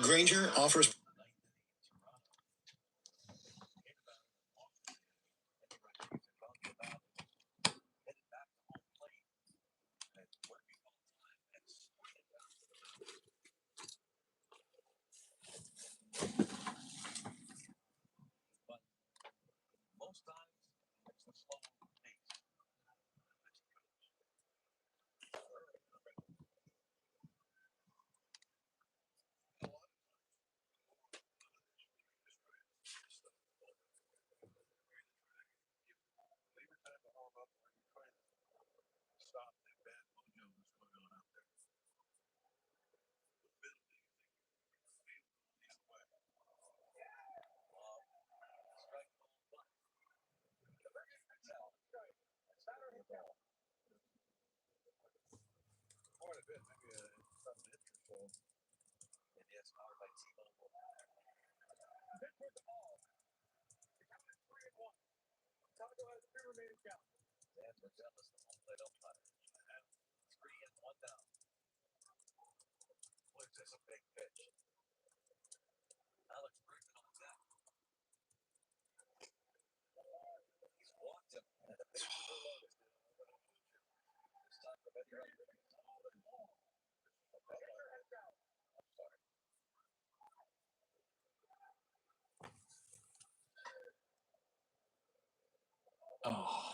Granger offers. Oh.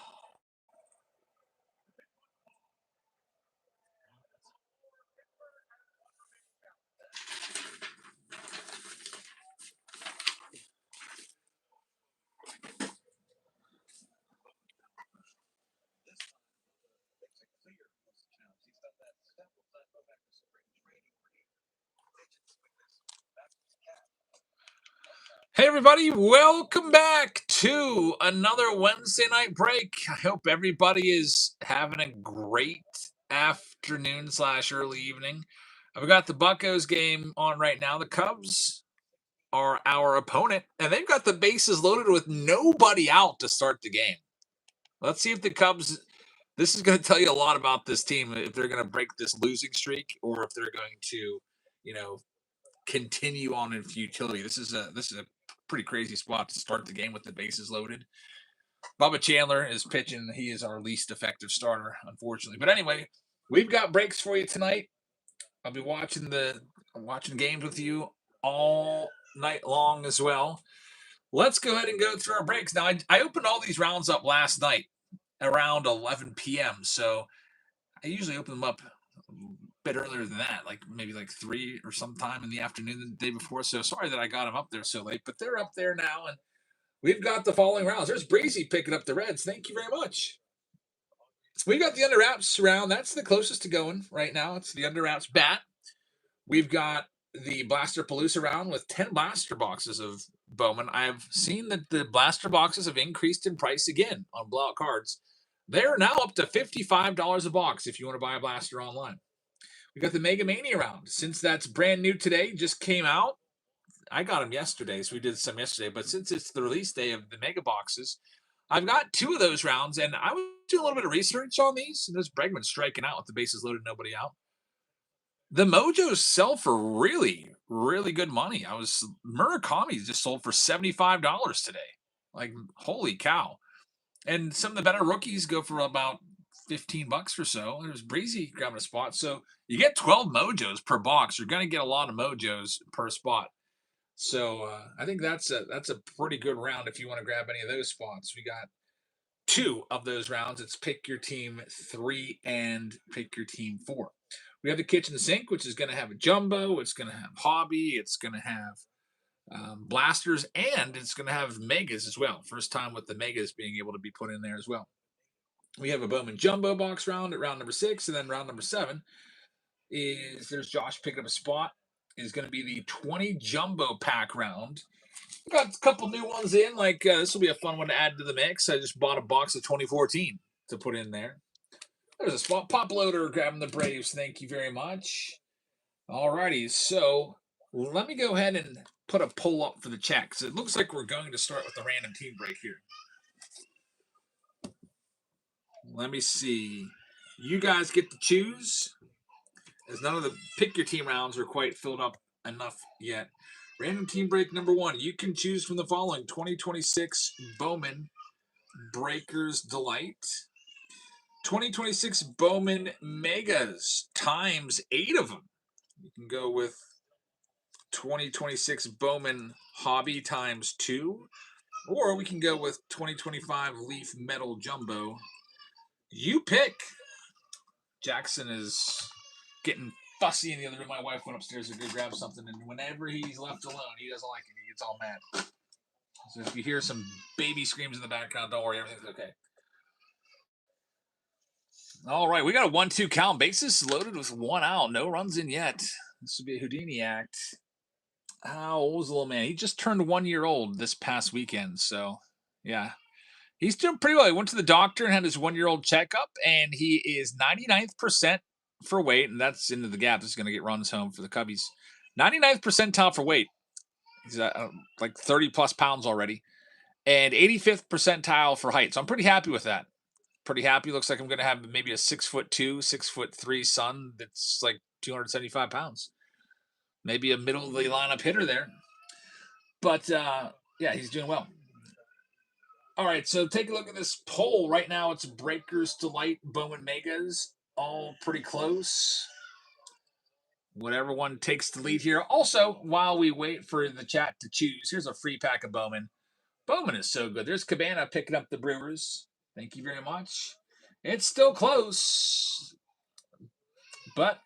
Hey, everybody, welcome back to another Wednesday night break. I hope everybody is having a great afternoon / early evening. I've got the Buccos game on right now. The Cubs are our opponent, and they've got the bases loaded with nobody out to start the game. Let's see if the Cubs. This is going to tell you a lot about this team, if they're going to break this losing streak or if they're going to, continue on in futility. This is a pretty crazy spot to start the game with the bases loaded. Bubba Chandler is pitching. He is our least effective starter, unfortunately. But anyway, we've got breaks for you tonight. I'll be watching games with you all night long as well. Let's go ahead and go through our breaks. Now, I opened all these rounds up last night around 11 p.m. So I usually open them up a bit earlier than that, like maybe like 3 or sometime in the afternoon the day before. So sorry that I got them up there so late, but they're up there now, and we've got the following rounds. There's Breezy picking up the Reds. Thank you very much. We've got the under wraps round. That's the closest to going right now. It's the under wraps bat. We've got the Blaster Palooza round with 10 blaster boxes of Bowman. I've seen that the blaster boxes have increased in price again on blowout cards. They're now up to $55 a box if you want to buy a blaster online. We got the Mega Mania round. Since that's brand new today, just came out. I got them yesterday, so we did some yesterday. But since it's the release day of the Mega Boxes, I've got 2 of those rounds, and I was doing a little bit of research on these. And there's Bregman striking out with the bases loaded, nobody out. The Mojos sell for really, really good money. Murakami just sold for $75 today. Like, holy cow. And some of the better rookies go for about $15 or so. There's Breezy grabbing a spot. So you get 12 Mojos per box. You're going to get a lot of Mojos per spot. So I think that's a pretty good round if you want to grab any of those spots. We got 2 of those rounds. It's pick your team 3 and pick your team 4. We have the kitchen sink, which is going to have a jumbo. It's going to have hobby. It's going to have blasters, and it's going to have megas as well. First time with the megas being able to be put in there as well. We have a Bowman jumbo box round at round number 6, and then round number 7 there's Josh picking up a spot. Is going to be the 20 jumbo pack round. Got a couple new ones in. Like this will be a fun one to add to the mix. I just bought a box of 2014 to put in there. There's a spot pop loader grabbing the Braves. Thank you very much. Alrighty, so let me go ahead and put a poll up for the chat because it looks like we're going to start with the random team break here. Let me see. You guys get to choose, as none of the pick your team rounds are quite filled up enough yet. Random team break number 1. You can choose from the following: 2026 Bowman Breakers Delight, 2026 Bowman Megas times 8 of them. You can go with 2026 Bowman Hobby times 2, or we can go with 2025 Leaf Metal Jumbo. You pick. Jackson is getting fussy in the other room. My wife went upstairs to go grab something, and whenever he's left alone, he doesn't like it. He gets all mad. So if you hear some baby screams in the background, don't worry, everything's okay. All right, we got a 1-2 count. Bases loaded with 1 out. No runs in yet. This would be a Houdini act. How old is the little man? He just turned 1 year old this past weekend. So, yeah. He's doing pretty well. He went to the doctor and had his 1 year old checkup, and he is 99th percent for weight, and that's into the gap. This is going to get runs home for the Cubbies. 99th percentile for weight. He's like 30 plus pounds already, and 85th percentile for height. So I'm pretty happy with that. Pretty happy. Looks like I'm going to have maybe a 6'2", 6'3" son that's like 275 pounds. Maybe a middle of the lineup hitter there. But yeah, he's doing well. All right, so take a look at this poll. Right now, it's Breakers Delight, Bowman Megas, all pretty close. Whatever one takes the lead here. Also, while we wait for the chat to choose, here's a free pack of Bowman. Bowman is so good. There's Cabana picking up the Brewers. Thank you very much. It's still close, but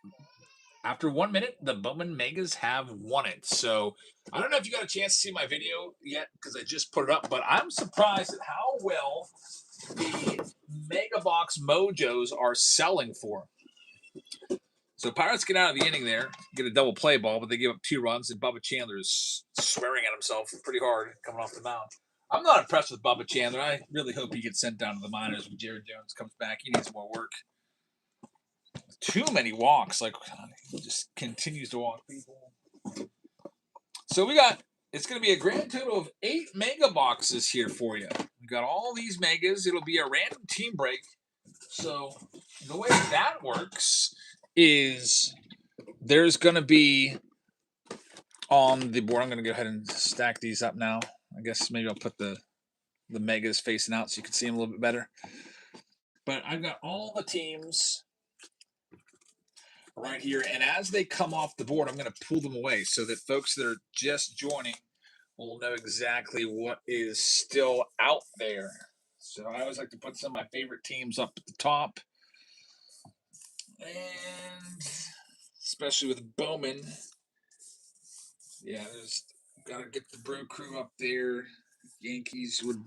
after 1 minute, the Bowman Megas have won it. So I don't know if you got a chance to see my video yet because I just put it up, but I'm surprised at how well the Mega Box Mojos are selling for. So Pirates get out of the inning there, get a double play ball, but they give up 2 runs, and Bubba Chandler is swearing at himself pretty hard coming off the mound. I'm not impressed with Bubba Chandler. I really hope he gets sent down to the minors when Jared Jones comes back. He needs more work. Too many walks. Like, he just continues to walk people. So it's going to be a grand total of 8 mega boxes here for you. We got all these megas. It'll be a random team break. So the way that works is there's going to be on the board. I'm going to go ahead and stack these up now. I guess maybe I'll put the megas facing out so you can see them a little bit better. But I've got all the teams right here, and as they come off the board, I'm going to pull them away so that folks that are just joining will know exactly what is still out there. So I always like to put some of my favorite teams up at the top, and especially with Bowman, yeah, there's got to get the Brew Crew up there. Yankees would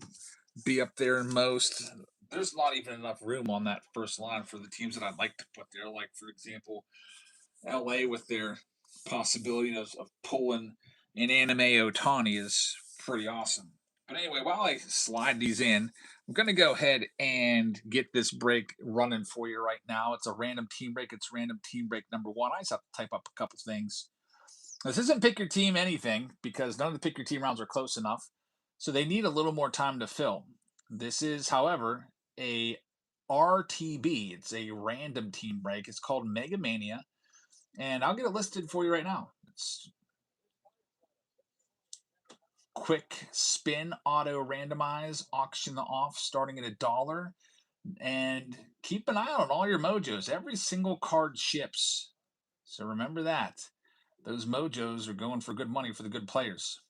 be up there in most. There's not even enough room on that first line for the teams that I'd like to put there. Like, for example, LA with their possibility of pulling an Anime Otani is pretty awesome. But anyway, while I slide these in, I'm going to go ahead and get this break running for you right now. It's a random team break. It's random team break number 1. I just have to type up a couple things. This isn't pick your team anything because none of the pick your team rounds are close enough. So they need a little more time to fill. This is, however, a RTB. It's a random team break. It's called Mega Mania. And I'll get it listed for you right now. It's quick spin, auto randomize, auction off, starting at $1. And keep an eye on all your mojos. Every single card ships. So remember that. Those mojos are going for good money for the good players.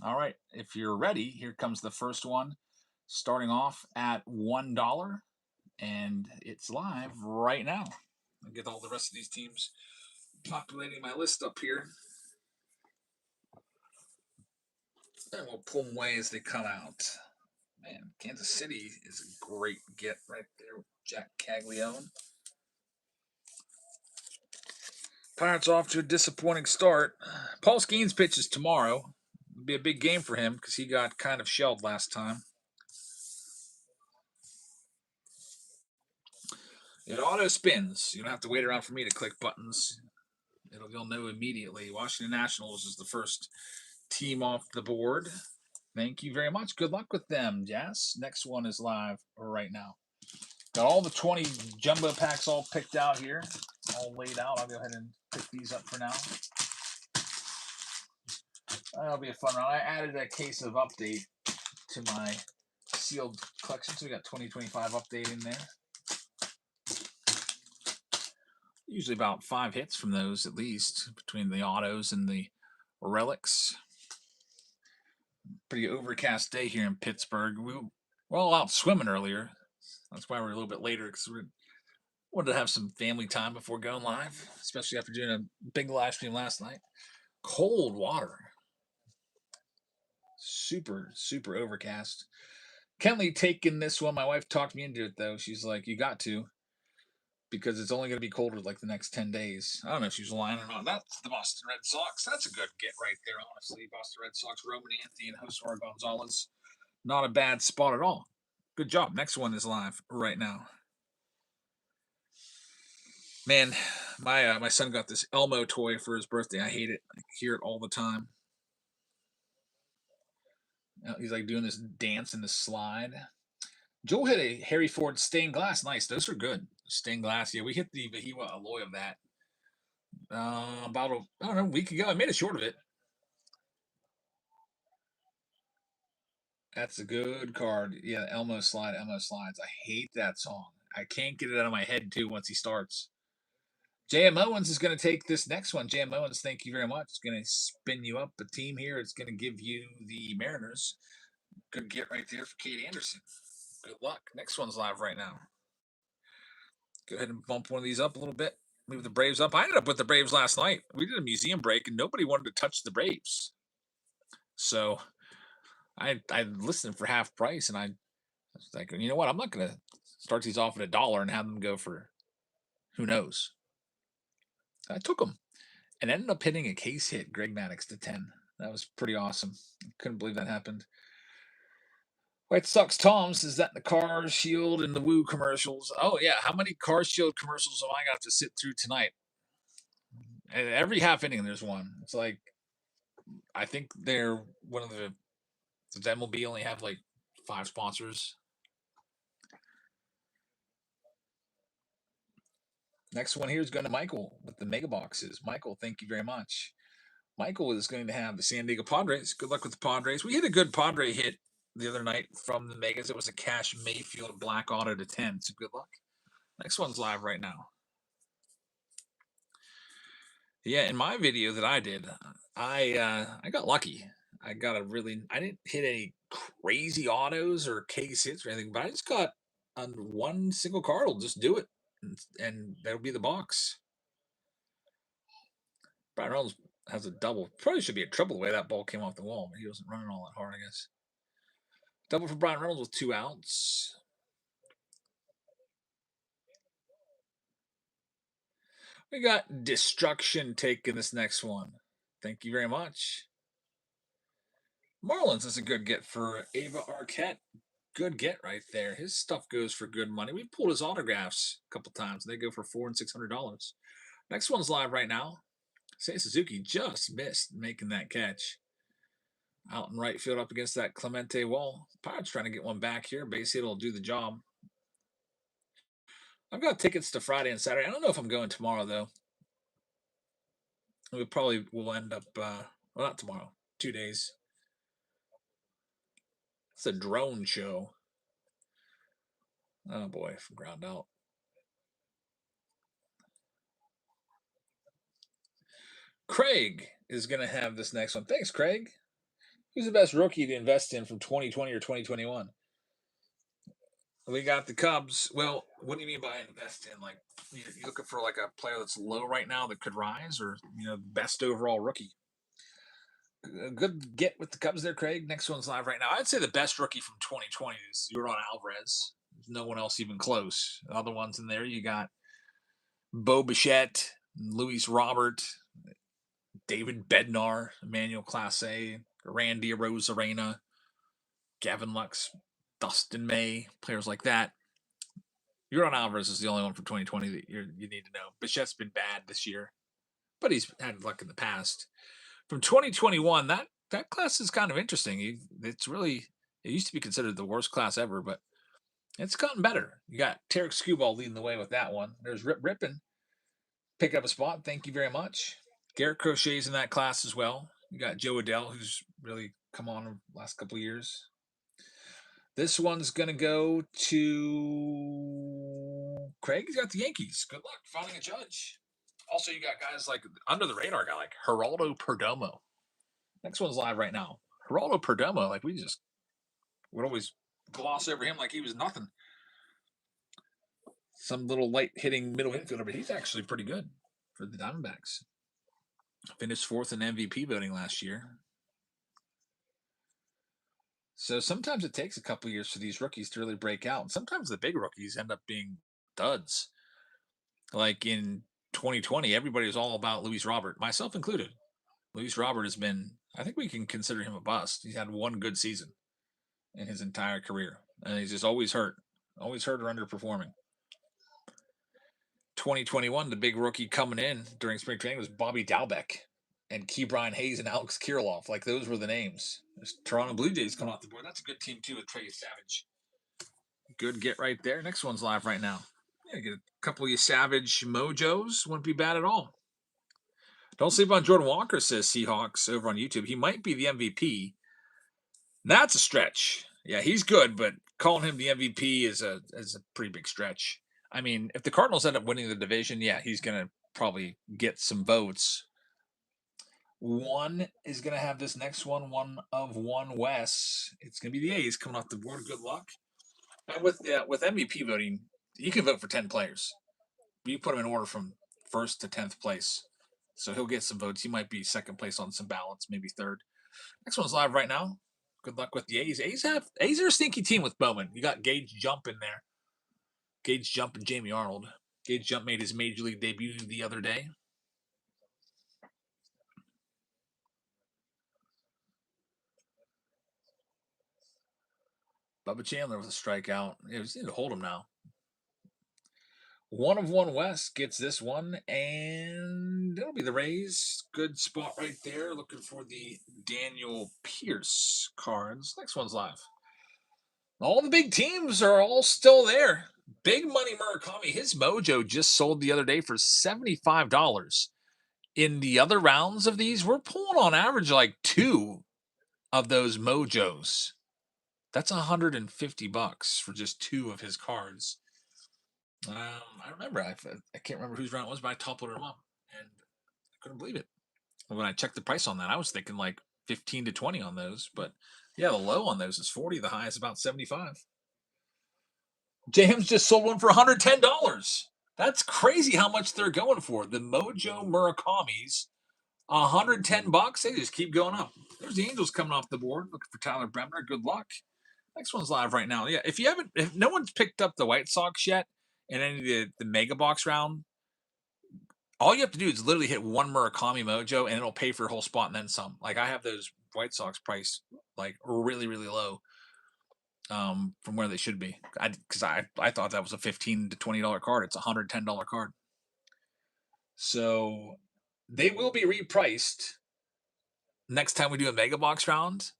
All right, if you're ready, here comes the first one, starting off at $1, and it's live right now. I'll get all the rest of these teams populating my list up here, and we'll pull them away as they come out. Man, Kansas City is a great get right there with Jack Caglione. Pirates off to a disappointing start. Paul Skeens pitches tomorrow. be a big game for him because he got kind of shelled last time. It auto spins. You don't have to wait around for me to click buttons. You'll know immediately. Washington Nationals is the first team off the board. Thank you very much. Good luck with them, Jess. Next one is live right now. Got all the 20 jumbo packs all picked out here, all laid out. I'll go ahead and pick these up for now. That'll be a fun round. I added a case of update to my sealed collection, so we got 2025 update in there. Usually about 5 hits from those at least, between the autos and the relics. Pretty overcast day here in Pittsburgh. We were all out swimming earlier. That's why we're a little bit later, because we wanted to have some family time before going live, especially after doing a big live stream last night. Cold water. Super, super overcast. Kenley taking this one. My wife talked me into it, though. She's like, you got to, because it's only going to be colder like the next 10 days. I don't know if she was lying or not. That's the Boston Red Sox. That's a good get right there, honestly. Boston Red Sox, Roman Anthony, and Josue Gonzalez. Not a bad spot at all. Good job. Next one is live right now. Man, my son got this Elmo toy for his birthday. I hate it. I hear it all the time. He's like doing this dance in the slide. Joel hit a Harry Ford stained glass. Nice. Those are good. Stained glass. Yeah, we hit the Vahiwa alloy of that about a week ago. I made a short of it. That's a good card. Yeah, Elmo Slide, Elmo Slides. I hate that song. I can't get it out of my head, too, once he starts. J.M. Owens is going to take this next one. J.M. Owens, thank you very much. It's going to spin you up a team here. It's going to give you the Mariners. Good get right there for Kate Anderson. Good luck. Next one's live right now. Go ahead and bump one of these up a little bit. Move the Braves up. I ended up with the Braves last night. We did a museum break, and nobody wanted to touch the Braves. So I listened for half price, and I was like, you know what? I'm not going to start these off at $1 and have them go for who knows. I took them and ended up hitting a case hit, Greg Maddux to 10. That was pretty awesome. Couldn't believe that happened. White Sox Toms, is that the Car Shield and the Woo commercials? Oh, yeah. How many Car Shield commercials am I got to sit through tonight? And every half inning, there's one. It's like, I think they're one of the MLB only have like 5 sponsors. Next one here is going to Michael with the mega boxes. Michael, thank you very much. Michael is going to have the San Diego Padres. Good luck with the Padres. We hit a good Padre hit the other night from the Megas. It was a Cash Mayfield black auto to 10. So good luck. Next one's live right now. Yeah, in my video that I did, I got lucky. I didn't hit any crazy autos or case hits or anything, but I just got on one single card. I'll just do it, and that'll be the box. Brian Reynolds has a double. Probably should be a triple the way that ball came off the wall, but he wasn't running all that hard, I guess. Double for Brian Reynolds with 2 outs. We got Destruction taking this next one. Thank you very much. Marlins is a good get for Ava Arquette. Good get right there. His stuff goes for good money. We pulled his autographs a couple times. They go for $400 and $600. Next one's live right now. Seiya Suzuki just missed making that catch. Out in right field up against that Clemente wall. Pirates trying to get one back here. Base hit will do the job. I've got tickets to Friday and Saturday. I don't know if I'm going tomorrow, though. We probably will end up, well, not tomorrow, 2 days. It's a drone show. Oh, boy, from ground out. Craig is going to have this next one. Thanks, Craig. Who's the best rookie to invest in from 2020 or 2021? We got the Cubs. Well, what do you mean by invest in? Like, you looking for like a player that's low right now that could rise, or best overall rookie? A good get with the Cubs there, Craig. Next one's live right now. I'd say the best rookie from 2020 is Yordan Alvarez. There's no one else even close. The other ones in there, you got Bo Bichette, Luis Robert, David Bednar, Emmanuel Clase, Randy Arozarena, Gavin Lux, Dustin May, players like that. Yordan Alvarez is the only one for 2020 that you need to know. Bichette's been bad this year, but he's had luck in the past. From 2021, that class is kind of interesting. It's really, it used to be considered the worst class ever, but it's gotten better. You got Tarek Skubal leading the way with that one. There's Rip Rippin. Pick up a spot. Thank you very much. Garrett Crochet's in that class as well. You got Joe Adell, who's really come on the last couple of years. This one's going to go to Craig. He's got the Yankees. Good luck finding a judge. Also, you got guys like under the radar guy like Geraldo Perdomo. Next one's live right now. Geraldo Perdomo, like we would always gloss over him like he was nothing. Some little light hitting middle infielder, but he's actually pretty good for the Diamondbacks. Finished 4th in MVP voting last year. So sometimes it takes a couple years for these rookies to really break out. And sometimes the big rookies end up being duds. Like in 2020, everybody was all about Luis Robert, myself included. Luis Robert has been, I think we can consider him a bust. He's had one good season in his entire career. And he's just always hurt or underperforming. 2021, the big rookie coming in during spring training was Bobby Dalbec and Ke'Bryan Hayes and Alex Kirilloff. Like those were the names. There's Toronto Blue Jays coming off the board. That's a good team too with Trey Savage. Good get right there. Next one's live right now. Yeah, get a couple of you Savage mojos. Wouldn't be bad at all. Don't sleep on Jordan Walker, says Seahawks over on YouTube. He might be the MVP. That's a stretch. Yeah, he's good, but calling him the MVP is a pretty big stretch. I mean, if the Cardinals end up winning the division, yeah, he's going to probably get some votes. One is going to have this next one of one Wes. It's going to be the A's coming off the board. Good luck. And with MVP voting, you can vote for 10 players. You put them in order from 1st to 10th place. So he'll get some votes. He might be 2nd place on some ballots, maybe 3rd. Next one's live right now. Good luck with the A's. A's are a stinky team with Bowman. You got Gage Jump in there. Gage Jump and Jamie Arnold. Gage Jump made his major league debut the other day. Bubba Chandler with a strikeout. We just need to hold him now. One of one West gets this one, and it'll be the Rays. Good spot right there. Looking for the Daniel Pierce cards. Next one's live. All the big teams are all still there. Big Money Murakami, his mojo just sold the other day for $75. In the other rounds of these, we're pulling on average like 2 of those mojos. That's $150 for just 2 of his cards. I remember, I can't remember whose round it was, but I toppled them up, and I couldn't believe it. When I checked the price on that, I was thinking like 15 to 20 on those, but yeah, the low on those is 40. The high is about 75. James just sold one for $110. That's crazy how much they're going for. The Mojo Murakamis, $110. They just keep going up. There's the Angels coming off the board. Looking for Tyler Bremner. Good luck. Next one's live right now. Yeah, if no one's picked up the White Sox yet in any of the mega box round, all you have to do is literally hit one Murakami Mojo and it'll pay for your whole spot and then some. Like I have those White Sox priced like really, really low from where they should be. Because I thought that was a $15 to $20 card. It's a $110 card. So they will be repriced next time we do a mega box round.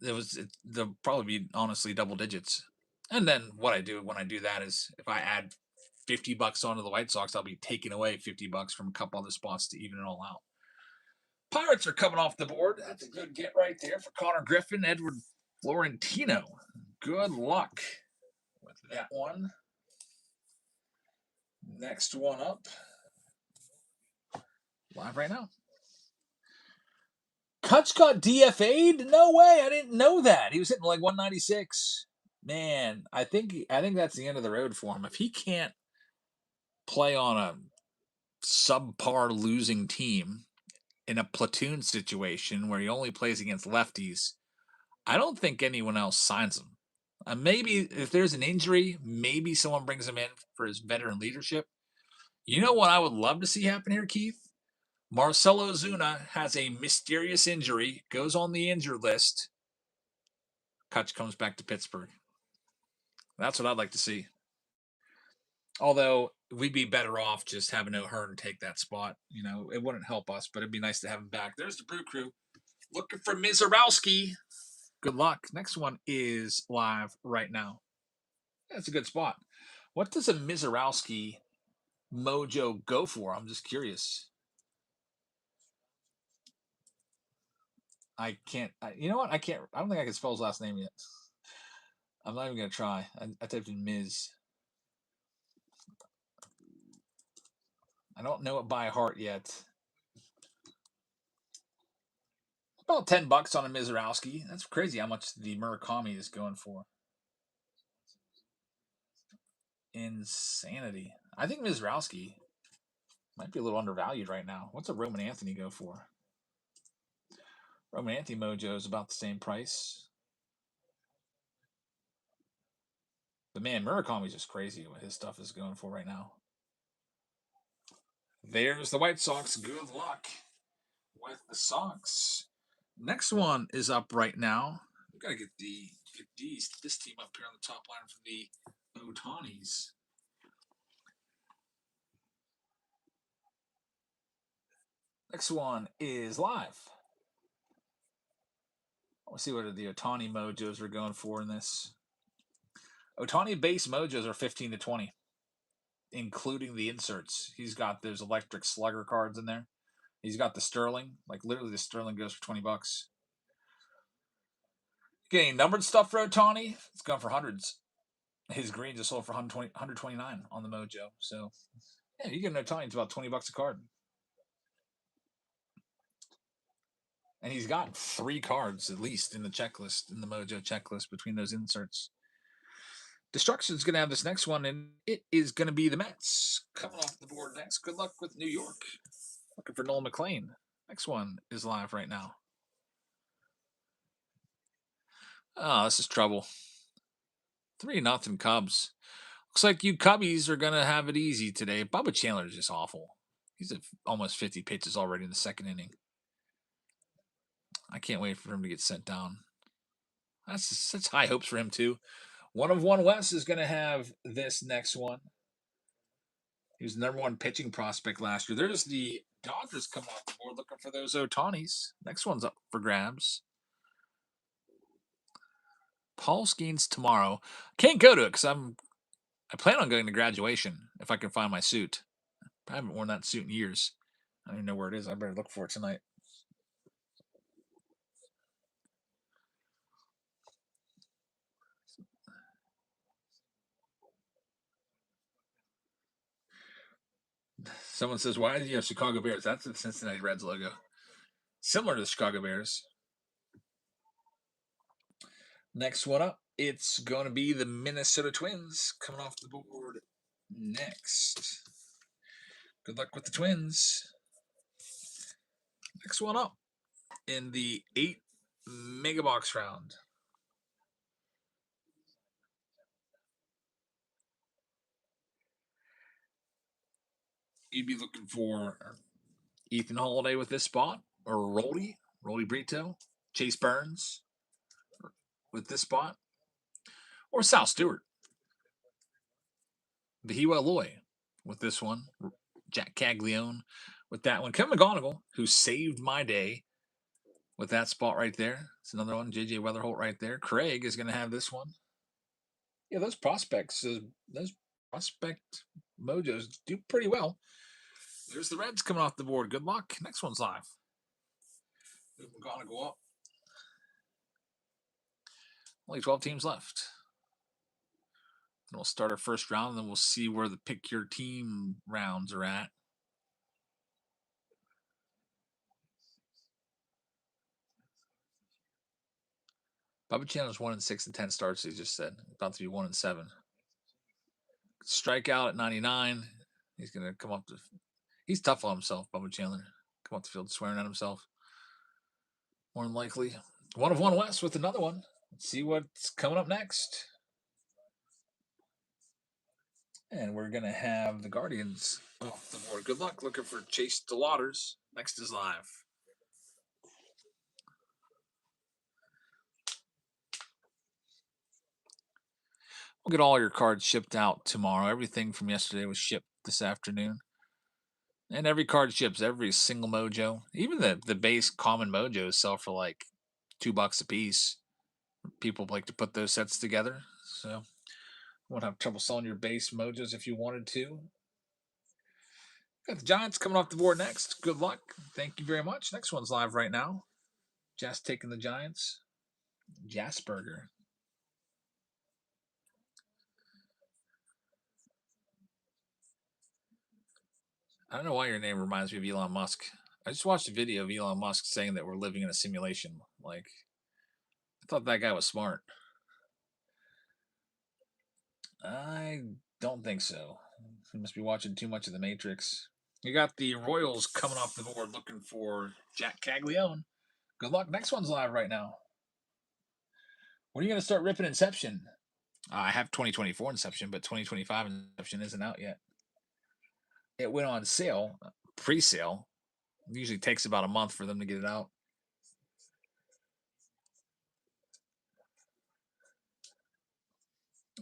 They'll probably be honestly double digits. And then what I do when I do that is if I add $50 onto the White Sox, I'll be taking away $50 from a couple other spots to even it all out. Pirates are coming off the board. That's a good get right there for Connor Griffin, Edward Florentino. Good luck with that one. Next one up. Live right now. Kutch got DFA'd? No way. I didn't know that. He was hitting like 196. Man, I think that's the end of the road for him. If he can't play on a subpar losing team in a platoon situation where he only plays against lefties, I don't think anyone else signs him. Maybe if there's an injury, maybe someone brings him in for his veteran leadership. You know what I would love to see happen here, Keith? Marcelo Zuna has a mysterious injury, goes on the injured list. Kutch comes back to Pittsburgh. That's what I'd like to see. Although we'd be better off just having O'Hearn take that spot. You know, it wouldn't help us, but it'd be nice to have him back. There's the Brew Crew looking for Mizarowski. Good luck. Next one is live right now. That's a good spot. What does a Mizarowski mojo go for? I'm just curious. I can't. You know what? I can't. I don't think I can spell his last name yet. I'm not even gonna try. I typed in Miz. I don't know it by heart yet. About $10 on a Mizarowski. That's crazy how much the Murakami is going for. Insanity. I think Mizarowski might be a little undervalued right now. What's a Roman Anthony go for? Roman Anthony mojo is about the same price. But man, Murakami's just crazy what his stuff is going for right now. There's the White Sox. Good luck with the Sox. Next one is up right now. We've got to get this team up here on the top line for the Otanis. Next one is live. Let's see what the Otani mojos are going for in this. Otani base mojos are 15 to 20, including the inserts. He's got those electric slugger cards in there. He's got the Sterling. Like literally the Sterling goes for $20. Getting numbered stuff for Otani, it's gone for hundreds. His green just sold for 129 on the mojo. So yeah, you get an Otani, it's about $20 a card. And he's got 3 cards at least in the checklist, in the mojo checklist between those inserts. Destruction's going to have this next one, and it is going to be the Mets coming off the board next. Good luck with New York. Looking for Noel McLean. Next one is live right now. Oh, this is trouble. 3-0 Cubs. Looks like you Cubbies are going to have it easy today. Bubba Chandler is just awful. He's at almost 50 pitches already in the second inning. I can't wait for him to get sent down. That's such high hopes for him, too. One of One West is going to have this next one. He was the number 1 pitching prospect last year. There's the Dodgers coming off the board looking for those Otanis. Next one's up for grabs. Paul Skeens tomorrow. Can't go to it because I plan on going to graduation if I can find my suit. I haven't worn that suit in years. I don't even know where it is. I better look for it tonight. Someone says, why do you have Chicago Bears? That's the Cincinnati Reds logo. Similar to the Chicago Bears. Next one up, it's going to be the Minnesota Twins coming off the board next. Good luck with the Twins. Next one up in the 8 mega box round. You'd be looking for Ethan Holiday with this spot, or Rolly Brito, Chase Burns with this spot, or Sal Stewart. Bahiwa Loy with this one, Jack Caglione with that one, Kevin McGonigal, who saved my day with that spot right there. It's another one, JJ Weatherholt right there. Craig is going to have this one. Yeah, those prospects, those prospect mojos do pretty well. There's the Reds coming off the board. Good luck. Next one's live. McGonigal up. Only 12 teams left. Then we'll start our first round, and then we'll see where the pick your team rounds are at. Bubba Chandler's 1-6 and 10 starts. He just said about to be 1-7. Strikeout at 99. He's gonna come up to. He's tough on himself, Bubba Chandler. Come off the field swearing at himself. More than likely, one of One West with another one. Let's see what's coming up next. And we're going to have the Guardians off the board. Good luck looking for Chase DeLauders. Next is live. We'll get all your cards shipped out tomorrow. Everything from yesterday was shipped this afternoon. And every card ships, every single mojo. Even the base common mojos sell for like $2 a piece. People like to put those sets together. So you won't have trouble selling your base mojos if you wanted to. Got the Giants coming off the board next. Good luck. Thank you very much. Next one's live right now. Just taking the Giants. Jasperger. I don't know why your name reminds me of Elon Musk. I just watched a video of Elon Musk saying that we're living in a simulation. Like, I thought that guy was smart. I don't think so. He must be watching too much of The Matrix. You got the Royals coming off the board looking for Jack Caglione. Good luck. Next one's live right now. When are you going to start ripping Inception? I have 2024 Inception, but 2025 Inception isn't out yet. It went on sale, pre-sale. It usually takes about a month for them to get it out.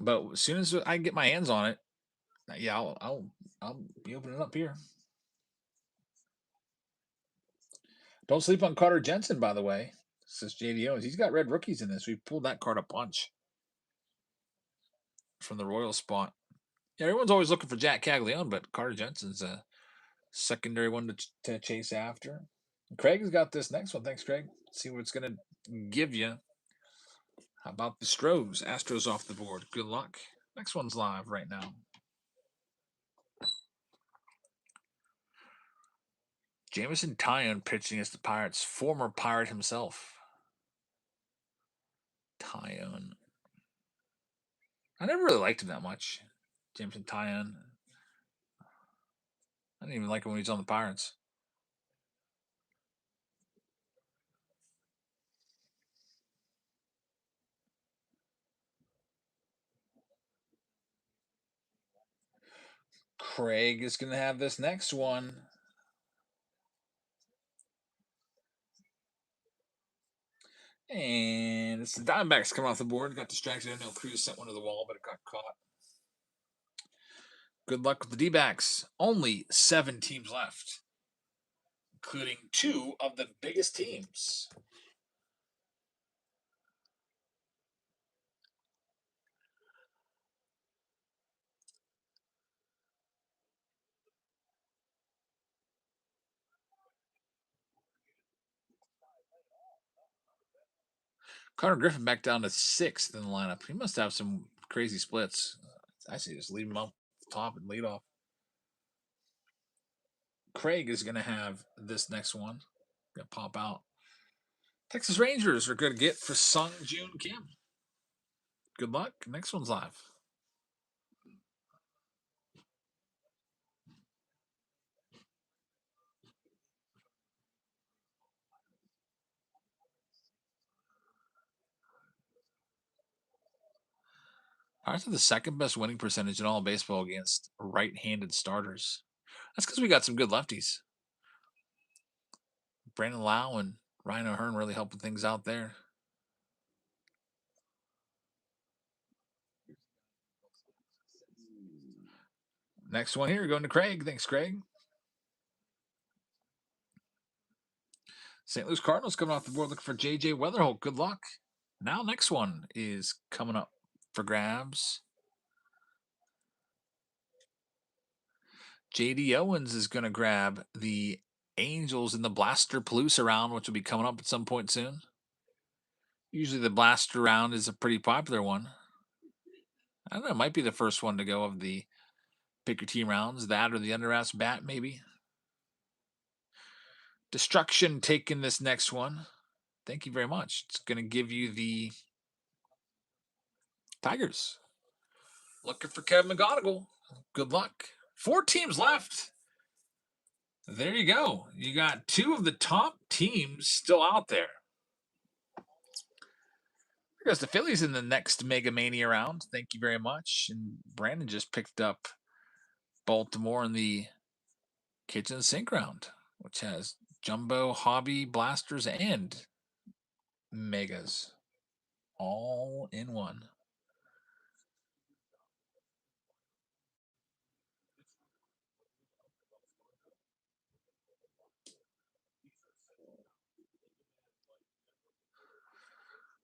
But as soon as I get my hands on it, yeah, I'll be opening it up here. Don't sleep on Carter Jensen, by the way, says JD Owens. He's got red rookies in this. We pulled that card a bunch from the Royal spot. Yeah, everyone's always looking for Jack Caglione, but Carter Jensen's a secondary one to chase after. Craig has got this next one. Thanks, Craig. Let's see what it's going to give you. How about the Stros? Astros off the board. Good luck. Next one's live right now. Jameson Taillon pitching as the Pirates, former Pirate himself. Taillon. I never really liked him that much. Jameson Taillon. I didn't even like him when he was on the Pirates. Craig is going to have this next one. And it's the Diamondbacks coming off the board. Got distracted. I know Cruz sent one to the wall, but it got caught. Good luck with the D-backs. Only 7 teams left, including 2 of the biggest teams. Carter Griffin back down to 6th in the lineup. He must have some crazy splits. I say just leave him up top and lead off. Craig is going to have this next one. Going to pop out. Texas Rangers are going to get for Sung Joon Kim. Good luck. Next one's live. Pirates have the second best winning percentage in all of baseball against right-handed starters. That's because we got some good lefties. Brandon Lau and Ryan O'Hearn really helping things out there. Next one here, going to Craig. Thanks, Craig. St. Louis Cardinals coming off the board looking for J.J. Weatherholt. Good luck. Now, next one is coming up for grabs. J.D. Owens is going to grab the Angels in the Blaster Palooza round, which will be coming up at some point soon. Usually the Blaster round is a pretty popular one. I don't know. It might be the first one to go of the pick your team rounds. That or the Underass Bat, maybe. Destruction taking this next one. Thank you very much. It's going to give you the Tigers. Looking for Kevin McGonigal. Good luck. 4 teams left. There you go. You got 2 of the top teams still out there. There goes the Phillies in the next Mega Mania round. Thank you very much. And Brandon just picked up Baltimore in the kitchen sink round, which has Jumbo, Hobby, Blasters, and Megas all in one.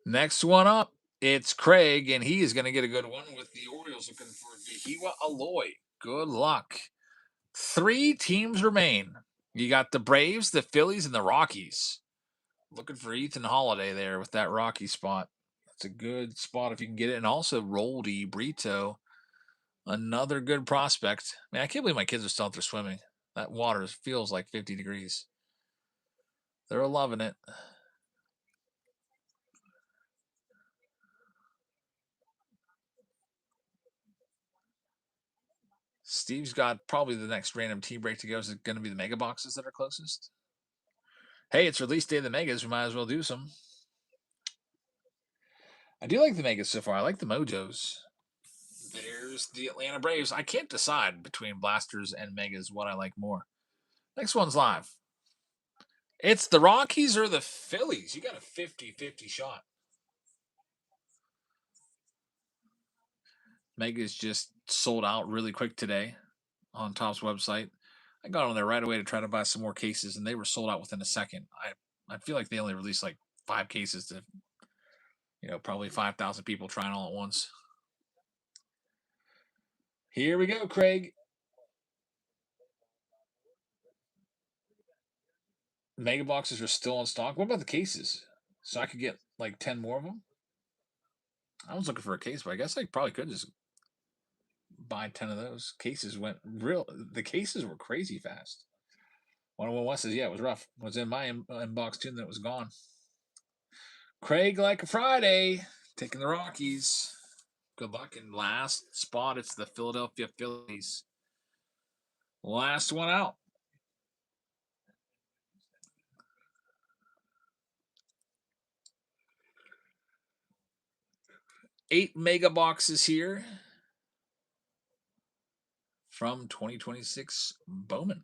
Next one up, it's Craig, and he is going to get a good one with the Orioles looking for Vihiwa Aloy. Good luck. 3 teams remain. You got the Braves, the Phillies, and the Rockies. Looking for Ethan Holiday there with that Rocky spot. That's a good spot if you can get it. And also Roldy Brito, another good prospect. Man, I can't believe my kids are still out there swimming. That water feels like 50 degrees. They're loving it. Steve's got probably the next random tea break to go. Is it going to be the mega boxes that are closest? Hey, it's release day of the megas. We might as well do some. I do like the megas so far. I like the mojos. There's the Atlanta Braves. I can't decide between blasters and megas what I like more. Next one's live. It's the Rockies or the Phillies. You got a 50-50 shot. Megas just sold out really quick today on Topps website. I got on there right away to try to buy some more cases, and they were sold out within a second. I feel like they only released like 5 cases to, probably 5,000 people trying all at once. Here we go, Craig. Mega boxes are still in stock. What about the cases? So I could get like 10 more of them? I was looking for a case, but I guess I probably could just buy 10 of those. The cases were crazy fast. 101 West says, yeah, it was rough. It was in my inbox too, and then it was gone. Craig, like a Friday, taking the Rockies. Good luck. In last spot, it's the Philadelphia Phillies. Last one out. 8 mega boxes here from 2026 Bowman.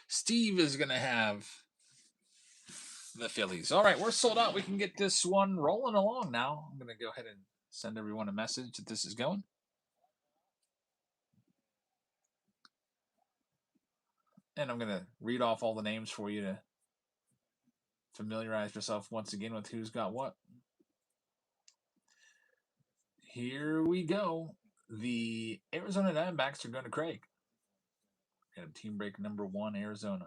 Steve is going to have the Phillies. All right, we're sold out. We can get this one rolling along now. I'm going to go ahead and send everyone a message that this is going. And I'm going to read off all the names for you to familiarize yourself once again with who's got what. Here we go. The Arizona Diamondbacks are going to Craig. And team break number 1, Arizona.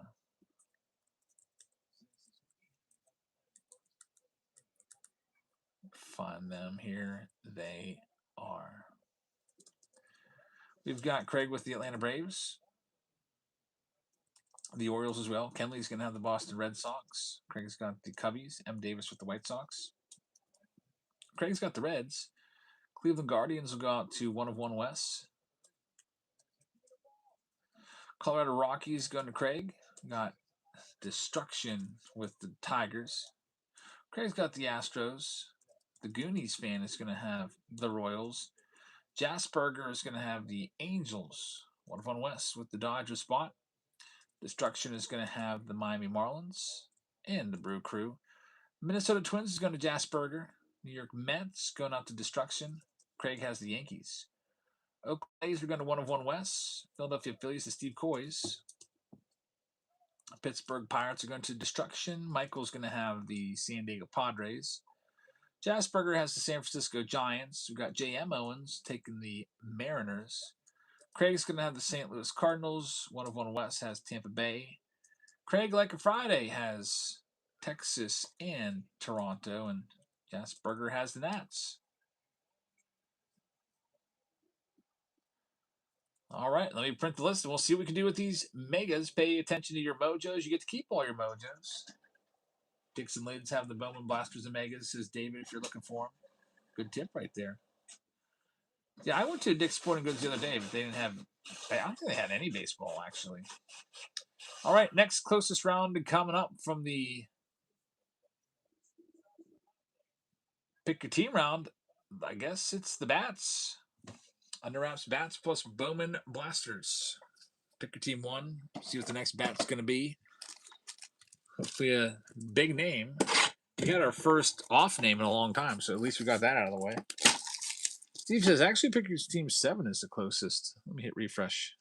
Find them. Here they are. We've got Craig with the Atlanta Braves. The Orioles as well. Kenley's going to have the Boston Red Sox. Craig's got the Cubbies. M. Davis with the White Sox. Craig's got the Reds. Cleveland Guardians will go out to 101 West. Colorado Rockies going to Craig. Got Destruction with the Tigers. Craig's got the Astros. The Goonies fan is going to have the Royals. Jasperger is going to have the Angels. 101 West with the Dodgers spot. Destruction is going to have the Miami Marlins and the Brew Crew. Minnesota Twins is going to Jasperger. New York Mets going out to Destruction. Craig has the Yankees. Oakland A's are going to 101 West. Philadelphia Phillies to Steve Coys. Pittsburgh Pirates are going to Destruction. Michael's going to have the San Diego Padres. Jasperger has the San Francisco Giants. We've got J.M. Owens taking the Mariners. Craig's going to have the St. Louis Cardinals. 101 West has Tampa Bay. Craig, like a Friday, has Texas and Toronto. And Jasperger has the Nats. All right, let me print the list and we'll see what we can do with these megas. Pay attention to your mojos. You get to keep all your mojos. Dixon Lids have the Bowman Blasters and Megas, says David, if you're looking for them. Good tip right there. Yeah, I went to Dick's Sporting Goods the other day, but they didn't have, I don't think they had any baseball, actually. All right, next closest round coming up from the pick your team round. I guess it's the Bats. Under Wraps Bats plus Bowman Blasters. Pick your team one. See what the next bat's going to be. Hopefully a big name. We got our first off name in a long time, so at least we got that out of the way. Steve says, actually pick your team 7 is the closest. Let me hit refresh.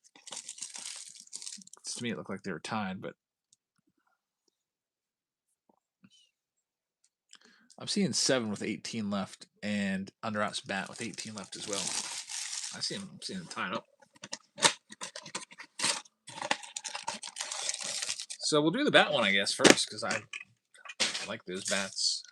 To me, it looked like they were tied, but I'm seeing 7 with 18 left, and Under Wraps Bat with 18 left as well. I'm seeing them tied up. So we'll do the bat one, I guess, first, because I like those bats.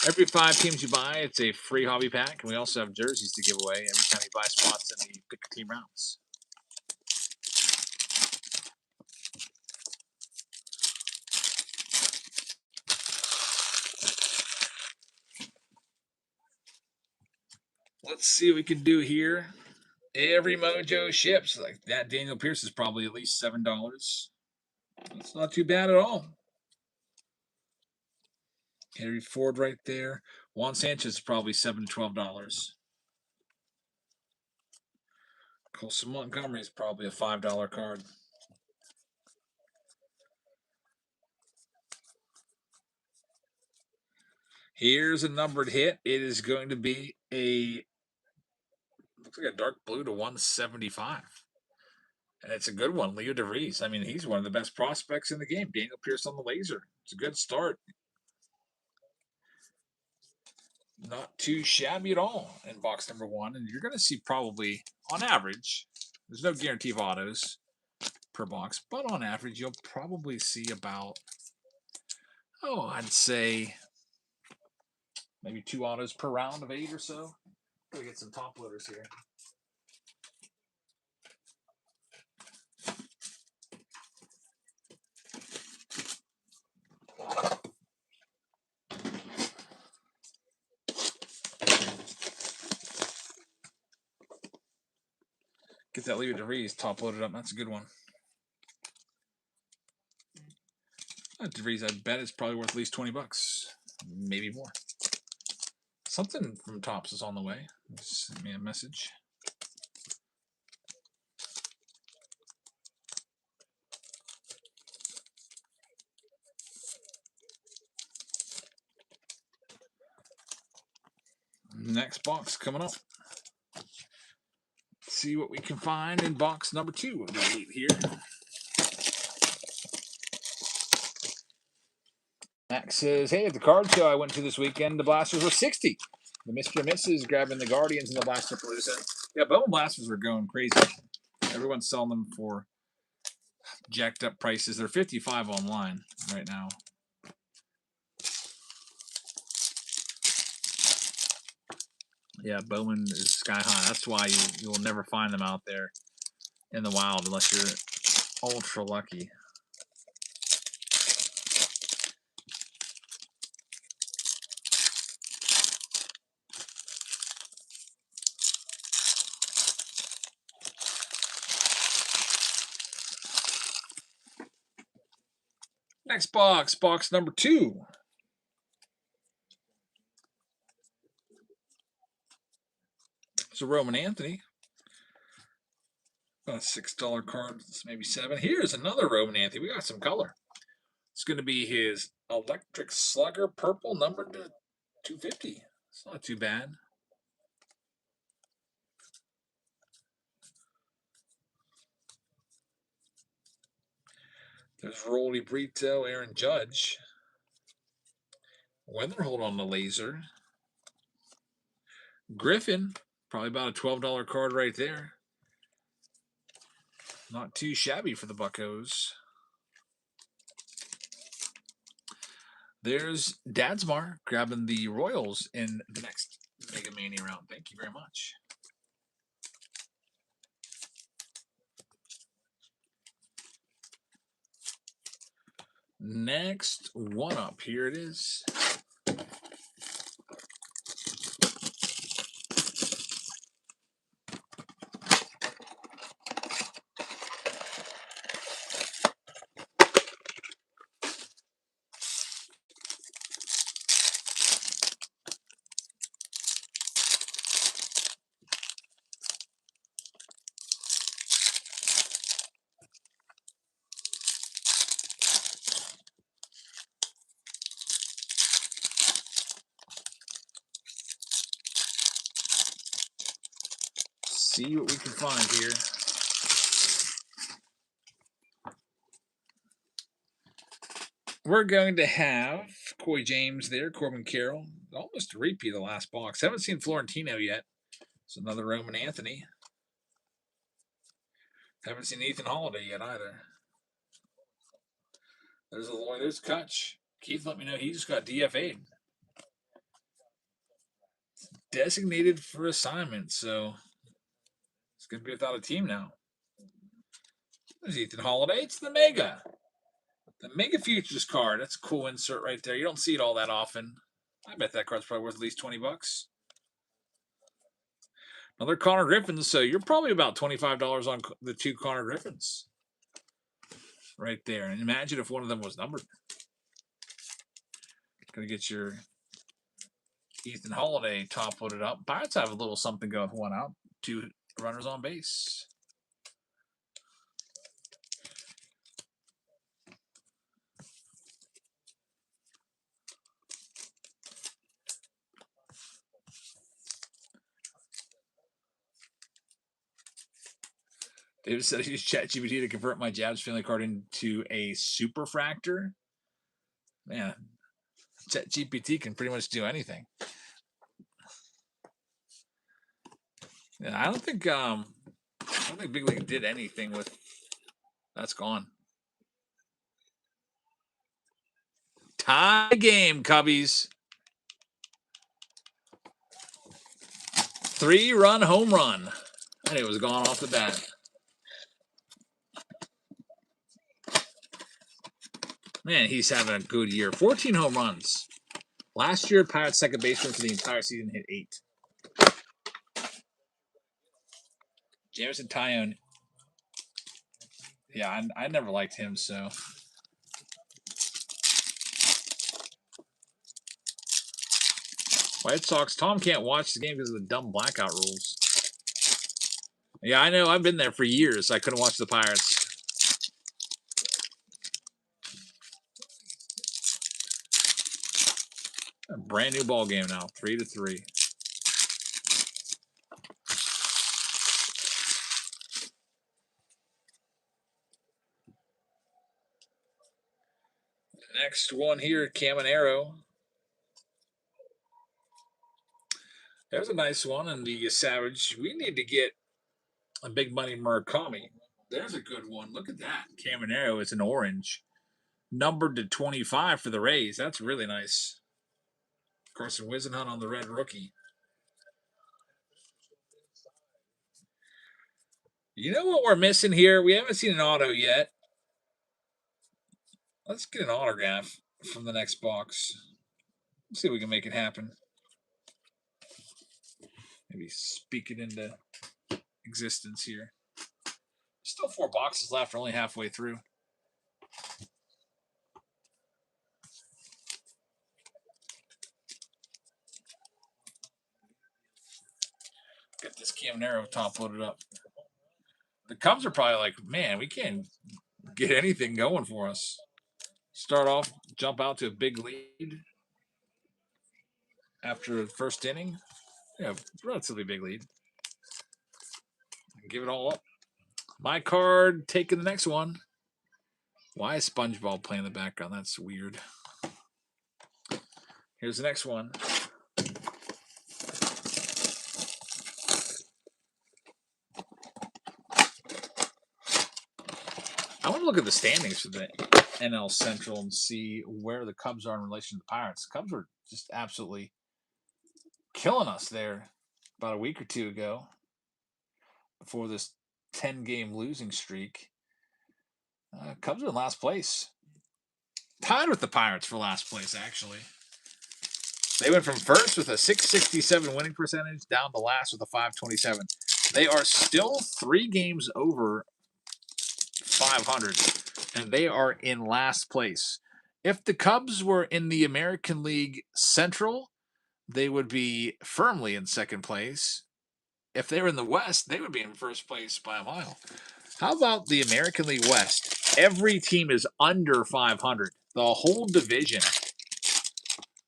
Every 5 teams you buy, it's a free hobby pack, and we also have jerseys to give away every time you buy spots in the pick your team rounds. Let's see what we can do here. Every mojo ships. Like that Daniel Pierce is probably at least $7. That's not too bad at all. Henry Ford right there. Juan Sanchez is probably $7 to $12. Colson Montgomery is probably a $5 card. Here's a numbered hit. It is going to be a, looks like a dark blue to 175. And it's a good one, Leo DeVries. I mean, he's one of the best prospects in the game. Daniel Pierce on the laser. It's a good start. Not too shabby at all in box number 1. And you're going to see probably, on average, there's no guarantee of autos per box, but on average, you'll probably see about, I'd say maybe 2 autos per round of 8 or so. We get some top loaders here. Get that Leo DeVries top loaded up. That's a good one. That DeVries, I bet, is probably worth at least $20, maybe more. Something from Topps is on the way. Send me a message. Next box coming up. Let's see what we can find in box number 2 of the 8 here. Max says, hey, at the card show I went to this weekend, the Blasters were 60. The Mr. and Mrs. grabbing the Guardians and the Blaster Palooza. Yeah, Bowman Blasters were going crazy. Everyone's selling them for jacked up prices. They're 55 online right now. Yeah, Bowman is sky high. That's why you'll never find them out there in the wild unless you're ultra lucky. Next box, box number 2. It's a Roman Anthony. A $6 card, maybe $7. Here's another Roman Anthony. We got some color. It's going to be his Electric Slugger purple, numbered to 250. It's not too bad. There's Rolly Brito, Aaron Judge. Weatherhold on the laser. Griffin, probably about a $12 card right there. Not too shabby for the Buccos. There's Dadsmar grabbing the Royals in the next Mega Mania round. Thank you very much. Next one up. Here it is. See what we can find here. We're going to have Coy James there, Corbin Carroll. Almost a repeat of the last box. Haven't seen Florentino yet. It's another Roman Anthony. Haven't seen Ethan Holiday yet either. There's a lawyer. There's Kutch. Keith let me know he just got DFA'd. Designated for assignment, so it's going to be without a team now. There's Ethan Holiday. It's the Mega. The Mega Futures card. That's a cool insert right there. You don't see it all that often. I bet that card's probably worth at least $20. Another Connor Griffin. So you're probably about $25 on the two Connor Griffins. Right there. And imagine if one of them was numbered. Gonna get your Ethan Holiday top loaded up. Pirates have a little something going with one out. Two runners on base. David said I used ChatGPT to convert my Jabs family card into a superfractor. Man, ChatGPT can pretty much do anything. Yeah, I don't think Big League did anything with. That's gone. Tie game, Cubbies. 3-run home run. And it was gone off the bat. Man, he's having a good year. 14 home runs. Last year, Pirates second baseman for the entire season hit 8. Jameson Taillon. Yeah, I never liked him, so. White Sox. Tom can't watch the game because of the dumb blackout rules. Yeah, I know. I've been there for years. I couldn't watch the Pirates. A brand new ball game now. 3-3. Next one here, Caminero. There's a nice one in the Savage. We need to get a big money Murakami. There's a good one. Look at that. Caminero. It's an orange. Numbered to 25 for the Rays. That's really nice. Carson Whisenhunt on the red rookie. You know what we're missing here? We haven't seen an auto yet. Let's get an autograph from the next box. Let's see if we can make it happen. Maybe speak it into existence here. Still 4 boxes left. We're only halfway through. Get this Caminero top loaded up. The Cubs are probably like, man, we can't get anything going for us. Start off, jump out to a big lead after the first inning. Yeah, relatively big lead. Give it all up. My card taking the next one. Why is SpongeBob playing in the background? That's weird. Here's the next one. I want to look at the standings for the NL Central and see where the Cubs are in relation to the Pirates. The Cubs were just absolutely killing us there about a week or two ago before this 10-game losing streak. Cubs are in last place. Tied with the Pirates for last place, actually. They went from first with a 667 winning percentage down to last with a 527. They are still 3 games over 500, and they are in last place. If the Cubs were in the American League Central, they would be firmly in second place. If they were in the West, they would be in first place by a mile. How about the American League West? Every team is under 500. The whole division.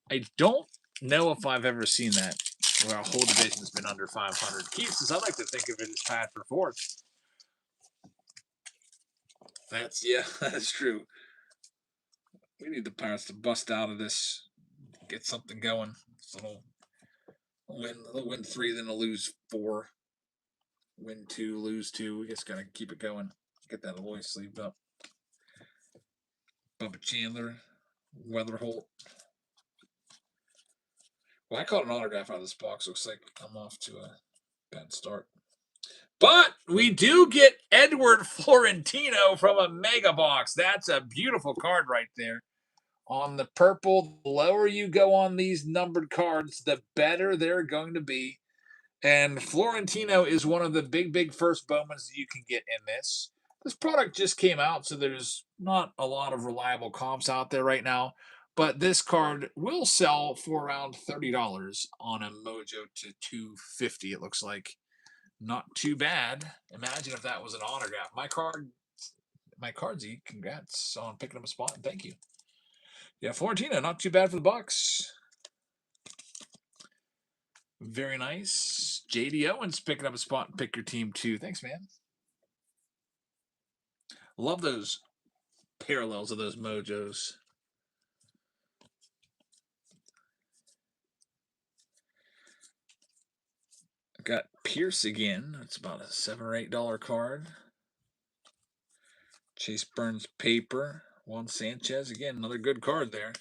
I don't know if I've ever seen that, where a whole division has been under 500. Keith says, I like to think of it as tied for fourth. That's true. We need the Pirates to bust out of this, get something going. So they'll win 3, then they'll lose 4. Win 2, lose 2. We just gotta keep it going. Get that Aloy sleeved up. Bubba Chandler, Weatherholt. Well, I caught an autograph out of this box. Looks like I'm off to a bad start. But we do get Edward Florentino from a mega box. That's a beautiful card right there. On the purple, the lower you go on these numbered cards, the better they're going to be. And Florentino is one of the big first Bowmans that you can get in this. This product just came out, so there's not a lot of reliable comps out there right now. But this card will sell for around $30 on a Mojo to $250, it looks like. Not too bad. Imagine if that was an autograph. My cardsy, congrats on picking up a spot, and thank you. Yeah, Florentino, not too bad for the Bucks. Very nice. J.D. Owens picking up a spot and pick your team too. Thanks, man. Love those parallels of those Mojos. Got Pierce again. That's about a $7 or $8 card. Chase Burns paper. Juan Sanchez. Again, another good card there.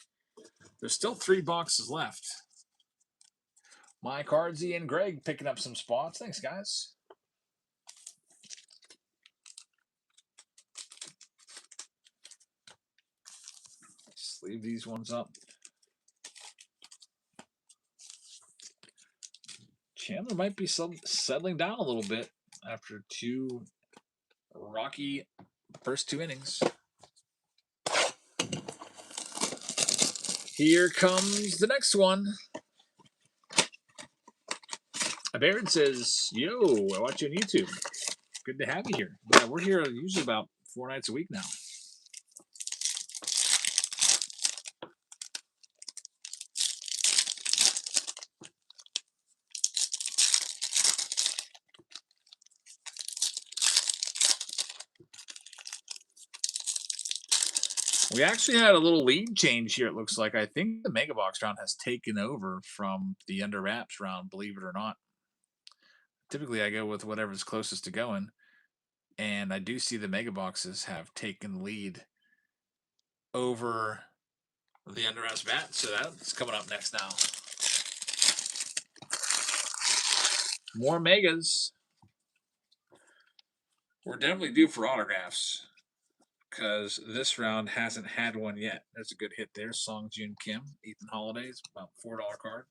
There's still 3 boxes left. My Cardsy and Greg picking up some spots. Thanks, guys. Sleeve these ones up. Chandler might be settling down a little bit after 2 rocky first 2 innings. Here comes the next one. Baron says, yo, I watch you on YouTube. Good to have you here. Yeah, we're here usually about 4 nights a week now. We actually had a little lead change here, it looks like. I think the Mega Box round has taken over from the Under Wraps round, believe it or not. Typically, I go with whatever's closest to going. And I do see the Mega Boxes have taken lead over the Under Wraps bat. So that's coming up next now. More Megas. We're definitely due for autographs, because this round hasn't had one yet. There's a good hit there. Song Joon Kim, Ethan Holidays, about $4 card.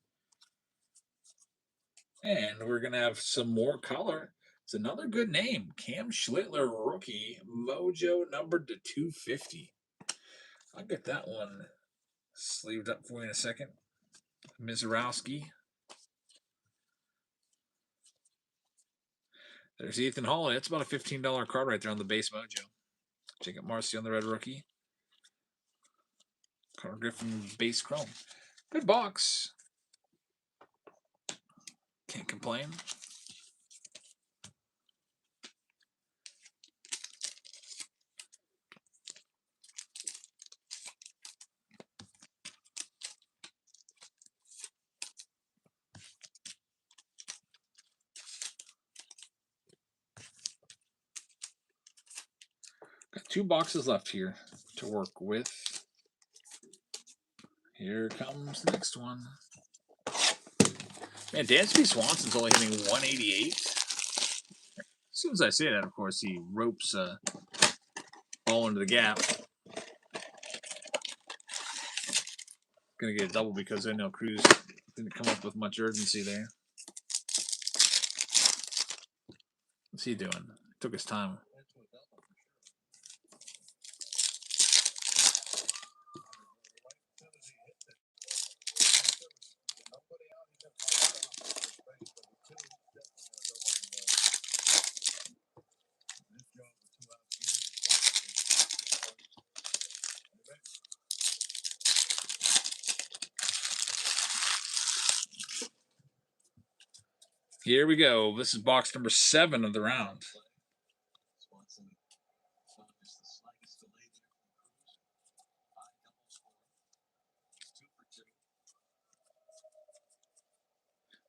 And we're going to have some more color. It's another good name. Cam Schlittler, rookie, Mojo numbered to 250. I'll get that one sleeved up for you in a second. Mizorowski. There's Ethan Holiday. That's about a $15 card right there on the base Mojo. Jacob Marcy on the red rookie. Carl Griffin base chrome. Good box. Can't complain. Got 2 boxes left here to work with. Here comes the next one. Man, Dansby Swanson's only hitting 188. As soon as I say that, of course, he ropes a ball into the gap. Going to get a double because I know Cruz didn't come up with much urgency there. What's he doing? Took his time. Here we go. This is box number 7 of the round.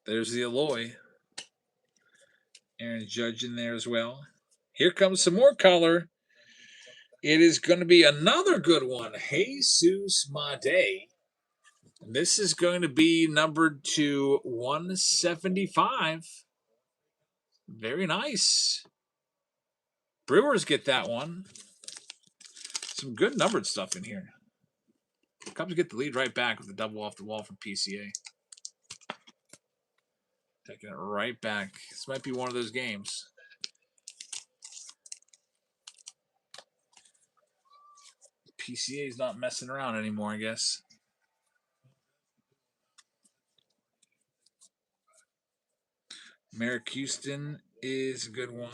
There's the Eloy. Aaron Judge in there as well. Here comes some more color. It is going to be another good one. Jesus Made. This is going to be numbered to 175. Very nice. Brewers get that one. Some good numbered stuff in here. Cubs get the lead right back with the double off the wall from PCA. Taking it right back. This might be one of those games. PCA is not messing around anymore, I guess. Merrick Houston is a good one.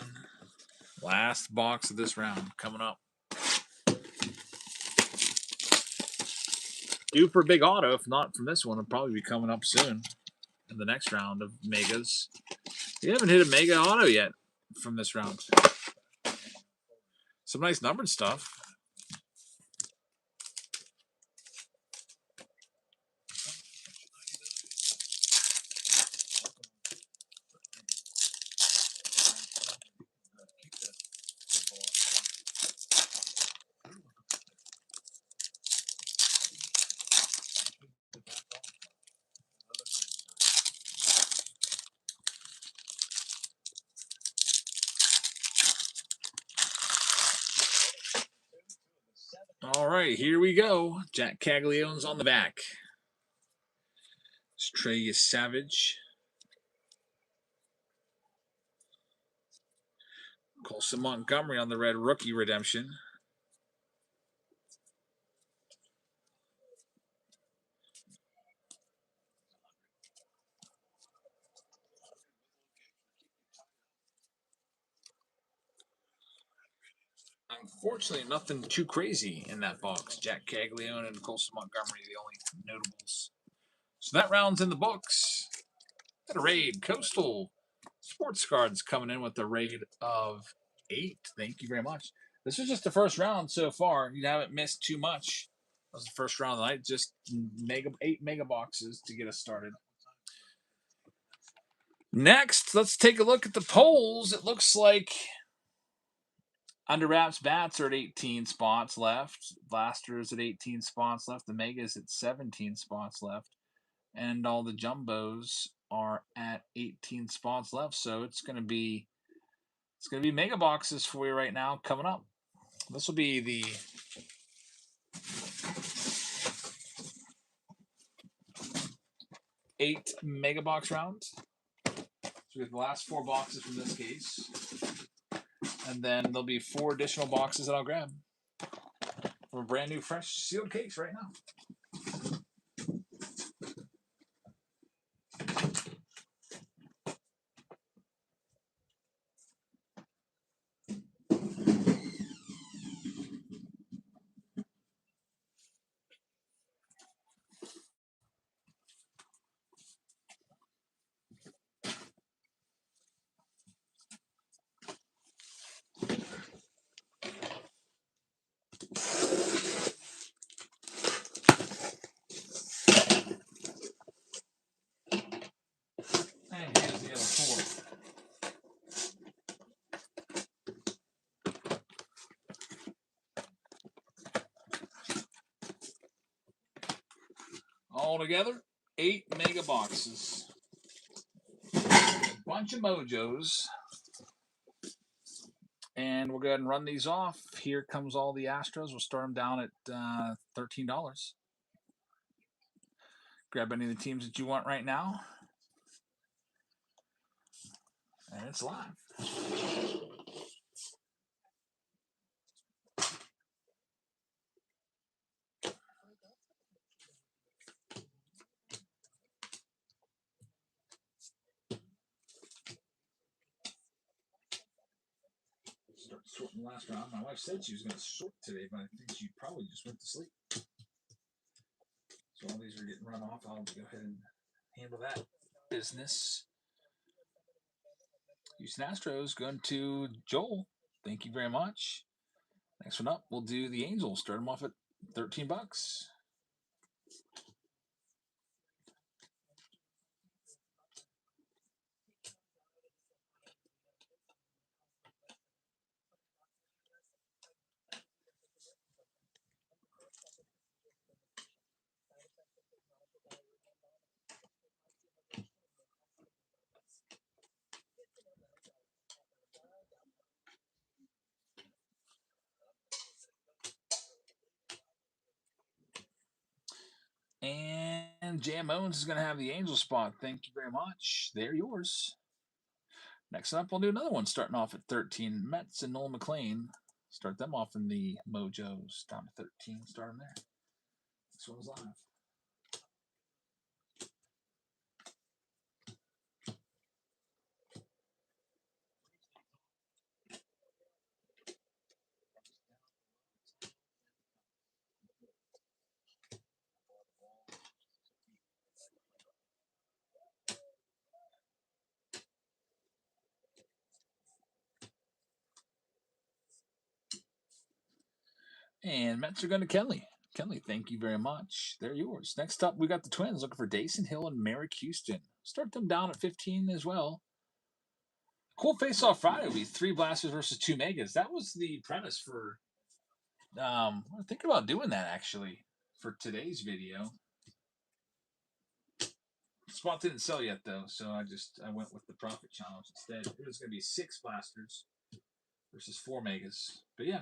Last box of this round coming up. Due for a big auto. If not from this one, it'll probably be coming up soon in the next round of megas. You haven't hit a mega auto yet from this round. Some nice numbered stuff. All right, here we go. Jack Caglione's on the back. Trey Savage. Colson Montgomery on the red rookie redemption. Unfortunately, nothing too crazy in that box. Jack Caglione and Colson Montgomery the only notables. So that round's in the books. Got a raid. Coastal Sports Cards coming in with a raid of 8. Thank you very much. This was just the first round so far. You haven't missed too much. That was the first round of the night. Just 8 mega boxes to get us started. Next, let's take a look at the polls. It looks like Under Wraps Bats are at 18 spots left. Blasters at 18 spots left. The Megas at 17 spots left. And all the Jumbos are at 18 spots left. So it's going to be mega boxes for you right now coming up. This will be the eight mega box rounds. So we have the last 4 boxes from this case. And then there'll be 4 additional boxes that I'll grab from a brand new fresh sealed case right now. And here's the other 4. All together, 8 mega boxes. A bunch of mojos. And we'll go ahead and run these off. Here comes all the Astros. We'll start them down at $13. Grab any of the teams that you want right now. And it's live. Start sorting the last round. My wife said she was going to sort today, but I think she probably just went to sleep. So all these are getting run off. I'll go ahead and handle that business. Houston Astros going to Joel. Thank you very much. Next one up, we'll do the Angels. Start them off at $13. And Jam Owens is going to have the Angel spot. Thank you very much. They're yours. Next up, we'll do another one starting off at 13. Mets and Noel McLean. Start them off in the Mojos. Down to 13. Start them there. This one's live. And Mets are going to Kenley. Kenley, thank you very much. They're yours. Next up, we got the Twins looking for Dason Hill and Merrick Houston. Start them down at 15 as well. Cool face-off Friday will be 3 blasters versus 2 megas. That was the premise for. I'm thinking about doing that actually for today's video. Spot didn't sell yet though, so I went with the profit challenge instead. It was going to be 6 blasters versus 4 megas. But yeah,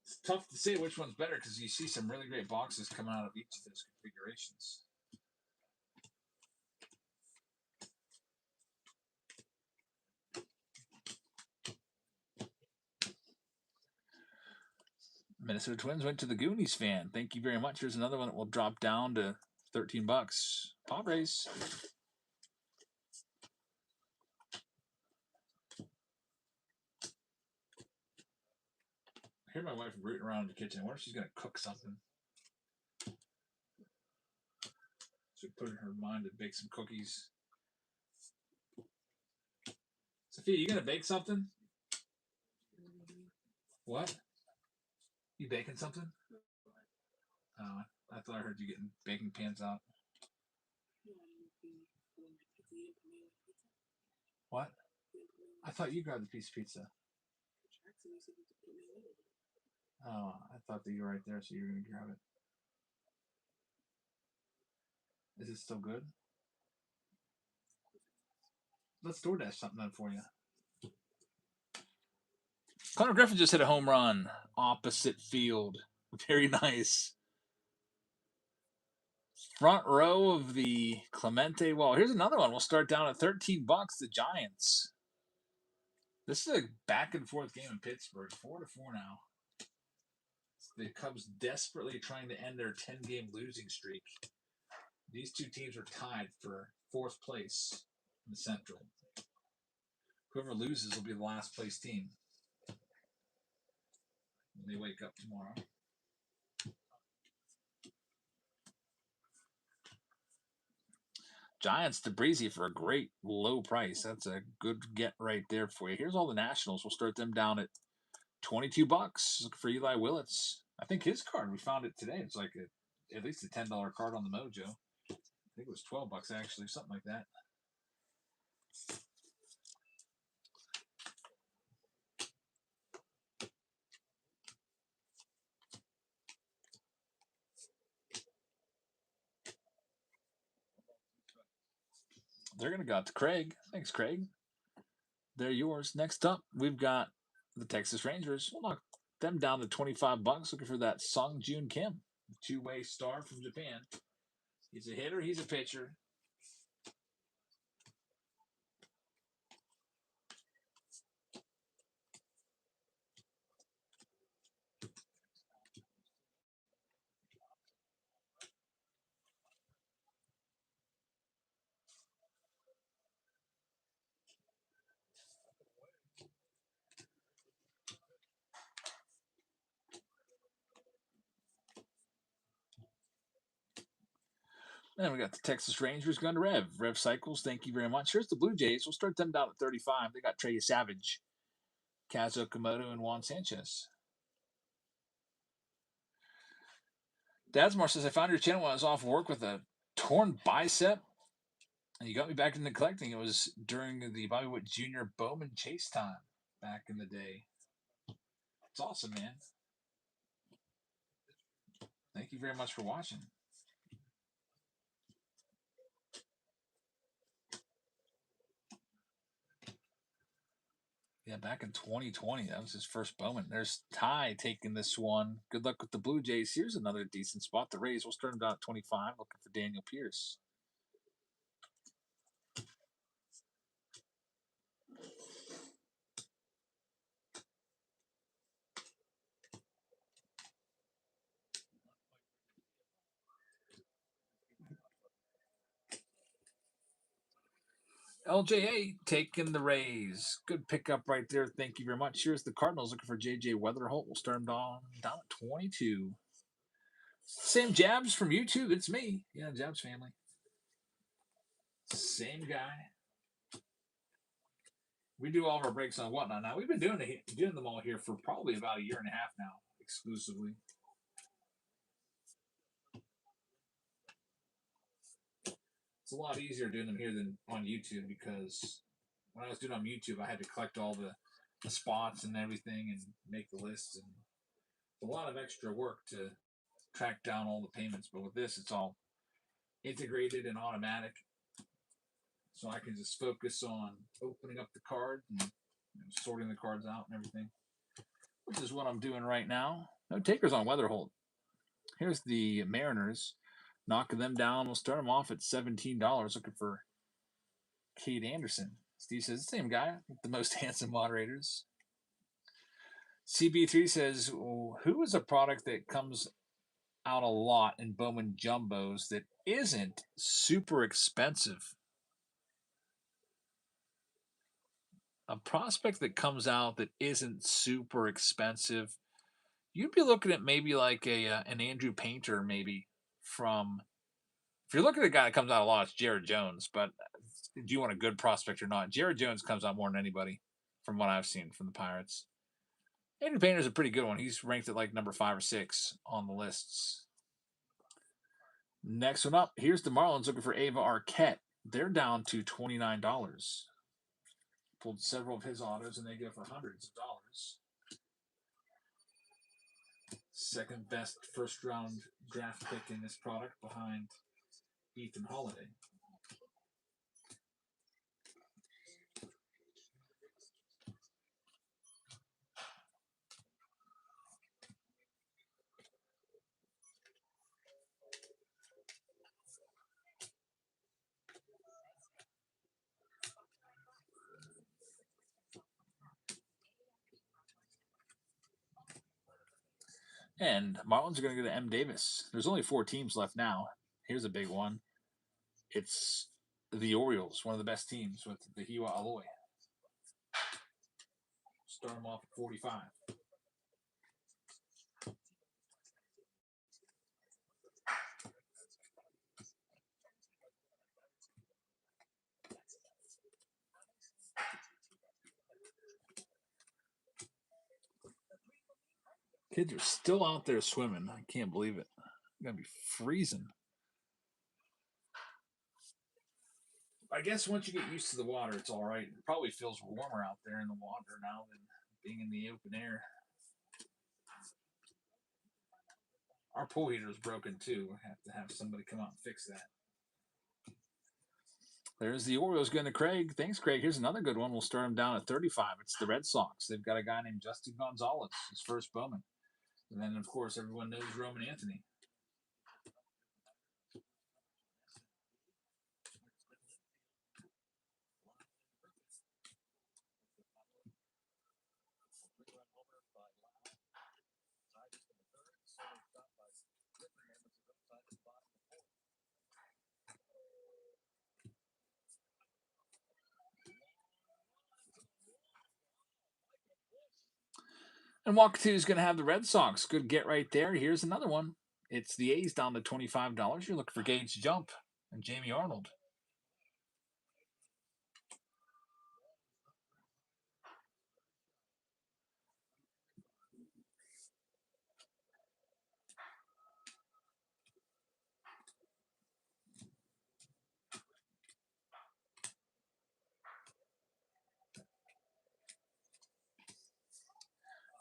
it's tough to say which one's better because you see some really great boxes coming out of each of those configurations. Minnesota Twins went to the Goonies fan. Thank you very much. Here's another one that will drop down to $13. Padres. I hear my wife rooting around in the kitchen. I wonder if she's going to cook something. So put in her mind to bake some cookies. Sophia, you going to bake something? What? You baking something? Oh, I thought I heard you getting baking pans out. What? I thought you grabbed a piece of pizza. Oh, I thought that you were right there, so you were going to grab it. Is it still good? Let's DoorDash something then for you. Connor Griffin just hit a home run opposite field. Very nice. Front row of the Clemente wall. Here's another one. We'll start down at $13. The Giants. This is a back and forth game in Pittsburgh. 4-4 now. The Cubs desperately trying to end their 10-game losing streak. These two teams are tied for 4th place in the Central. Whoever loses will be the last place team when they wake up tomorrow. Giants to Breezy for a great low price. That's a good get right there for you. Here's all the Nationals. We'll start them down at $22. Look for Eli Willits. I think his card, we found it today. It's like at least a $10 card on the Mojo. I think it was $12 actually, something like that. They're going to go out to Craig. Thanks, Craig. They're yours. Next up, we've got the Texas Rangers. We'll knock them down to 25 bucks. Looking for that Sung Joon Kim, two-way star from Japan. He's a hitter. He's a pitcher. And we got the Texas Rangers going to Rev. Rev Cycles, thank you very much. Here's the Blue Jays. We'll start them down at 35. They got Trey Savage, Kazuo Komodo, and Juan Sanchez. Dadsmar says, I found your channel when I was off work with a torn bicep, and you got me back into collecting. It was during the Bobby Witt Jr. Bowman chase time back in the day. It's awesome, man. Thank you very much for watching. Yeah, back in 2020, that was his first Bowman. There's Ty taking this one. Good luck with the Blue Jays. Here's another decent spot. The Rays will start him down at 25, looking for Daniel Pierce. LJA taking the Rays. Good pickup right there. Thank you very much. Here's the Cardinals looking for JJ Weatherholt. We'll start him down at 22. Same Jabs from YouTube. It's me. Yeah, Jabs family. Same guy. We do all of our breaks on Whatnot now. We've been doing them all here for probably about a year and a half now, exclusively. It's a lot easier doing them here than on YouTube because when I was doing on YouTube, I had to collect all the spots and everything and make the lists, and it's a lot of extra work to track down all the payments. But with this, it's all integrated and automatic, so I can just focus on opening up the card and sorting the cards out and everything, which is what I'm doing right now. No takers on Weatherholt. Here's the Mariners. Knocking them down. We'll start them off at $17. Looking for Cade Anderson. Steve says, same guy with the most handsome moderators. CB3 says, who is a product that comes out a lot in Bowman Jumbos that isn't super expensive? A prospect that comes out that isn't super expensive, you'd be looking at maybe like an Andrew Painter, maybe from. If you're looking at a guy that comes out a lot, it's Jared Jones. But do you want a good prospect or not? Jared Jones comes out more than anybody from what I've seen from the Pirates. Andrew Painter's a pretty good one. He's ranked at like number 5 or 6 on the lists. Next one up, here's the Marlins looking for Ava Arquette. They're down to $29. Pulled several of his autos, and they go for hundreds of dollars. Second best first round draft pick in this product behind Ethan Holiday. And Marlins are going to go to M. Davis. There's only 4 teams left now. Here's a big one. It's the Orioles, one of the best teams with the Hiwa Aloy. Start them off at 45. Kids are still out there swimming. I can't believe it. I'm going to be freezing. I guess once you get used to the water, it's all right. It probably feels warmer out there in the water now than being in the open air. Our pool heater is broken too. We have to have somebody come out and fix that. There's the Orioles going to Craig. Thanks, Craig. Here's another good one. We'll start him down at 35. It's the Red Sox. They've got a guy named Justin Gonzalez, his first Bowman. And then, of course, everyone knows Roman Anthony. And Walk 2 is going to have the Red Sox. Good get right there. Here's another one. It's the A's down to $25. You're looking for Gage Jump and Jamie Arnold.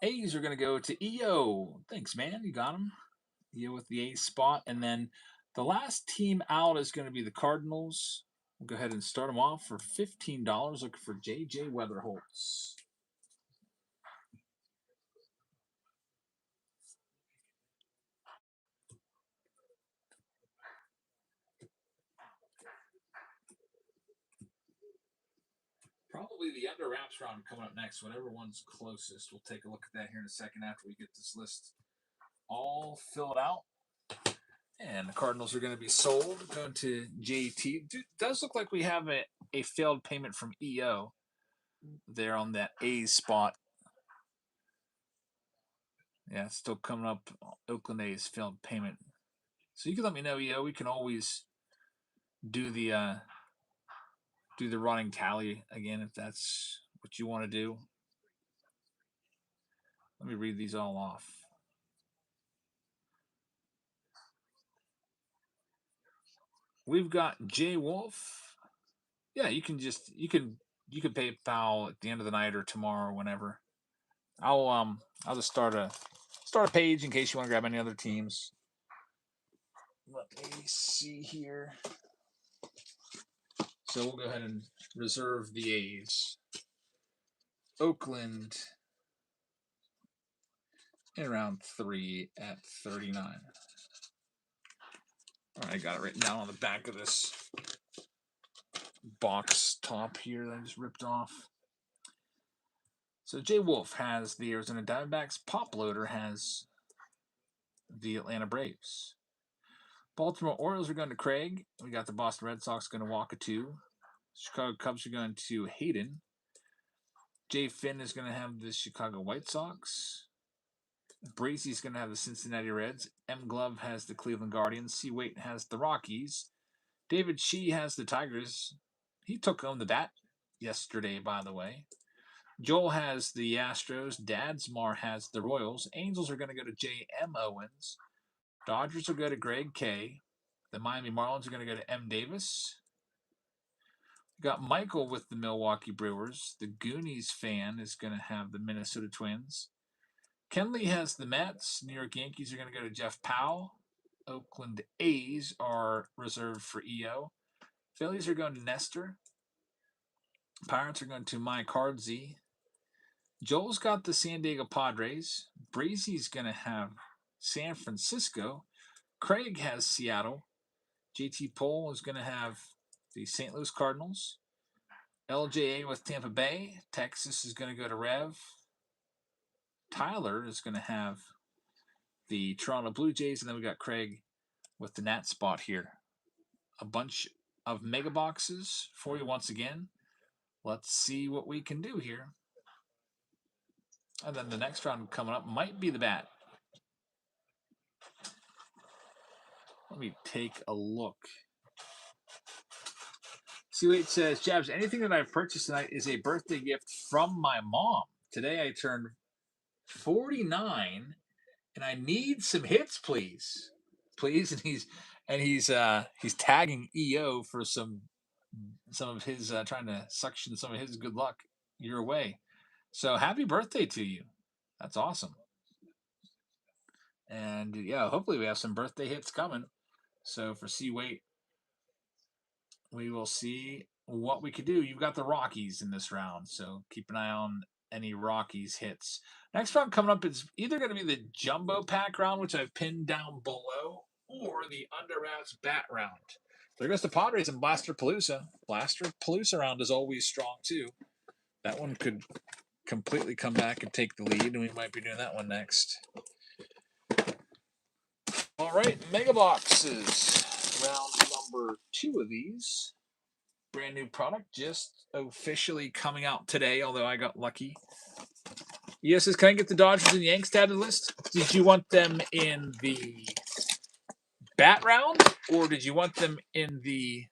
A's are going to go to EO. Thanks, man. You got him. EO with the A spot. And then the last team out is going to be the Cardinals. We'll go ahead and start them off for $15. Looking for J.J. Weatherholtz. Probably the under wraps round coming up next. Whatever one's closest. We'll take a look at that here in a second after we get this list all filled out. And the Cardinals are going to be sold. Going to JT. Dude, does look like we have a failed payment from EO there on that A spot. Yeah, it's still coming up. Oakland A's failed payment. So you can let me know, EO. We can always do the running tally again if that's what you want to do. Let me read these all off. We've got Jay Wolf. Yeah, you can pay PayPal at the end of the night or tomorrow or whenever. I'll just start a page in case you want to grab any other teams. Let me see here. So we'll go ahead and reserve the A's. Oakland in round 3 at 39. All right, I got it written down on the back of this box top here that I just ripped off. So Jay Wolf has the Arizona Diamondbacks. Pop Loader has the Atlanta Braves. Baltimore Orioles are going to Craig. We got the Boston Red Sox going to Walkatoo. Chicago Cubs are going to Hayden. Jay Finn is going to have the Chicago White Sox. Brazy's going to have the Cincinnati Reds. M. Glove has the Cleveland Guardians. C. Waite has the Rockies. David Shee has the Tigers. He took home the bat yesterday, by the way. Joel has the Astros. Dadsmar has the Royals. Angels are going to go to J.M. Owens. Dodgers will go to Greg K. The Miami Marlins are going to go to M. Davis. We got Michael with the Milwaukee Brewers. The Goonies fan is going to have the Minnesota Twins. Kenley has the Mets. New York Yankees are going to go to Jeff Powell. Oakland A's are reserved for EO. Phillies are going to Nestor. Pirates are going to Mike Hardsey. Joel's got the San Diego Padres. Brazy's going to have San Francisco. Craig has Seattle. JT Pohl is going to have the St. Louis Cardinals. LJA with Tampa Bay. Texas is going to go to Rev. Tyler is going to have the Toronto Blue Jays. And then we got Craig with the Nat spot here. A bunch of mega boxes for you once again. Let's see what we can do here. And then the next round coming up might be the bat. Let me take a look. C8 says, Jabs, anything that I've purchased tonight is a birthday gift from my mom. Today I turned 49 and I need some hits, please. Please. And he's tagging EO for some of his trying to suction some of his good luck your way. So happy birthday to you. That's awesome. And yeah, hopefully we have some birthday hits coming. So for C Wait, we will see what we could do. You've got the Rockies in this round, so keep an eye on any Rockies hits. Next round coming up is either going to be the Jumbo Pack round, which I've pinned down below, or the Under Wraps Bat round. There goes the Padres and Blaster Palooza. Blaster Palooza round is always strong, too. That one could completely come back and take the lead, and we might be doing that one next. All right, Mega Boxes. Round number 2 of these. Brand new product, just officially coming out today, although I got lucky. Yes, can I get the Dodgers and Yanks added list? Did you want them in the bat round, or did you want them in the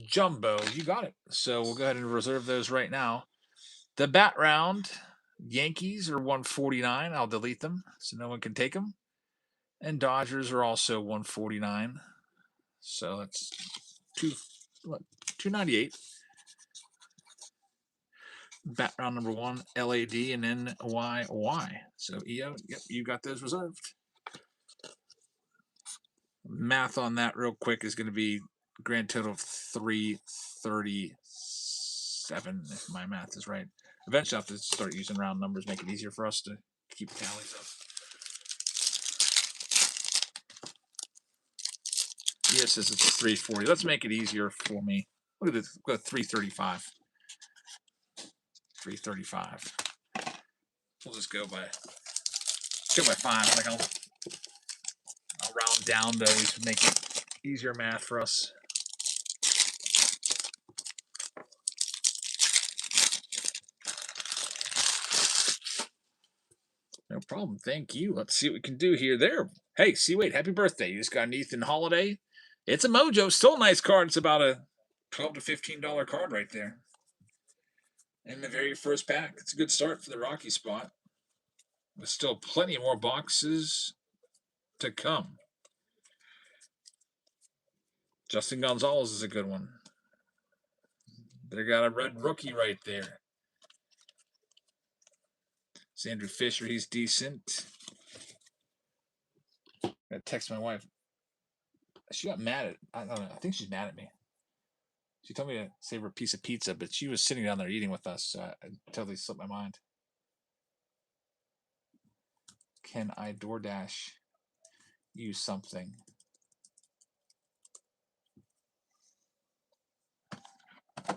jumbo? You got it. So we'll go ahead and reserve those right now. The bat round, Yankees are 149. I'll delete them so no one can take them. And Dodgers are also 149. So that's 298. Bat round number 1, LAD and NYY. So EO, yep, you got those reserved. Math on that real quick is going to be grand total of 337, if my math is right. Eventually I'll have to start using round numbers, make it easier for us to keep tallies up. Yes, it's 340. Let's make it easier for me. Look at this. Go 335. 335. We'll just go by 5. Like I'll round down those, make it easier math for us. No problem. Thank you. Let's see what we can do here. There. Hey, wait, happy birthday. You just got an Ethan Holiday. It's a Mojo. Still a nice card. It's about a $12 to $15 card right there. In the very first pack. It's a good start for the Rocky spot. There's still plenty more boxes to come. Justin Gonzalez is a good one. They got a red rookie right there. It's Andrew Fisher. He's decent. I text my wife. She got mad at. I don't know. I think she's mad at me. She told me to save her a piece of pizza, but she was sitting down there eating with us, so I totally slipped my mind. Can I DoorDash you something? I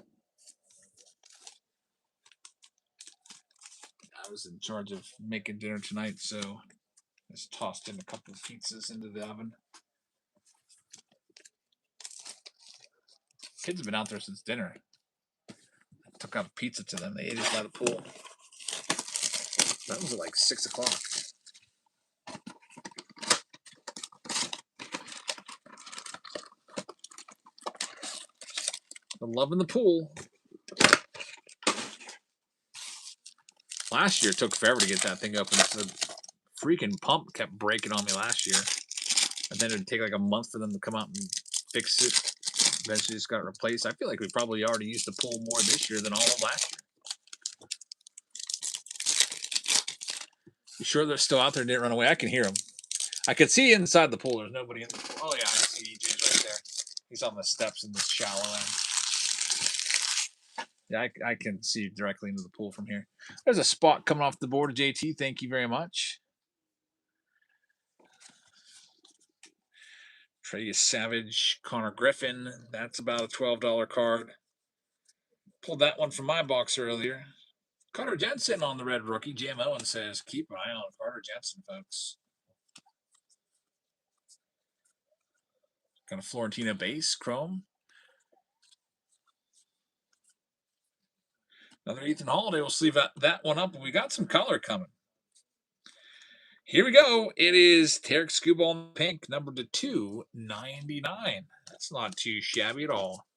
was in charge of making dinner tonight, so I just tossed in a couple of pizzas into the oven. Kids have been out there since dinner. I took out a pizza to them. They ate it by the pool. That was at like 6 o'clock. I'm loving the pool. Last year it took forever to get that thing open. The freaking pump kept breaking on me last year. And then it would take like a month for them to come out and fix it. Eventually just got replaced. I feel like we probably already used the pool more this year than all of last year. You sure they're still out there and didn't run away? I can hear them. I could see inside the pool. There's nobody in the pool. Oh, yeah, I see EJ's right there. He's on the steps in this shallow end. Yeah, I can see directly into the pool from here. There's a spot coming off the board, JT. Thank you very much. Trey Savage, Connor Griffin. That's about a $12 card. Pulled that one from my box earlier. Carter Jensen on the red rookie. Jim Owen says, keep an eye on Carter Jensen, folks. Got a Florentina base, chrome. Another Ethan Holiday. We'll sleeve that one up, and we got some color coming. Here we go. It is Tarek Skubal pink, number to 299. That's not too shabby at all.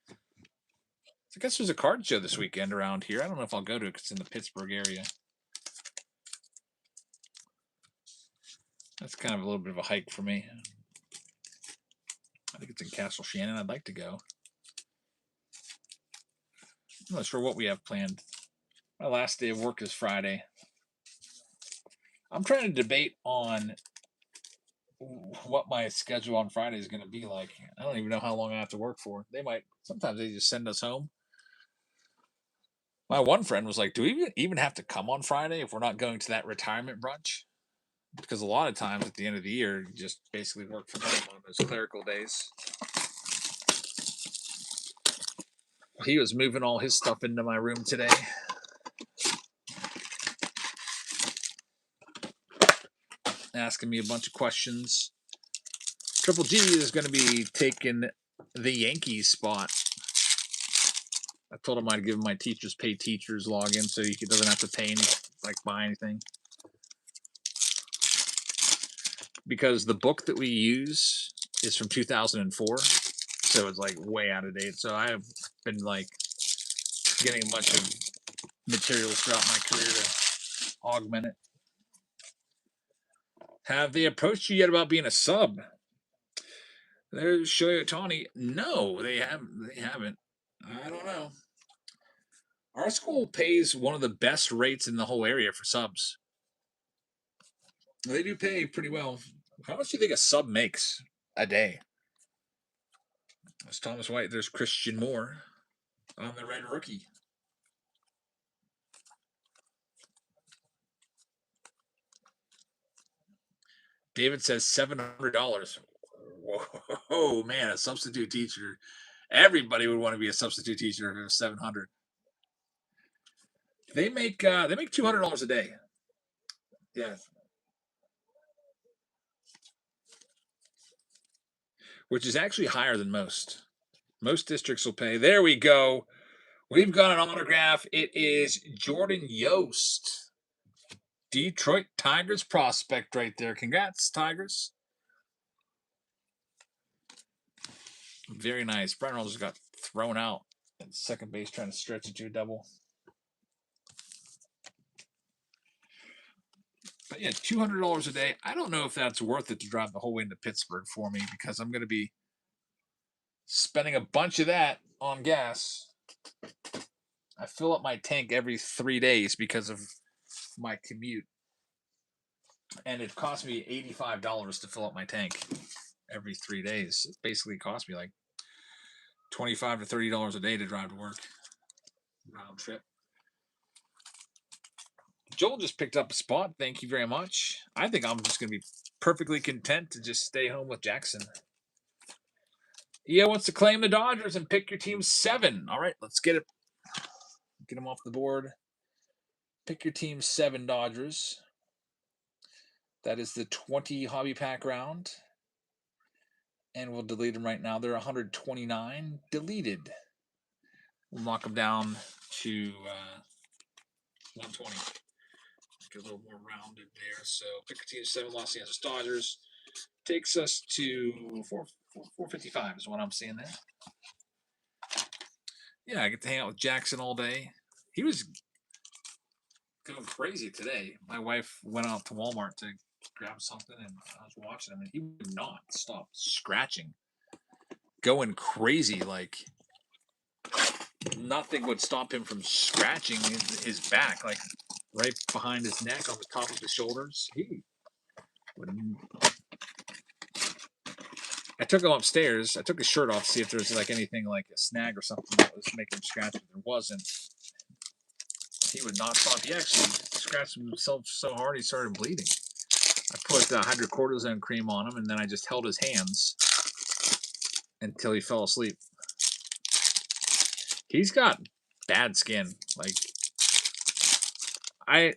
I guess there's a card show this weekend around here. I don't know if I'll go to it because it's in the Pittsburgh area. That's kind of a little bit of a hike for me. I think it's in Castle Shannon. I'd like to go. I'm not sure what we have planned. My last day of work is Friday. I'm trying to debate on what my schedule on Friday is going to be like. I don't even know how long I have to work for. Sometimes they just send us home. My one friend was like, "Do we even have to come on Friday if we're not going to that retirement brunch?" Because a lot of times at the end of the year, you just basically work from home on those clerical days. He was moving all his stuff into my room today. Asking me a bunch of questions. Triple G is going to be taking the Yankees spot. I told him I'd give him my teachers pay teachers login so he doesn't have to pay buy anything. Because the book that we use is from 2004, so it's way out of date. So I have been getting a bunch of materials throughout my career to augment it. Have they approached you yet about being a sub? There's Shohei Ohtani. No, they haven't. I don't know. Our school pays one of the best rates in the whole area for subs. They do pay pretty well. How much do you think a sub makes a day? There's Thomas White. There's Christian Moore on the red rookie. David says $700. Whoa, man, a substitute teacher. Everybody would want to be a substitute teacher if it was $700. They make $200 a day. Yeah. Which is actually higher than most. Most districts will pay. There we go. We've got an autograph. It is Jordan Yost. Detroit Tigers prospect right there. Congrats, Tigers. Very nice. Brian Reynolds got thrown out at second base trying to stretch it to a double. But yeah, $200 a day. I don't know if that's worth it to drive the whole way into Pittsburgh for me because I'm going to be spending a bunch of that on gas. I fill up my tank every 3 days because of my commute. And it cost me $85 to fill up my tank every 3 days. It basically cost me like $25 to $30 a day to drive to work. Round trip. Joel just picked up a spot. Thank you very much. I think I'm just going to be perfectly content to just stay home with Jackson. EO wants to claim the Dodgers and pick your team 7. All right, let's get it. Get them off the board. Pick your team 7 Dodgers. That is the 20 hobby pack round. And we'll delete them right now. They're 129 deleted. We'll knock them down to 120. Get a little more rounded there. So pick your team 7 Los Angeles Dodgers. Takes us to 455 is what I'm seeing there. Yeah, I get to hang out with Jackson all day. He was going crazy today. My wife went out to Walmart to grab something, and I was watching him, and he would not stop scratching. Going crazy, like nothing would stop him from scratching his back, like right behind his neck, on the top of his shoulders. I took him upstairs. I took his shirt off to see if there was anything like a snag or something that was making him scratch. But there wasn't. He would not stop. He actually scratched himself so hard he started bleeding. I put hydrocortisone cream on him, and then I just held his hands until he fell asleep. He's got bad skin. I've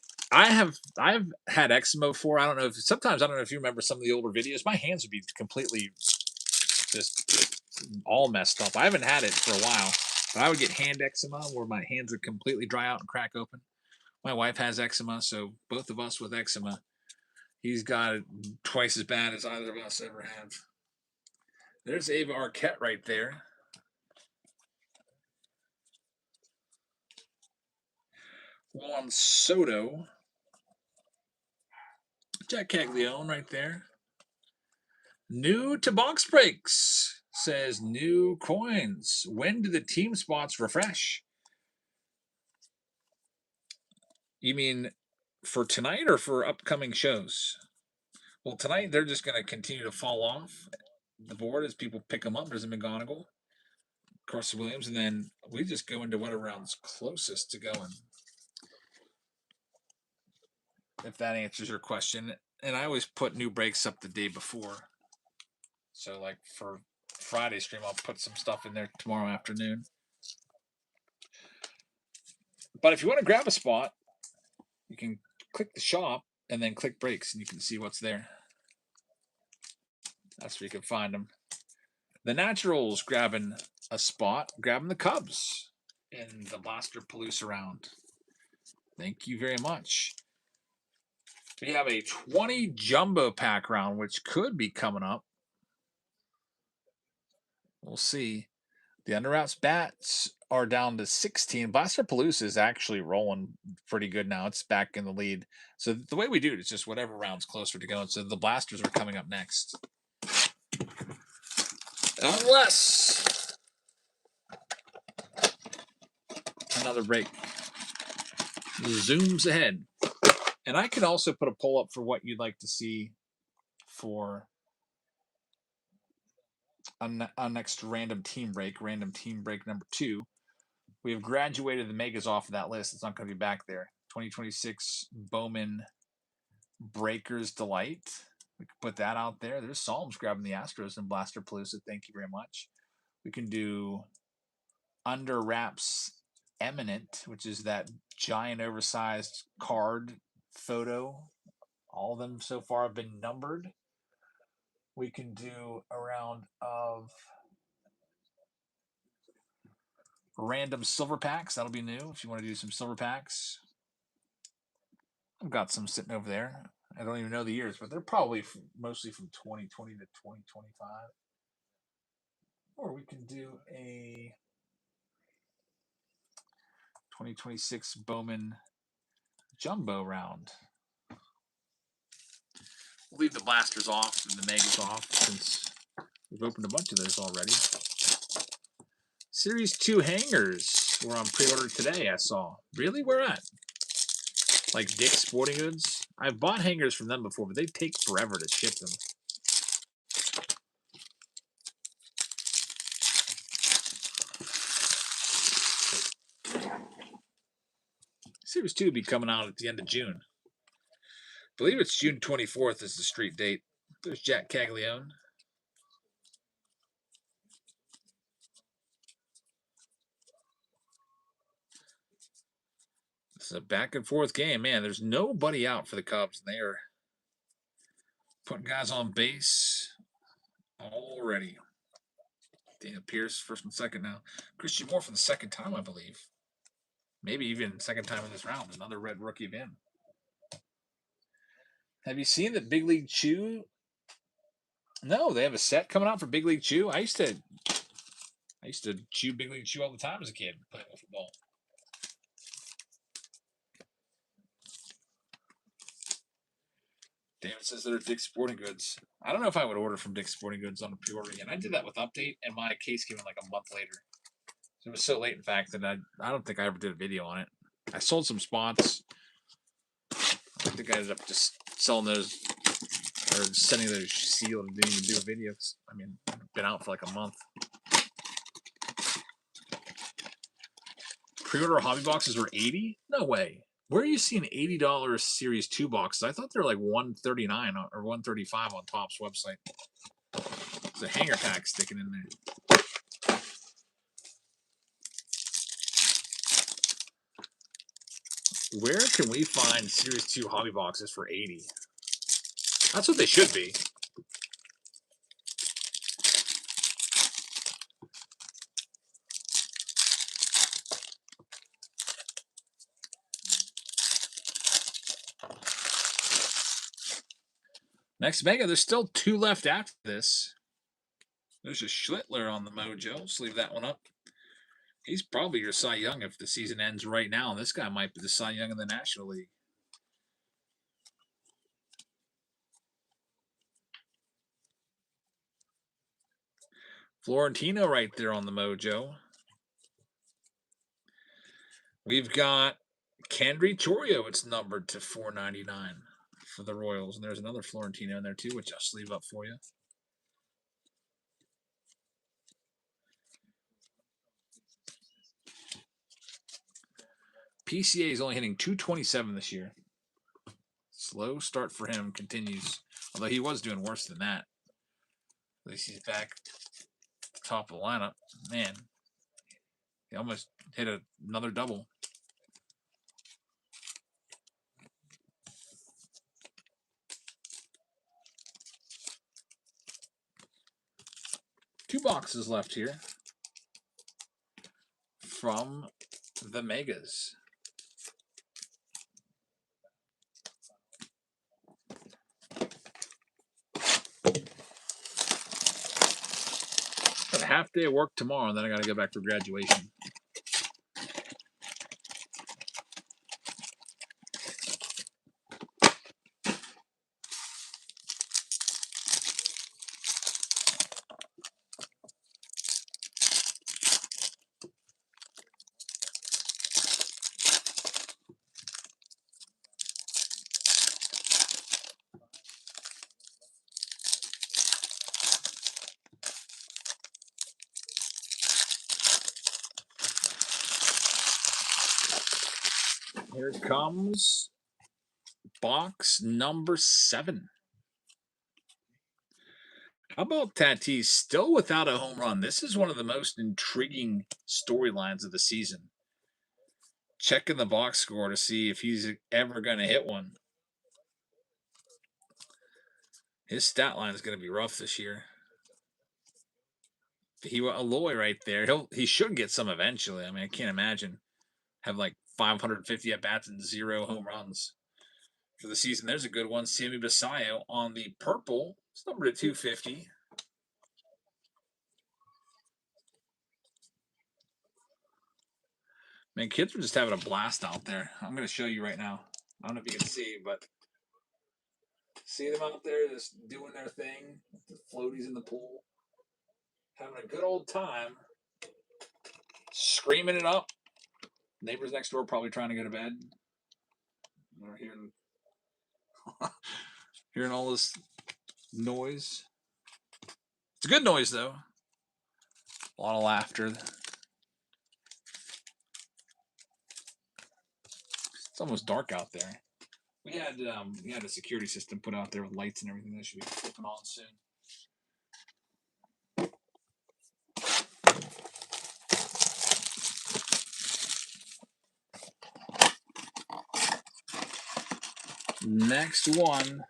had eczema before. I don't know if you remember some of the older videos. My hands would be completely just all messed up. I haven't had it for a while, but I would get hand eczema where my hands would completely dry out and crack open. My wife has eczema, so both of us with eczema. He's got it twice as bad as either of us ever have. There's Ava Arquette right there. Juan Soto. Jack Caglione right there. New to box breaks. Says new coins. When do the team spots refresh? You mean for tonight or for upcoming shows? Well, tonight they're just going to continue to fall off the board as people pick them up. There's a McGonigal, Carson Williams, and then we just go into whatever round's closest to going. If that answers your question. And I always put new breaks up the day before. So, like for Friday stream, I'll put some stuff in there tomorrow afternoon. But if you want to grab a spot, you can click the shop and then click breaks, and you can see what's there. That's where you can find them. The Naturals grabbing a spot, grabbing the Cubs in the Blaster Palooza round. Thank you very much. We have a 20 jumbo pack round, which could be coming up. We'll see. The Underwraps bats are down to 16. Blaster Palooza is actually rolling pretty good now. It's back in the lead. So the way we do it is just whatever round's closer to going. So the Blasters are coming up next. Unless another break zooms ahead. And I can also put a poll up for what you'd like to see for a next random team break number 2. We have graduated the megas off of that list. It's not going to be back there. 2026 Bowman Breakers Delight. We can put that out there. There's Psalms grabbing the Astros and Blaster Palooza. Thank you very much. We can do Under Wraps Eminent, which is that giant oversized card photo. All of them so far have been numbered. We can do a round of random silver packs. That'll be new if you want to do some silver packs. I've got some sitting over there. I don't even know the years, but they're probably mostly from 2020 to 2025. Or we can do a 2026 Bowman Jumbo round. We'll leave the blasters off and the megas off since we've opened a bunch of those already. Series 2 hangers were on pre-order today, I saw. Really? Where at? Like Dick's Sporting Goods? I've bought hangers from them before, but they take forever to ship them. Series 2 will be coming out at the end of June. I believe it's June 24th is the street date. There's Jack Caglione. It's a back and forth game. Man, there's nobody out for the Cubs. They are putting guys on base already. Daniel Pierce, first and second now. Christian Moore for the second time, I believe. Maybe even second time in this round. Another red rookie of him. Have you seen the Big League Chew? No, they have a set coming out for Big League Chew. I used to chew Big League Chew all the time as a kid playing football. David says they're Dick's Sporting Goods. I don't know if I would order from Dick's Sporting Goods on a pre-order again. I did that with Update, and my case came in like a month later. So it was so late, in fact, that I don't think I ever did a video on it. I sold some spots. I think I ended up just selling those or sending those sealed and didn't even do a video. I mean, I've been out for like a month. Pre-order hobby boxes were $80? No way. Where are you seeing $80 Series 2 boxes? I thought they were like $139 or $135 on Topps website. There's a hanger pack sticking in there. Where can we find Series 2 hobby boxes for $80? That's what they should be. Next mega, there's still 2 left after this. There's a Schlittler on the Mojo. Let's leave that one up. He's probably your Cy Young if the season ends right now. And this guy might be the Cy Young in the National League. Florentino right there on the Mojo. We've got Kendry Chorio. It's numbered to $4.99. for the Royals. And there's another Florentino in there too, which I'll sleeve up for you. PCA is only hitting 227 this year. Slow start for him, continues. Although he was doing worse than that. At least he's back at the top of the lineup. Man, he almost hit another double. Two boxes left here from the Megas. Got a half day of work tomorrow, and then I got to go back for graduation. Here comes box number 7. How about Tatis still without a home run? This is one of the most intriguing storylines of the season. Checking the box score to see if he's ever going to hit one. His stat line is going to be rough this year. Aloy right there. He should get some eventually. I mean, I can't imagine have like 550 at bats and 0 home runs for the season. There's a good one. Sammy Basayo on the purple. It's numbered at 250. Man, kids are just having a blast out there. I'm going to show you right now. I don't know if you can see, but see them out there just doing their thing. The floaties in the pool. Having a good old time. Screaming it up. Neighbors next door probably trying to go to bed. We're hearing all this noise. It's a good noise, though. A lot of laughter. It's almost dark out there. We had a security system put out there with lights and everything that should be flipping on soon. Next one.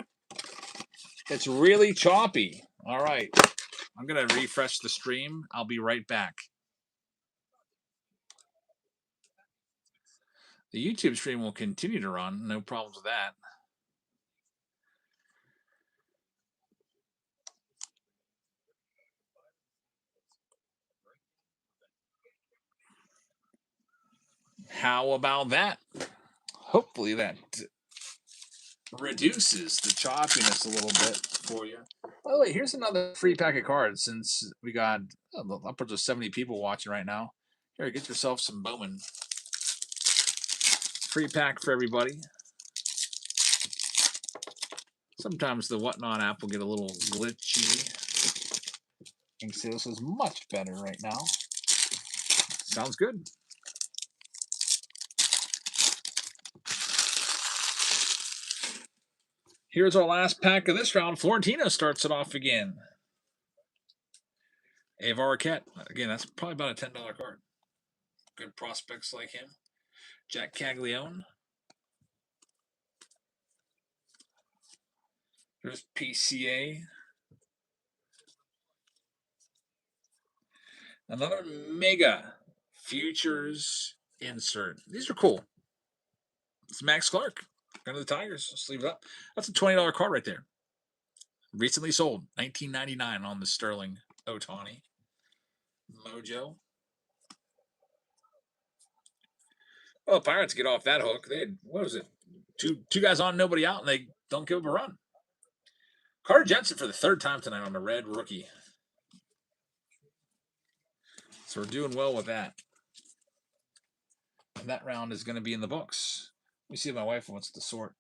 It's really choppy. All right. I'm going to refresh the stream. I'll be right back. The YouTube stream will continue to run. No problems with that. How about that? Hopefully that reduces the choppiness a little bit for you. By the way, here's another free pack of cards since we got upwards of 70 people watching right now. Here, get yourself some Bowman. Free pack for everybody. Sometimes the Whatnot app will get a little glitchy. You can see this is much better right now. Sounds good. Here's our last pack of this round. Florentino starts it off again. Avar Arquette. Again, that's probably about a $10 card. Good prospects like him. Jack Caglione. There's PCA. Another Mega Futures insert. These are cool. It's Max Clark. Going to the Tigers. Let's leave it up. That's a $20 card right there. Recently sold. $19.99 on the Sterling Ohtani. Mojo. Well, the Pirates get off that hook. They had, what was it? Two guys on, nobody out, and they don't give up a run. Carter Jensen for the 3rd time tonight on the red rookie. So we're doing well with that. And that round is going to be in the books. Let me see if my wife wants to sort.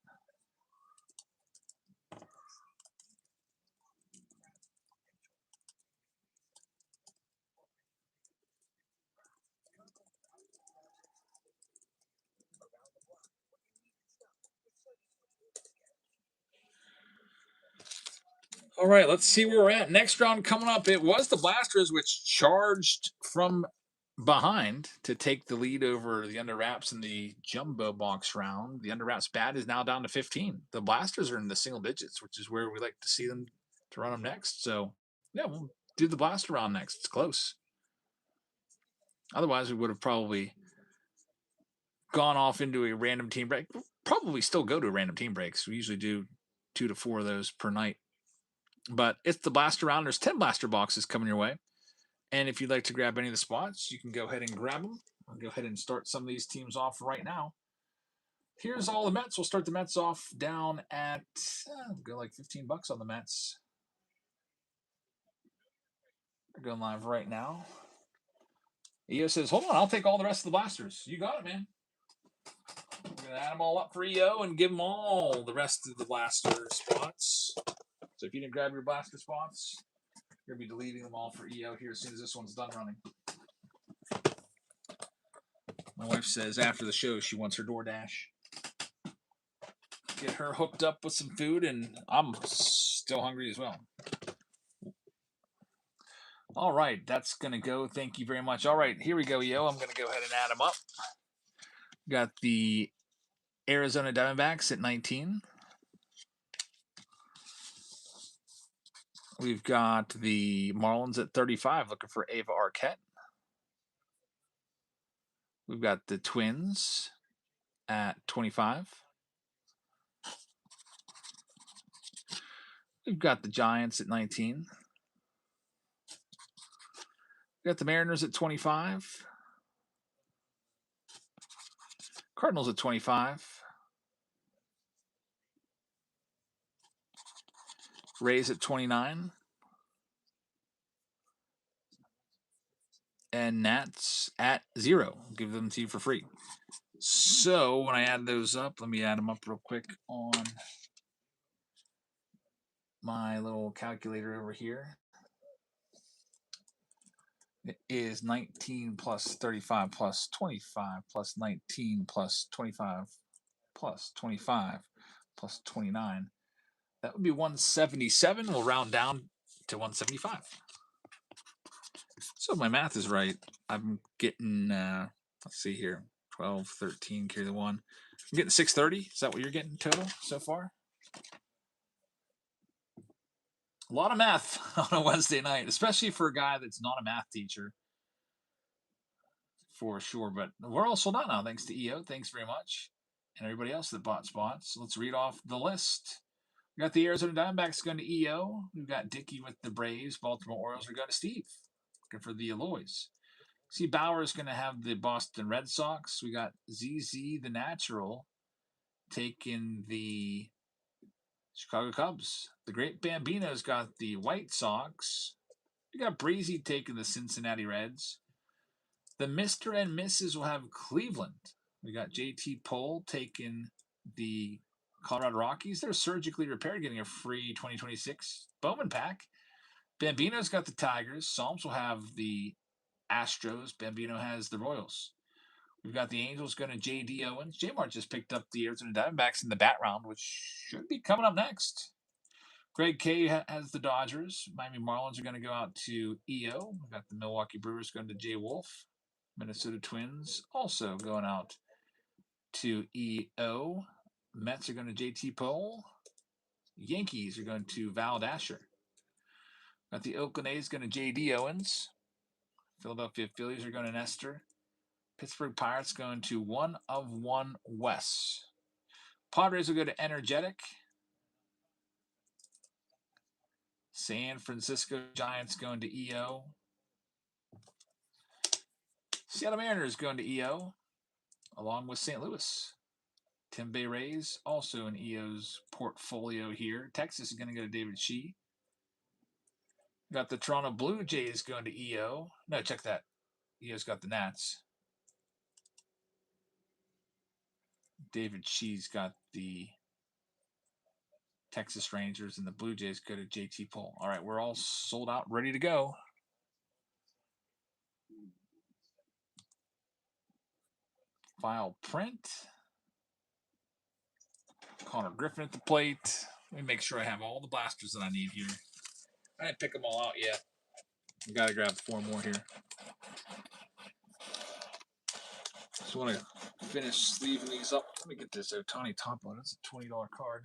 All right, let's see where we're at. Next round coming up. It was the Blasters which charged from behind to take the lead over the Under Wraps in the jumbo box round. The Under Wraps bat is now down to 15. The Blasters are in the single digits, which is where we like to see them to run them next. So, yeah, we'll do the Blaster round next. It's close. Otherwise, we would have probably gone off into a random team break. We'll probably still go to a random team breaks. We usually do 2 to 4 of those per night. But it's the Blaster round. There's 10 Blaster boxes coming your way. And if you'd like to grab any of the spots, you can go ahead and grab them. I'll go ahead and start some of these teams off right now. Here's all the Mets. We'll start the Mets off down at, go like $15 on the Mets. They're going live right now. EO says, hold on, I'll take all the rest of the Blasters. You got it, man. We're going to add them all up for EO and give them all the rest of the Blaster spots. So if you didn't grab your Blaster spots, you're going to be deleting them all for EO here as soon as this one's done running. My wife says after the show she wants her DoorDash. Get her hooked up with some food, and I'm still hungry as well. All right, that's going to go. Thank you very much. All right, here we go, yo. I'm going to go ahead and add them up. Got the Arizona Diamondbacks at 19. We've got the Marlins at 35, looking for Ava Arquette. We've got the Twins at 25. We've got the Giants at 19. We've got the Mariners at 25. Cardinals at 25. Rays at 29. And Nats at 0. I'll give them to you for free. So when I add those up, let me add them up real quick on my little calculator over here. It is 19 plus 35 plus 25 plus 19 plus 25 plus 25 plus 29. That would be 177. We'll round down to 175. So if my math is right, I'm getting, let's see here, 12, 13, carry the 1. I'm getting 630. Is that what you're getting total so far? A lot of math on a Wednesday night, especially for a guy that's not a math teacher, for sure. But we're all sold out now, thanks to EO. Thanks very much. And everybody else that bought spots. Let's read off the list. We got the Arizona Diamondbacks going to EO. We've got Dickey with the Braves. Baltimore Orioles are going to Steve. Looking for the Eloys. See, Bauer is going to have the Boston Red Sox. We got ZZ, the Natural, taking the Chicago Cubs. The Great Bambino's got the White Sox. We got Breezy taking the Cincinnati Reds. The Mr. and Mrs. will have Cleveland. We got JT Pohl taking the Colorado Rockies. They're surgically repaired, getting a free 2026 Bowman pack. Bambino's got the Tigers. Psalms will have the Astros. Bambino has the Royals. We've got the Angels going to J.D. Owens. J-Mart just picked up the Arizona Diamondbacks in the bat round, which should be coming up next. Greg K has the Dodgers. Miami Marlins are going to go out to EO. We've got the Milwaukee Brewers going to Jay Wolf. Minnesota Twins also going out to EO. Mets are going to JT Pohl. Yankees are going to Val Dasher. Got the Oakland A's going to J.D. Owens. Philadelphia Phillies are going to Nestor. Pittsburgh Pirates going to 1 of 1 Wes. Padres will go to Energetic. San Francisco Giants going to EO. Seattle Mariners going to EO, along with St. Louis. Tim Bay Rays also in EO's portfolio here. Texas is going to go to David Shee. Got the Toronto Blue Jays going to EO. No, check that. EO's got the Nats. David Shee's got the Texas Rangers, and the Blue Jays go to JT Pohl. All right, we're all sold out, ready to go. File print. Connor Griffin at the plate. Let me make sure I have all the blasters that I need here. I didn't pick them all out yet. I gotta grab 4 more here. Just want to finish sleeving these up. Let me get this Ohtani top one. That's a $20 card.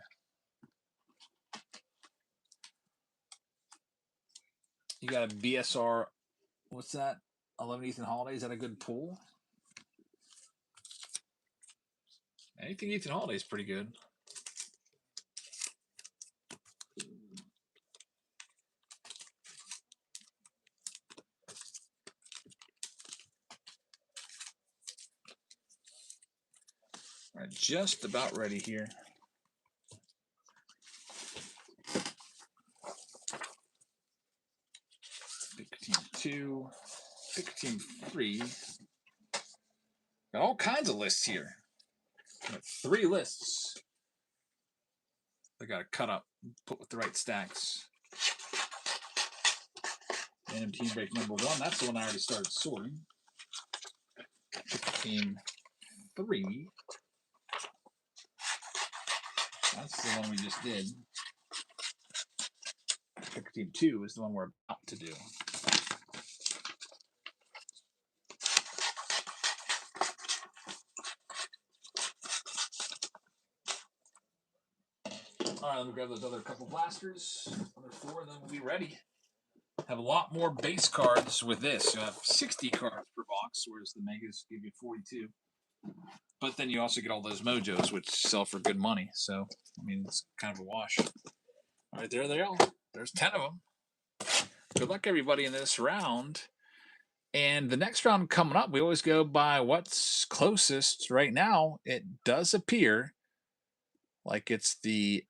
You got a BSR. What's that? 11 Ethan Holiday. Is that a good pull? Anything Ethan Holiday is pretty good. All right, just about ready here. Team 2, Team 3. Got all kinds of lists here. Got 3 lists. They got to cut up, put with the right stacks. And team break number 1. That's the one I already started sorting. Team 3. That's the one we just did. Team 2 is the one we're about to do. All right, let me grab those other couple blasters. Other 4, and then we'll be ready. Have a lot more base cards with this. You have 60 cards per box, whereas the Megas give you 42. But then you also get all those Mojos, which sell for good money. So, I mean, it's kind of a wash. All right, there they are. There's 10 of them. Good luck, everybody, in this round. And the next round coming up, we always go by what's closest. Right now, it does appear like it's the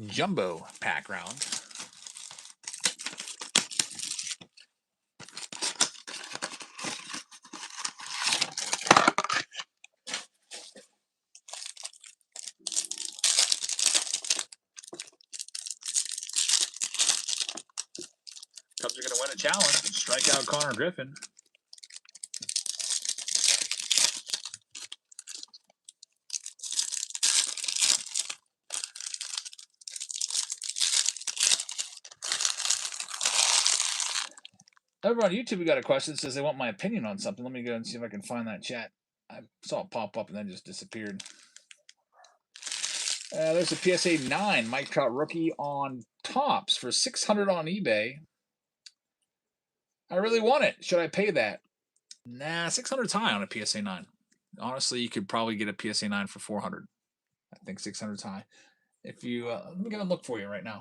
Jumbo pack round. Cubs are going to win a challenge and strike out Connor Griffin. Over on YouTube, we got a question. It says they want my opinion on something. Let me go and see if I can find that chat. I saw it pop up and then just disappeared. There's a PSA 9 Mike Trout rookie on Topps for $600 on eBay. I really want it. Should I pay that? Nah, 600 is high on a PSA 9. Honestly, you could probably get a PSA 9 for 400. I think 600 is high. If you let me go and look for you right now.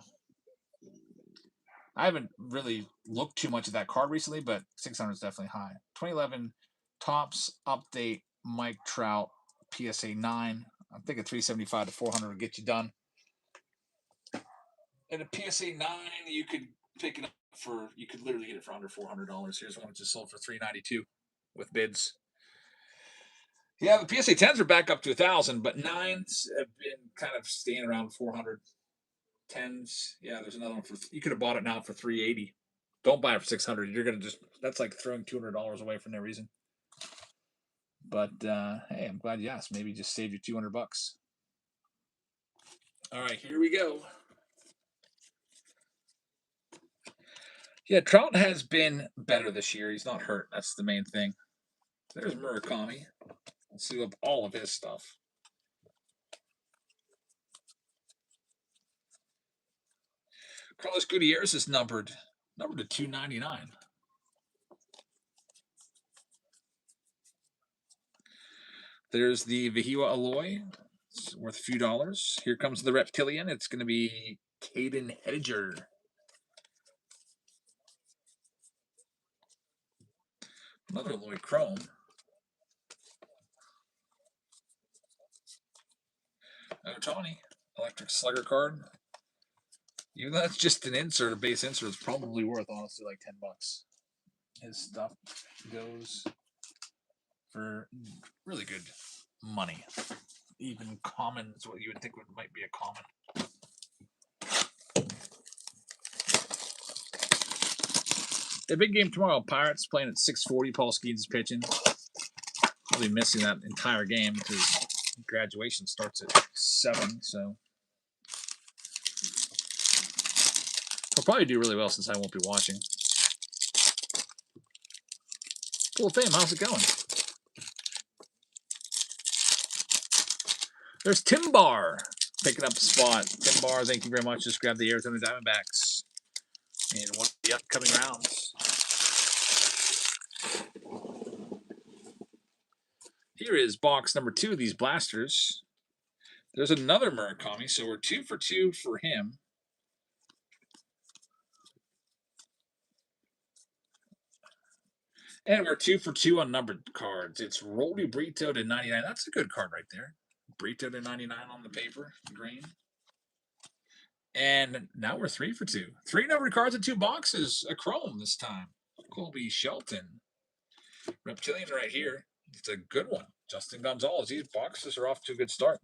I haven't really looked too much at that card recently, but 600 is definitely high. 2011 Topps update Mike Trout PSA 9. I think a 375 to 400 will get you done. And a PSA 9, you could pick it up for, you could literally get it for under $400. Here's one that just sold for $392 with bids. Yeah, the PSA 10s are back up to 1,000, but 9s have been kind of staying around 400. 10s, yeah, there's another one for, you could have bought it now for $380. Don't buy it for $600. You're gonna just, that's like throwing $200 away for no reason. But hey, I'm glad you asked. Maybe just save you $200. All right, here we go. Yeah, Trout has been better this year. He's not hurt. That's the main thing. There's Murakami. Let's see up all of his stuff. Carlos Gutierrez is numbered to 299. There's the Vihua Alloy. It's worth a few dollars. Here comes the Reptilian. It's going to be Caden Hedger. Another Alloy Chrome. Ohtani, Electric Slugger card. Even though that's just an insert, a base insert, it's probably worth, honestly, like $10. His stuff goes for really good money. Even common is what you would think might be a common. The big game tomorrow, Pirates playing at 6:40. Paul Skeens is pitching. I'll be missing that entire game because graduation starts at 7. So I'll probably do really well since I won't be watching. Full of Fame, how's it going? There's Tim Barr picking up a spot. Tim Barr, thank you very much. Just grabbed the Arizona Diamondbacks in one of the upcoming rounds. Here is box number 2 of these blasters. There's another Murakami, so we're 2 for 2 for him. And we're 2 for 2 on numbered cards. It's Rolly Brito to 99. That's a good card right there. Brito to 99 on the paper, green. And now we're 3 for 2. 3 numbered cards and 2 boxes. A chrome this time. Colby Shelton. Reptilian right here. It's a good one. Justin Gonzalez. These boxes are off to a good start.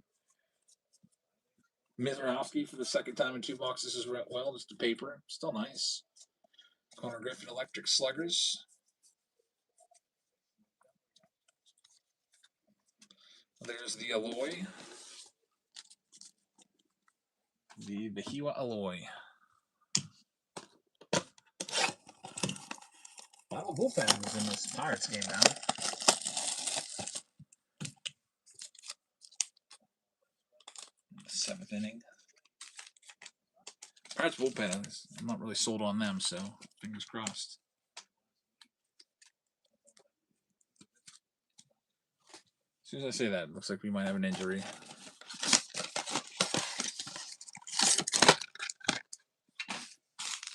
Mizrahovsky for the second time in 2 boxes as well. Just the paper. Still nice. Connor Griffin Electric Sluggers. There's the Alloy. The Bahiwa Alloy. A lot of bullpens in this Pirates game now. The 7th inning. Pirates bullpen, I'm not really sold on them, so fingers crossed. As soon as I say that, it looks like we might have an injury.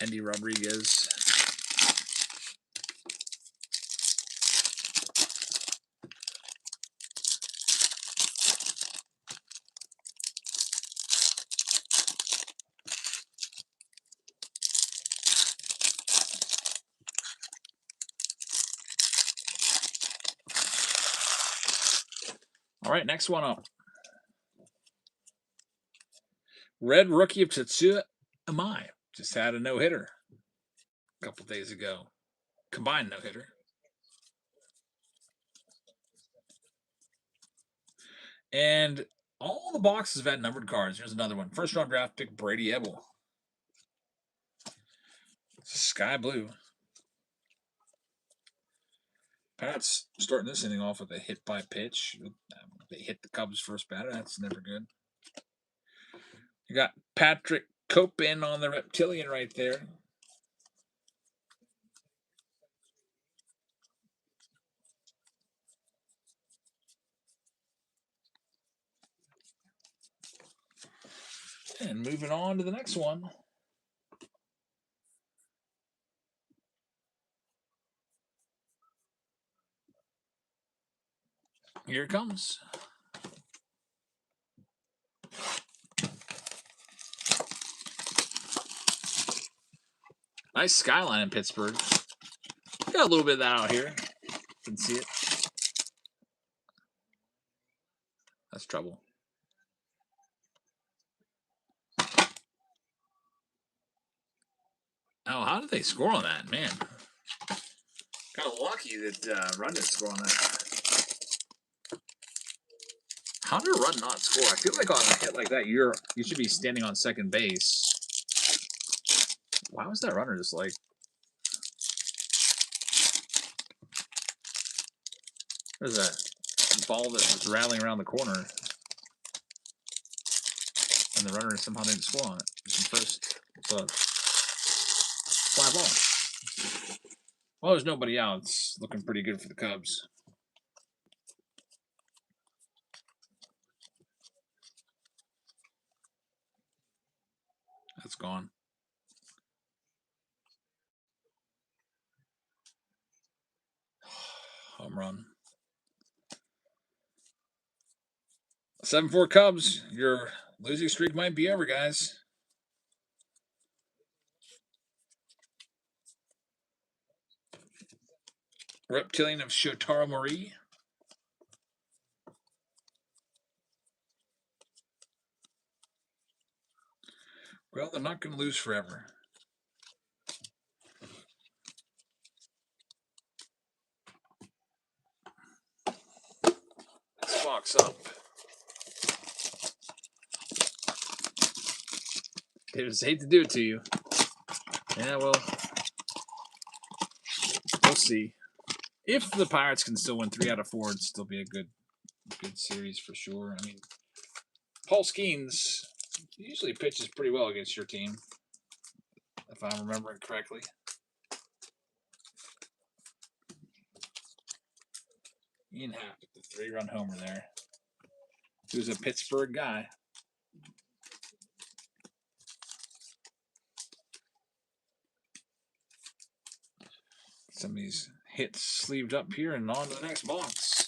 Andy Rodriguez. All right, next one up. Red rookie of Tetsuya Amai. Just had a no-hitter a couple days ago. Combined no-hitter. And all the boxes have had numbered cards. Here's another one. First round draft pick, Brady Ebel. Sky blue. Pats starting this inning off with a hit by pitch. They hit the Cubs first batter. That's never good. You got Patrick Copen on the Reptilian right there. And moving on to the next one. Here it comes. Nice skyline in Pittsburgh. Got a little bit of that out here. Can see it. That's trouble. Oh, how did they score on that, man? Kind of lucky that Run didn't score on that. How did Run not score? I feel like on a hit like that, you should be standing on second base. Why was that runner just like? There's that ball that was rattling around the corner, and the runner somehow didn't score on it. It's first, so fly ball. Well, there's nobody out. It's looking pretty good for the Cubs. That's gone. Home run. 7-4 Cubs. Your losing streak might be over, guys. Reptilian of Shotaro Mori. Well, they're not going to lose forever. Let's box up. They just hate to do it to you. Yeah, well, we'll see. If the Pirates can still win 3 out of 4, it'd still be a good series for sure. I mean, Paul Skeens usually pitches pretty well against your team, if I'm remembering correctly. Ian Happ, the 3-run homer there. He was a Pittsburgh guy. Some of these hits sleeved up here and on to the next box.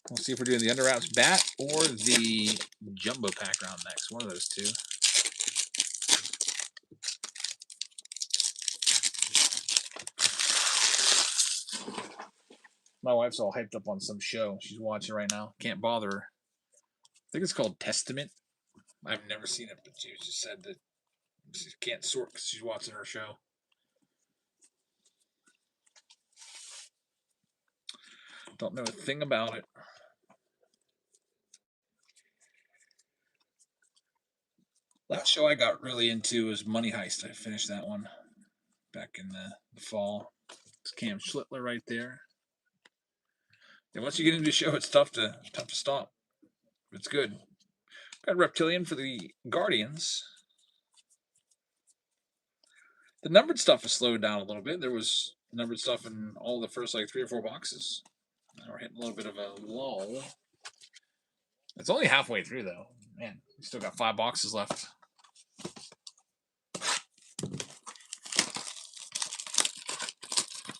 We'll see if we're doing the under wraps bat or the jumbo pack round next. One of those two. My wife's all hyped up on some show she's watching right now. Can't bother her. I think it's called Testament. I've never seen it, but she just said that she can't sort because she's watching her show. Don't know a thing about it. Last show I got really into was Money Heist. I finished that one back in the fall. It's Cam Schlittler right there. And once you get into the show, it's tough to stop. It's good. Got Reptilian for the Guardians. The numbered stuff has slowed down a little bit. There was numbered stuff in all the first 3 or 4 boxes. Now we're hitting a little bit of a lull. It's only halfway through though. Man, we still got 5 boxes left.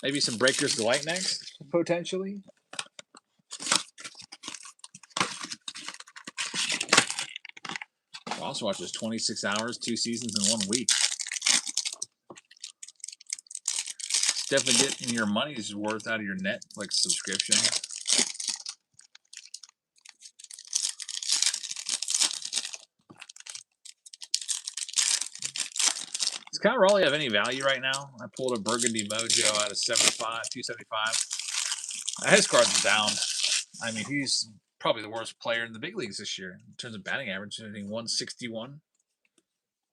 Maybe some Breakers Delight next, potentially. Also watches 26 hours, 2 seasons in 1 week. Definitely getting your money's worth out of your Netflix subscription. Does Kyle Raleigh have any value right now? I pulled a Burgundy Mojo out of 275. His cards are down. I mean, he's probably the worst player in the big leagues this year in terms of batting average, hitting 161.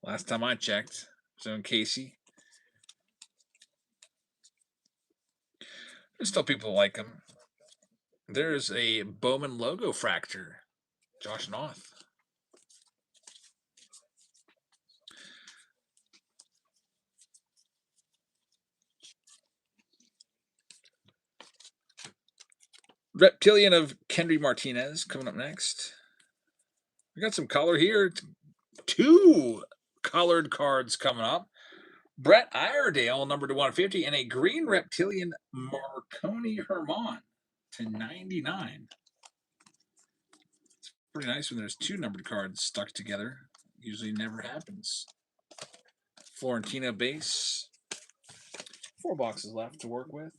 Last time I checked. So in Casey. There's still people like him. There's a Bowman logo fractor. Josh Noth. Reptilian of Kendry Martinez coming up next. We got some color here. 2 colored cards coming up. Brett Iredale, number to 150, and a green Reptilian Marconi Herman to 99. It's pretty nice when there's 2 numbered cards stuck together. Usually never happens. Florentino base. 4 boxes left to work with.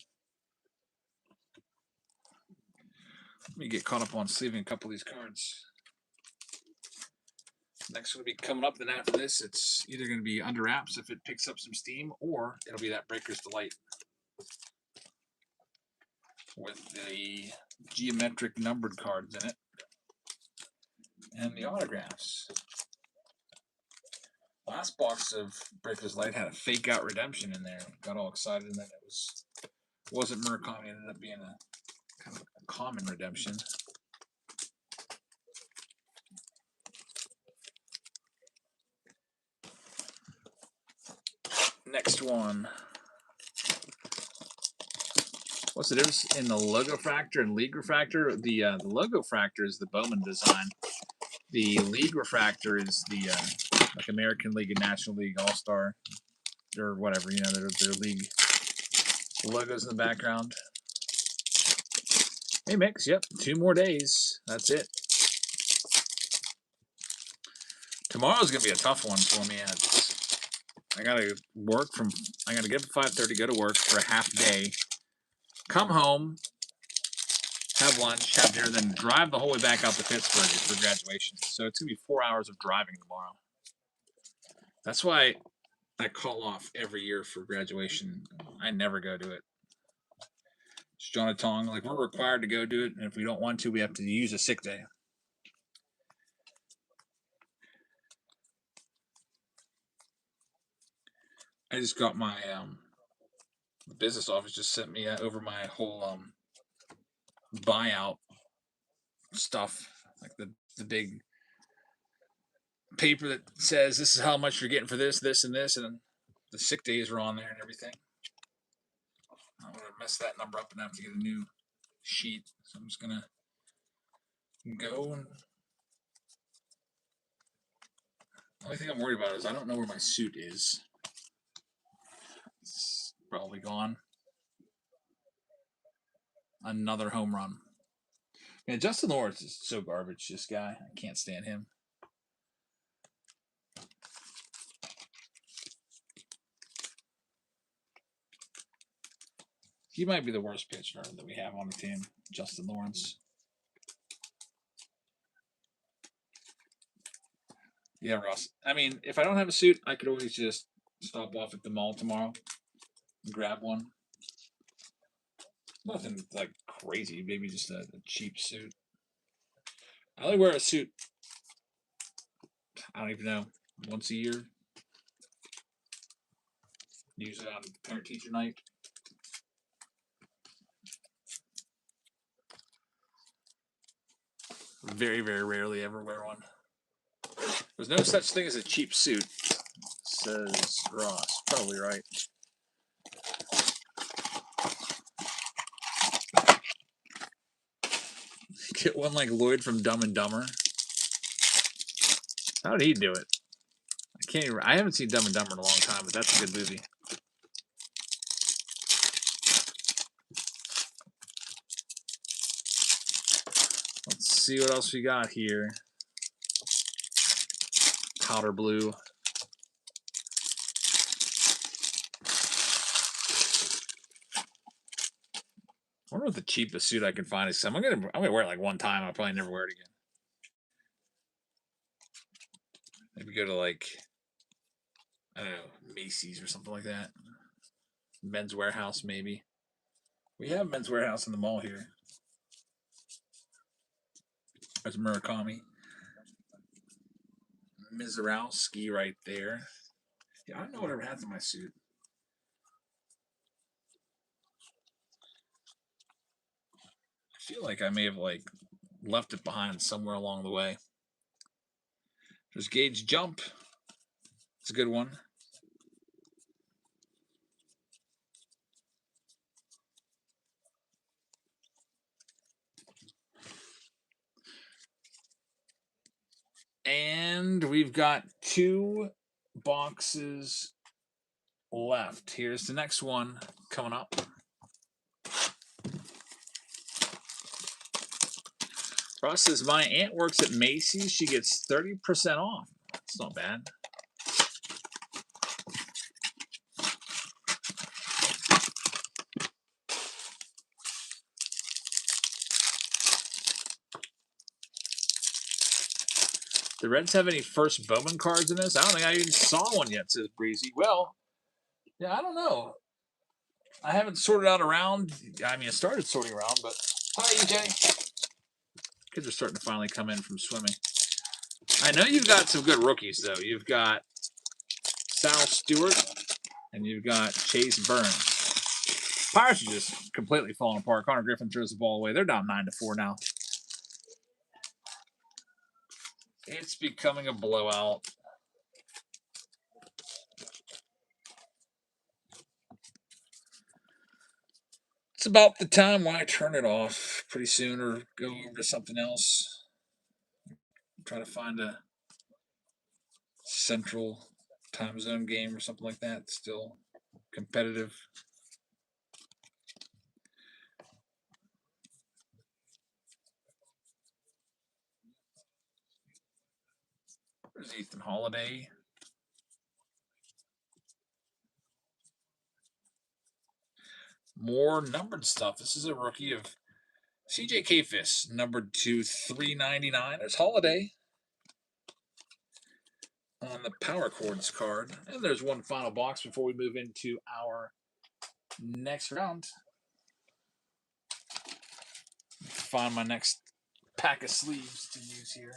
Let me get caught up on sleeving a couple of these cards. Next will be coming up. Then after this, it's either going to be under wraps if it picks up some steam, or it'll be that Breakers Delight with the geometric numbered cards in it and the autographs. Last box of Breakers Delight had a fake out redemption in there. Got all excited, and then it wasn't Murakami. It ended up being a kind of a common redemption. Next one. What's the difference in the logo fractor and league refractor? The logo fractor is the Bowman design. The league refractor is the like American League and National League All-Star or whatever, their league logos in the background. Hey Mix, yep, 2 more days. That's it. Tomorrow's gonna be a tough one for me. I gotta get up at 5:30, go to work for a half day, come home, have lunch, have dinner, then drive the whole way back out to Pittsburgh for graduation. So it's gonna be 4 hours of driving tomorrow. That's why I call off every year for graduation. I never go to it. It's John Tong. Like, we're required to go do it, and if we don't want to, we have to use a sick day. I just got my the business office just sent me over my whole buyout stuff, like the big paper that says this is how much you're getting for this, this, and this, and the sick days are on there and everything. I'm gonna mess that number up and have to get a new sheet, so I'm just gonna go. And the only thing I'm worried about is I don't know where my suit is. It's probably gone. Another home run. Man, Justin Lawrence is so garbage, this guy. I can't stand him. He might be the worst pitcher that we have on the team, Justin Lawrence. Yeah, Ross. I mean, if I don't have a suit, I could always just stop off at the mall tomorrow and grab one. Nothing like crazy, maybe just a cheap suit. I only wear a suit, I don't even know, once a year. Usually on parent-teacher night. Very, very rarely ever wear one. There's no such thing as a cheap suit, says Ross. Probably right. Get one like Lloyd from Dumb and Dumber. How did he do it? I can't even. I haven't seen Dumb and Dumber in a long time, but that's a good movie. Let's see what else we got here. Powder blue. I wonder what the cheapest suit I can find is. I'm gonna wear it like one time. I'll probably never wear it again. Maybe go to like, I don't know, Macy's or something like that. Men's Warehouse, maybe. We have Men's Warehouse in the mall here. There's Murakami. Mizarowski right there. Yeah, I don't know whatever happened to my suit. I feel like I may have like left it behind somewhere along the way. There's Gauge Jump. It's a good one. And we've got 2 boxes left. Here's the next one coming up. Ross says, my aunt works at Macy's. She gets 30% off. That's not bad. The Reds have any first Bowman cards in this? I don't think I even saw one yet, says Breezy. Well, yeah, I don't know. I haven't sorted out around. I mean, I started sorting around, but hi, EJ. Kids are starting to finally come in from swimming. I know you've got some good rookies, though. You've got Sal Stewart and you've got Chase Burns. Pirates are just completely falling apart. Connor Griffin throws the ball away. They're down 9-4 now. It's becoming a blowout. It's about the time when I turn it off pretty soon or go over to something else. Try to find a central time zone game or something like that. Still competitive. There's Ethan Holiday. More numbered stuff. This is a rookie of CJ Kafis, numbered to 399. There's Holiday on the Power Chords card. And there's one final box before we move into our next round. Find my next pack of sleeves to use here.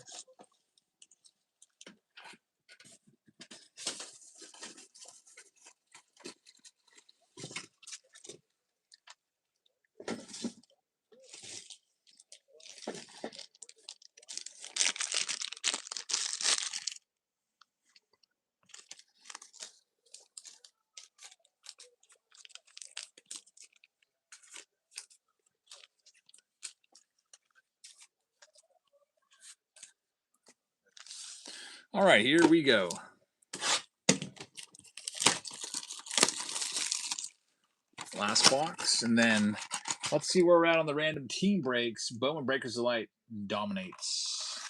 All right, here we go. Last box, and then let's see where we're at on the random team breaks. Bowman Breakers Delight dominates.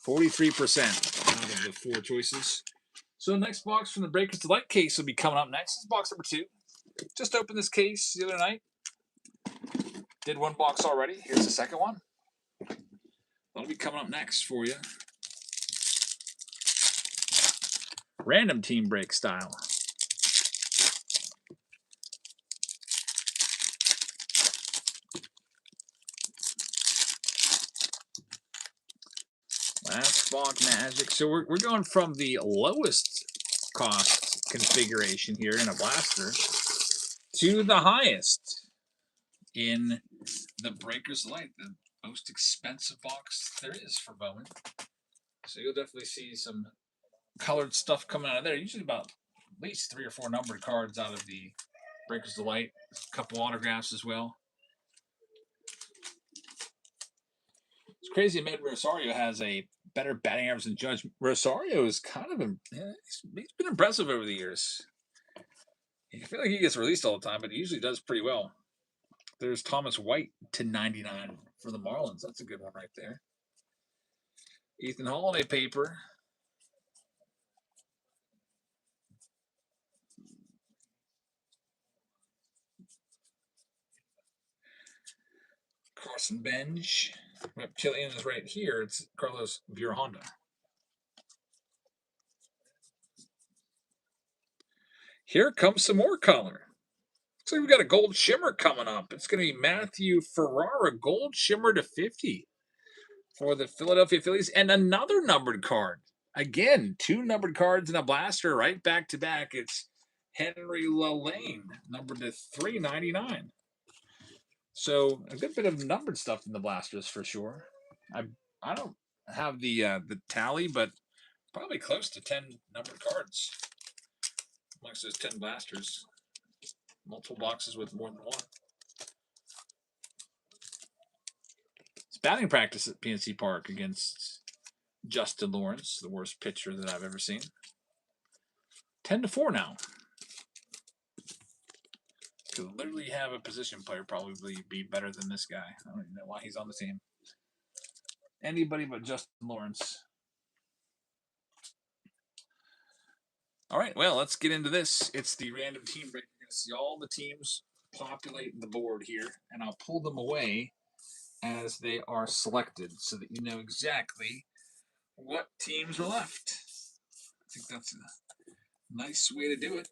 43% out of the 4 choices. So next box from the Breakers Delight case will be coming up next. This is box number 2. Just opened this case the other night. Did one box already. Here's the second one. That'll be coming up next for you. Random team break style. Last box magic. So we're going from the lowest cost configuration here in a blaster to the highest in the Breakers Delight, the most expensive box there is for Bowman. So you'll definitely see some colored stuff coming out of there. Usually about at least 3 or 4 numbered cards out of the Breakers Delight. A couple autographs as well. It's crazy. Med Rosario has a better batting average than Judge. Rosario is kind of he's been impressive over the years. I feel like he gets released all the time, but he usually does pretty well. There's Thomas White to 99 for the Marlins. That's a good one right there. Ethan Holiday paper. Carson Bench. Reptilian is right here. It's Carlos Honda. Here comes some more color. Looks like we got a gold shimmer coming up. It's going to be Matthew Ferrara, gold shimmer to 50 for the Philadelphia Phillies, and another numbered card. Again, 2 numbered cards in a blaster right back to back. It's Henry Lalane, numbered to 399. So a good bit of numbered stuff in the blasters for sure. I don't have the tally, but probably close to 10 numbered cards amongst those 10 blasters. Multiple boxes with more than one. It's batting practice at PNC Park against Justin Lawrence, the worst pitcher that I've ever seen. 10-4 now. Could literally have a position player probably be better than this guy. I don't even know why he's on the team. Anybody but Justin Lawrence. All right, well, let's get into this. It's the random team break. You're going to see all the teams populate the board here, and I'll pull them away as they are selected so that you know exactly what teams are left. I think that's a nice way to do it.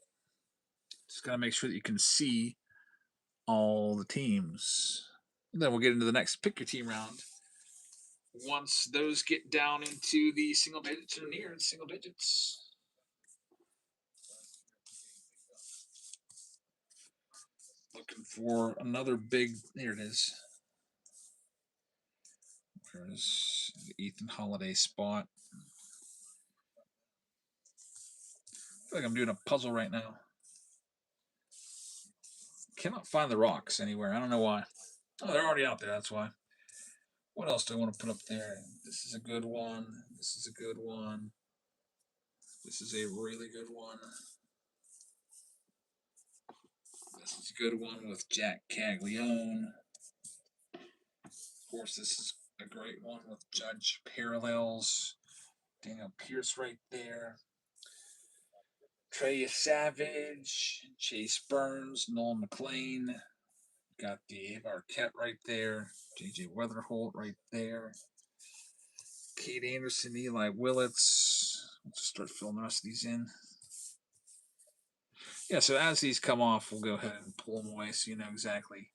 Just got to make sure that you can see all the teams. And then we'll get into the next pick your team round. Once those get down into the single digits or near single digits. Looking for another big, there it is. There's the Ethan Holiday spot. I feel like I'm doing a puzzle right now. Cannot find the rocks anywhere. I don't know why. Oh, they're already out there. That's why. What else do I want to put up there? This is a good one. This is a good one. This is a really good one. This is a good one with Jack Caglione. Of course, this is a great one with Judge Parallels. Daniel Pierce right there. Trey Savage, Chase Burns, Nolan McLean. Got the Marquette right there. J.J. Weatherholt right there. Kate Anderson, Eli Willits. Let's start filling the rest of these in. Yeah, so as these come off, we'll go ahead and pull them away so you know exactly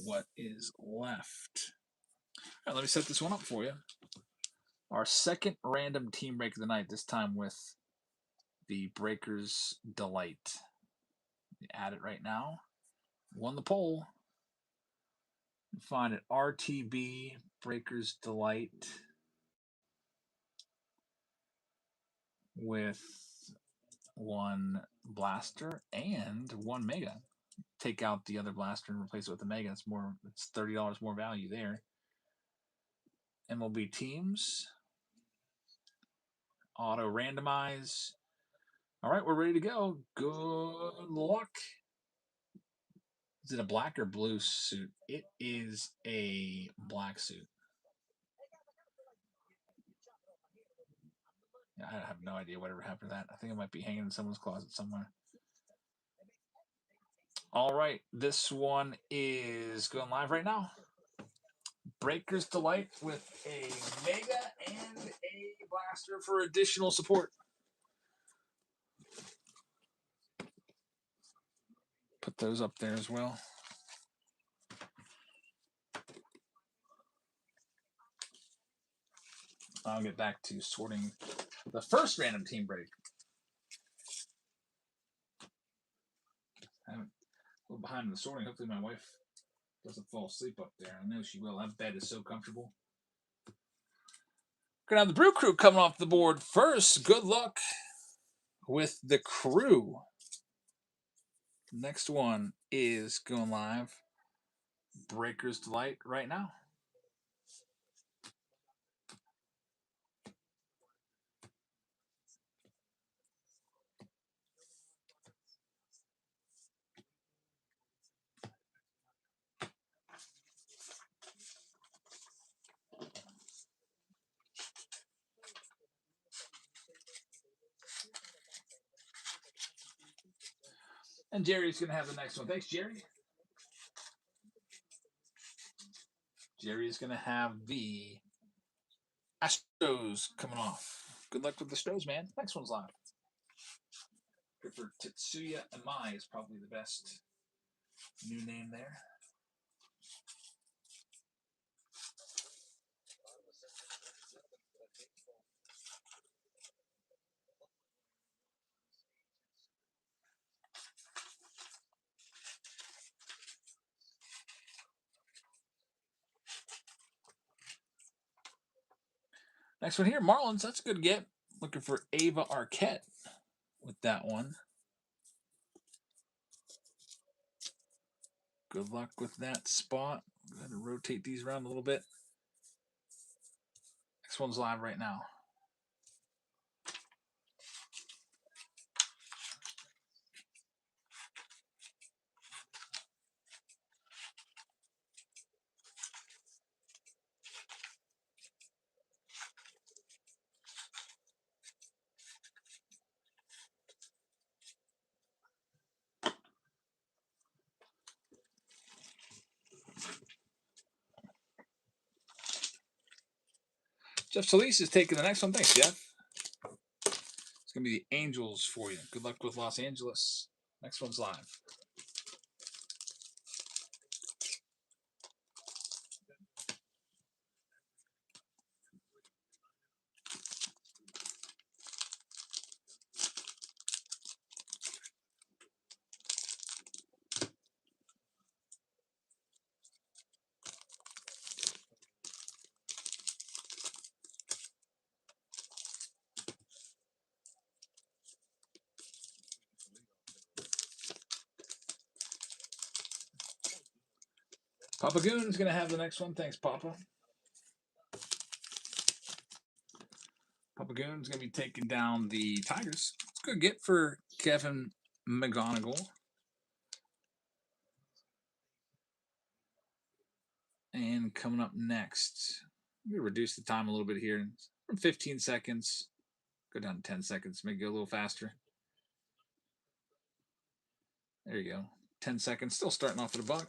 what is left. All right, let me set this one up for you. Our second random team break of the night, this time with the Breakers Delight. Add it right now. Won the poll. Find it RTB Breakers Delight with one blaster and one mega. Take out the other blaster and replace it with a mega. It's more. It's $30 more value there. MLB teams. Auto randomize. All right, we're ready to go. Good luck. Is it a black or blue suit? It is a black suit. Yeah, I have no idea whatever happened to that. I think it might be hanging in someone's closet somewhere. All right, this one is going live right now. Breakers Delight with a mega and a blaster for additional support. Put those up there as well. I'll get back to sorting the first random team break. I'm a little behind in the sorting. Hopefully my wife doesn't fall asleep up there. I know she will. That bed is so comfortable. Gonna have the Brew Crew coming off the board first. Good luck with the crew. Next one is going live. Breakers Delight right now. And Jerry's going to have the next one. Thanks, Jerry. Jerry is going to have the Astros coming off. Good luck with the Astros, man. Next one's live. Good for Tetsuya Amai is probably the best new name there. Next one here, Marlins. That's a good get. Looking for Ava Arquette with that one. Good luck with that spot. Go ahead and rotate these around a little bit. Next one's live right now. Jeff Solis is taking the next one. Thanks, Jeff. It's going to be the Angels for you. Good luck with Los Angeles. Next one's live. Papa Goon's going to have the next one. Thanks, Papa. Papa Goon's going to be taking down the Tigers. It's a good get for Kevin McGonigal. And coming up next, I'm going to reduce the time a little bit here. From 15 seconds, go down to 10 seconds, make it go a little faster. There you go. 10 seconds, still starting off at $1.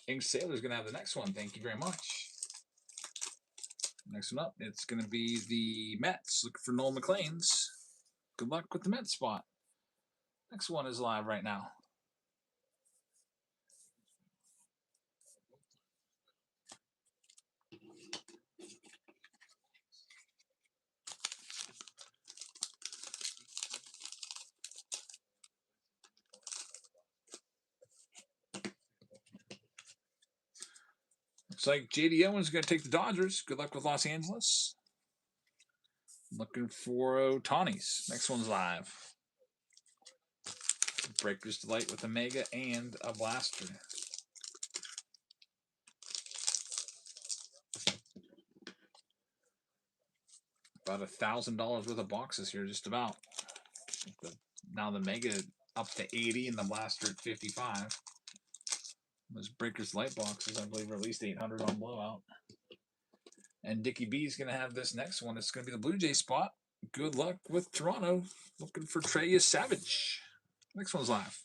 Ink Sailor's going to have the next one. Thank you very much. Next one up, it's going to be the Mets. Looking for Noel McLean's. Good luck with the Mets spot. Next one is live right now. Looks like J.D. Owens is going to take the Dodgers. Good luck with Los Angeles. Looking for Ohtani's. Next one's live. Breaker's Delight with a Mega and a Blaster. About $1,000 worth of boxes here, just about. Now the Mega up to 80 and the Blaster at 55. Those Breaker's Light boxes, I believe, are at least 800 on blowout. And Dickie B is going to have this next one. It's going to be the Blue Jay spot. Good luck with Toronto. Looking for Trey Savage. Next one's live.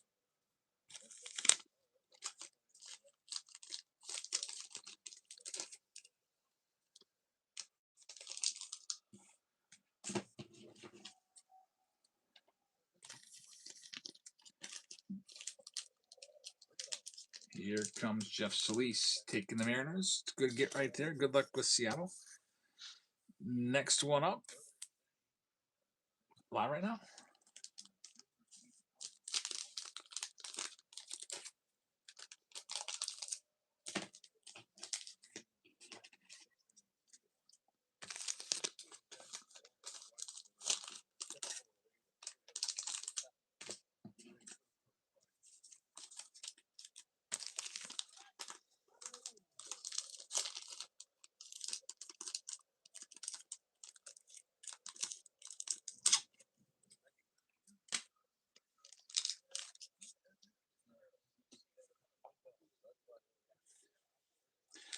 Here comes Jeff Solis taking the Mariners. It's a good get right there. Good luck with Seattle. Next one up. Live right now.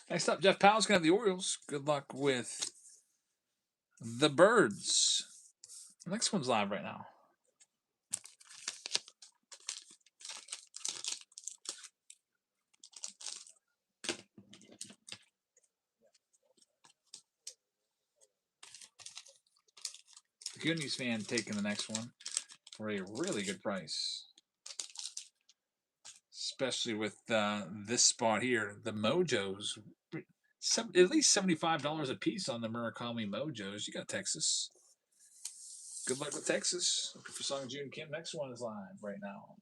Next up, Jeff Powell's going to have the Orioles. Good luck with the Birds. The next one's live right now. The Good News fan taking the next one for a really good price. Especially with this spot here, the Mojos. At least $75 a piece on the Murakami Mojos. You got Texas. Good luck with Texas. Looking for Sung Jun Kim. Next one is live right now.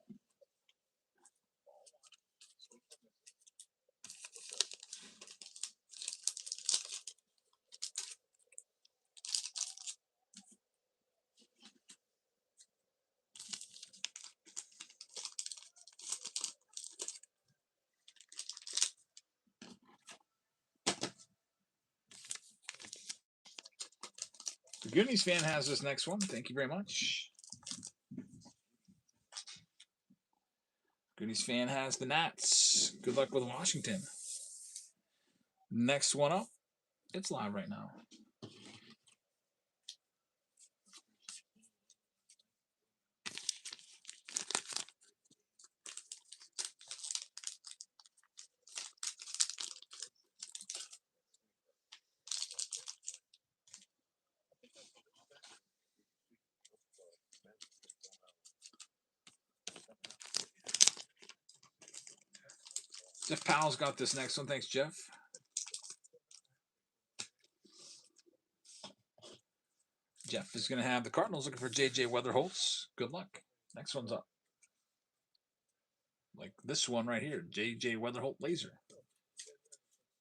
The Goonies fan has this next one. Thank you very much. Goonies fan has the Nats. Good luck with Washington. Next one up. It's live right now. Jeff Powell's got this next one. Thanks, Jeff. Jeff is going to have the Cardinals looking for J.J. Weatherholtz. Good luck. Next one's up. Like this one right here, J.J. Weatherholt Laser.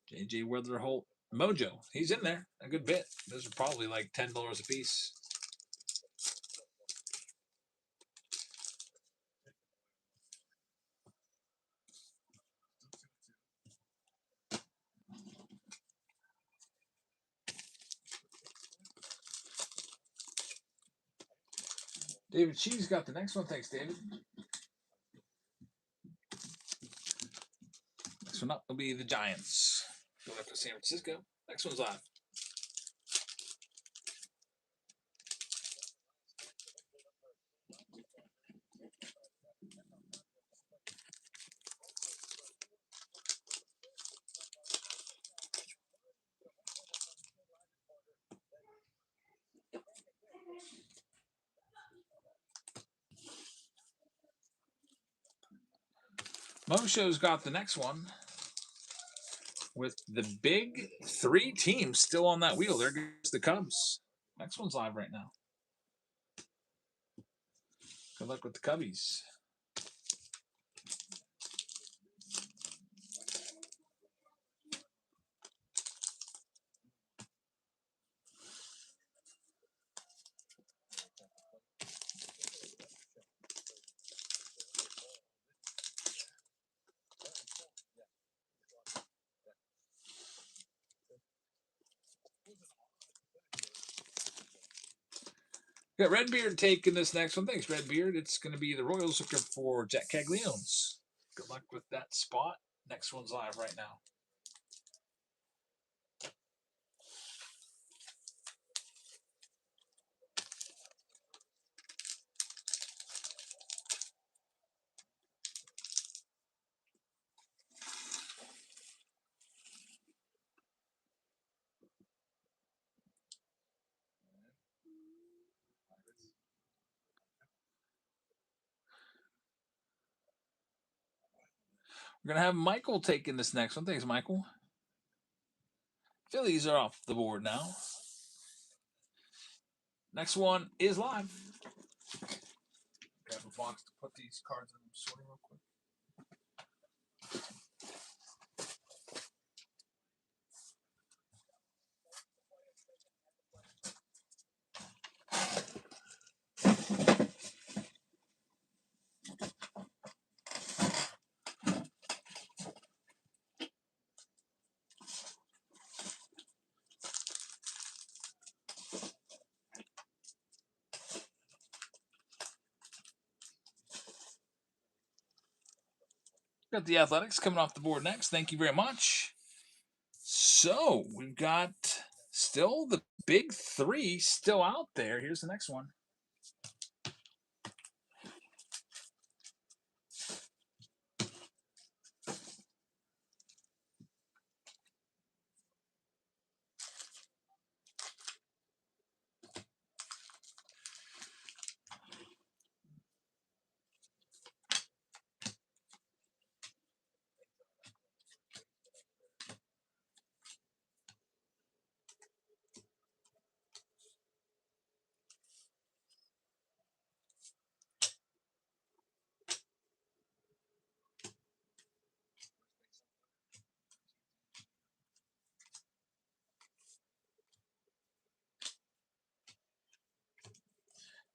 J.J. Weatherholt Mojo. He's in there a good bit. Those are probably like $10 a piece. David Cheese got the next one. Thanks, David. Next one up will be the Giants. Going up to San Francisco. Next one's live. Mosho's got the next one with the big 3 teams still on that wheel. There goes the Cubs. Next one's live right now. Good luck with the Cubbies. Got Redbeard taking this next one. Thanks, Redbeard. It's going to be the Royals looking for Jack Caglianones. Good luck with that spot. Next one's live right now. We're going to have Michael taking this next one. Thanks, Michael. Phillies are off the board now. Next one is live. Grab a box to put these cards in sorting real quick. Got the Athletics coming off the board next. Thank you very much. So we've got still the big 3 still out there. Here's the next one.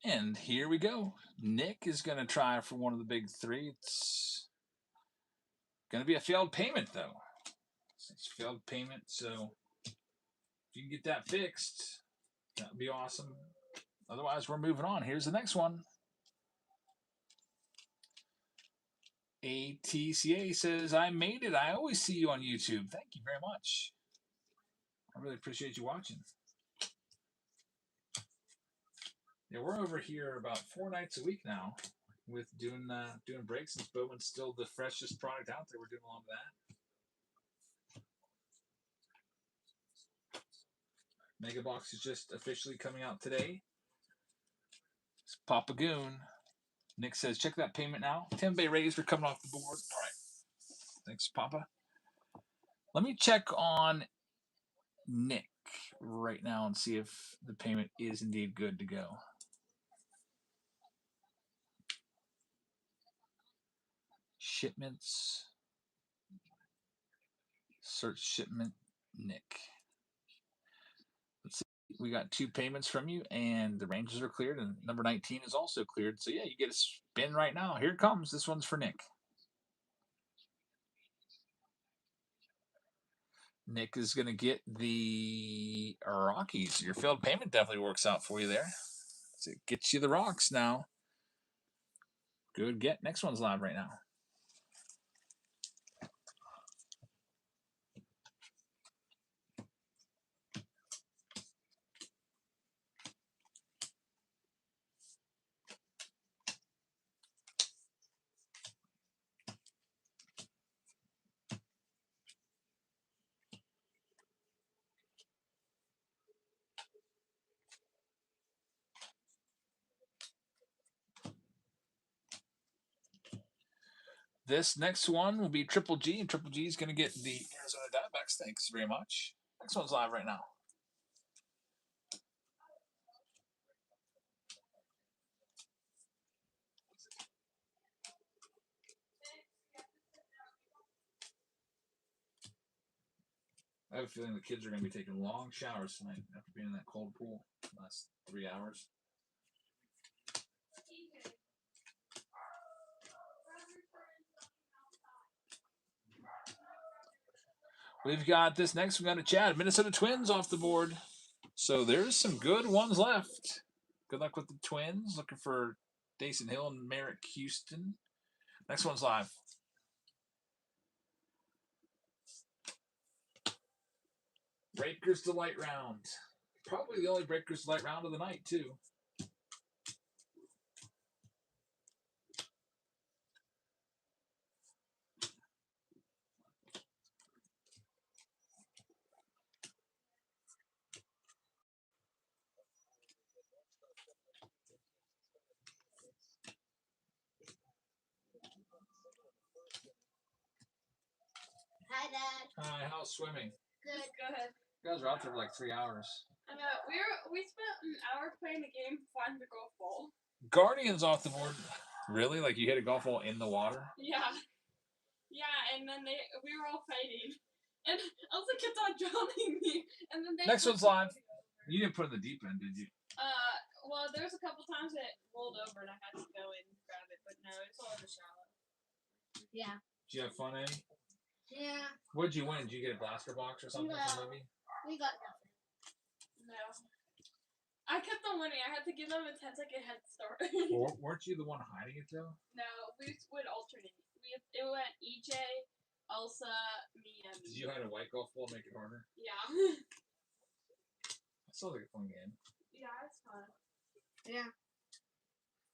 And here we go. Nick is going to try for one of the big 3. It's going to be a failed payment, though. It's a failed payment, so if you can get that fixed, that would be awesome. Otherwise, we're moving on. Here's the next one. ATCA says, I made it. I always see you on YouTube. Thank you very much. I really appreciate you watching. Yeah, we're over here about 4 nights a week now with doing breaks, since Bowman's still the freshest product out there. We're doing a lot of that. Mega Box is just officially coming out today. It's Papa Goon. Nick says, check that payment now. Tim Bay Rays are coming off the board. All right. Thanks, Papa. Let me check on Nick right now and see if the payment is indeed good to go. Shipments. Search shipment Nick. Let's see. We got 2 payments from you, and the ranges are cleared, and number 19 is also cleared. So yeah, you get a spin right now. Here it comes. This one's for Nick. Nick is going to get the Rockies. Your failed payment definitely works out for you there. So it gets you the Rocks now. Good get. Next one's live right now. This next one will be Triple G, and Triple G is going to get the Arizona Diamondbacks. Thanks very much. Next one's live right now. I have a feeling the kids are going to be taking long showers tonight after being in that cold pool the last 3 hours. We've got this next one to Chad. Minnesota Twins off the board. So there's some good ones left. Good luck with the Twins. Looking for Dason Hill and Merrick Houston. Next one's live. Breakers Delight round. Probably the only Breakers Delight round of the night, too. Hi, Dad. Hi, how's swimming? Good. Good. You guys are out there for like 3 hours. I know. We spent an hour playing the game finding the golf ball. Guardians off the board. Really? Like you hit a golf ball in the water? Yeah. Yeah, and then we were all fighting. And Elsa kept on drowning me. And then they Next one's live. You didn't put it in the deep end, did you? Well, there was a couple times it rolled over and I had to go and grab it, but no, it's all in the shallow. Yeah. Did you have fun, Eddie? Yeah. What'd you win? Did you get a blaster box or something? No. Maybe? We got nothing. No. I kept on winning. I had to give them a 10-second head start. Weren't you the one hiding it though? No, we would alternate. It went EJ, Elsa, me, and me. Did you hide a white golf ball to make it harder? Yeah. That sounds like a fun game. Yeah, it's fun. Yeah.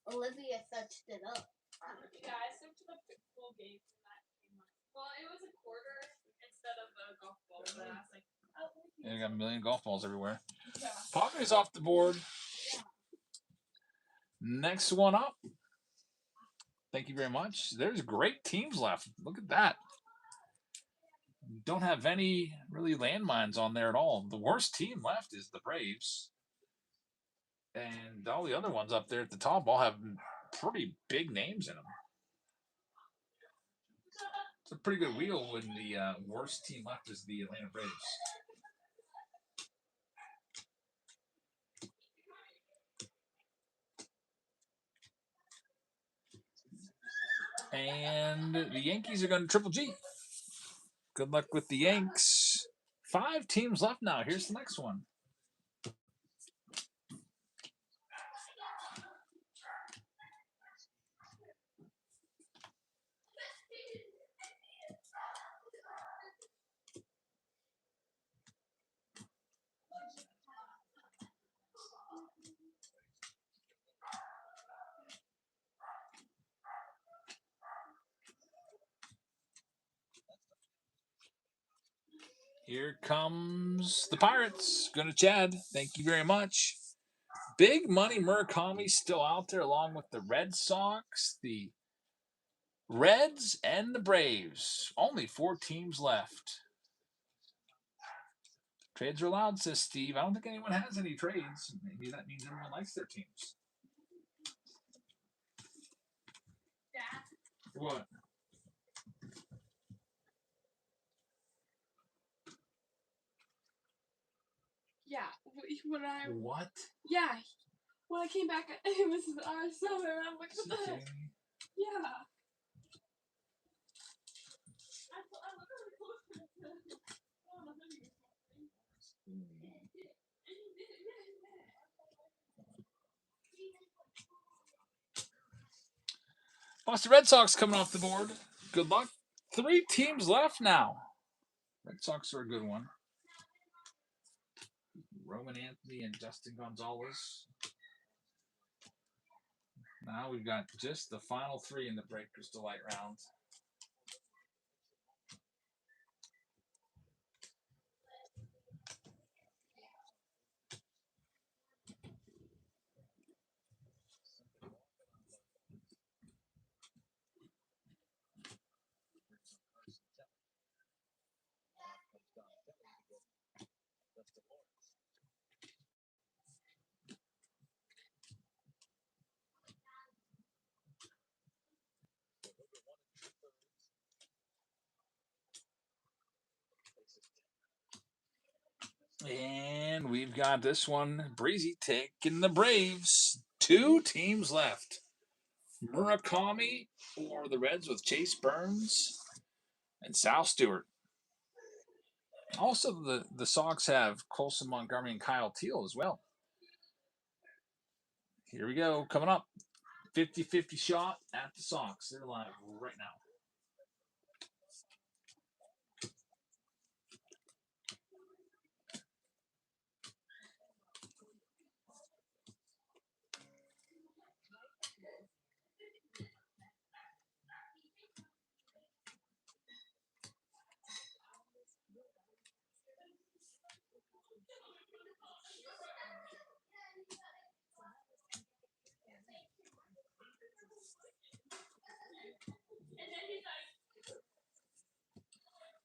Olivia touched it up. Yeah, I switched to the full game and that came up. Well, it was a quarter instead of a golf ball, but I was like, oh, Yeah, you got a million golf balls everywhere. yeah. Padres off the board. Next one up. Thank you very much. There's great teams left. Look at that. Don't have any really landmines on there at all. The worst team left is the Braves. And all the other ones up there at the top all have pretty big names in them. It's a pretty good wheel when the worst team left is the Atlanta Braves. And the Yankees are going to Triple G. Good luck with the Yanks. 5 teams left now. Here's the next one. Here comes the Pirates. Going to Chad. Thank you very much. Big Money Murakami still out there along with the Red Sox, the Reds, and the Braves. Only 4 teams left. Trades are allowed, says Steve. I don't think anyone has any trades. Maybe that means everyone likes their teams. Dad? What? Yeah. When I What? yeah, when I came back, it was summer. And I'm like, what the heck? Kidding me? Yeah. I literally closed it. Boston Red Sox coming off the board. Good luck. 3 teams left now. Red Sox are a good one. Roman Anthony and Justin Gonzalez. Now we've got just the final 3 in the Breakers Delight round. And we've got this one, Breezy taking the Braves. 2 teams left. Murakami for the Reds with Chase Burns and Sal Stewart. Also, the Sox have Colson Montgomery and Kyle Teal as well. Here we go. Coming up. 50-50 shot at the Sox. They're live right now.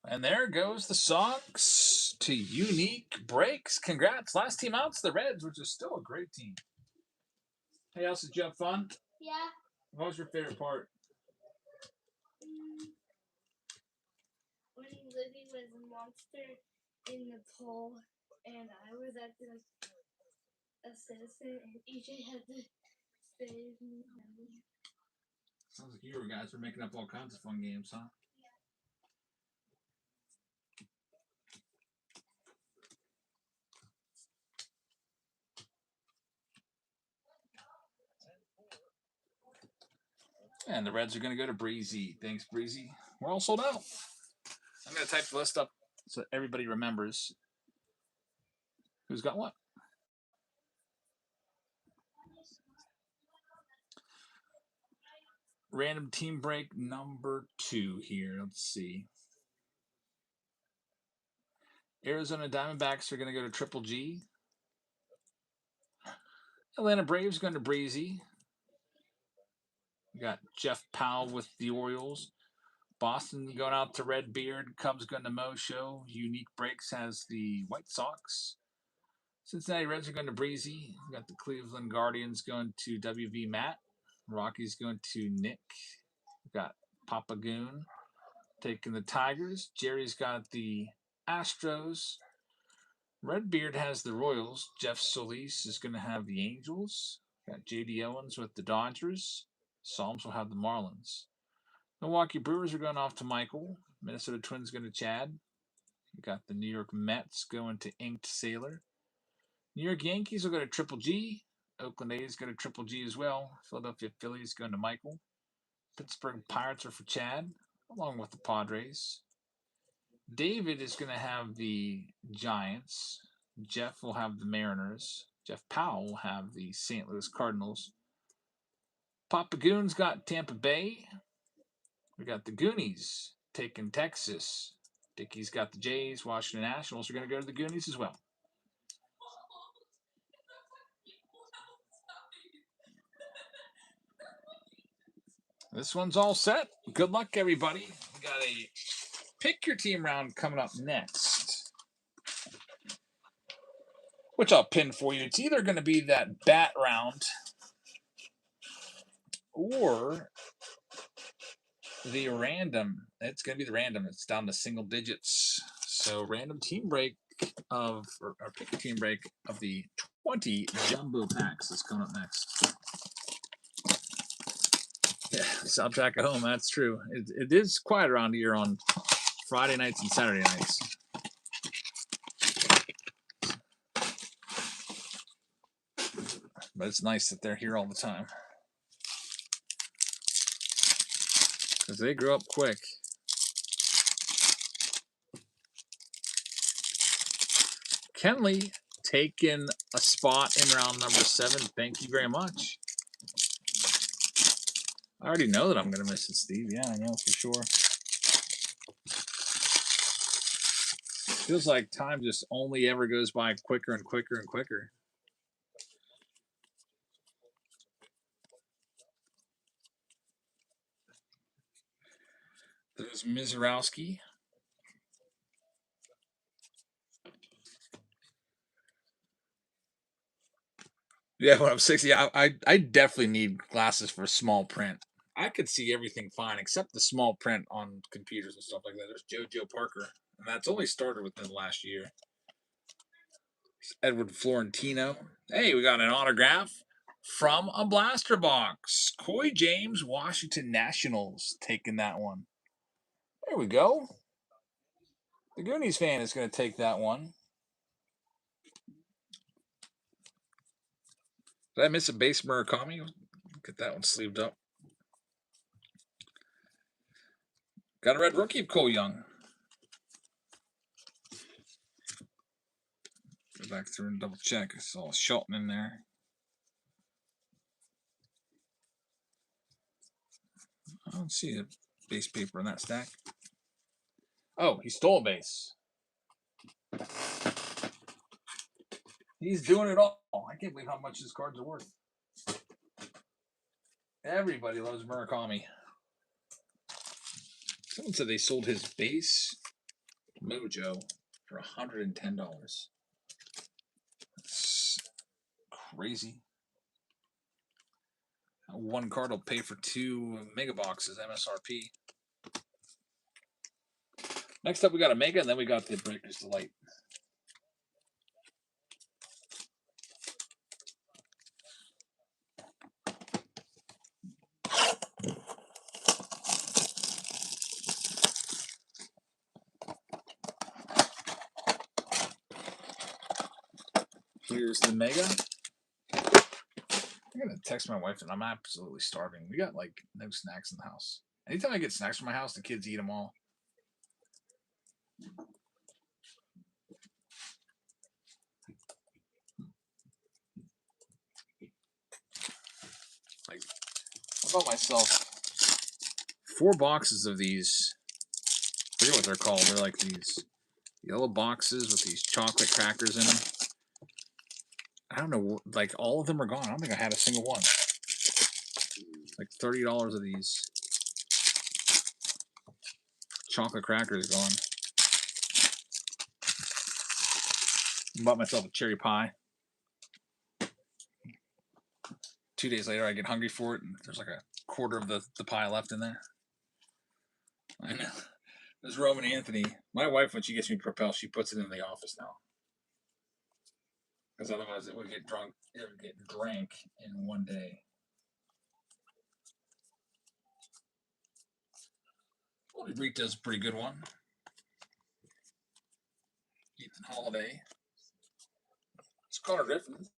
And there goes the Sox to Unique Breaks. Congrats. Last team out's the Reds, which is still a great team. Hey, Elsa, did you have fun? Yeah. What was your favorite part? When Lizzie was a monster in the poll, and I was at the assistant, and EJ had to save me. Sounds like you guys were making up all kinds of fun games, huh? And the Reds are going to go to Breezy. Thanks, Breezy. We're all sold out. I'm going to type the list up so everybody remembers who's got what. Random team break number 2 here. Let's see. Arizona Diamondbacks are going to go to Triple G. Atlanta Braves going to Breezy. We got Jeff Powell with the Orioles. Boston going out to Redbeard. Cubs going to Mo Show. Unique Breaks has the White Sox. Cincinnati Reds are going to Breezy. We got the Cleveland Guardians going to WV Matt. Rockies going to Nick. We got Papa Goon taking the Tigers. Jerry's got the Astros. Redbeard has the Royals. Jeff Solis is going to have the Angels. Got J.D. Owens with the Dodgers. Psalms will have the Marlins. Milwaukee Brewers are going off to Michael. Minnesota Twins going to Chad. We got the New York Mets going to Inked Sailor. New York Yankees will go to Triple G. Oakland A's go to Triple G as well. Philadelphia Phillies going to Michael. Pittsburgh Pirates are for Chad, along with the Padres. David is going to have the Giants. Jeff will have the Mariners. Jeff Powell will have the St. Louis Cardinals. Papa Goon's got Tampa Bay. We got the Goonies taking Texas. Dickie's got the Jays. Washington Nationals are going to go to the Goonies as well. This one's all set. Good luck, everybody. We got a pick your team round coming up next, which I'll pin for you. It's either going to be that bat round or the random. It's going to be the random. It's down to single digits. So random team break of, or pick a team break of the 20 jumbo packs is coming up next. Yeah, soundtrack at home. That's true. It is quiet around here on Friday nights and Saturday nights. But it's nice that they're here all the time. Because they grow up quick. Kenley taking a spot in round number 7. Thank you very much. I already know that I'm going to miss it, Steve. Yeah, I know for sure. Feels like time just only ever goes by quicker and quicker and quicker. There's Mizorowski. Yeah, when I'm 60, I definitely need glasses for small print. I could see everything fine except the small print on computers and stuff like that. There's JoJo Parker, and that's only started within the last year. Edward Florentino. Hey, we got an autograph from a blaster box. Coy James, Washington Nationals, taking that one. There we go. The Goonies fan is going to take that one. Did I miss a base Murakami? Get that one sleeved up. Got a red rookie of Cole Young. Go back through and double check. I saw Shelton in there. I don't see a base paper in that stack. Oh, he stole a base. He's doing it all. I can't believe how much his cards are worth. Everybody loves Murakami. Someone said they sold his base Mojo for $110. That's crazy. One card will pay for 2 mega boxes MSRP. Next up, we got a mega, and then we got the Breakers Delight. Here's the mega. I'm gonna text my wife, and I'm absolutely starving. We got like no snacks in the house. Anytime I get snacks from my house, the kids eat them all. Like, how about myself? 4 boxes of these. I forget what they're called. They're like these yellow boxes with these chocolate crackers in them. I don't know, like all of them are gone. I don't think I had a single one. Like $30 of these chocolate crackers gone. Bought myself a cherry pie. 2 days later, I get hungry for it, and there's like a quarter of the pie left in there. I know. There's Roman Anthony. My wife, when she gets me Propel, she puts it in the office now. Because otherwise it would get drunk. It would get drank in one day. Holy Break does a pretty good one. Ethan Holiday. It's Connor Griffin.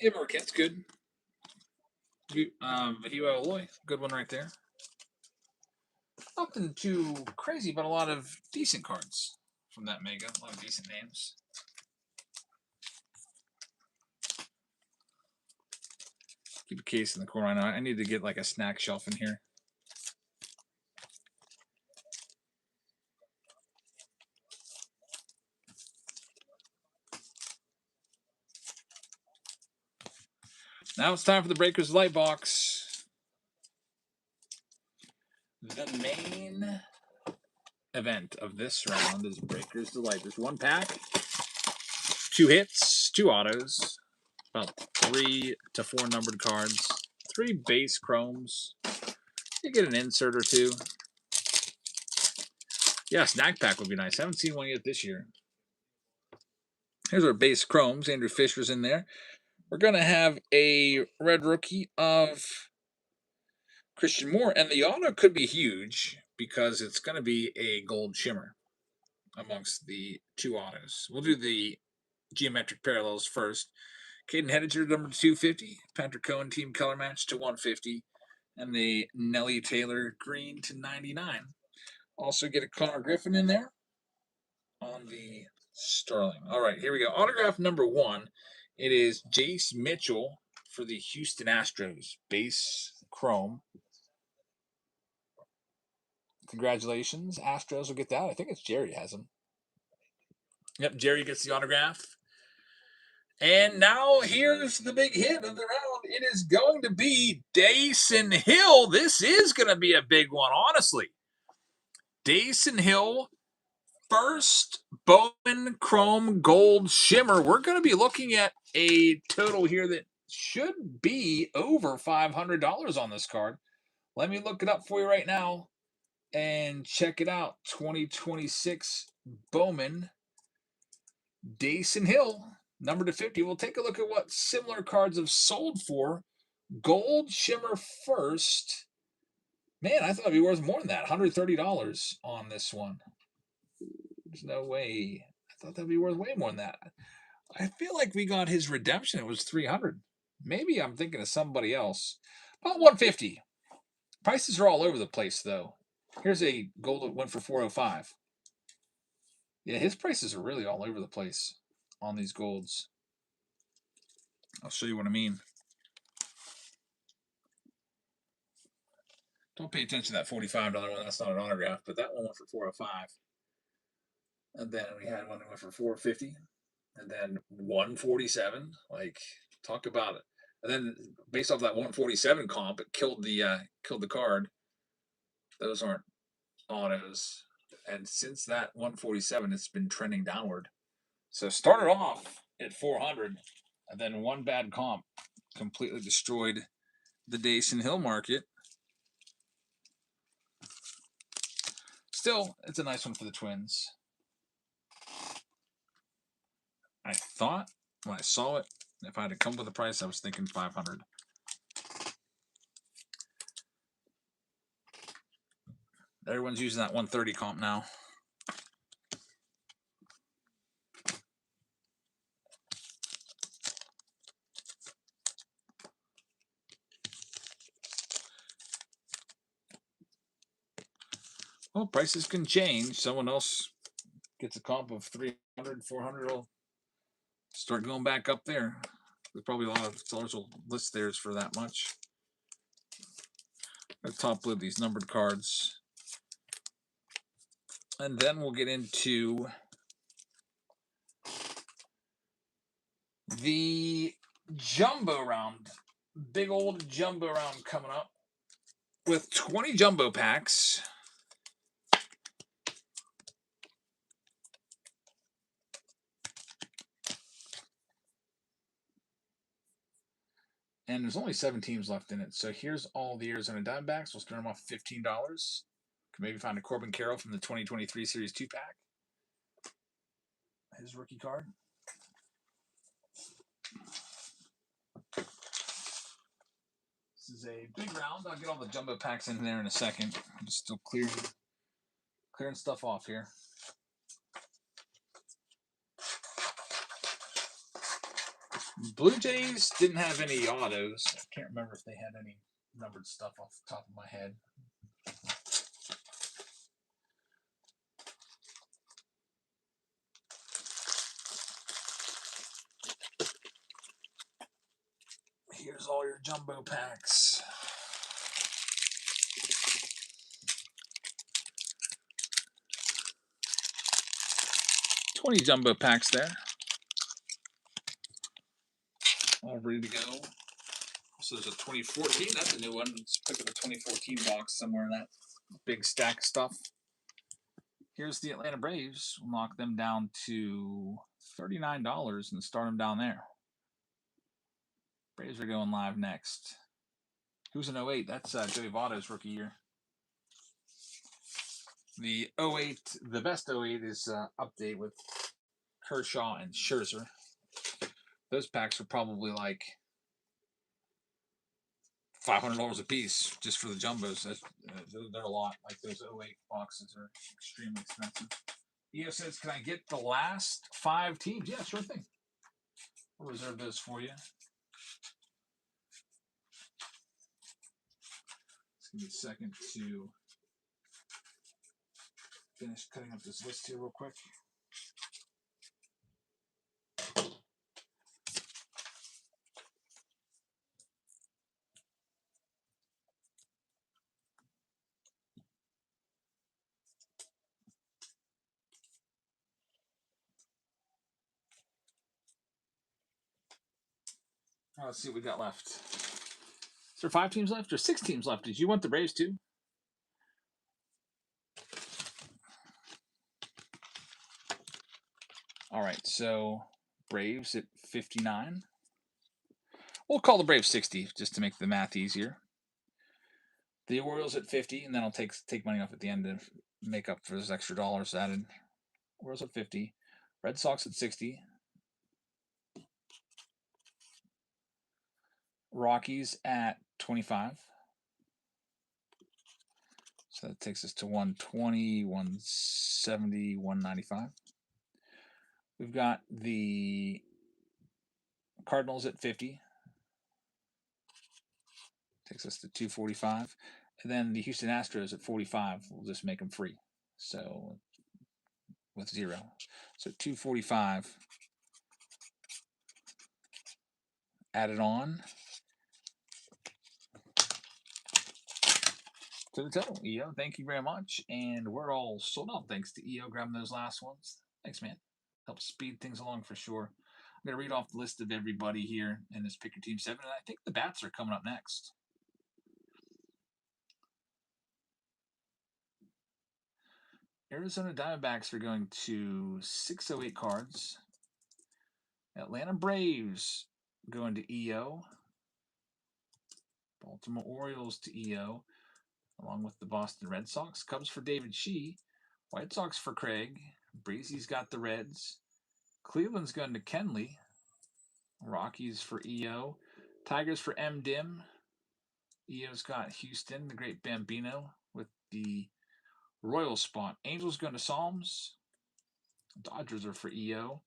Yeah, Marquette's good. Vahio Alloy, good one right there. Nothing too crazy, but a lot of decent cards from that mega. A lot of decent names. Keep a case in the corner. I know I need to get like a snack shelf in here. Now it's time for the Breakers Light Box. The main event of this round is Breakers Delight. There's 1 pack, 2 hits, 2 autos, about 3 to 4 numbered cards, 3 base chromes. You get an insert or 2. Yeah, snack pack would be nice. I haven't seen one yet this year. Here's our base chromes. Andrew Fisher's in there. We're going to have a red rookie of Christian Moore, and the auto could be huge because it's going to be a gold shimmer amongst the 2 autos. We'll do the geometric parallels first. Caden Hediger, number 250. Patrick Cohen, team color match to 150. And the Nelly Taylor green to 99. Also get a Connor Griffin in there on the Sterling. All right, here we go. Autograph number 1. It is Jace Mitchell for the Houston Astros. Base chrome. Congratulations. Astros will get that. I think it's Jerry has him. Yep, Jerry gets the autograph. And now here's the big hit of the round. It is going to be Dason Hill. This is going to be a big one, honestly. Dason Hill, first Bowman Chrome Gold Shimmer. We're going to be looking at a total here that should be over $500 on this card. Let me look it up for you right now. And check it out, 2026 Bowman Dason Hill, number to 50. We'll take a look at what similar cards have sold for. Gold Shimmer first. Man, I thought it'd be worth more than that. $130 on this one. There's no way. I thought that'd be worth way more than that. I feel like we got his redemption. It was $300. Maybe I'm thinking of somebody else. About $150. Prices are all over the place, though. Here's a gold that went for $405. Yeah, his prices are really all over the place on these golds. I'll show you what I mean. Don't pay attention to that $45 one. That's not an autograph, but that one went for $405. And then we had one that went for $450. And then $147. Like, talk about it. And then based off that $147 comp, it killed the card. Those aren't autos. And since that $147, it's been trending downward. So started off at $400, and then one bad comp completely destroyed the Dason Hill market. Still, it's a nice one for the Twins. I thought when I saw it, if I had to come with a price, I was thinking $500. Everyone's using that 130 comp now. Well, prices can change. Someone else gets a comp of 300, 400, will start going back up there. There's probably a lot of sellers will list theirs for that much. I'll top load these numbered cards. And then we'll get into the jumbo round. Big old jumbo round coming up with 20 jumbo packs. And there's only 7 teams left in it. So here's all the Arizona Diamondbacks. We'll start them off $15. Can maybe find a Corbin Carroll from the 2023 Series 2 pack. His rookie card. This is a big round. I'll get all the jumbo packs in there in a second. I'm just still clearing stuff off here. Blue Jays didn't have any autos. I can't remember if they had any numbered stuff off the top of my head. Here's all your jumbo packs. $20 jumbo packs there. All ready to go. So there's a 2014. That's a new one. Let's pick up a 2014 box somewhere in that big stack of stuff. Here's the Atlanta Braves. We'll knock them down to $39 and start them down there. Braves are going live next. Who's in 08? That's Joey Votto's rookie year. The 08, the best 08 is update with Kershaw and Scherzer. Those packs are probably like $500 a piece just for the jumbos. They're a lot. Like those 08 boxes are extremely expensive. EO says, can I get the last 5 teams? Yeah, sure thing. We'll reserve those for you. Just give me a second to finish cutting up this list here real quick. Let's see what we got left. Is there 5 teams left or 6 teams left? Did you want the Braves too? All right, so Braves at 59. We'll call the Braves 60 just to make the math easier. The Orioles at 50, and then I'll take money off at the end to make up for those extra dollars added. Orioles at 50. Red Sox at 60. Rockies at 25. So that takes us to 120, 170, 195. We've got the Cardinals at 50. Takes us to 245. And then the Houston Astros at 45. We'll just make them free. So with 0. So 245 added on to the total. EO, thank you very much. And we're all sold out thanks to EO grabbing those last ones. Thanks, man. Helps speed things along for sure. I'm going to read off the list of everybody here in this Pick Your Team 7. And I think the bats are coming up next. Arizona Diamondbacks are going to 608 cards. Atlanta Braves going to EO. Baltimore Orioles to EO, along with the Boston Red Sox. Cubs for David Shee. White Sox for Craig. Breezy's got the Reds. Cleveland's going to Kenley. Rockies for EO. Tigers for M-Dim. EO's got Houston, the great Bambino, with the Royal spot. Angels going to Psalms. Dodgers are for EO.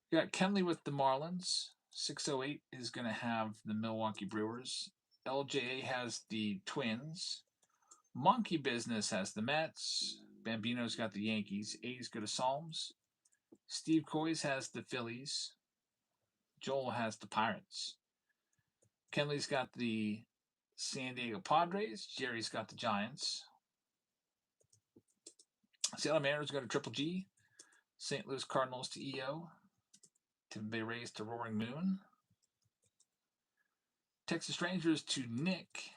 You got Kenley with the Marlins. 608 is going to have the Milwaukee Brewers. LJA has the Twins. Monkey Business has the Mets. Bambino's got the Yankees. A's go to Psalms. Steve Coys has the Phillies. Joel has the Pirates. Kenley's got the San Diego Padres. Jerry's got the Giants. Seattle Mariners go to Triple G. St. Louis Cardinals to EO. Tampa Bay Rays to Roaring Moon. Texas Rangers to Nick.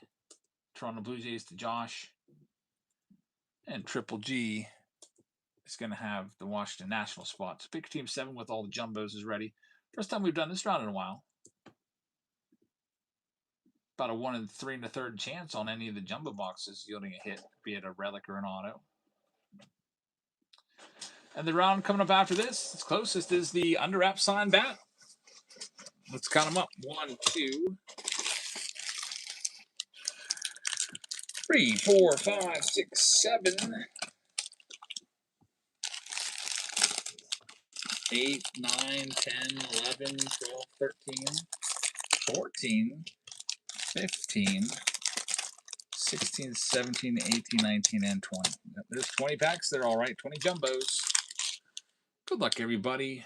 Toronto Blue Jays to Josh. And Triple G is going to have the Washington Nationals spot. So Pick Your Team 7 with all the jumbos is ready. First time we've done this round in a while. About a 1 in 3 1/3 chance on any of the jumbo boxes yielding a hit, be it a relic or an auto. And the round coming up after this, its closest is the under wrap sign bat. Let's count them up. 1, 2, 3, 4, 5, 6, 7, 8, 9, 10, 11, 12, 13, 14, 15, 16, 17, 18, 19, and 20. There's 20 packs. They're all right. 20 jumbos. Good luck, everybody.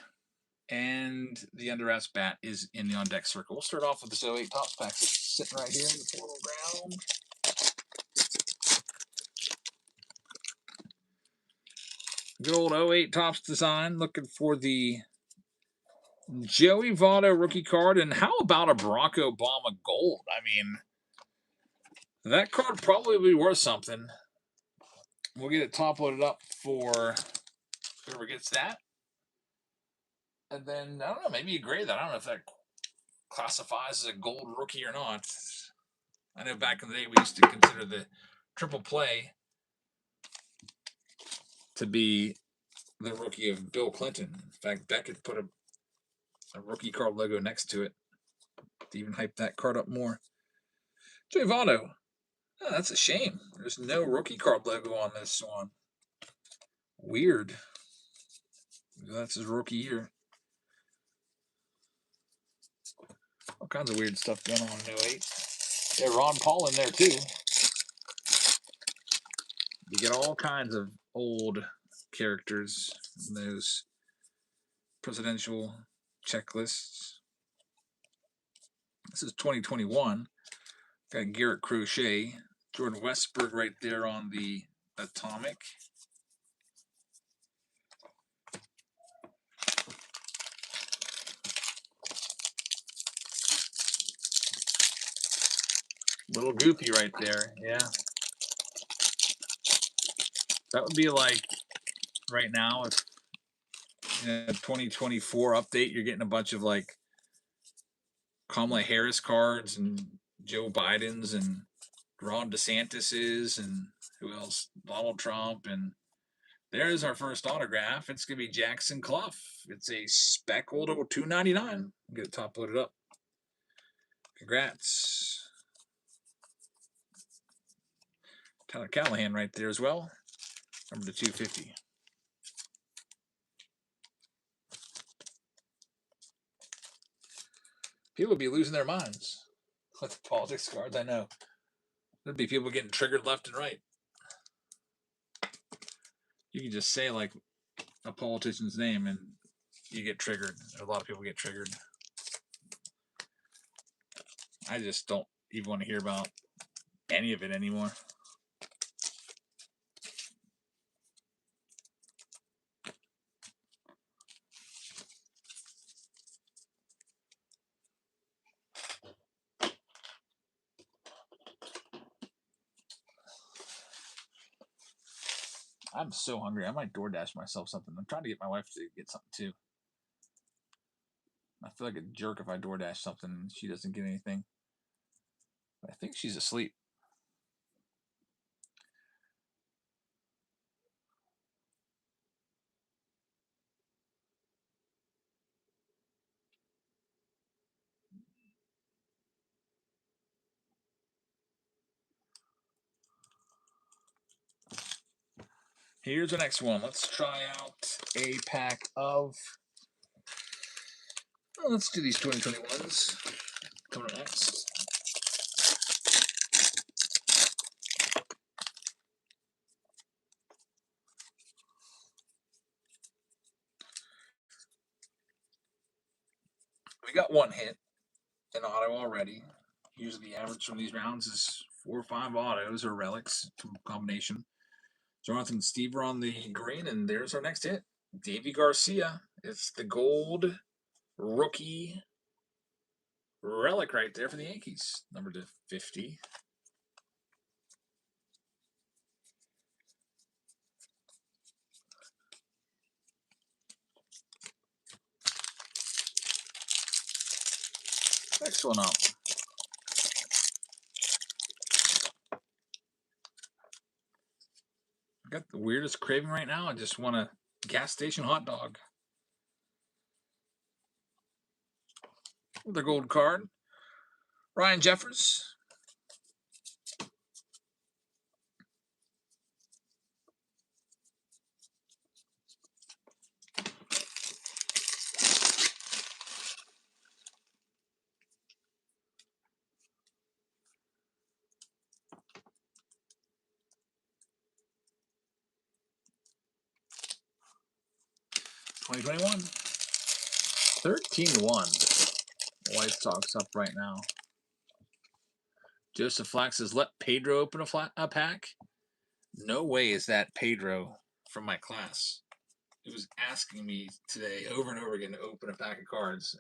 And the under wraps bat is in the on deck circle. We'll start off with this 08 Topps pack. It's sitting right here in the portal ground. Good old 08 Topps design. Looking for the Joey Votto rookie card. And how about a Barack Obama gold? I mean, that card probably would be worth something. We'll get it top loaded up for whoever gets that. And then, I don't know, maybe you grade that. I don't know if that classifies as a gold rookie or not. I know back in the day we used to consider the triple play to be the rookie of Bill Clinton. In fact, Beck could put a rookie card logo next to it to even hype that card up more. Joey Votto. Oh, that's a shame. There's no rookie card logo on this one. Weird. That's his rookie year. All kinds of weird stuff going on in 08. Yeah, Ron Paul in there too. You get all kinds of old characters in those presidential checklists. This is 2021. Got Garrett Crochet, Jordan Westburg right there on the Atomic. Little goofy right there, yeah. That would be like right now if in a 2024 update you're getting a bunch of like Kamala Harris cards and Joe Biden's and Ron DeSantis and who else? Donald Trump. And there's our first autograph. It's going to be Jackson Clough. It's a speckled $2.99. Get the top loaded up. Congrats. Tyler Callahan right there as well. Number to 250. People would be losing their minds with the politics cards. I know. There'd be people getting triggered left and right. You can just say like a politician's name and you get triggered. A lot of people get triggered. I just don't even want to hear about any of it anymore. I'm so hungry. I might DoorDash myself something. I'm trying to get my wife to get something too. I feel like a jerk if I DoorDash something and she doesn't get anything. But I think she's asleep. Here's the next one. Let's try out a pack of. Oh, let's do these 2021s. Coming up next. We got one hit, an auto already. Usually the average from these rounds is 4 or 5 autos or relics combination. Jonathan Stever on the green, and there's our next hit. Davy Garcia. It's the gold rookie relic right there for the Yankees. Number to 50. Next one up. I got the weirdest craving right now. I just want a gas station hot dog. With a gold card. Ryan Jeffers. (2021) 13-1. White Sox up right now. Joseph Flax says, let Pedro open a pack. No way is that Pedro from my class. He was asking me today over and over again to open a pack of cards.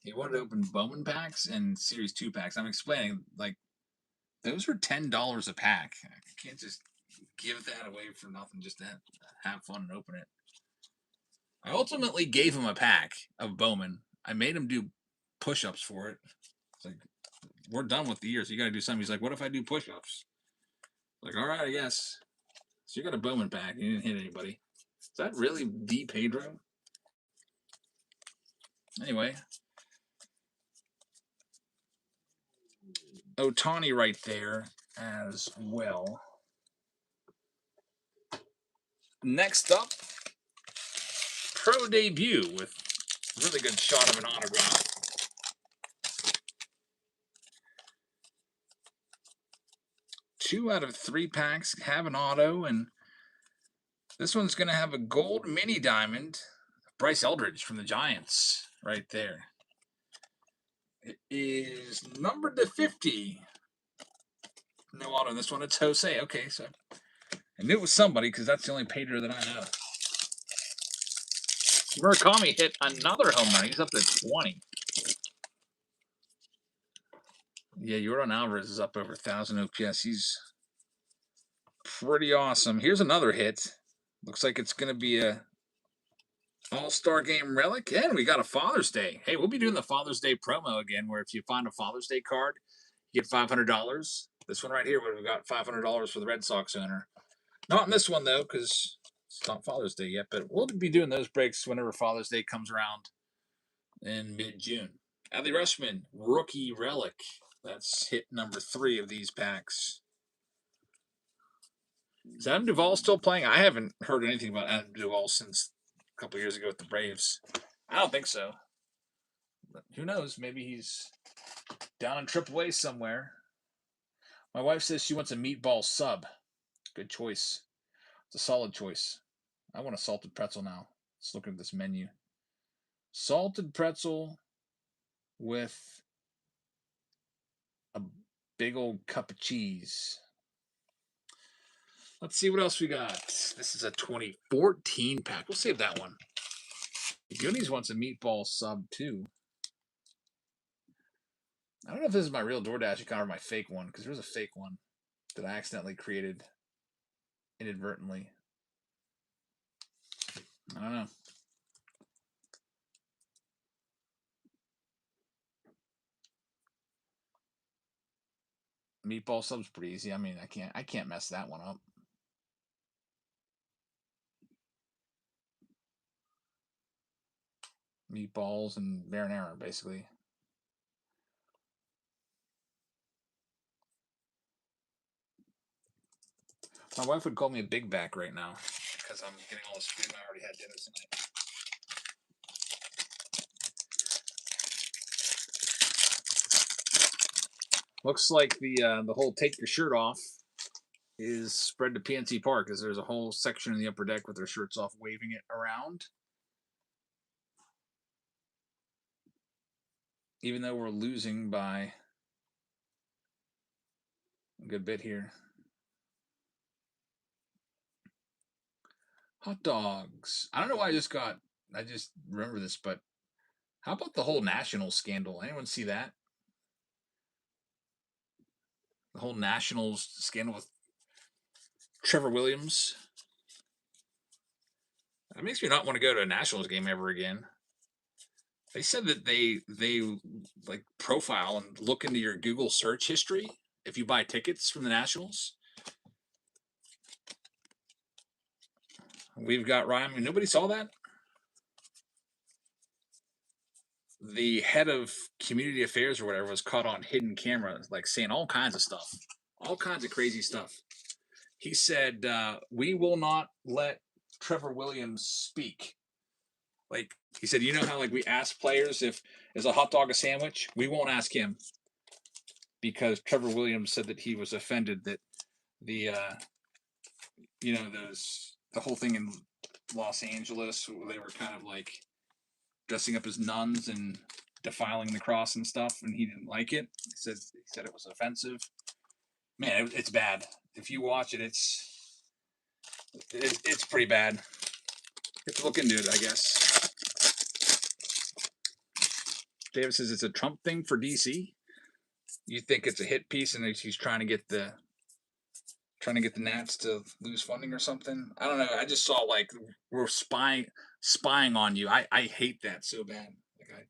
He wanted to open Bowman packs and Series 2 packs. I'm explaining, like, those are $10 a pack. I can't just give that away for nothing just to have fun and open it. I ultimately gave him a pack of Bowman. I made him do push-ups for it. It's like, we're done with the year, so you got to do something. He's like, what if I do push-ups? Like, all right, I guess. So you got a Bowman pack. You didn't hit anybody. Is that really D. Pedro? Anyway. Ohtani right there as well. Next up, pro debut with really good shot of an autograph. Two out of 3 packs have an auto, and this one's going to have a gold mini diamond. Bryce Eldridge from the Giants right there. It is numbered to 50. No auto on this one. It's Jose. Okay, so I knew it was somebody because that's the only Pedro that I know. Murakami hit another home run. He's up to 20. Yeah, Yordan Alvarez is up over 1,000 OPS. He's pretty awesome. Here's another hit. Looks like it's going to be a All-Star Game relic. And we got a Father's Day. Hey, we'll be doing the Father's Day promo again, where if you find a Father's Day card, you get $500. This one right here would have got $500 for the Red Sox owner. Not in this one though, because it's not Father's Day yet. But we'll be doing those breaks whenever Father's Day comes around in mid-June. Adley Rutschman, rookie relic. That's hit number 3 of these packs. Is Adam Duvall still playing? I haven't heard anything about Adam Duvall since a couple years ago with the Braves. I don't think so. But who knows? Maybe he's down in AAA somewhere. My wife says she wants a meatball sub. Good choice. It's a solid choice. I want a salted pretzel now. Let's look at this menu. Salted pretzel with a big old cup of cheese. Let's see what else we got. This is a 2014 pack. We'll save that one. Goonies wants a meatball sub too. I don't know if this is my real DoorDash account or my fake one, because there's a fake one that I accidentally created inadvertently. I don't know. Meatball sub's pretty easy. I mean, I can't mess that one up. Meatballs and marinara, basically. My wife would call me a big back right now because I'm getting all this food and I already had dinner tonight. Looks like the whole take your shirt off is spread to PNC Park, because there's a whole section in the upper deck with their shirts off, waving it around. Even though we're losing by a good bit here. Hot dogs. I don't know why I just remember this, but how about the whole Nationals scandal? Anyone see that? The whole Nationals scandal with Trevor Williams. That makes me not want to go to a Nationals game ever again. They said that they like profile and look into your Google search history if you buy tickets from the Nationals. We've got Ryan. I mean, nobody saw that. The head of community affairs or whatever was caught on hidden camera, like saying all kinds of stuff, all kinds of crazy stuff. He said, "We will not let Trevor Williams speak." Like he said, you know how like we ask players if is a hot dog a sandwich? We won't ask him because Trevor Williams said that he was offended that the the whole thing in Los Angeles, they were kind of like dressing up as nuns and defiling the cross and stuff, and he didn't like it. He said it was offensive. Man, it's bad. If you watch it, it's pretty bad. You have to look into it, I guess. David says it's a Trump thing for DC. You think it's a hit piece, and he's trying to get the Nats to lose funding or something? I don't know. I just saw like we're spying on you. I hate that so bad. Like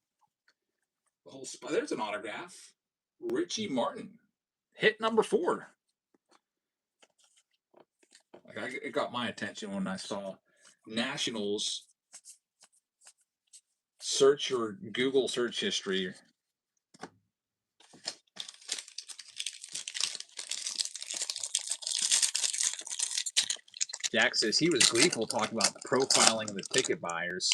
the whole there's an autograph. Richie Martin, hit number 4. Like it got my attention when I saw Nationals search your Google search history. Jack says he was gleeful talking about the profiling of the ticket buyers.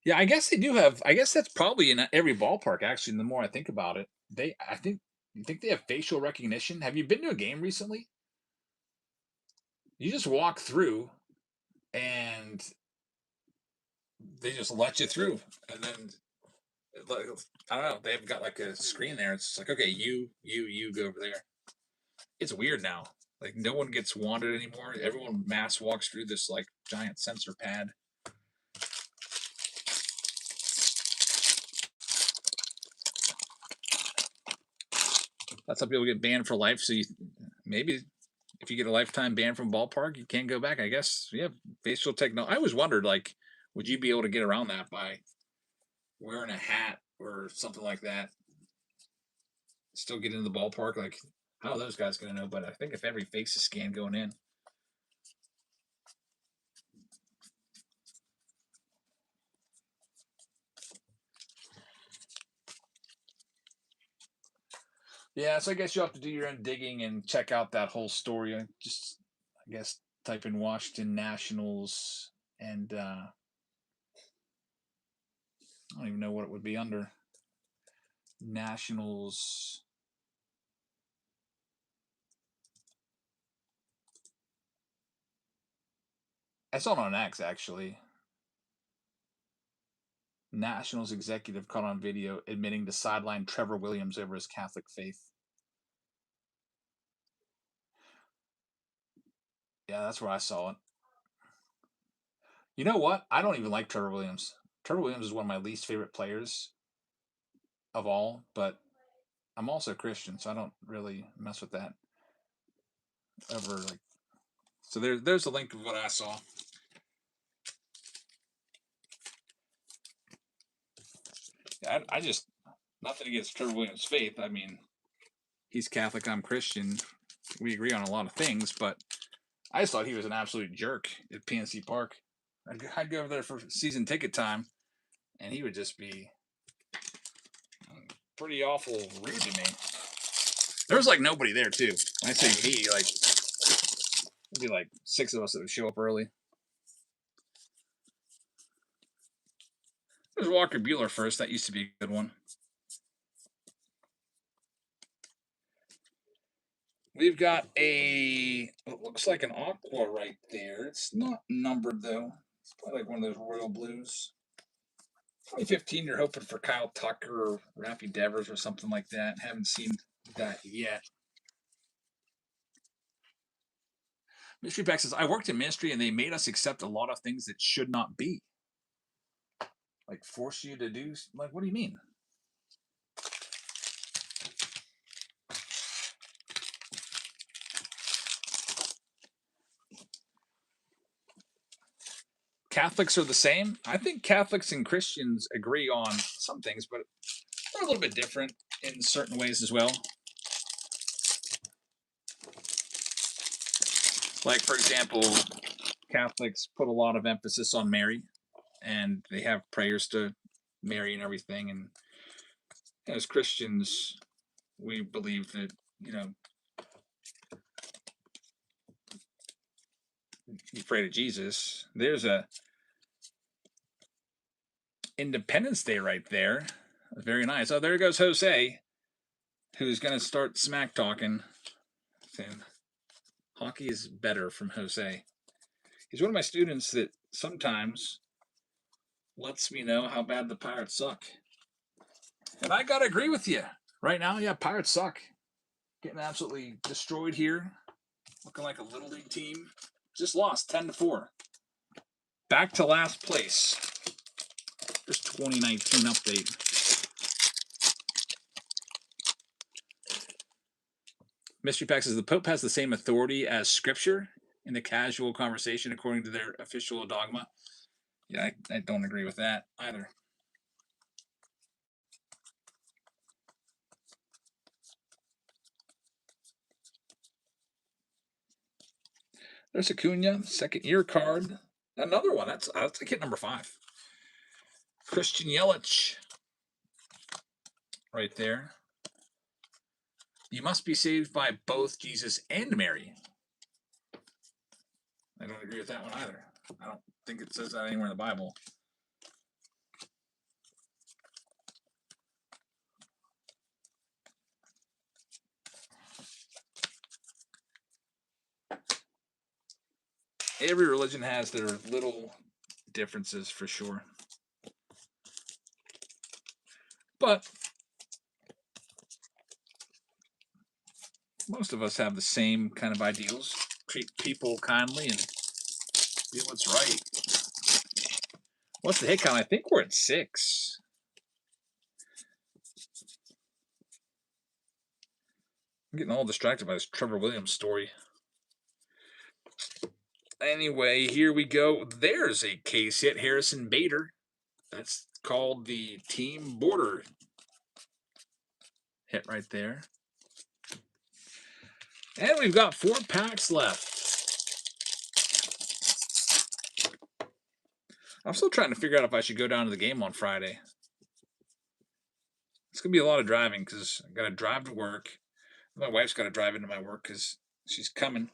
Yeah, I guess they do have. I guess that's probably in every ballpark. Actually, the more I think about it, you think they have facial recognition. Have you been to a game recently? You just walk through, and they just let you through, and then I don't know. They've got like a screen there. It's like, okay, you go over there. It's weird now. Like no one gets wanted anymore. Everyone mass walks through this like giant sensor pad. That's how people get banned for life. So maybe if you get a lifetime ban from ballpark, you can't go back. I guess. Yeah, facial technology. I always wondered, like, would you be able to get around that by wearing a hat or something like that? Still get into the ballpark? Like, how are those guys going to know? But I think if every face is scanned going in. Yeah, so I guess you'll have to do your own digging and check out that whole story. Just, I guess, type in Washington Nationals, and I don't even know what it would be under. Nationals. I saw it on X, actually. Nationals executive caught on video admitting to sideline Trevor Williams over his Catholic faith. Yeah, that's where I saw it. You know what? I don't even like Trevor Williams. Trevor Williams is one of my least favorite players of all, but I'm also Christian, so I don't really mess with that ever. Like, so there's a link of what I saw. I just, nothing against Trevor Williams' faith. I mean, he's Catholic, I'm Christian. We agree on a lot of things, but I just thought he was an absolute jerk at PNC Park. I'd go over there for season ticket time, and he would just be pretty awful rude to me. There was like nobody there too. When I say he, like, there'd be like 6 of us that would show up early. There's Walker Buehler first. That used to be a good one. We've got what looks like an aqua right there. It's not numbered though. It's probably like one of those royal blues. 2015, you're hoping for Kyle Tucker or Raffy Devers or something like that. Haven't seen that yet. Mystery Pack says, I worked in ministry and they made us accept a lot of things that should not be. Like force you to do, like, what do you mean? Catholics are the same. I think Catholics and Christians agree on some things, but they're a little bit different in certain ways as well. Like, for example, Catholics put a lot of emphasis on Mary, and they have prayers to Mary and everything. And as Christians, we believe that, you pray to Jesus. There's a Independence Day right there. Very nice. Oh, there goes Jose, who's going to start smack talking. Hockey is better from Jose. He's one of my students that sometimes lets me know how bad the Pirates suck. And I got to agree with you. Right now, yeah, Pirates suck. Getting absolutely destroyed here. Looking like a little league team. Just lost 10-4. Back to last place. This 2019 update. Mystery Pack says the Pope has the same authority as Scripture in the casual conversation according to their official dogma. Yeah, I don't agree with that either. There's Acuna, second year card. Another one. That's like hit number 5. Christian Yelich. Right there. You must be saved by both Jesus and Mary. I don't agree with that one either. I don't think it says that anywhere in the Bible. Every religion has their little differences for sure. But most of us have the same kind of ideals. Treat people kindly and do what's right. What's the hit count? I think we're at 6. I'm getting all distracted by this Trevor Williams story. Anyway, here we go. There's a case hit. Harrison Bader. That's called the Team Border hit right there. And we've got 4 packs left. I'm still trying to figure out if I should go down to the game on Friday. It's going to be a lot of driving because I got to drive to work. My wife's got to drive into my work because she's coming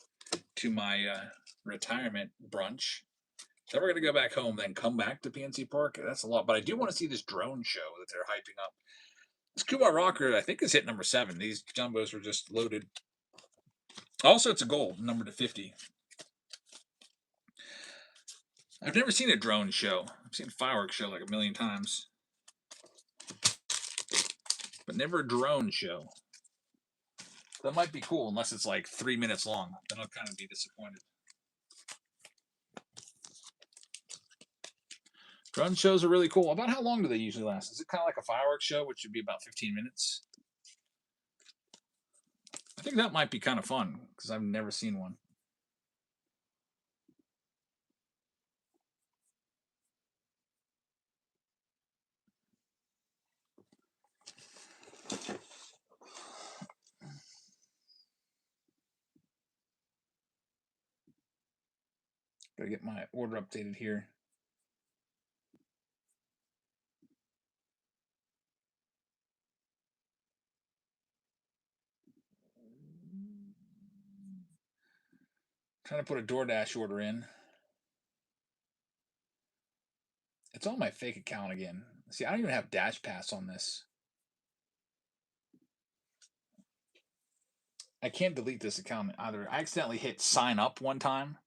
to my retirement brunch. Then we're going to go back home, then come back to PNC Park. That's a lot. But I do want to see this drone show that they're hyping up. This Kumar Rocker, I think, is hit number 7. These jumbos were just loaded. Also, it's a gold, number to 50. I've never seen a drone show. I've seen a fireworks show like a million times. But never a drone show. That might be cool unless it's like 3 minutes long. Then I'll kind of be disappointed. Drone shows are really cool. About how long do they usually last? Is it kind of like a fireworks show, which would be about 15 minutes? I think that might be kind of fun because I've never seen one. Gotta get my order updated here. Trying to put a DoorDash order in. It's on my fake account again. See, I don't even have Dash Pass on this. I can't delete this account either. I accidentally hit sign up one time.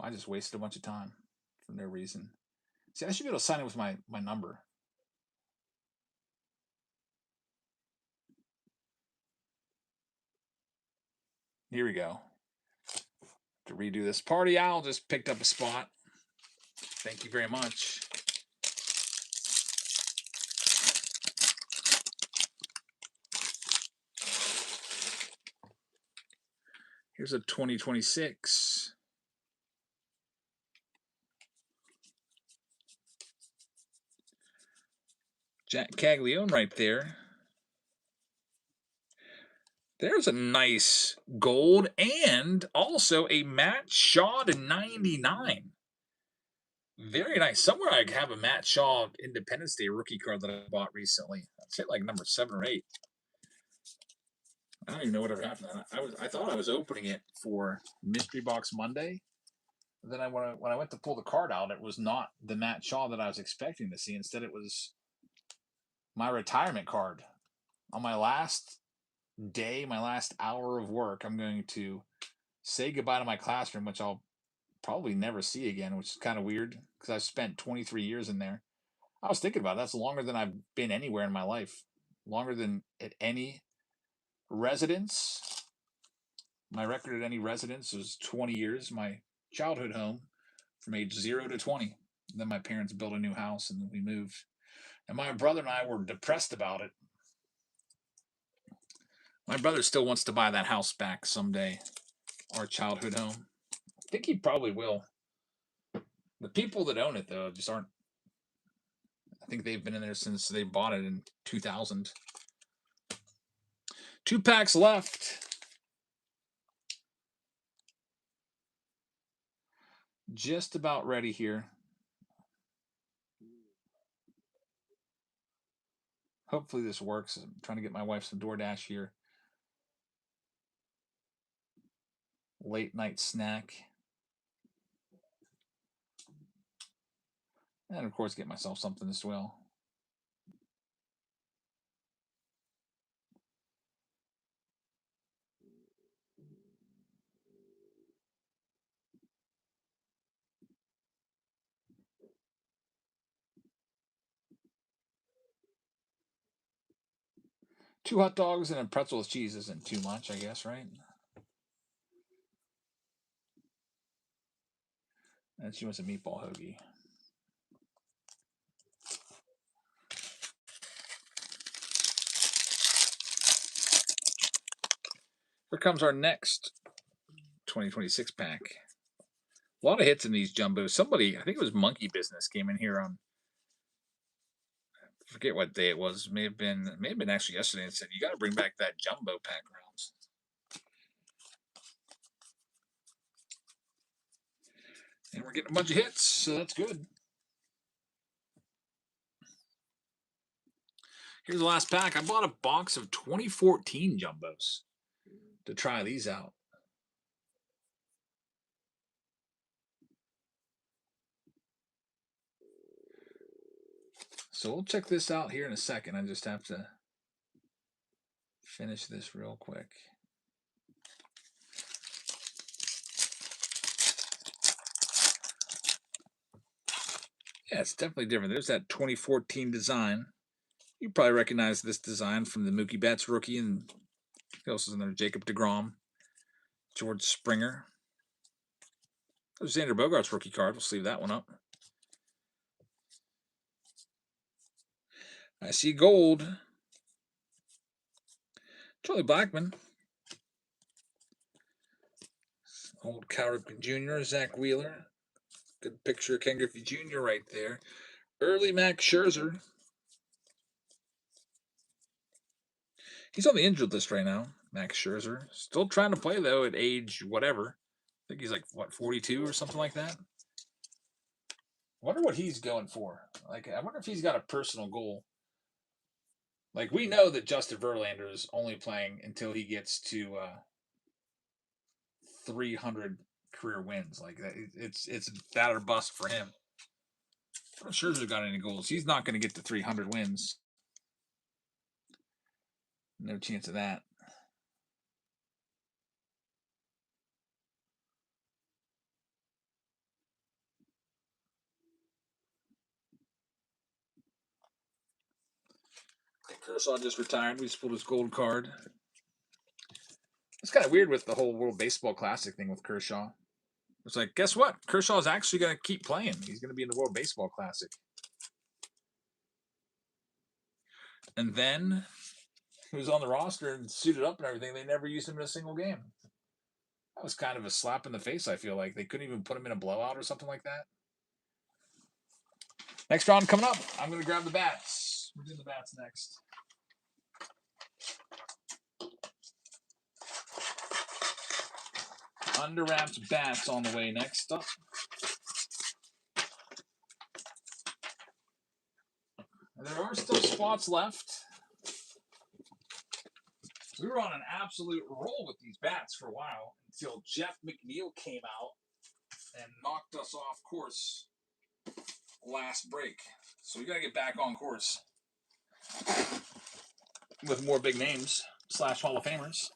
I just wasted a bunch of time for no reason. See, I should be able to sign in with my number. Here we go. To redo this party, Owl just picked up a spot. Thank you very much. Here's a 2026. Jack Caglione right there. There's a nice gold and also a Matt Shaw to 99. Very nice. Somewhere I have a Matt Shaw Independence Day rookie card that I bought recently. I'd say like number 7 or 8. I don't even know whatever happened. I thought I was opening it for Mystery Box Monday. Then when I went to pull the card out, it was not the Matt Shaw that I was expecting to see. Instead, it was my retirement card. On my last day, my last hour of work, I'm going to say goodbye to my classroom, which I'll probably never see again, which is kind of weird because I've spent 23 years in there. I was thinking about it. That's longer than I've been anywhere in my life. Longer than at any residence. My record at any residence was 20 years. My childhood home from age 0 to 20. Then my parents built a new house and then we moved. And my brother and I were depressed about it. My brother still wants to buy that house back someday, our childhood home. I think he probably will. The people that own it, though, just aren't. I think they've been in there since they bought it in 2000. 2 packs left. Just about ready here. Hopefully this works. I'm trying to get my wife some DoorDash here. Late night snack. And of course get myself something as well. Two hot dogs and a pretzel with cheese isn't too much, I guess, right? And she wants a meatball hoagie. Here comes our next 2026 pack. A lot of hits in these jumbos. Somebody, I think it was Monkey Business, came in here on, I forget what day it was. May have been actually yesterday, and said you got to bring back that jumbo pack rounds. And we're getting a bunch of hits, so that's good. Here's the last pack. I bought a box of 2014 jumbos to try these out. So we'll check this out here in a second. I just have to finish this real quick. Yeah, it's definitely different. There's that 2014 design. You probably recognize this design from the Mookie Betts rookie, and who else is in there? Jacob deGrom, George Springer. There's Xander Bogaerts rookie card. We'll sleeve that one up. I see gold. Charlie Blackmon. Old Cal Ripken Jr., Zach Wheeler. Good picture of Ken Griffey Jr. right there. Early Max Scherzer. He's on the injured list right now, Max Scherzer. Still trying to play, though, at age whatever. I think he's like, what, 42 or something like that? I wonder what he's going for. Like, I wonder if he's got a personal goal. Like, we know that Justin Verlander is only playing until he gets to 300 career wins. Like, it's that or bust for him. I'm not sure Scherzer's got any goals. He's not going to get to 300 wins. No chance of that. Kershaw just retired. We just pulled his gold card. It's kind of weird with the whole World Baseball Classic thing with Kershaw. It's like, guess what? Kershaw's actually going to keep playing. He's going to be in the World Baseball Classic. And then he was on the roster and suited up and everything. They never used him in a single game. That was kind of a slap in the face, I feel like. They couldn't even put him in a blowout or something like that. Next round coming up. I'm going to grab the bats. We're doing the bats next. Under wraps bats on the way next up. There are still spots left. We were on an absolute roll with these bats for a while until Jeff McNeil came out and knocked us off course last break. So we got to get back on course with more big names / Hall of Famers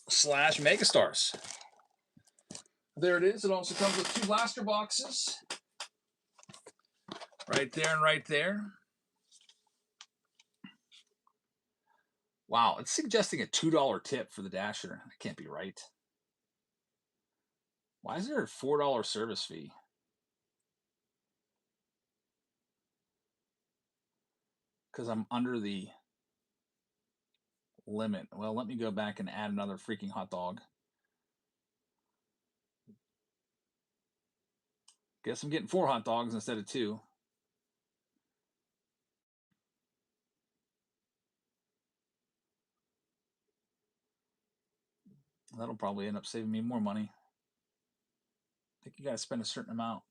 / megastars. There it is. It also comes with 2 blaster boxes. Right there and right there. Wow, it's suggesting a $2 tip for the Dasher. That can't be right. Why is there a $4 service fee? Because I'm under the limit. Well, let me go back and add another freaking hot dog. Guess I'm getting 4 hot dogs instead of 2. That'll probably end up saving me more money. I think you got to spend a certain amount.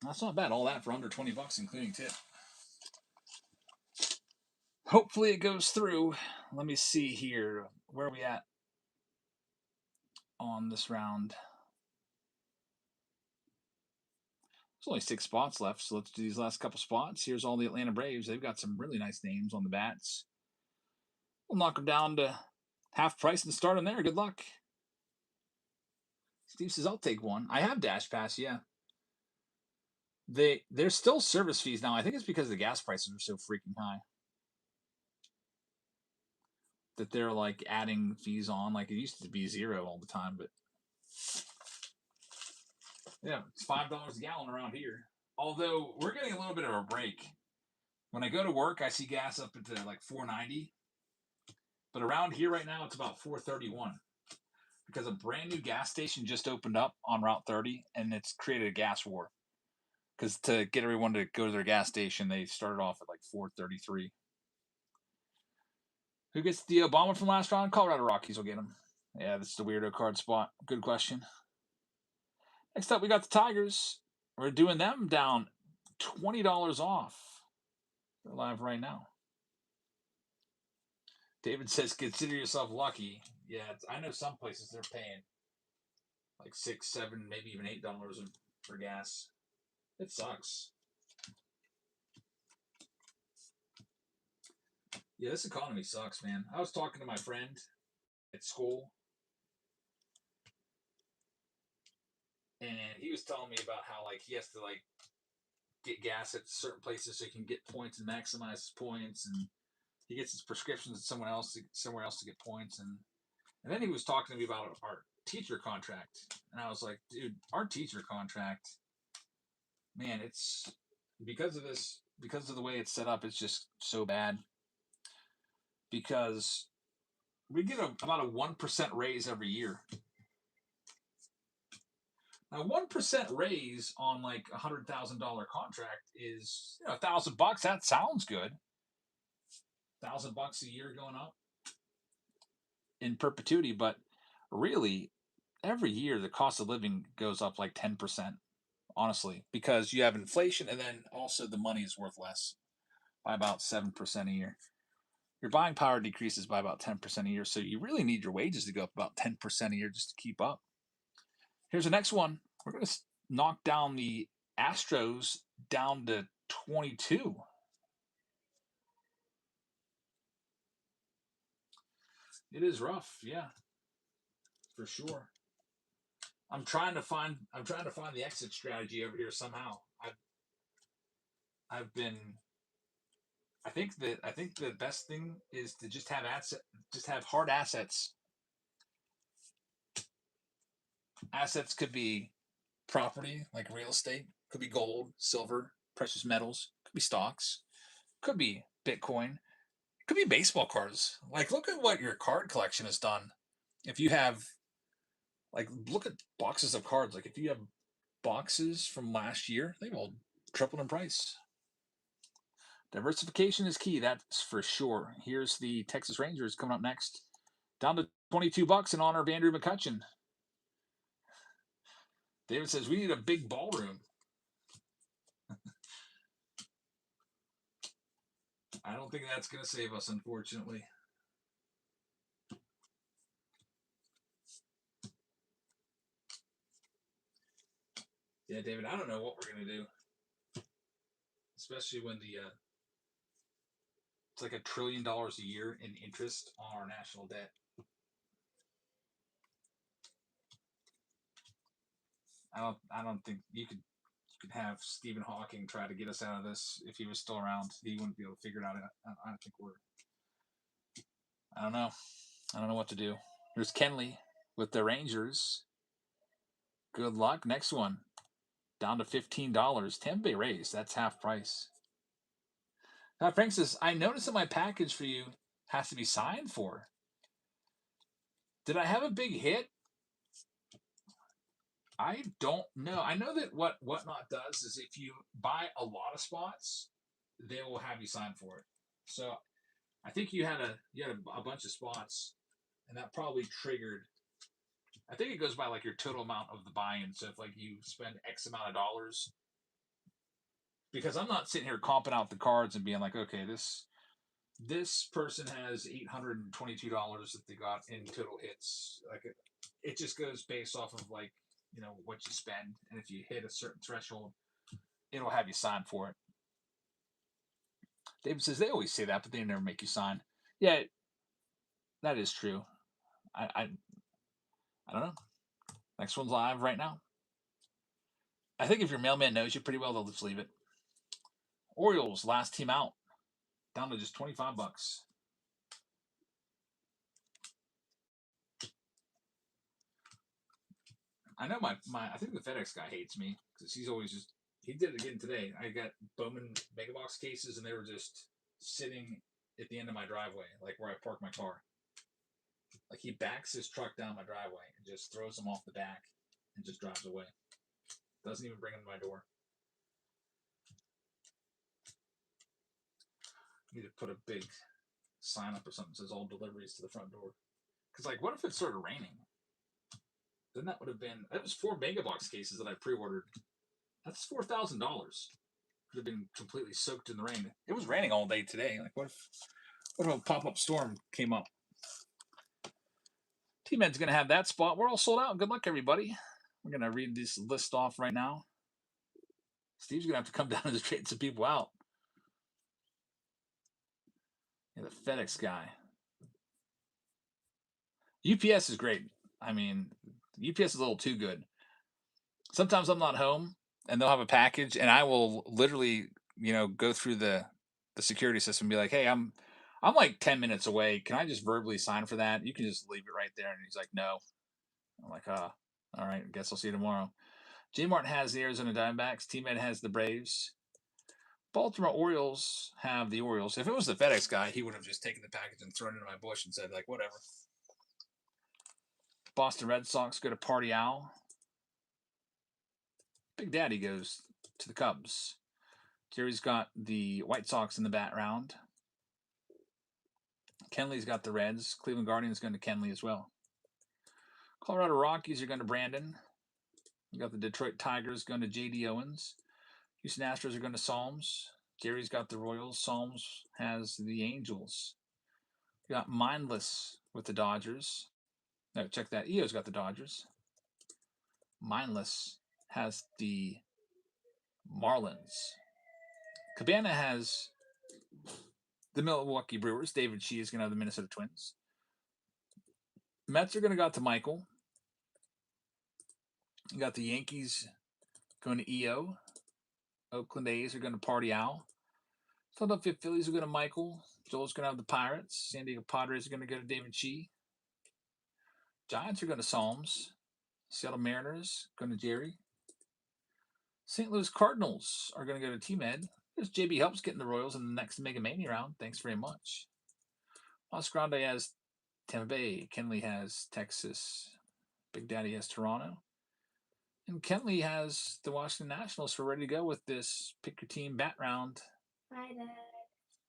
That's not bad. All that for under $20, including tip. Hopefully it goes through. Let me see here. Where are we at on this round? There's only 6 spots left, so let's do these last couple spots. Here's all the Atlanta Braves. They've got some really nice names on the bats. We'll knock them down to half price and start them there. Good luck. Steve says, I'll take one. I have Dash Pass, yeah. There's still service fees now. I think it's because the gas prices are so freaking high that they're like adding fees on. Like it used to be 0 all the time, but yeah, it's $5 a gallon around here. although we're getting a little bit of a break. When I go to work, I see gas up into like 4.90, but around here right now it's about 4.31 because a brand new gas station just opened up on Route 30 and it's created a gas war. Because to get everyone to go to their gas station, they started off at like 4.33. Who gets the Obama from last round? Colorado Rockies will get him. Yeah, this is the weirdo card spot. Good question. Next up, we got the Tigers. We're doing them down $20 off. They're live right now. David says, consider yourself lucky. Yeah, I know some places they're paying like $6, $7, maybe even $8 for gas. It sucks. Yeah, this economy sucks, man. I was talking to my friend at school, and he was telling me about how like he has to like get gas at certain places so he can get points and maximize his points, and he gets his prescriptions at somewhere else to get points, and then he was talking to me about our teacher contract, and I was like, dude, our teacher contract, man, it's because of the way it's set up, it's just so bad because we get about a 1% raise every year. Now, 1% raise on like $100,000 contract is $1,000. That sounds good. $1,000 a year going up in perpetuity, but really, every year the cost of living goes up like 10%. Honestly, because you have inflation, and then also the money is worth less by about 7% a year. Your buying power decreases by about 10% a year, so you really need your wages to go up about 10% a year just to keep up. Here's the next one. We're going to knock down the Astros down to 22. It is rough, yeah, for sure. I'm trying to find the exit strategy over here somehow. I've been I think the best thing is to just have hard assets. Assets could be property, like real estate, could be gold, silver, precious metals, could be stocks, could be Bitcoin, could be baseball cards. Like, look at what your card collection has done. If you have, like, look at boxes of cards. Like, if you have boxes from last year, they've all tripled in price. Diversification is key, that's for sure. Here's the Texas Rangers coming up next, down to $22 in honor of Andrew McCutchen. David says we need a big ballroom. I don't think that's going to save us, unfortunately. Yeah, David, I don't know what we're going to do, especially when it's like $1 trillion a year in interest on our national debt. I don't think you could have Stephen Hawking try to get us out of this if he was still around. He wouldn't be able to figure it out. I don't know. I don't know what to do. Here's Kenley with the Rangers. Good luck. Next one. Down to $15. Tampa Bay Rays. That's half price. Now, Frank says, I noticed that my package for you has to be signed for. Did I have a big hit? I don't know. I know that what Whatnot does is if you buy a lot of spots, they will have you sign for it. So I think you had a bunch of spots, and that probably triggered. I think it goes by like your total amount of the buy-in. So if like you spend X amount of dollars, because I'm not sitting here comping out the cards and being like, okay, this person has $822 that they got in total hits. Like it just goes based off of like what you spend, and if you hit a certain threshold, it'll have you sign for it. David says they always say that, but they never make you sign. Yeah, that is true. I don't know. Next one's live right now. I think if your mailman knows you pretty well, they'll just leave it. Orioles last team out, down to just $25. I know my I think the FedEx guy hates me because he's always just he did it again today. I got Bowman mega box cases, and they were just sitting at the end of my driveway, like where I park my car. Like he backs his truck down my driveway and just throws them off the back and just drives away. Doesn't even bring them to my door. Need to put a big sign up or something that says all deliveries to the front door. Because like, what if it started raining? Then that would have been, that was 4 mega box cases that I pre-ordered. That's $4,000. Could have been completely soaked in the rain. It was raining all day today. Like, what if a pop-up storm came up? T-Med's going to have that spot. We're all sold out. Good luck, everybody. We're going to read this list off right now. Steve's going to have to come down and straighten some people out. Yeah, the FedEx guy. UPS is great. I mean, UPS is a little too good. Sometimes I'm not home and they'll have a package and I will literally, go through the security system and be like, hey, I'm like 10 minutes away. Can I just verbally sign for that? You can just leave it right there. And he's like, no. I'm like, all right, I guess I'll see you tomorrow. J Mart has the Arizona Diamondbacks. T-Med has the Braves. Baltimore Orioles have the Orioles. If it was the FedEx guy, he would have just taken the package and thrown it in my bush and said, like, whatever. Boston Red Sox go to Party Owl. Big Daddy goes to the Cubs. Jerry's got the White Sox in the bat round. Kenley's got the Reds. Cleveland Guardians going to Kenley as well. Colorado Rockies are going to Brandon. We got the Detroit Tigers going to J.D. Owens. Houston Astros are going to Psalms. Jerry's got the Royals. Psalms has the Angels. We got Mindless with the Dodgers. No, check that. EO's got the Dodgers. Mindless has the Marlins. Cabana has the Milwaukee Brewers. David Shee is going to have the Minnesota Twins. Mets are going to go out to Michael. You got the Yankees going to EO. Oakland A's are going to Party Owl. Philadelphia Phillies are going to Michael. Joel's going to have the Pirates. San Diego Padres are going to go to David Shee. Giants are going to Psalms. Seattle Mariners going to Jerry. St. Louis Cardinals are going to go to T-Med. There's JB Helps getting the Royals in the next Mega Mania round. Thanks very much. Los Grande has Tampa Bay. Kenley has Texas. Big Daddy has Toronto. And Kenley has the Washington Nationals. So we're ready to go with this pick your team bat round. Hi, Dad.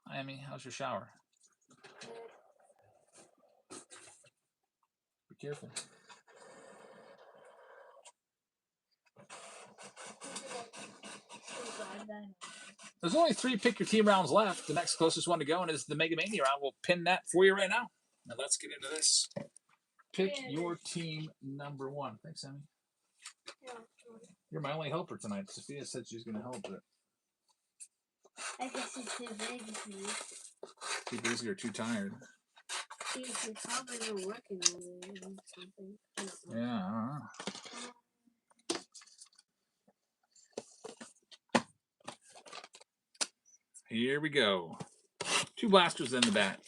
Hi, Emmy. How's your shower? Be careful. There's only 3 pick your team rounds left. The next closest one to going is the Mega Mania round. We'll pin that for you right now. Now let's get into this. Pick your team number 1. Thanks, Emmy. You're my only helper tonight. Sophia said she's going to help it. I guess it's too big for you. Too busy or too tired? You're probably working on it or something. Yeah, I don't know. Here we go. 2 blasters in the bat.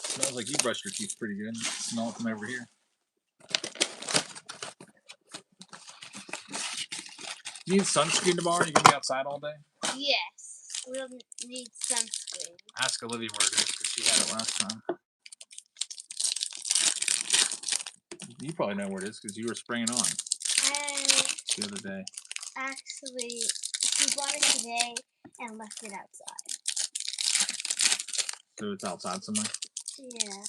Smells like you brushed your teeth pretty good. Smell it from over here. You need sunscreen tomorrow? You gonna be outside all day? Yes, we'll need sunscreen. Ask Olivia where it is because she had it last time. You probably know where it is because you were spraying on the other day. Actually, she bought it today and left it outside. So it's outside somewhere? Yeah.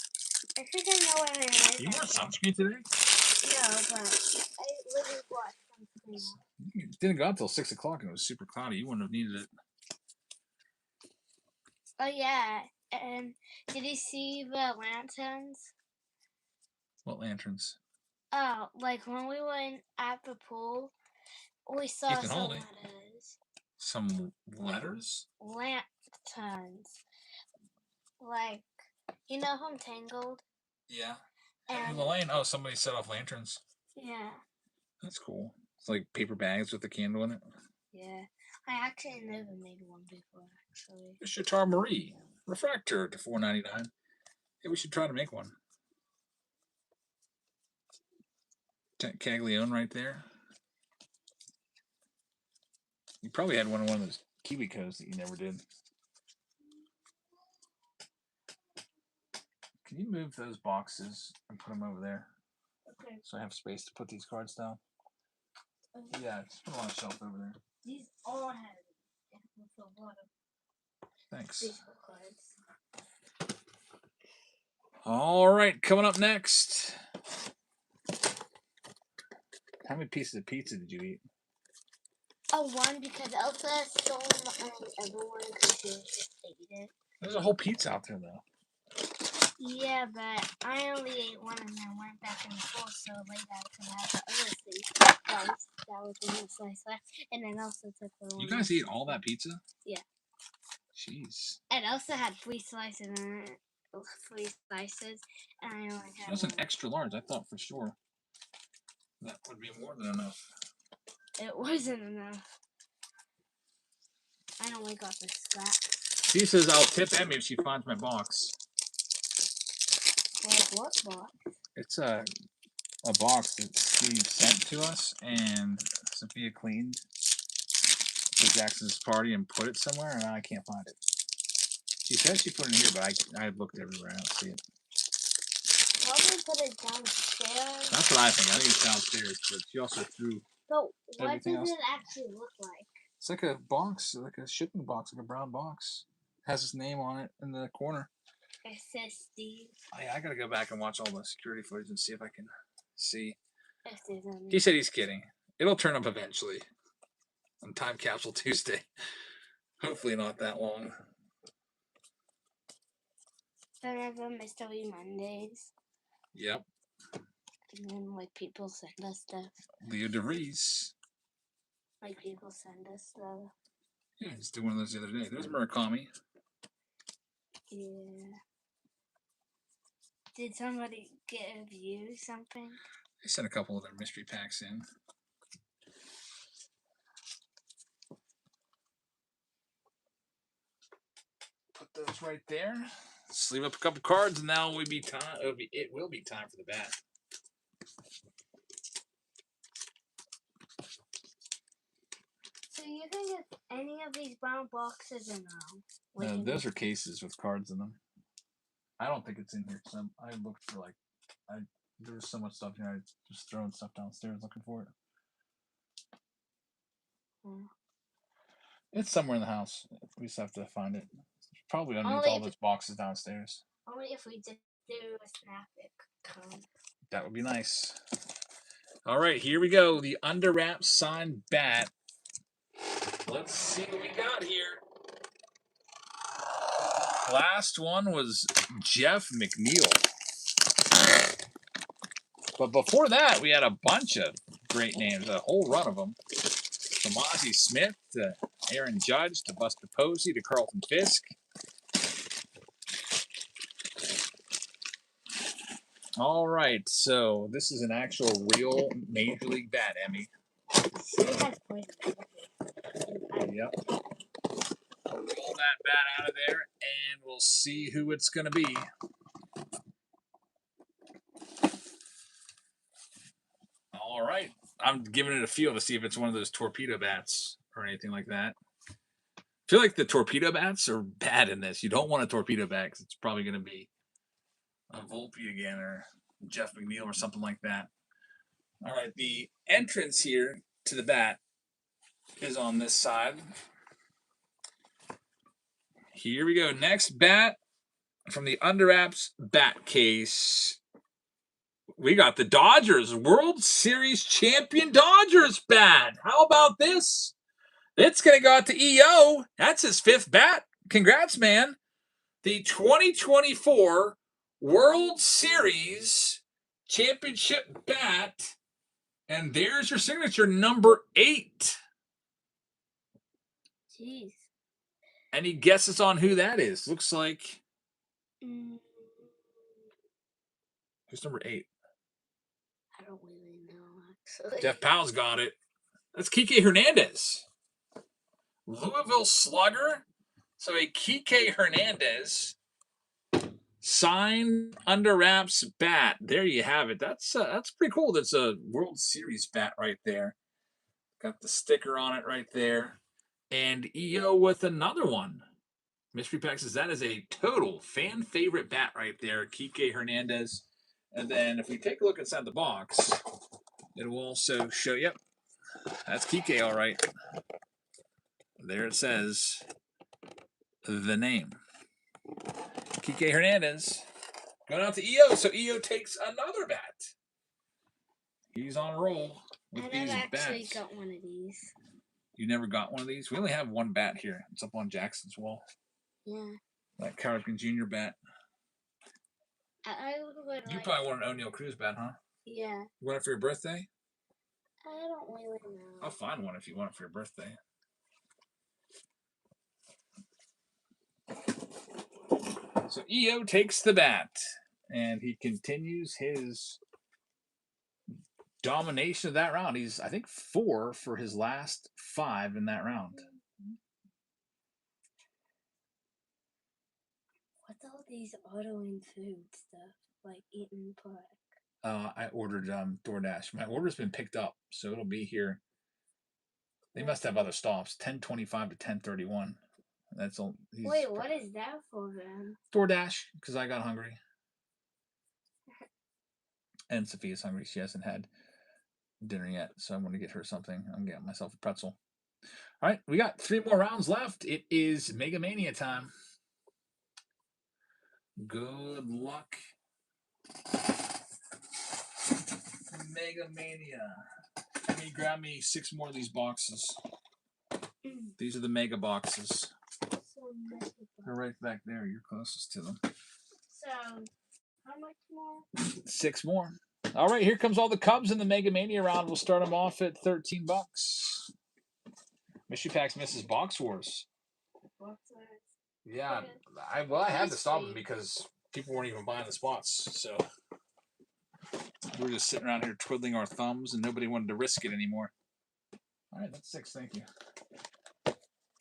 I think I know where it is. You wore sunscreen today? No, but I literally bought sunscreen. It didn't go out until 6 o'clock and it was super cloudy. You wouldn't have needed it. Oh, yeah. And did you see the lanterns? What lanterns? Oh, like when we went at the pool, we saw Ethan some Holiday. letters. Some letters? Lanterns. Like, you know from Tangled? Yeah. And The lane. Oh, somebody set off lanterns. yeah. That's cool. It's like paper bags with a candle in it. Yeah. I actually never made one before, actually. Chatar Marie. Refractor to $4.99. Hey, we should try to make one. Caglione right there. You probably had one of those Kiwi codes that you never did. Can you move those boxes and put them over there? Okay. So I have space to put these cards down. Okay. Yeah, just put them on a shelf over there. These all have with a lot of Thanks. baseball cards. All right, coming up next. How many pieces of pizza did you eat? Oh, one because Elsa stole my other one because she just ate it. There's a whole pizza out there, though. Yeah, but I only ate one and then went back in the pool, so later I could have the other thing. That was the one slice left, and then also took the one. You guys ate all that pizza? Yeah. Jeez. It also had 3 slices in it. 3 slices, and I only had That's an one. extra large. I thought for sure that would be more than enough. It wasn't enough. I only got the scraps. She says I'll tip Emmy if she finds my box. Like what box? It's a box that Steve sent to us, and Sophia cleaned for Jackson's party and put it somewhere, and I can't find it. She says she put it in here, but I looked everywhere. I don't see it. Probably put it downstairs. That's what I think. I think it's downstairs, but she also threw. But what Everything does else. it actually look like? It's like a box, like a shipping box, like a brown box. It has his name on it in the corner. It says Steve. I gotta go back and watch all the security footage and see if I can see. If there's any. He said he's kidding. It'll turn up eventually on Time Capsule Tuesday. Hopefully not that long. Some of them Mystery Mondays. Yep. And then like people send us stuff. Leo DeVries. Like people send us stuff. Yeah, just did one of those the other day. There's Murakami. Yeah. Did somebody give you something? They sent a couple of their mystery packs in. Put those right there. Sleeve up a couple cards, and now it will be time for the bat. So you can get any of these brown boxes in No, those are cases with cards in them. I don't think it's in here because I looked for there was so much stuff here. I just throwing stuff downstairs looking for it. It's somewhere in the house. We just have to find it. It's probably underneath all those boxes downstairs. Only if we just do a snap it cone. That would be nice. All right, here we go. The Under Wraps signed bat. Let's see what we got here. Last one was Jeff McNeil. But before that, we had a bunch of great names, a whole run of them. From Ozzie Smith to Aaron Judge to Buster Posey to Carlton Fisk. All right, so this is an actual real Major League bat, Emmy. Yep. Pull that bat out of there, and we'll see who it's going to be. All right. I'm giving it a feel to see if it's one of those torpedo bats or anything like that. I feel like the torpedo bats are bad in this. You don't want a torpedo bat because it's probably going to be a Volpe again or Jeff McNeil or something like that. All right. The entrance here to the bat is on this side. Here we go. Next bat from the Under Wraps bat case. We got the Dodgers, World Series champion Dodgers bat. How about this? It's going to go out to EO. That's his 5th bat. Congrats, man. The 2024 World Series championship bat. And there's your signature, number 8. Jeez. Any guesses on who that is? Looks like. Who's number 8? I don't really know, actually. Jeff Powell's got it. That's Kike Hernandez. Louisville Slugger. So a Kike Hernandez signed Under Wraps bat. There you have it. That's pretty cool. That's a World Series bat right there. Got the sticker on it right there. And EO with another one. Mystery Pack says that is a total fan favorite bat right there, Kike Hernandez. And then if we take a look inside the box, it will also show, yep, that's Kike, all right. There it says the name. Kike Hernandez. Going out to EO, so EO takes another bat. He's on a roll with I these never actually bats. got one of these. You never got one of these? We only have one bat here. It's up on Jackson's wall. Yeah. That Carrigan Jr. bat. I would You like. probably want an O'Neill Cruz bat, huh? Yeah. You want it for your birthday? I don't really know. I'll find one if you want it for your birthday. So EO takes the bat, and he continues his domination of that round. He's, I think, 4 for his last 5 in that round. What's all these auto-in food stuff, like eating pork? I ordered DoorDash. My order's been picked up, so it'll be here. They must have other stops. 10:25 to 10:31. That's all. Wait, what is that for then? DoorDash, because I got hungry. And Sophia's hungry. She hasn't had dinner yet, so I'm going to get her something. I'm getting myself a pretzel. All right, we got 3 more rounds left. It is Mega Mania time. Good luck. Mega Mania. Let me grab me 6 more of these boxes. These are the mega boxes. They're right back there. You're closest to them. So, how much more? 6 more. All right, here comes all the Cubs in the Mega Mania round. We'll start them off at $13. Mystery Packs misses Box Wars. Yeah, I had to stop them because people weren't even buying the spots. So we were just sitting around here twiddling our thumbs, and nobody wanted to risk it anymore. All right, that's 6. Thank you.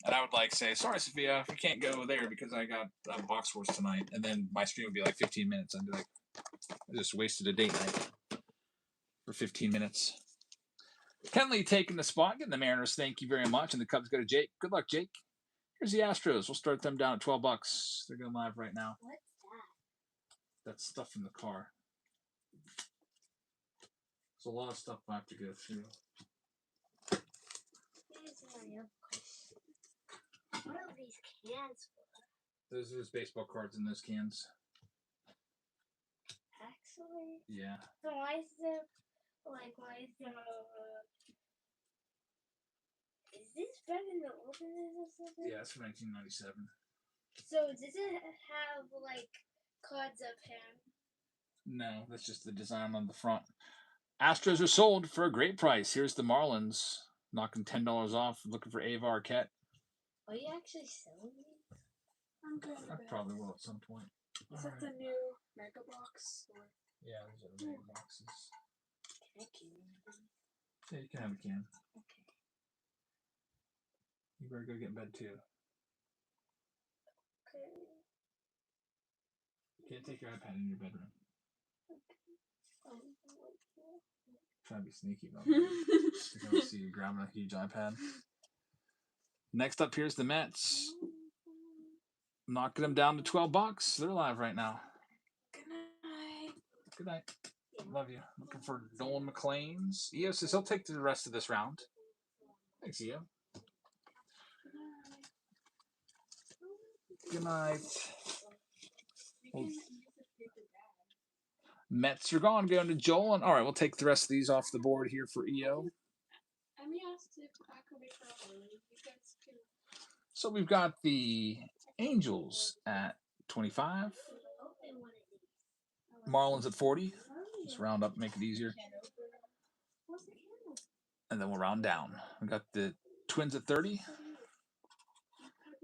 And I would like say, sorry, Sophia, we can't go there because I got Box Wars tonight. And then my stream would be like 15 minutes. I'd be like, I just wasted a date night for 15 minutes. Kenley taking the spot, getting the Mariners. Thank you very much. And the Cubs go to Jake. Good luck, Jake. Here's the Astros. We'll start them down at $12. They're going live right now. What's that? That's stuff in the car. There's a lot of stuff I have to go through. Here's my other question. What are these cans for? There's baseball cards in those cans. Actually? Yeah. So why is there, is this better than the openers or something? Yeah, it's from 1997. So does it have, cards of him? No, that's just the design on the front. Astros are sold for a great price. Here's the Marlins, knocking $10 off, looking for Ava Arquette. Are you actually selling these? I'm good. I probably will at some point. Is that the new Mega Box? Or? Yeah, those are the mega boxes. Thank you. Yeah, you can have a can. Okay. You better go get in bed too. Okay. You can't take your iPad in your bedroom. Try to be sneaky about it. You can see you grabbing a huge iPad. Next up, here's the Mets. Knocking them down to $12. They're live right now. Good night. Good night. Love you. Looking for Nolan McLean's. EO says he'll take the rest of this round. Thanks, EO. Good night. Well, Mets are gone. Going to Joel. And all right, we'll take the rest of these off the board here for EO. Let me ask if I could wake her up early. You guys can. So we've got the Angels at 25. Marlins at 40. Just round up, make it easier. And then we'll round down. We got the Twins at 30.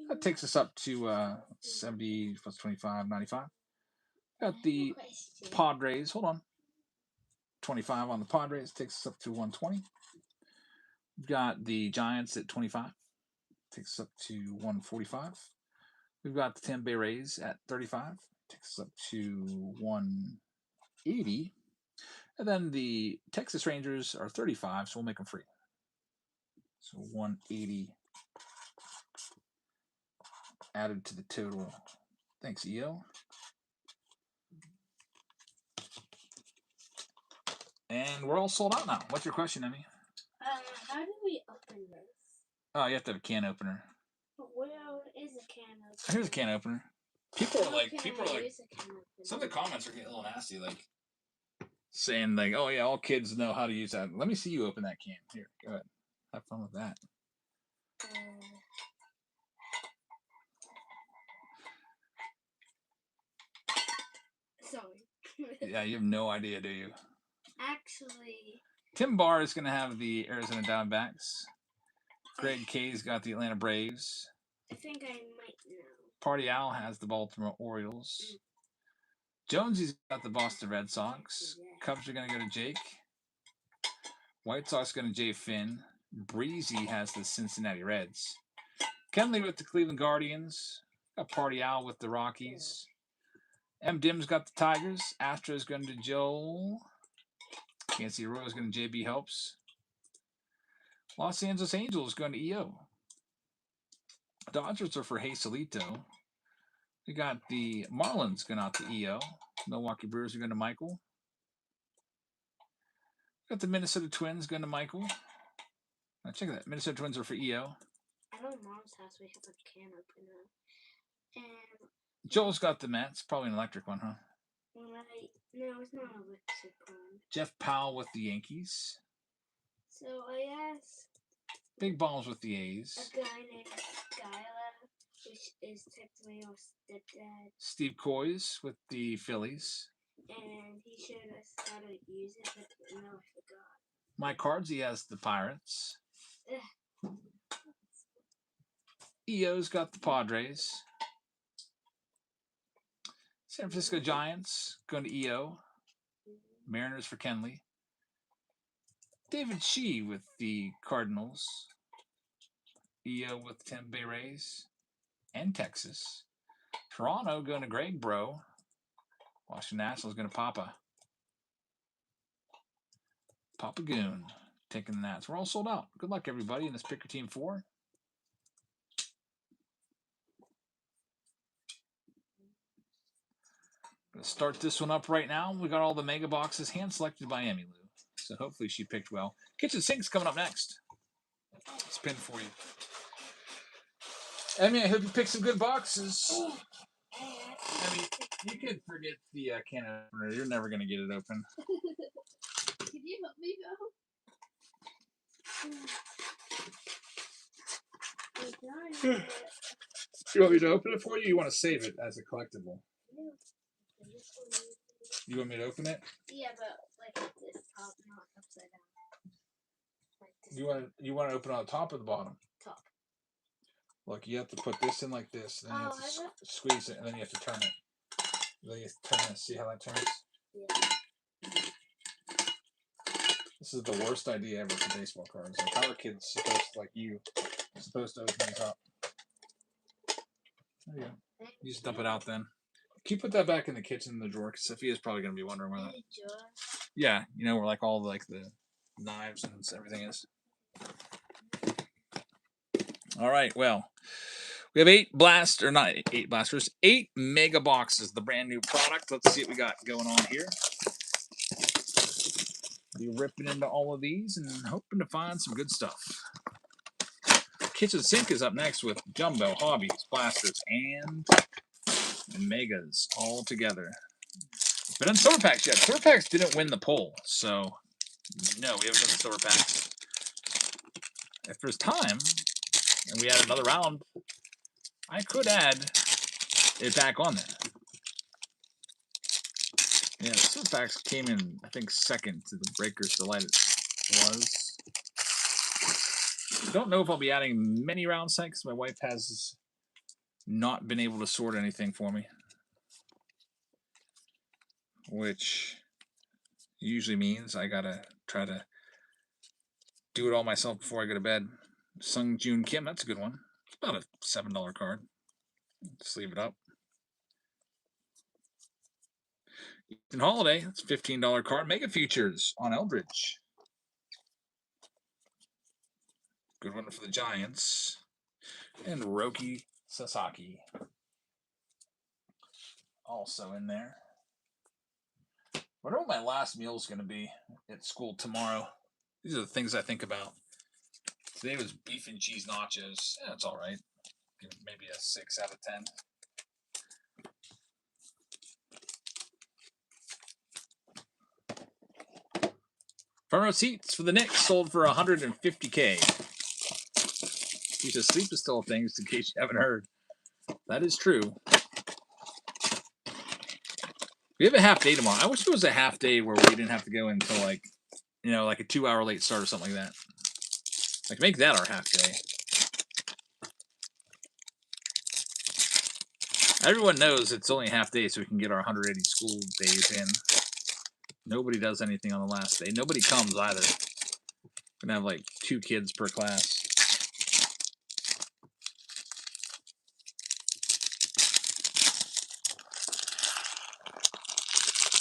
That takes us up to 70 plus 25, 95. Got the Padres. Hold on. 25 on the Padres. Takes us up to 120. We've got the Giants at 25. Takes us up to 145. We've got the Tampa Bay Rays at 35. Takes us up to 180. And then the Texas Rangers are 35, so we'll make them free. So 180 added to the total. Thanks, EO. And we're all sold out now. What's your question, Emmy? How do we open this? Oh, you have to have a can opener. But where is a can opener? Here's a can opener. People are like, Use a can opener? some of the comments are getting a little nasty, like saying like, "Oh yeah, all kids know how to use that." Let me see you open that can. Here, go ahead. Have fun with that. Sorry. Yeah, you have no idea, do you? Actually, Tim Barr is going to have the Arizona Diamondbacks. Greg K's got the Atlanta Braves. I think I might know. Party Owl has the Baltimore Orioles. Jonesy's got the Boston Red Sox. Cubs are going to go to Jake. White Sox going to Jay Finn. Breezy has the Cincinnati Reds. Kenley with the Cleveland Guardians. Got Party Owl with the Rockies. M. Dim's got the Tigers. Astros going to Joel. Can't see Royals going to JB Helps. Los Angeles Angels going to EO. Dodgers are for Hazelito. We got the Marlins going out to EO. Milwaukee Brewers are going to Michael. Got the Minnesota Twins going to Michael. Now check that. Minnesota Twins are for EO. I know Mom's house we have a can opener. And Joel's got the Mets. Probably an electric one, huh? right. No, it's not an electric one. Jeff Powell with the Yankees. So I asked Big Balls with the A's. a guy named Skylar, which is technically our stepdad, Steve Coys with the Phillies. and he showed us how to use it, but no, I forgot. Mike Cardsey has the Pirates. EO's got the Padres. San Francisco Giants going to EO. Mariners for Kenley. David Shee with the Cardinals. EO with Tampa Bay Rays and Texas. Toronto going to Greg Bro. Washington Nationals going to Papa. Papa Goon taking the Nats. We're all sold out. Good luck, everybody, in this Pick Your Team 4. Gonna start this one up right now. We got all the mega boxes hand selected by Emmy Lou. So hopefully she picked well. Kitchen Sink's coming up next. Spin for you. Emmy, I hope you picked some good boxes. Emmy, you can forget the can opener. You're never going to get it open. Can you help me go? You want me to open it for you? Or you want to save it as a collectible? You want me to open it? Yeah, but like this top, not upside down. Like this You want to open on the top or the bottom? top. Look, you have to put this in like this, then you have to squeeze it, and then you have to turn it. Then you have to turn it. See how that turns? Yeah. This is the worst idea ever for baseball cards. Like, how are kids supposed to, like you, supposed to open these up? There you go. You just dump it out then. Can you put that back in the kitchen in the drawer? Because Sophia's probably going to be wondering where that. Yeah, you know where like all like the knives and everything is. All right, well, we have 8 blasters, 8 mega boxes, the brand new product. Let's see what we got going on here. Be ripping into all of these and hoping to find some good stuff. Kitchen Sink is up next with Jumbo, Hobbies, Blasters, and Megas all together. But on Silver Packs yet. Silver Packs didn't win the poll, so no, we haven't done the Silver Packs. If there's time, and we add another round, I could add it back on there. Yeah, the Silver Packs came in, I think, second to the Breakers Delight it was. Don't know if I'll be adding many rounds tonight because my wife has not been able to sort anything for me. Which usually means I gotta try to do it all myself before I go to bed. Sung Joon Kim, that's a good one. It's about a $7 card. Just leave it up. Ethan Holiday, that's a $15 card. Mega Features on Eldridge. Good one for the Giants. And Roki Sasaki. Also in there. I wonder what my last meal is going to be at school tomorrow. These are the things I think about. Today was beef and cheese nachos. Yeah, that's all right. Give it maybe a 6 out of 10. Front row seats for the Knicks sold for $150K. He says sleep is still a thing, just in case you haven't heard. That is true. We have a half day tomorrow. I wish there was a half day where we didn't have to go until like a 2-hour late start or something like that. Like make that our half day. Everyone knows it's only half day, so we can get our 180 school days in. Nobody does anything on the last day. Nobody comes either. We're gonna have like 2 kids per class.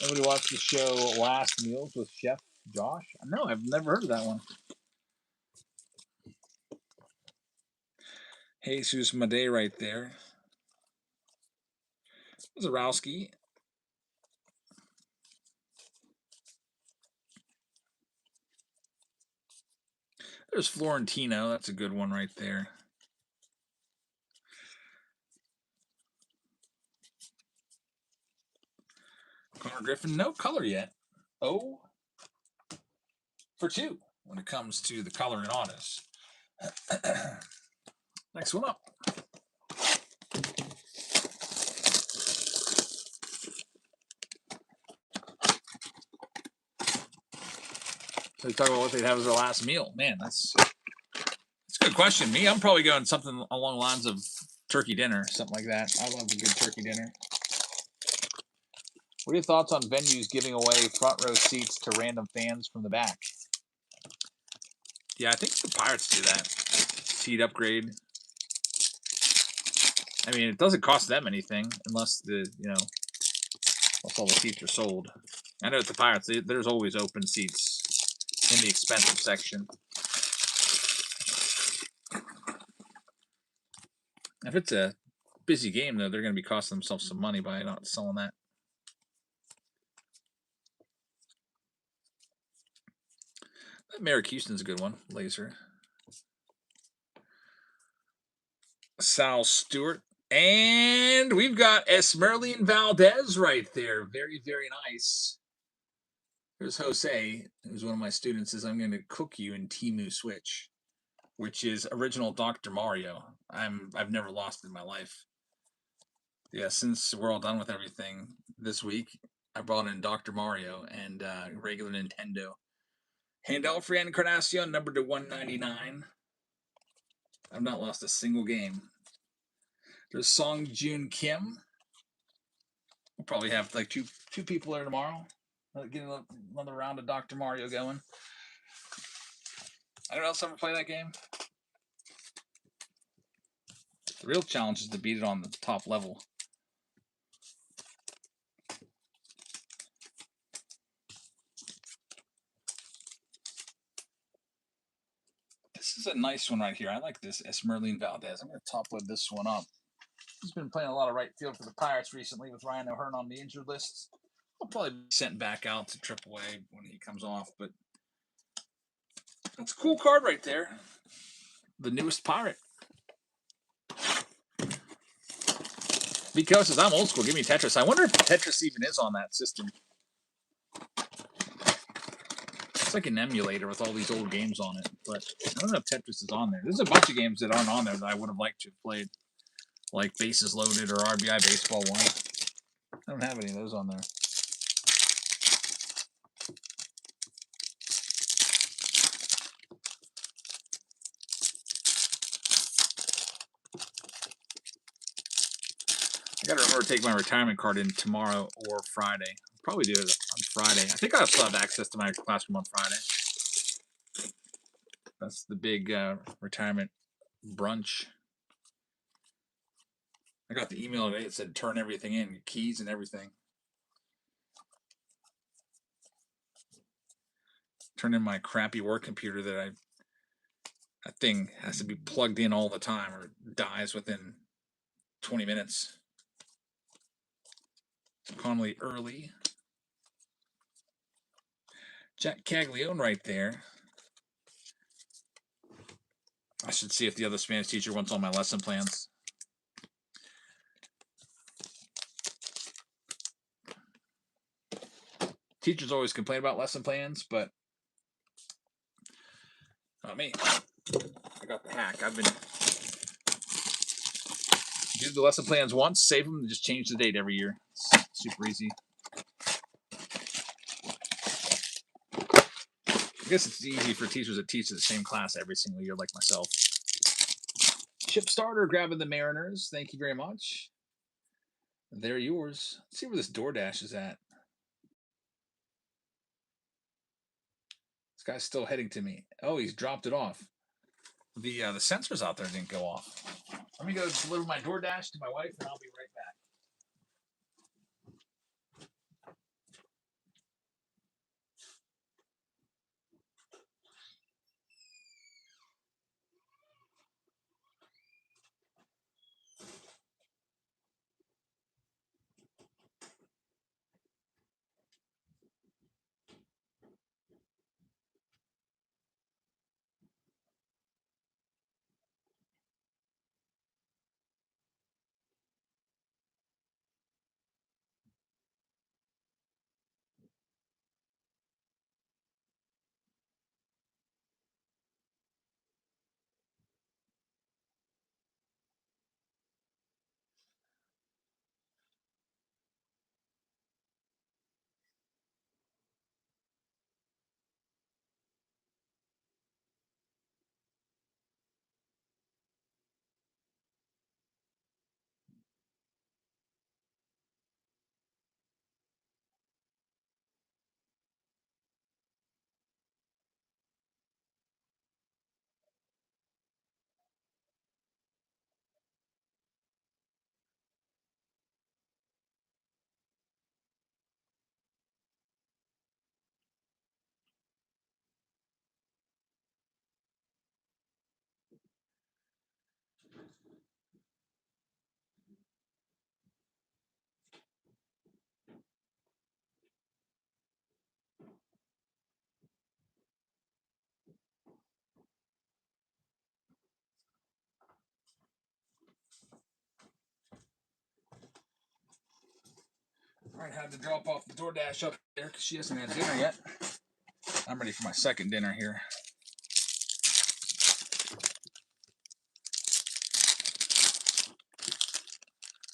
Nobody watched the show Last Meals with Chef Josh? No, I've never heard of that one. Jesus Madej right there. Zarowski. There's Florentino. That's a good one right there. Connor Griffin, no color yet. 0 for 2 when it comes to the color and autos. Next one up. So you talk about what they'd have as their last meal. Man, that's a good question. Me, I'm probably going something along the lines of turkey dinner, something like that. I love a good turkey dinner. What are your thoughts on venues giving away front row seats to random fans from the back? Yeah, I think the Pirates do that. Seat upgrade. I mean, it doesn't cost them anything unless unless all the seats are sold. I know at the Pirates, there's always open seats in the expensive section. If it's a busy game, though, they're going to be costing themselves some money by not selling that. That Merrick Houston's a good one. Laser. Sal Stewart. And we've got Esmeralyn Valdez right there. Very, very nice. There's Jose, who's one of my students, says, I'm going to cook you in Temu Switch, which is original Dr. Mario. I've never lost in my life. Yeah, since we're all done with everything this week, I brought in Dr. Mario and regular Nintendo. Handout for Encarnacion, numbered to 199. I've not lost a single game. There's Song Joon Kim. We'll probably have like two people there tomorrow. Get another round of Dr. Mario going. Anyone else ever play that game? The real challenge is to beat it on the top level. This is a nice one right here. I like this Esmeralyn Valdez. I'm going to top load this one up. He's been playing a lot of right field for the Pirates recently with Ryan O'Hearn on the injured list. I'll probably be sent back out to AAA when he comes off, but that's a cool card right there. The newest Pirate. Vico says, I'm old school. Give me Tetris. I wonder if Tetris even is on that system. It's like an emulator with all these old games on it, but I don't know if Tetris is on there. There's a bunch of games that aren't on there that I would have liked to have played, like Bases Loaded or RBI Baseball 1. I don't have any of those on there. I gotta remember to take my retirement card in tomorrow or Friday. I'll probably do it on Friday. I think I'll still have access to my classroom on Friday. That's the big retirement brunch. I got the email today that said turn everything in, keys and everything. Turn in my crappy work computer that thing has to be plugged in all the time or dies within 20 minutes. Connolly early. Jack Caglione right there. I should see if the other Spanish teacher wants all my lesson plans. Teachers always complain about lesson plans, but not me. I got the hack. I've been do the lesson plans once, save them, and just change the date every year. It's super easy. I guess it's easy for teachers that teach the same class every single year, like myself. Chip Starter grabbing the Mariners. Thank you very much. They're yours. Let's see where this DoorDash is at. This guy's still heading to me. Oh, he's dropped it off. The sensors out there didn't go off. Let me go deliver my DoorDash to my wife, and I'll be right back. All right, had to drop off the DoorDash up there because she hasn't had dinner yet. I'm ready for my second dinner here.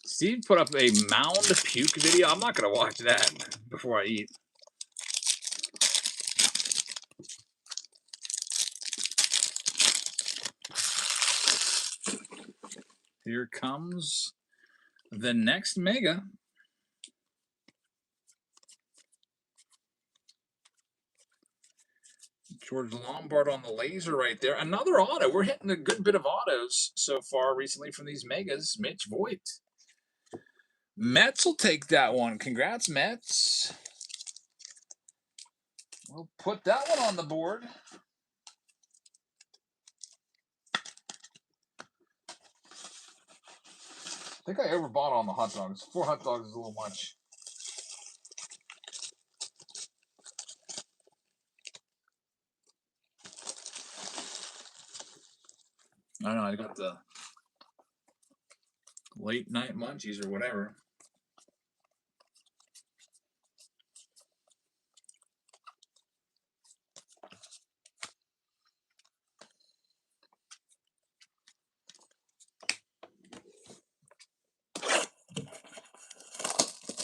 Steve put up a mound puke video. I'm not going to watch that before I eat. Here comes the next mega. George Lombard on the laser right there. Another auto. We're hitting a good bit of autos so far recently from these megas. Mitch Voigt. Mets will take that one. Congrats, Mets. We'll put that one on the board. I think I overbought on the hot dogs. 4 hot dogs is a little much. I don't know. I got the late night munchies or whatever.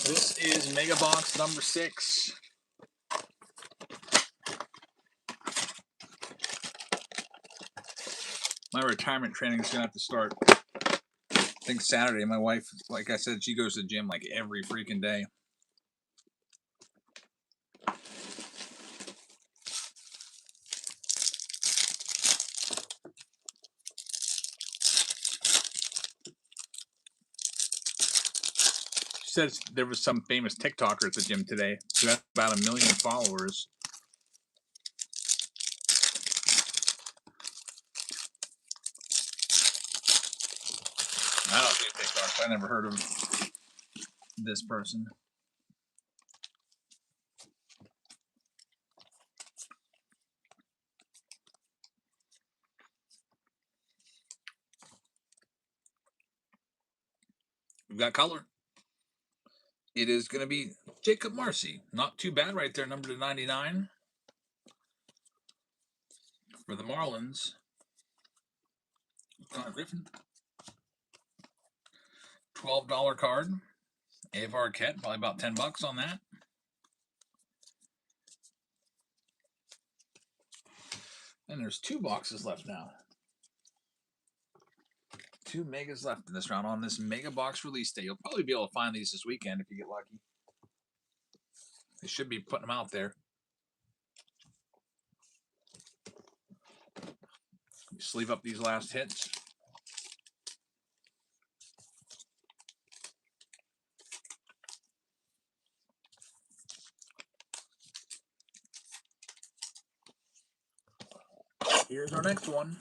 This is Mega Box number 6. My retirement training is going to have to start, I think, Saturday. My wife, like I said, she goes to the gym like every freaking day. She says there was some famous TikToker at the gym today who had about 1 million followers. I don't do TikTok. Starks. I never heard of this person. We've got color. It is going to be Jacob Marcy. Not too bad right there, number to 99 for the Marlins. Connor Griffin. $12 card. Ava Arquette, probably about $10 on that. And there's 2 boxes left now. 2 megas left in this round on this mega box release day. You'll probably be able to find these this weekend if you get lucky. They should be putting them out there. Sleeve up these last hits. Here's our next one.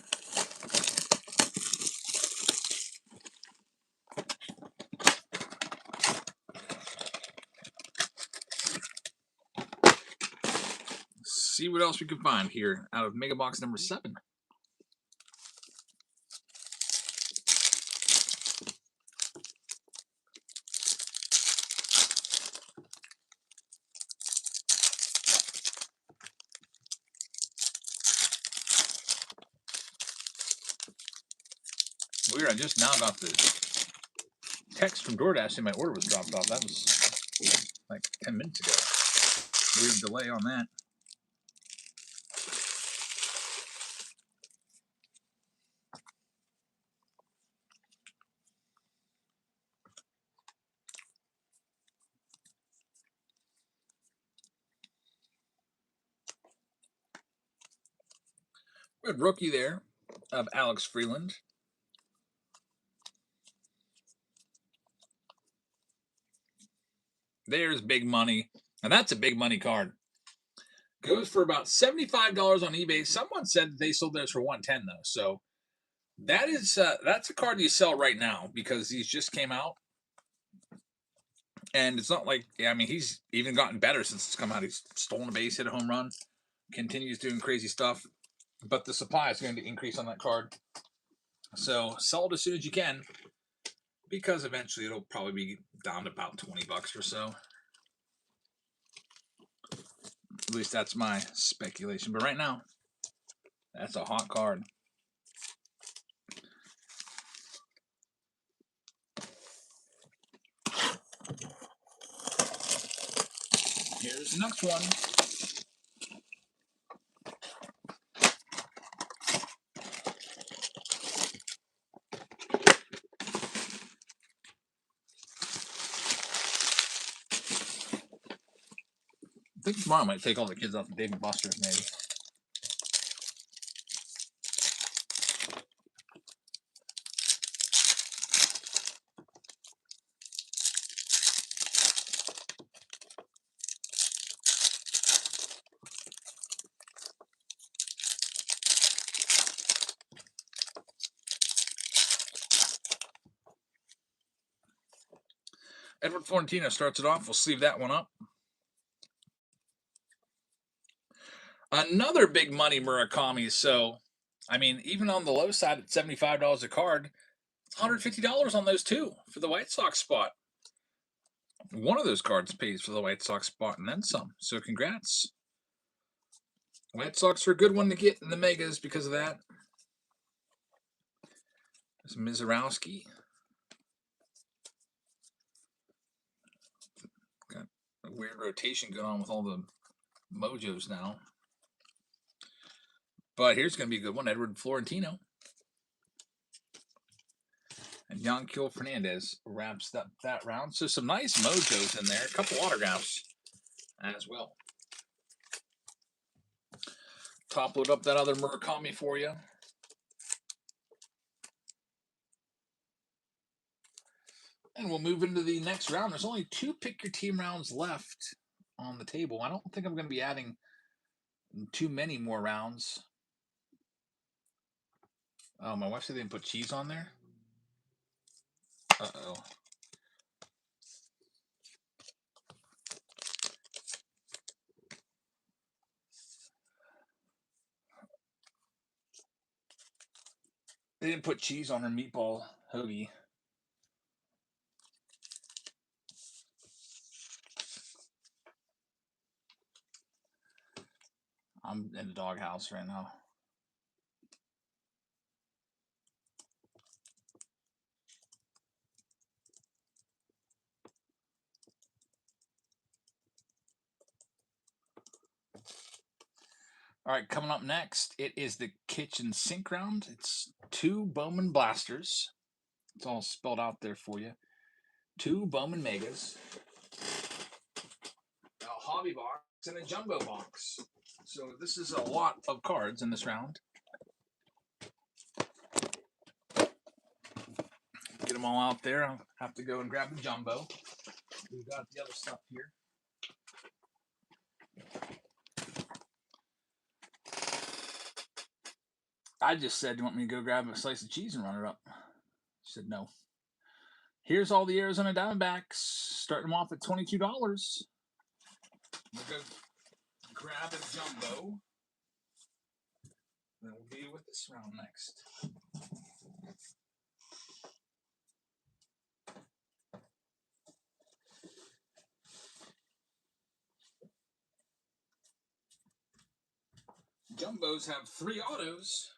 See what else we can find here out of mega box number 7. Weird, I just now got the text from DoorDash saying my order was dropped off. That was like 10 minutes ago. Weird delay on that. Good rookie there of Alex Freeland. There's big money. And that's a big money card. Goes for about $75 on eBay. Someone said that they sold those for $110 though. So that is that's a card you sell right now because these just came out. And it's not like, I mean, he's even gotten better since it's come out. He's stolen a base, hit a home run, continues doing crazy stuff. But the supply is going to increase on that card. So sell it as soon as you can because eventually it'll probably be down to about $20 or so. At least that's my speculation. But right now, that's a hot card. Here's the next one. I think tomorrow I might take all the kids out to Dave & Buster's, maybe. Edward Florentino starts it off. We'll sleeve that one up. Another big money Murakami. So, I mean, even on the low side at $75 a card, it's $150 on those two for the White Sox spot. One of those cards pays for the White Sox spot and then some. So congrats. White Sox are a good one to get in the megas because of that. There's Mizorowski. Got a weird rotation going on with all the mojos now. But here's going to be a good one. Edward Florentino. And Yanquiel Fernandez wraps up that round. So some nice mojos in there. A couple autographs as well. Top load up that other Murakami for you. And we'll move into the next round. There's only 2 pick your team rounds left on the table. I don't think I'm going to be adding too many more rounds. Oh, my wife said they didn't put cheese on there. Uh-oh. They didn't put cheese on her meatball hoagie. I'm in the doghouse right now. All right, coming up next, it is the kitchen sink round. It's 2 Bowman blasters. It's all spelled out there for you. 2 Bowman Megas, a hobby box, and a jumbo box. So this is a lot of cards in this round. Get them all out there. I'll have to go and grab the jumbo. We've got the other stuff here. I just said, "You want me to go grab a slice of cheese and run it up?" She said, "No." Here's all the Arizona Diamondbacks. Starting them off at $22. We'll go grab a jumbo. Then we'll be with this round next. Jumbos have 3 autos.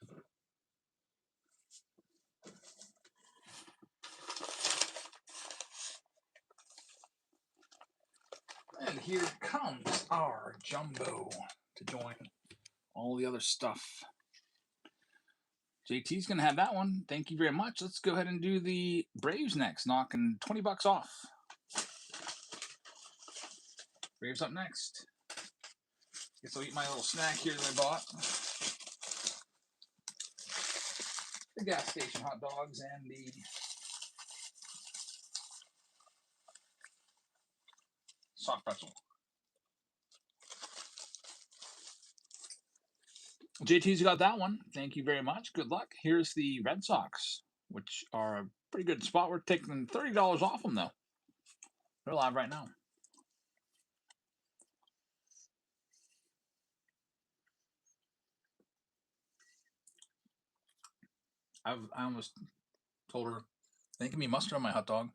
And here comes our jumbo to join all the other stuff. JT's going to have that one. Thank you very much. Let's go ahead and do the Braves next, knocking $20 off. Braves up next. Guess I'll eat my little snack here that I bought. The gas station hot dogs and the soft pretzel. JT's got that one. Thank you very much. Good luck. Here's the Red Sox, which are a pretty good spot. We're taking $30 off them, though. They're live right now. I almost told her, "They give me mustard on my hot dog."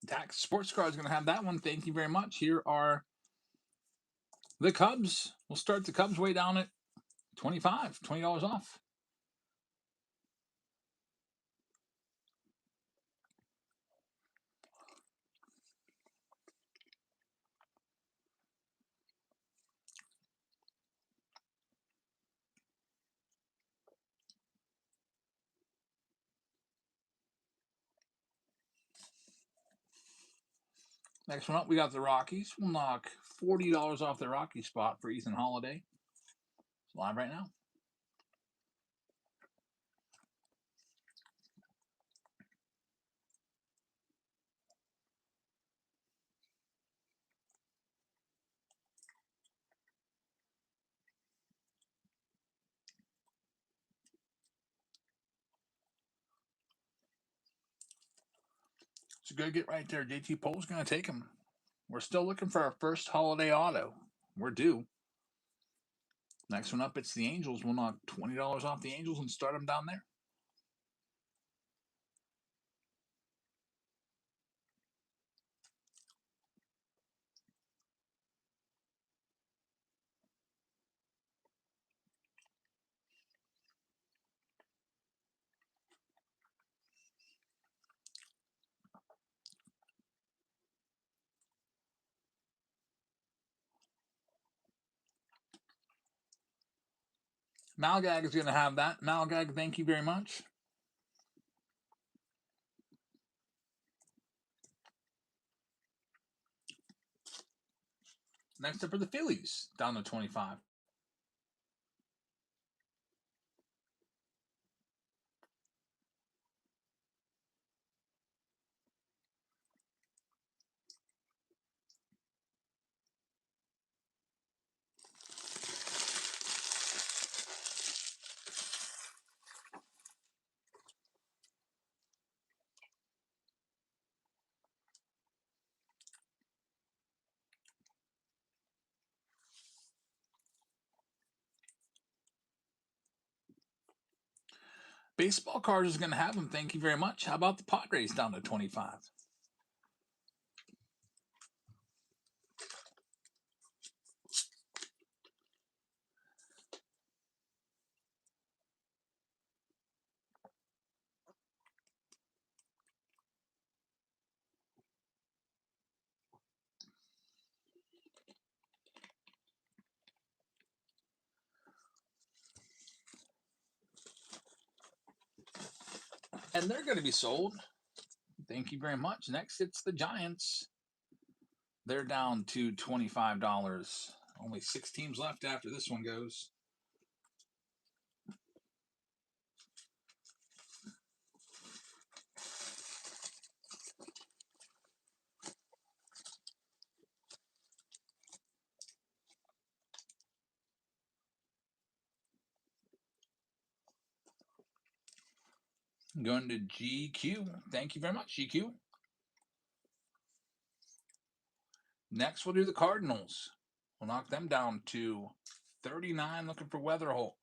Dax Sports Car is going to have that one. Thank you very much. Here are the Cubs. We'll start the Cubs way down at $20 off. Next one up, we got the Rockies. We'll knock $40 off the Rocky spot for Ethan Holiday. It's live right now. It's a good get right there. JT Pole's going to take him. We're still looking for our first holiday auto. We're due. Next one up, it's the Angels. We'll knock $20 off the Angels and start them down there. Malgag is going to have that. Malgag, thank you very much. Next up are the Phillies, down to 25. Baseball cards is going to have them. Thank you very much. How about the Padres down to 25? And they're going to be sold. Thank you very much. Next, it's the Giants. They're down to $25. Only 6 teams left after this one goes. Going to GQ. Thank you very much, GQ. Next, we'll do the Cardinals. We'll knock them down to 39, looking for Weatherholt.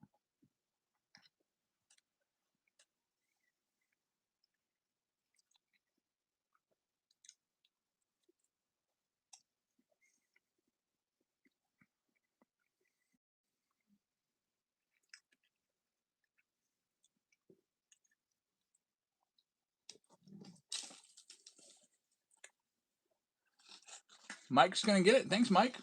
Mike's going to get it. Thanks, Mike.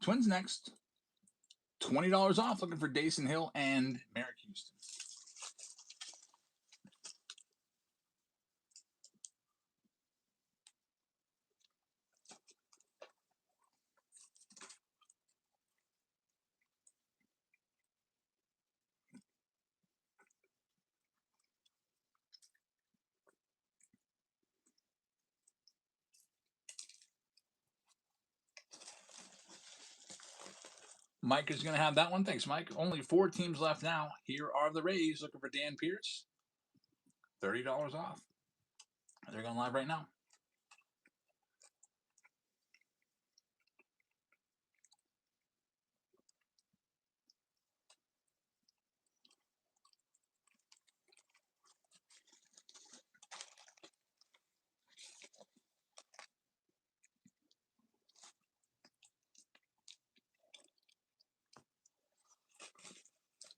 Twins next. $20 off, looking for Dason Hill and Merrick Houston. Mike is going to have that one. Thanks, Mike. Only 4 teams left now. Here are the Rays looking for Dan Pierce. $30 off. They're going live right now.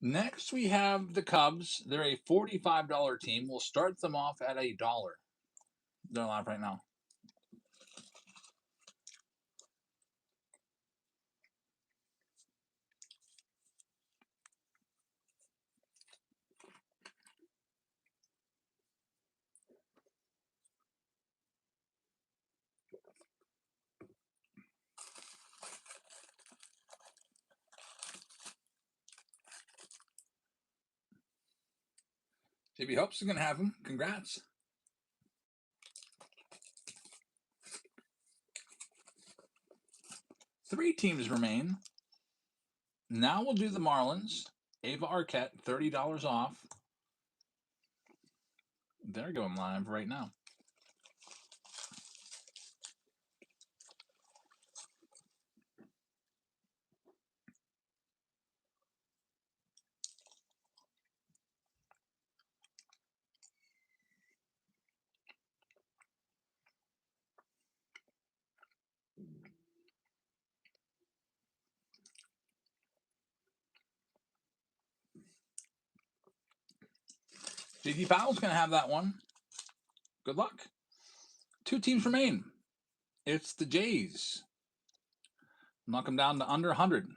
Next, we have the Cubs. They're a $45 team. We'll start them off at $1. They're live right now. JB Hopes is going to have them. Congrats. Three teams remain. Now we'll do the Marlins. Ava Arquette, $30 off. They're going live right now. JT Powell's going to have that one. Good luck. 2 teams remain. It's the Jays. Knock them down to under 100.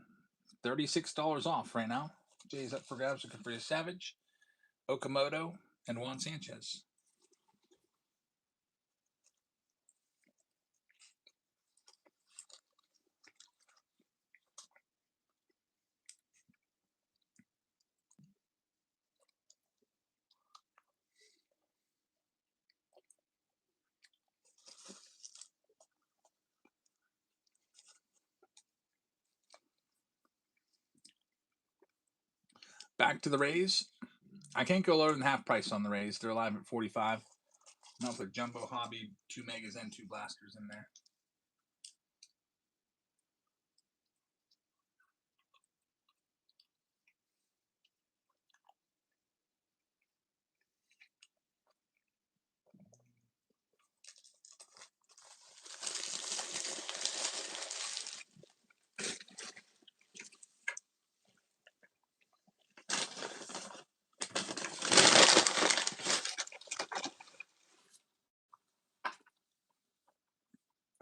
$36 off right now. Jays up for grabs, looking for Savage, Okamoto, and Juan Sanchez. Back to the Rays. I can't go lower than half price on the Rays. They're live at 45. Not for Jumbo Hobby, 2 Megas and 2 Blasters in there.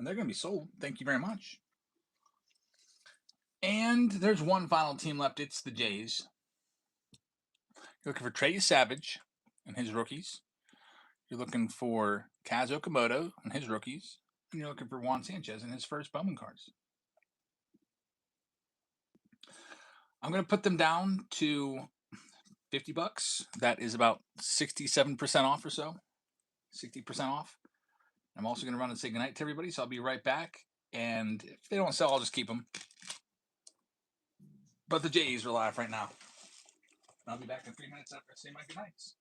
they're going to be sold. Thank you very much. And there's one final team left. It's the Jays. You're looking for Trey Savage and his rookies. You're looking for Kaz Okamoto and his rookies. And you're looking for Juan Sanchez and his first Bowman cards. I'm going to put them down to $50. That is about 67% off or so. 60% off. I'm also going to run and say goodnight to everybody, so I'll be right back. And if they don't sell, I'll just keep them. But the Jays are live right now. I'll be back in 3 minutes after I say my goodnights.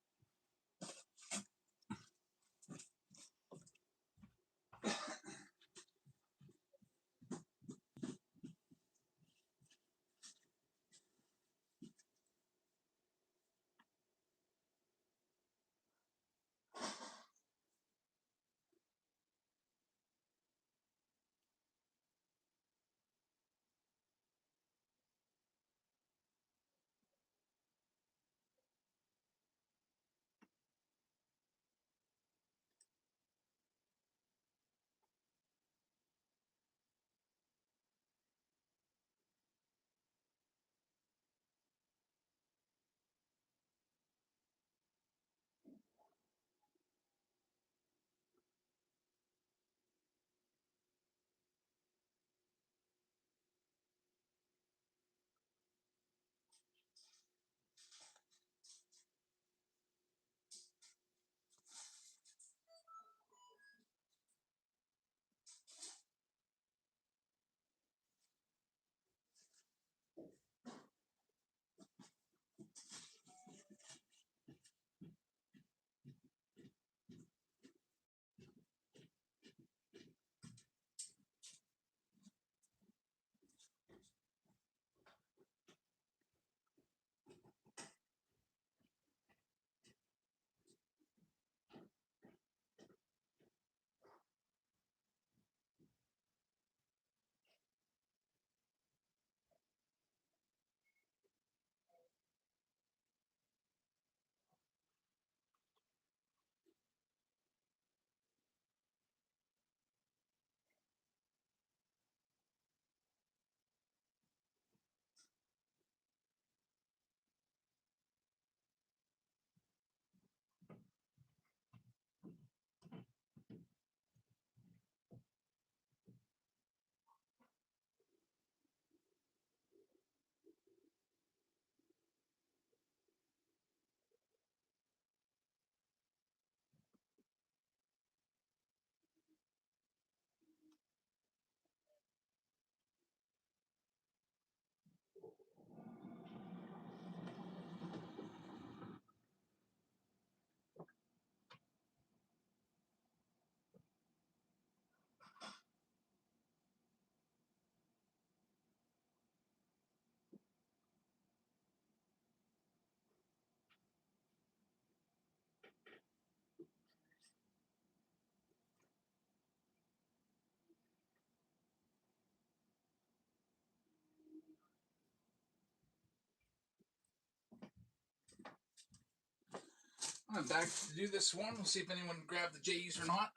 I'm back to do this one. We'll see if anyone grabbed the Jays or not.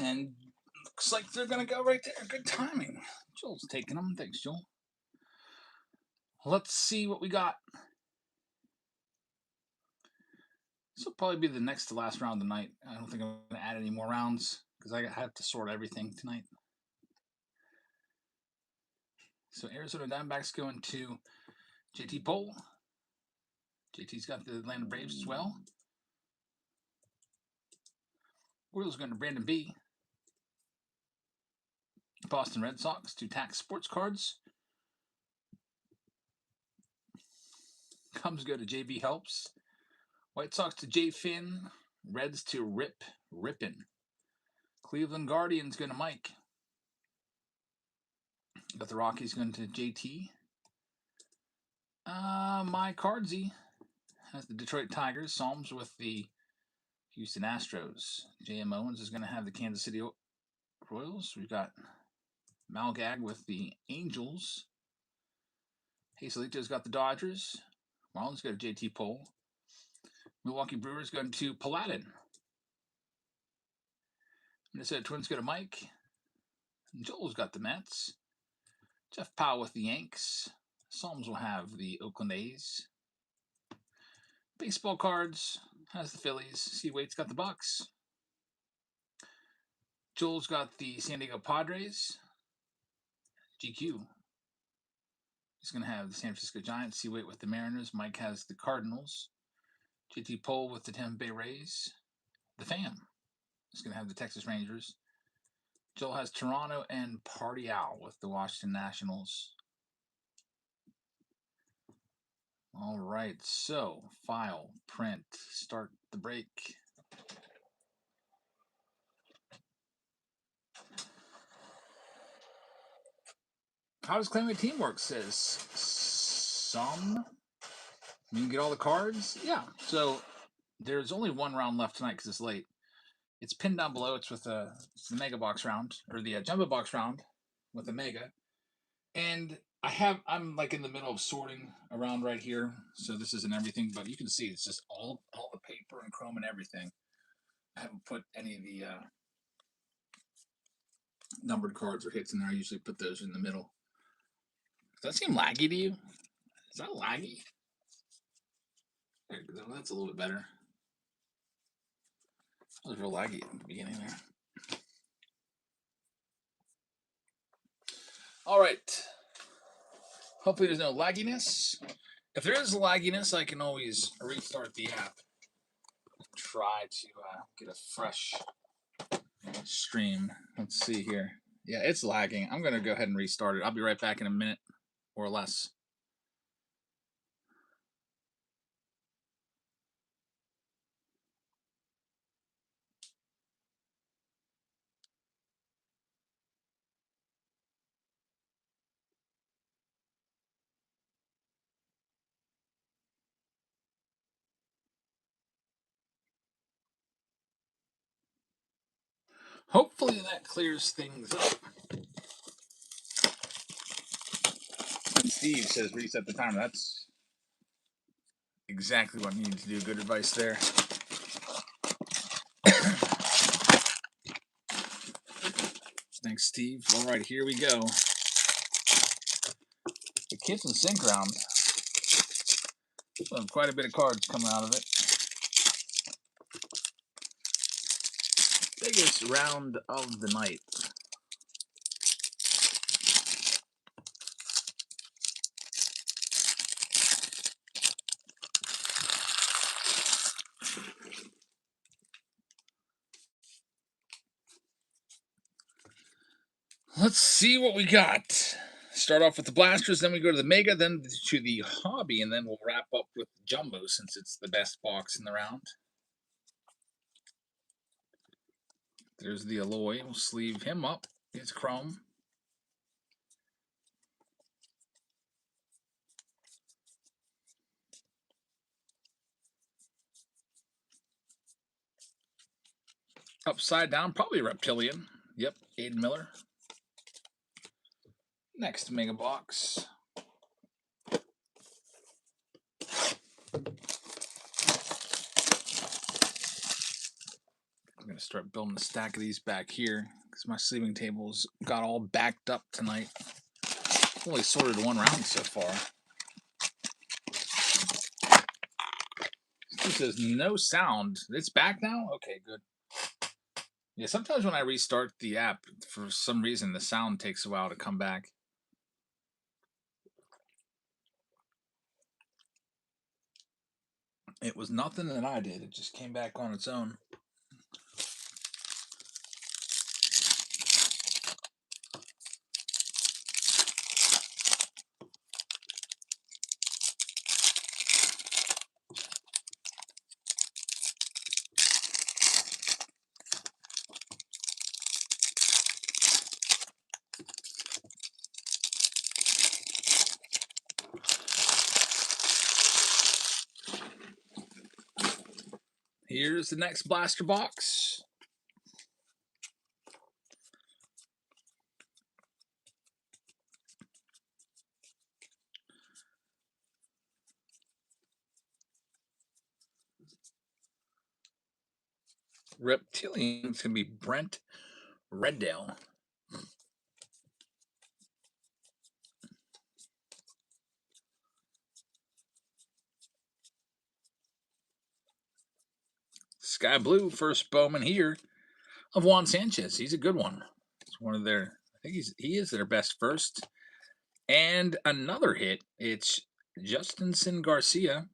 And looks like they're going to go right there. Good timing. Joel's taking them. Thanks, Joel. Let's see what we got. This will probably be the next to last round tonight. I don't think I'm going to add any more rounds because I have to sort everything tonight. So Arizona Diamondbacks going to JT Pole. JT's got the Atlanta Braves as well. Orioles going to Brandon B. Boston Red Sox to Tax Sports Cards. Cubs go to JB Helps. White Sox to J Finn. Reds to Rip Rippin. Cleveland Guardians going to Mike. Got the Rockies going to JT. My Cardsy has the Detroit Tigers. Psalms with the Houston Astros. J.M. Owens is going to have the Kansas City Royals. We've got Malgag with the Angels. Hazelito's got the Dodgers. Marlins go to JT Pole. Milwaukee Brewers going to Paladin. Minnesota Twins go to Mike. Joel's got the Mets. Jeff Powell with the Yanks. Psalms will have the Oakland A's. Baseball cards has the Phillies. Seawait's got the Bucks. Joel's got the San Diego Padres. GQ. He's going to have the San Francisco Giants. Seawait with the Mariners. Mike has the Cardinals. JT Pohl with the Tampa Bay Rays. The Fam is going to have the Texas Rangers. Joel has Toronto and Party Owl with the Washington Nationals. All right, so file, print, start the break. How does claiming teamwork? Says some. You can get all the cards. Yeah. So there's only one round left tonight because it's late. It's pinned down below. It's with it's the mega box round or the jumbo box round with a mega, and I'm like in the middle of sorting around right here. So this isn't everything, but you can see it's just all the paper and chrome and everything. I haven't put any of the numbered cards or hits in there. I usually put those in the middle. Does that seem laggy to you? Is that laggy? There, that's a little bit better. That was real laggy at the beginning there. All right. Hopefully there's no lagginess. If there is lagginess, I can always restart the app. Try to get a fresh stream. Let's see here. Yeah, it's lagging. I'm going to go ahead and restart it. I'll be right back in a minute or less. Hopefully that clears things up. Steve says reset the timer. That's exactly what I need to do. Good advice there. Thanks, Steve. All right, here we go. The kitchen sink round. So quite a bit of cards coming out of it. Biggest round of the night. Let's see what we got. Start off with the blasters, then we go to the mega, then to the hobby, and then we'll wrap up with jumbo since it's the best box in the round. There's the alloy. We'll sleeve him up. It's chrome. Upside down, probably reptilian. Yep, Aiden Miller. Next mega box. I'm going to start building a stack of these back here because my sleeving tables got all backed up tonight. Only sorted one round so far. It says no sound. It's back now? Okay, good. Yeah, sometimes when I restart the app, for some reason, the sound takes a while to come back. It was nothing that I did. It just came back on its own. Here's the next blaster box. Reptilian. It's going to be Brent Reddale. Sky Blue, first Bowman here of Juan Sanchez. He's a good one. It's one of their, I think he is their best first. And another hit. It's Justinson Garcia.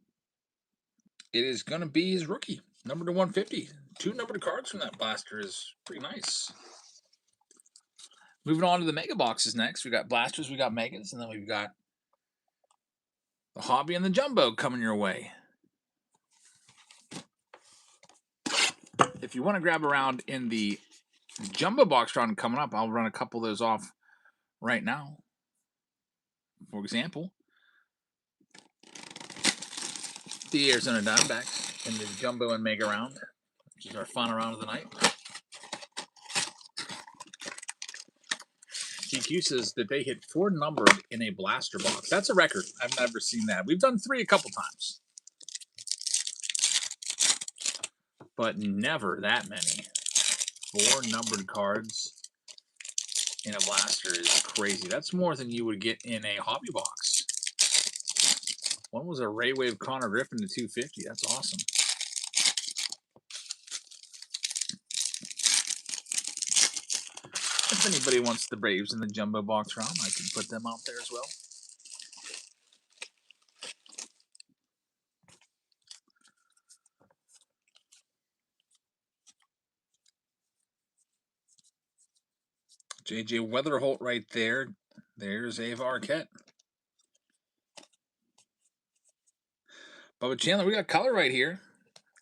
It is going to be his rookie, number to 150. 2 numbered cards from that blaster is pretty nice. Moving on to the mega boxes next. We got blasters, we got megas, and then we've got the hobby and the jumbo coming your way. If you want to grab around in the jumbo box round coming up, I'll run a couple of those off right now. For example, the Arizona Diamondbacks in the jumbo and mega round, which is our final round of the night. GQ says that they hit 4 numbered in a blaster box. That's a record. I've never seen that. We've done 3 a couple times, but never that many. 4 numbered cards in a blaster is crazy. That's more than you would get in a hobby box. One was a Ray Wave Connor Griffin to 250. That's awesome. If anybody wants the Braves in the jumbo box round, I can put them out there as well. JJ Weatherholt right there. There's Ave Arquette. Bubba Chandler, we got color right here.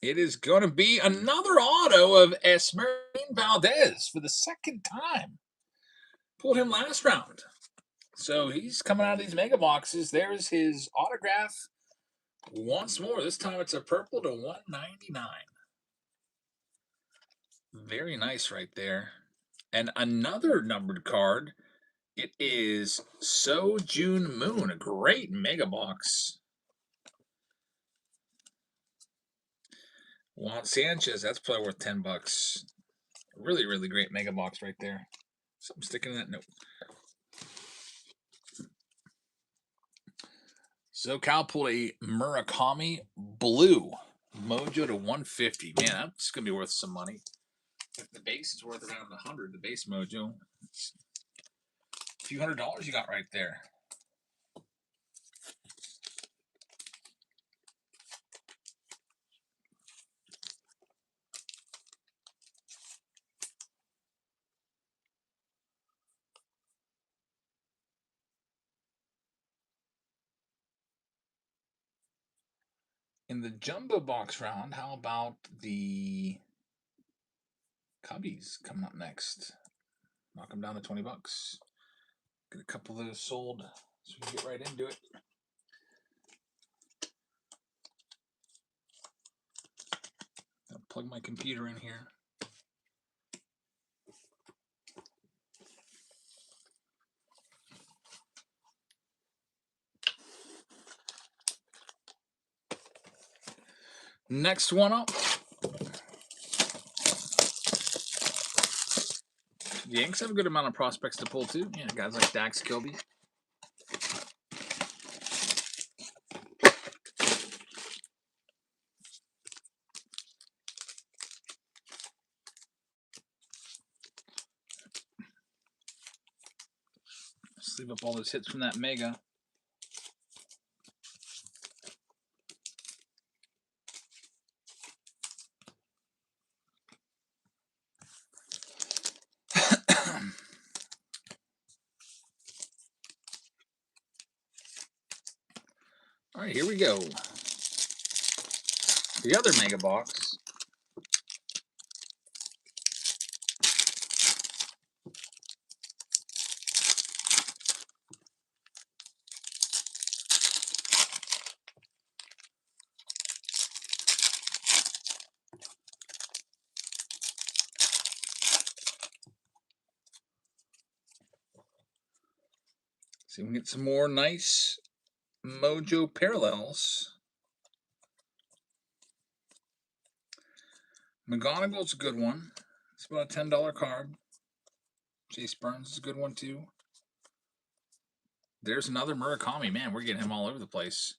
It is going to be another auto of Esmeralda Valdez for the second time. Pulled him last round. So he's coming out of these mega boxes. There's his autograph once more. This time it's a purple to 199. Very nice right there. And another numbered card. It is So June Moon, a great mega box. Juan Sanchez, that's probably worth $10. Really, really great mega box right there. Something sticking in that note. So Cal pulled a Murakami Blue Mojo to 150. Man, that's gonna be worth some money. If the base is worth around 100, the base Mojo, it's a few $100 you got right there. In the jumbo box round, how about the Cubbies coming up next? Knock them down to $20. Get a couple of those sold so we can get right into it. I'll plug my computer in here. Next one up. The Yanks have a good amount of prospects to pull too. Yeah, guys like Dax Kilby. Sleeve up all those hits from that mega. All right, here we go. The other mega box. See if we can get some more nice Mojo parallels. McGonagall's a good one. It's about a $10 card. Chase Burns is a good one too. There's another Murakami. Man, we're getting him all over the place.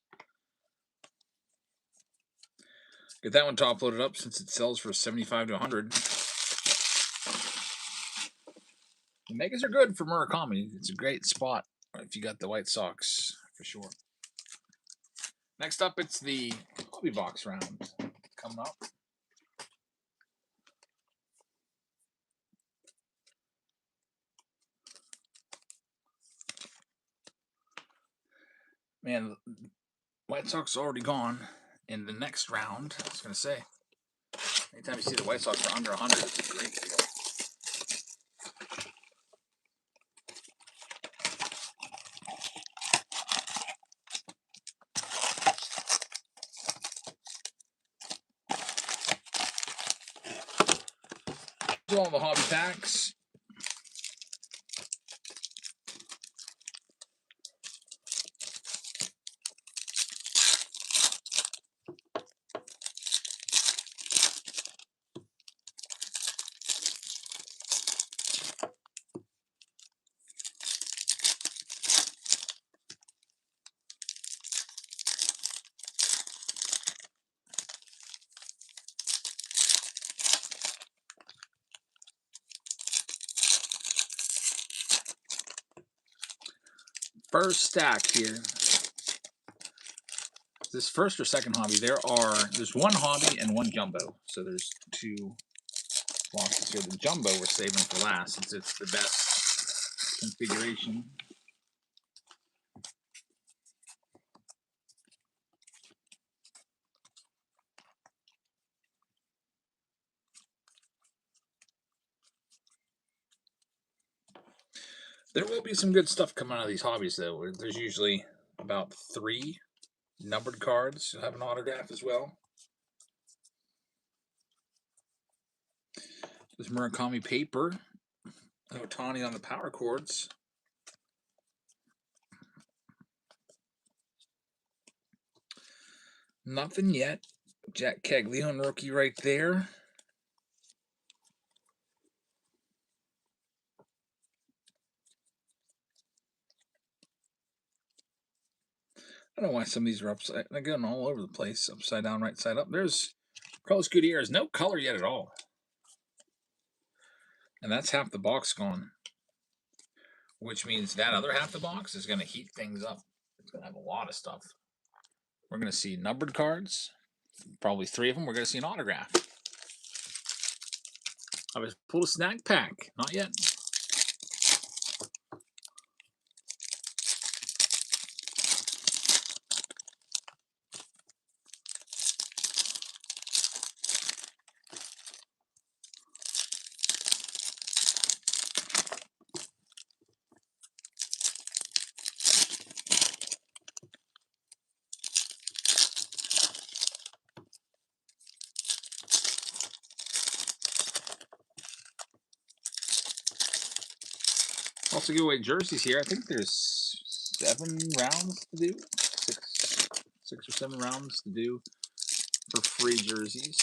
Get that one top loaded up since it sells for 75 to 100. The megas are good for Murakami. It's a great spot if you got the White Sox for sure. Next up, it's the hobby box round coming up. Man, White Sox already gone in the next round. I was going to say, anytime you see the White Sox for under 100, it's a great deal. All the hobby packs. First stack here. This first or second hobby, there's one hobby and one jumbo. So there's two boxes here. The jumbo we're saving for last since it's the best configuration. There will be some good stuff coming out of these hobbies, though. There's usually about 3 numbered cards that have an autograph as well. There's Murakami paper. Ohtani on the power chords. Nothing yet. Jack Caglione rookie right there. I don't know why some of these are upside. They're going all over the place. Upside down, right side up. There's Carlos Gutierrez. No color yet at all. And that's half the box gone. Which means that other half the box is going to heat things up. It's going to have a lot of stuff. We're going to see numbered cards. Probably 3 of them. We're going to see an autograph. I was pulled a snack pack. Not yet. Also give away jerseys here. I think there's 7 rounds to do. 6 or 7 rounds to do for free jerseys.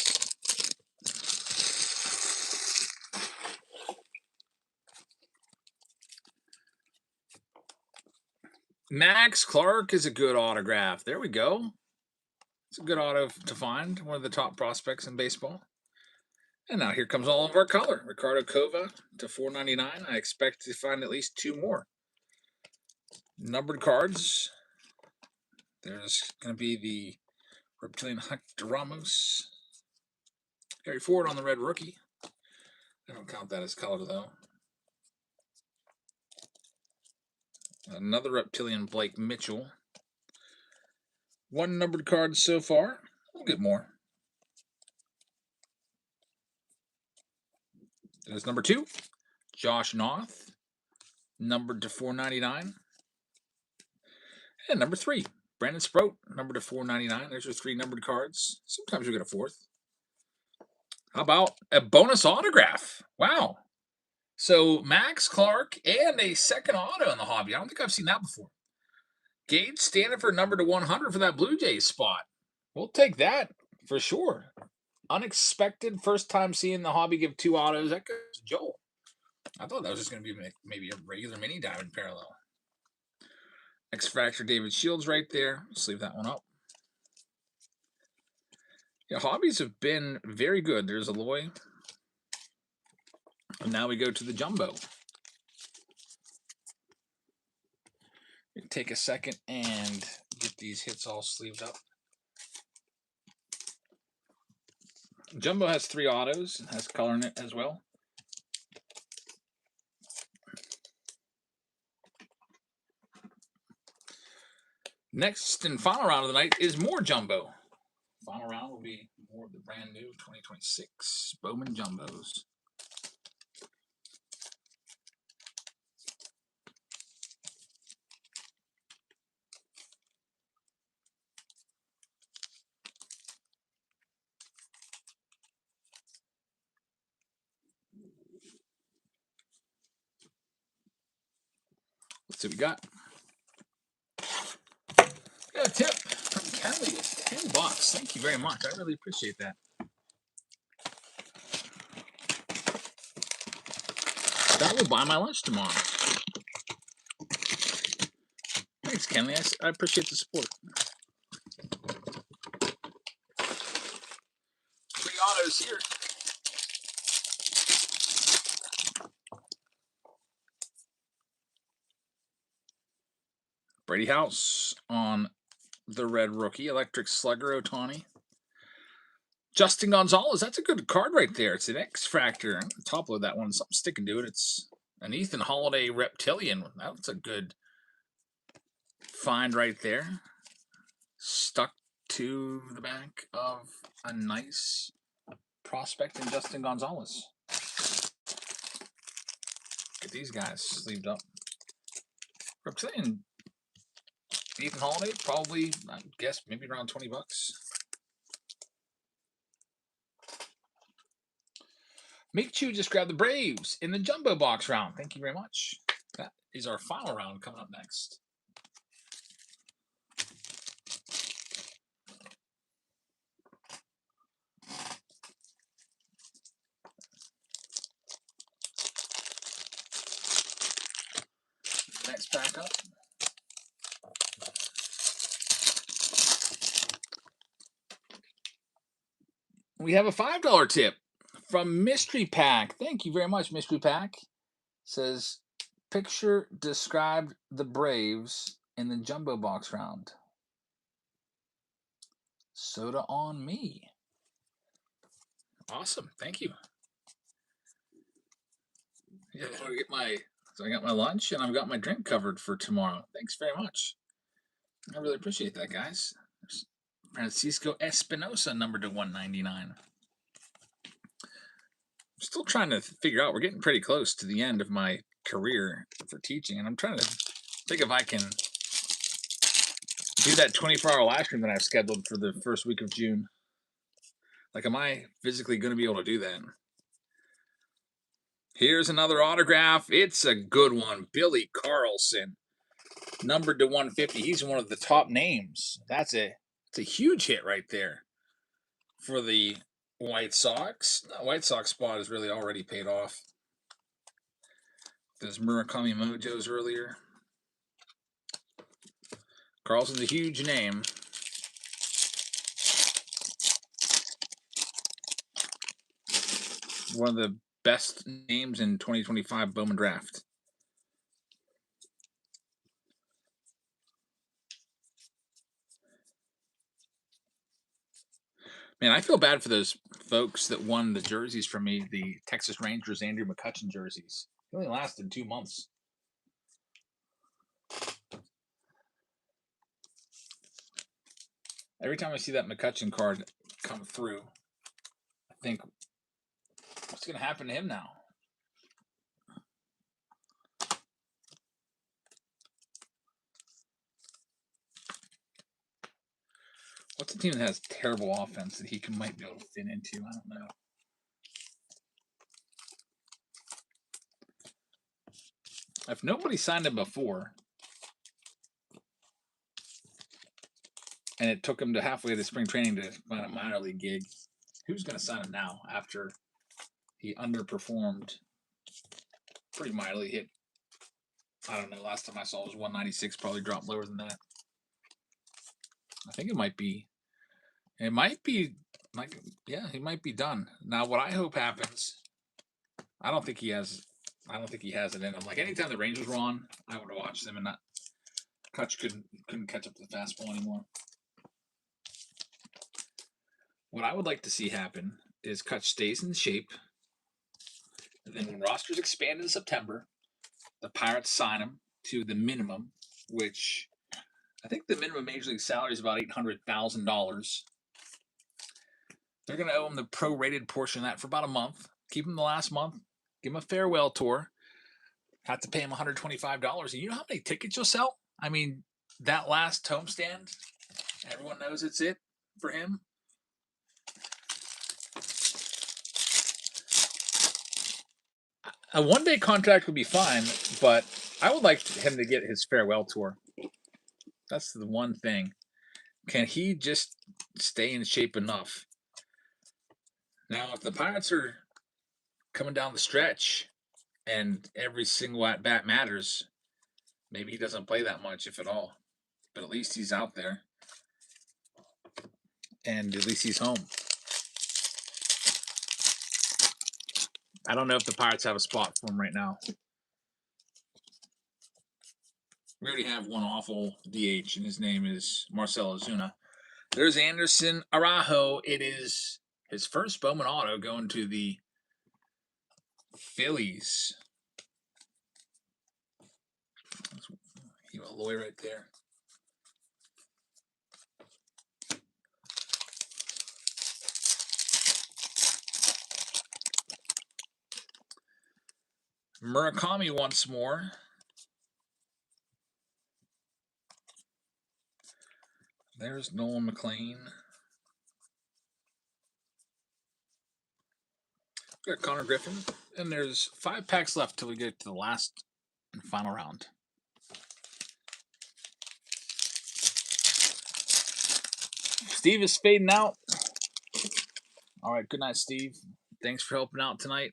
Max Clark is a good autograph. There we go. It's a good auto to find. One of the top prospects in baseball. And now here comes all of our color. Ricardo Cova to $4.99. I expect to find at least 2 more. Numbered cards. There's going to be the Reptilian Hector Ramos. Harry Ford on the red rookie. I don't count that as color, though. Another Reptilian Blake Mitchell. 1 numbered card so far. We'll get more. There's number 2. Josh Noth. Numbered to $4.99. And number 3. Brandon Sproat. Numbered to $4.99. There's your 3 numbered cards. Sometimes you get a 4th. How about a bonus autograph? Wow. So Max Clark and a second auto in the hobby. I don't think I've seen that before. Gage Stanford numbered to 100 for that Blue Jays spot. We'll take that for sure. Unexpected. First time seeing the hobby give 2 autos. That goes to Joel. I thought that was just going to be maybe a regular mini diamond parallel. X Fracture David Shields right there. Let's leave that one up. Yeah, hobbies have been very good. There's Aloy. And now we go to the jumbo. Take a second and get these hits all sleeved up. Jumbo has 3 autos, has color in it as well. Next and final round of the night is more jumbo. Final round will be more of the brand new 2026 Bowman Jumbos. Let's see what we got. Got a tip from Kelly. $10. Thank you very much. I really appreciate that. That will buy my lunch tomorrow. Thanks, Kenley. I appreciate the support. 3 autos here. Brady House on the red rookie. Electric Slugger Ohtani. Justin Gonzalez. That's a good card right there. It's an X Factor. I'm gonna top load that one. Something sticking to it. It's an Ethan Holiday Reptilian. That's a good find right there. Stuck to the back of a nice prospect in Justin Gonzalez. Get these guys sleeved up. Reptilian Ethan Holiday, probably, I guess, maybe around 20 bucks. Make Chew just grab the Braves in the jumbo box round. Thank you very much. That is our final round coming up next. Next pack up. We have a $5 tip from Mystery Pack. Thank you very much, Mystery Pack. Says, picture described the Braves in the jumbo box round. Soda on me. Awesome. Thank you. Yeah, so I got my lunch and I've got my drink covered for tomorrow. Thanks very much. I really appreciate that, guys. There's Francisco Espinosa, numbered to 199. I'm still trying to figure out, we're getting pretty close to the end of my career for teaching, and I'm trying to think if I can do that 24-hour live stream that I've scheduled for the first week of June. Like, am I physically going to be able to do that? Here's another autograph. It's a good one. Billy Carlson, numbered to 150. He's one of the top names. It's a huge hit right there for the White Sox. The White Sox spot is really already paid off. Those Murakami Mojos earlier. Carlson's a huge name. One of the best names in 2025 Bowman Draft. Man, I feel bad for those folks that won the jerseys from me, the Texas Rangers Andrew McCutchen jerseys. It only lasted 2 months. Every time I see that McCutchen card come through, I think, what's going to happen to him now? What's a team that has terrible offense that he might be able to fit into? I don't know. If nobody signed him before, and it took him to halfway to spring training to find a minor league gig, who's going to sign him now after he underperformed pretty mightily? Hit, I don't know, last time I saw it was 196, probably dropped lower than that. I think it might be Like, yeah, he might be done. Now, what I hope happens, I don't think he has it in him. Like, anytime the Rangers were on, I would watch them, and not Kutch couldn't catch up to the fastball anymore. What I would like to see happen is Kutch stays in shape, and then when rosters expand in September, the Pirates sign him to the minimum, which I think the minimum major league salary is about $800,000. They're going to owe him the prorated portion of that for about a month. Keep him the last month. Give him a farewell tour. Have to pay him $125. And you know how many tickets you'll sell? I mean, that last homestand, everyone knows it's it for him. A one-day contract would be fine, but I would like him to get his farewell tour. That's the one thing. Can he just stay in shape enough? Now, if the Pirates are coming down the stretch and every single at bat matters, maybe he doesn't play that much, if at all. But at least he's out there. And at least he's home. I don't know if the Pirates have a spot for him right now. We already have one awful DH, and his name is Marcell Ozuna. There's Anderson Araujo. It is his first Bowman auto going to the Phillies. You a lawyer right there. Murakami once more. There's Nolan McLean. Got Connor Griffin. And there's 5 packs left till we get to the last and final round. Steve is fading out. All right, good night, Steve. Thanks for helping out tonight.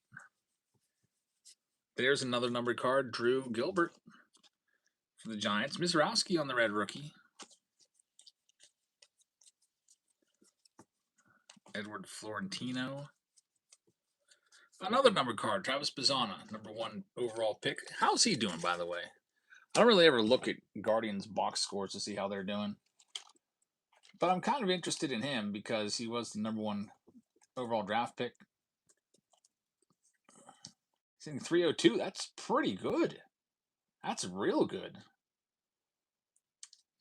There's another numbered card, Drew Gilbert for the Giants. Mizrowski on the red rookie. Edward Florentino. Another numbered card, Travis Bazzana, number 1 overall pick. How's he doing, by the way? I don't really ever look at Guardians box scores to see how they're doing. But I'm kind of interested in him because he was the number 1 overall draft pick. He's in 302. That's pretty good. That's real good.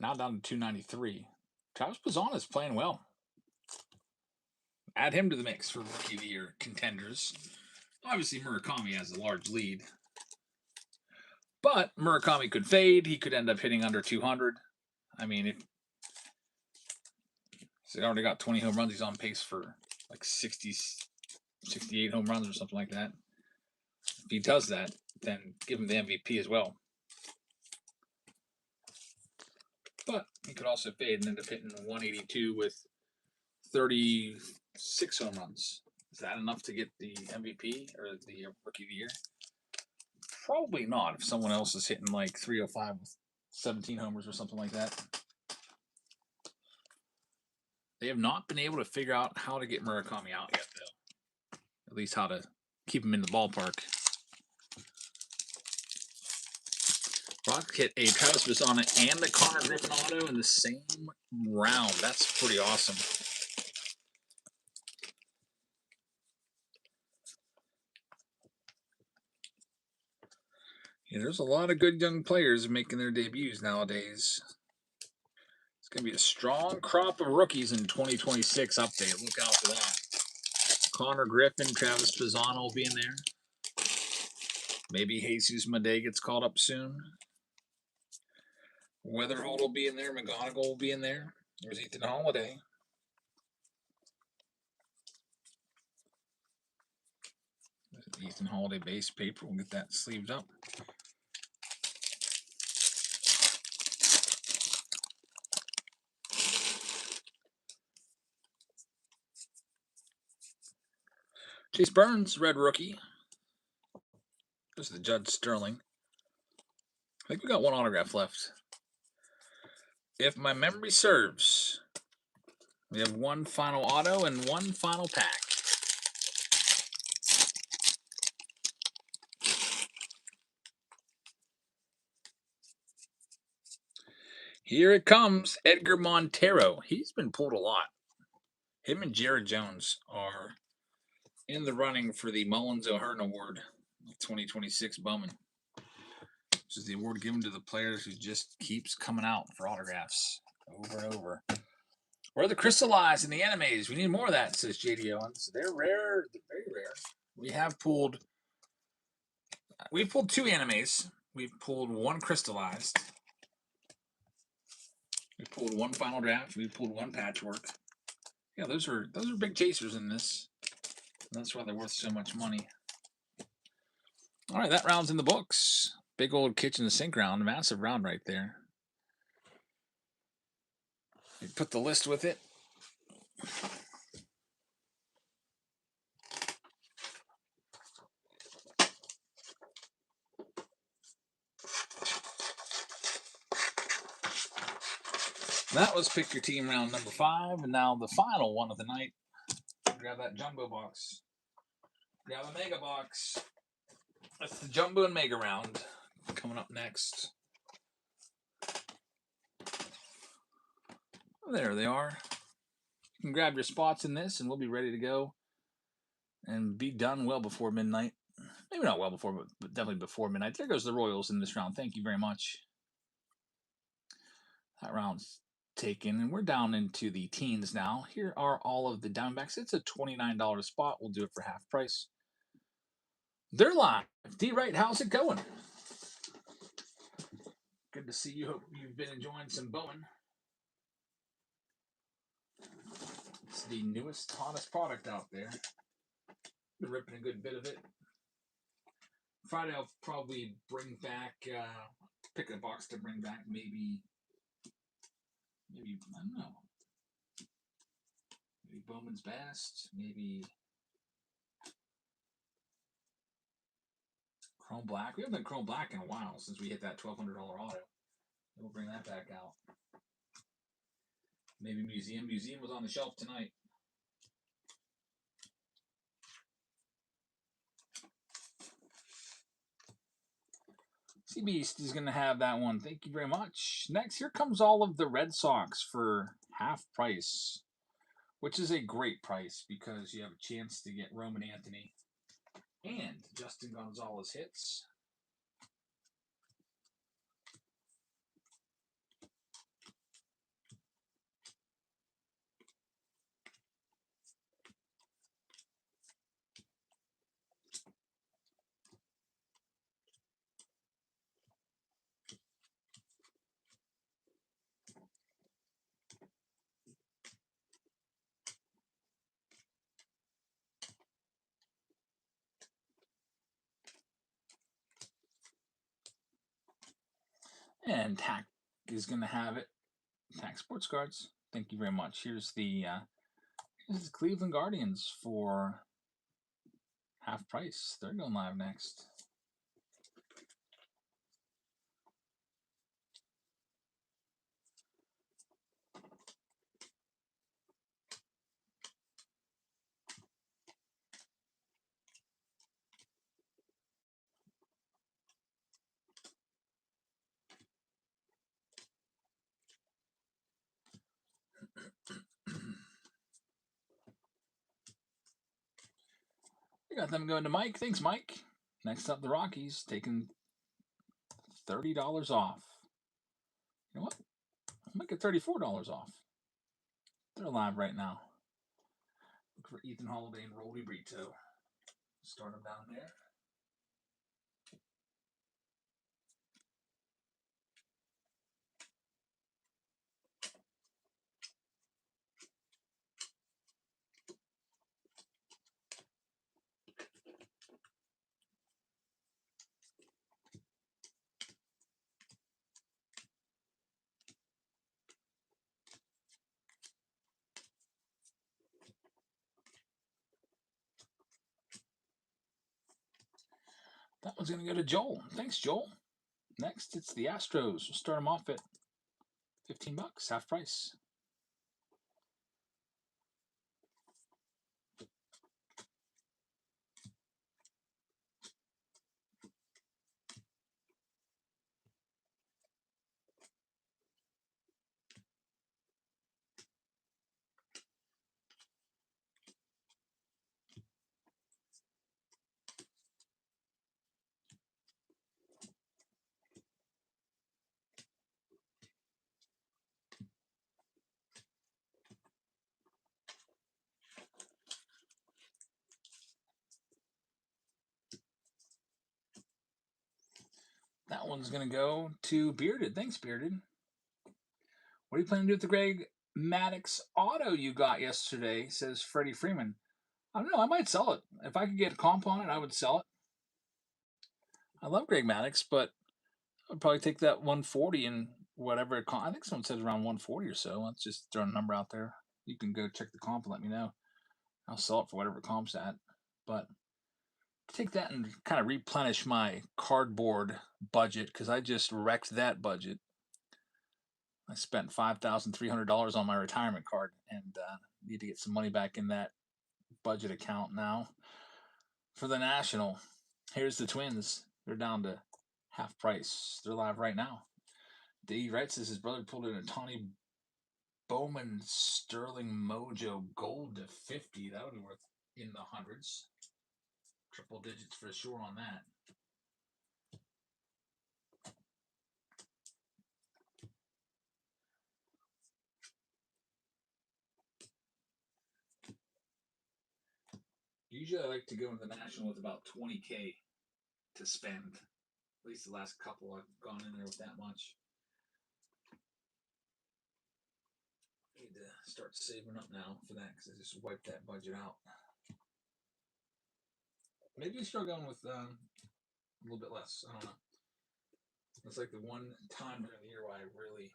Now down to 293. Travis Bazzana is playing well. Add him to the mix for Rookie of the Year contenders. Obviously, Murakami has a large lead. But Murakami could fade. He could end up hitting under 200. I mean, if he's already got 20 home runs, he's on pace for like 60, 68 home runs or something like that. If he does that, then give him the MVP as well. But he could also fade and end up hitting 182 with 36 home runs. Is that enough to get the MVP or the Rookie of the Year? Probably not if someone else is hitting like 305 with 17 homers or something like that. They have not been able to figure out how to get Murakami out yet, though. At least how to keep him in the ballpark. Rock hit a Travis Bazzana and the Connor Griffin auto in the same round. That's pretty awesome. Yeah, there's a lot of good young players making their debuts nowadays. It's going to be a strong crop of rookies in 2026 update. Look out for that. Connor Griffin, Travis Bazzana will be in there. Maybe Jesus Madej gets called up soon. Weatherholt will be in there. McGonigal will be in there. There's Ethan Holiday. Ethan Holiday base paper. We'll get that sleeved up. Chase Burns, red rookie. This is the Judd Sterling. I think we got 1 autograph left. If my memory serves, We have one final auto and one final pack. Here it comes, Edgar Montero. He's been pulled a lot. Him and Jared Jones are in the running for the Mullins O'Hearn Award 2026 Bowman, which is the award given to the players who just keeps coming out for autographs over and over. Or the crystallized in the animes. We need more of that, says JD Owens. They're rare. They're very rare. We've pulled 2 animes. We've pulled 1 crystallized. We pulled 1 final draft. We pulled 1 patchwork. Yeah, those are big chasers in this. And that's why they're worth so much money. All right, that round's in the books. Big old kitchen sink round, massive round right there. We put the list with it. That was Pick Your Team round number 5, and now the final one of the night. Grab that jumbo box. Grab a mega box. That's the jumbo and mega round coming up next. There they are. You can grab your spots in this, and we'll be ready to go and be done well before midnight. Maybe not well before, but definitely before midnight. There goes the Royals in this round. Thank you very much. That round's taken, and we're down into the teens now. Here are all of the Diamondbacks. It's a $29 spot. We'll do it for half price. They're live. D-Right, how's it going? Good to see you. Hope you've been enjoying some Bowman. It's the newest, hottest product out there. Been ripping a good bit of it. Friday I'll probably bring back, pick a box to bring back, maybe, I don't know. Maybe Bowman's Best, maybe Chrome Black. We haven't done Chrome Black in a while since we hit that $1,200 auto. We'll bring that back out. Maybe Museum. Museum was on the shelf tonight. Sea Beast is going to have that one. Thank you very much. Next, here comes all of the Red Sox for half price, which is a great price because you have a chance to get Roman Anthony and Justin Gonzalez hits. And Tack is going to have it. Tack Sports Cards. Thank you very much. Here's the Cleveland Guardians for half price. They're going live next. We got them going to Mike. Thanks, Mike. Next up, the Rockies taking $30 off. You know what? I'll make it $34 off. They're live right now. Look for Ethan Holiday and Roldy Brito. Start them down there. That one's going to go to Joel. Thanks, Joel. Next, it's the Astros. We'll start them off at $15, half price. one's going to go to Bearded. Thanks, Bearded. What are you planning to do with the Greg Maddux auto you got yesterday? Says Freddie Freeman. I don't know. I might sell it. If I could get a comp on it, I would sell it. I love Greg Maddux, but I'd probably take that 140 and whatever. I think someone said around 140 or so. Let's just throw a number out there. You can go check the comp and let me know. I'll sell it for whatever comp's at. But take that and kind of replenish my cardboard budget because I just wrecked that budget. I spent $5,300 on my retirement card and need to get some money back in that budget account now. For the National, here's the Twins. They're down to half price. They're live right now. Dave writes this, his brother pulled in a Tawny Bowman Sterling Mojo Gold to 50. That would be worth in the hundreds. Triple digits for sure on that. Usually I like to go into the National with about 20K to spend. At least the last couple I've gone in there with that much. Need to start saving up now for that because I just wiped that budget out. Maybe start going with a little bit less. I don't know. It's like the one time during the year where I really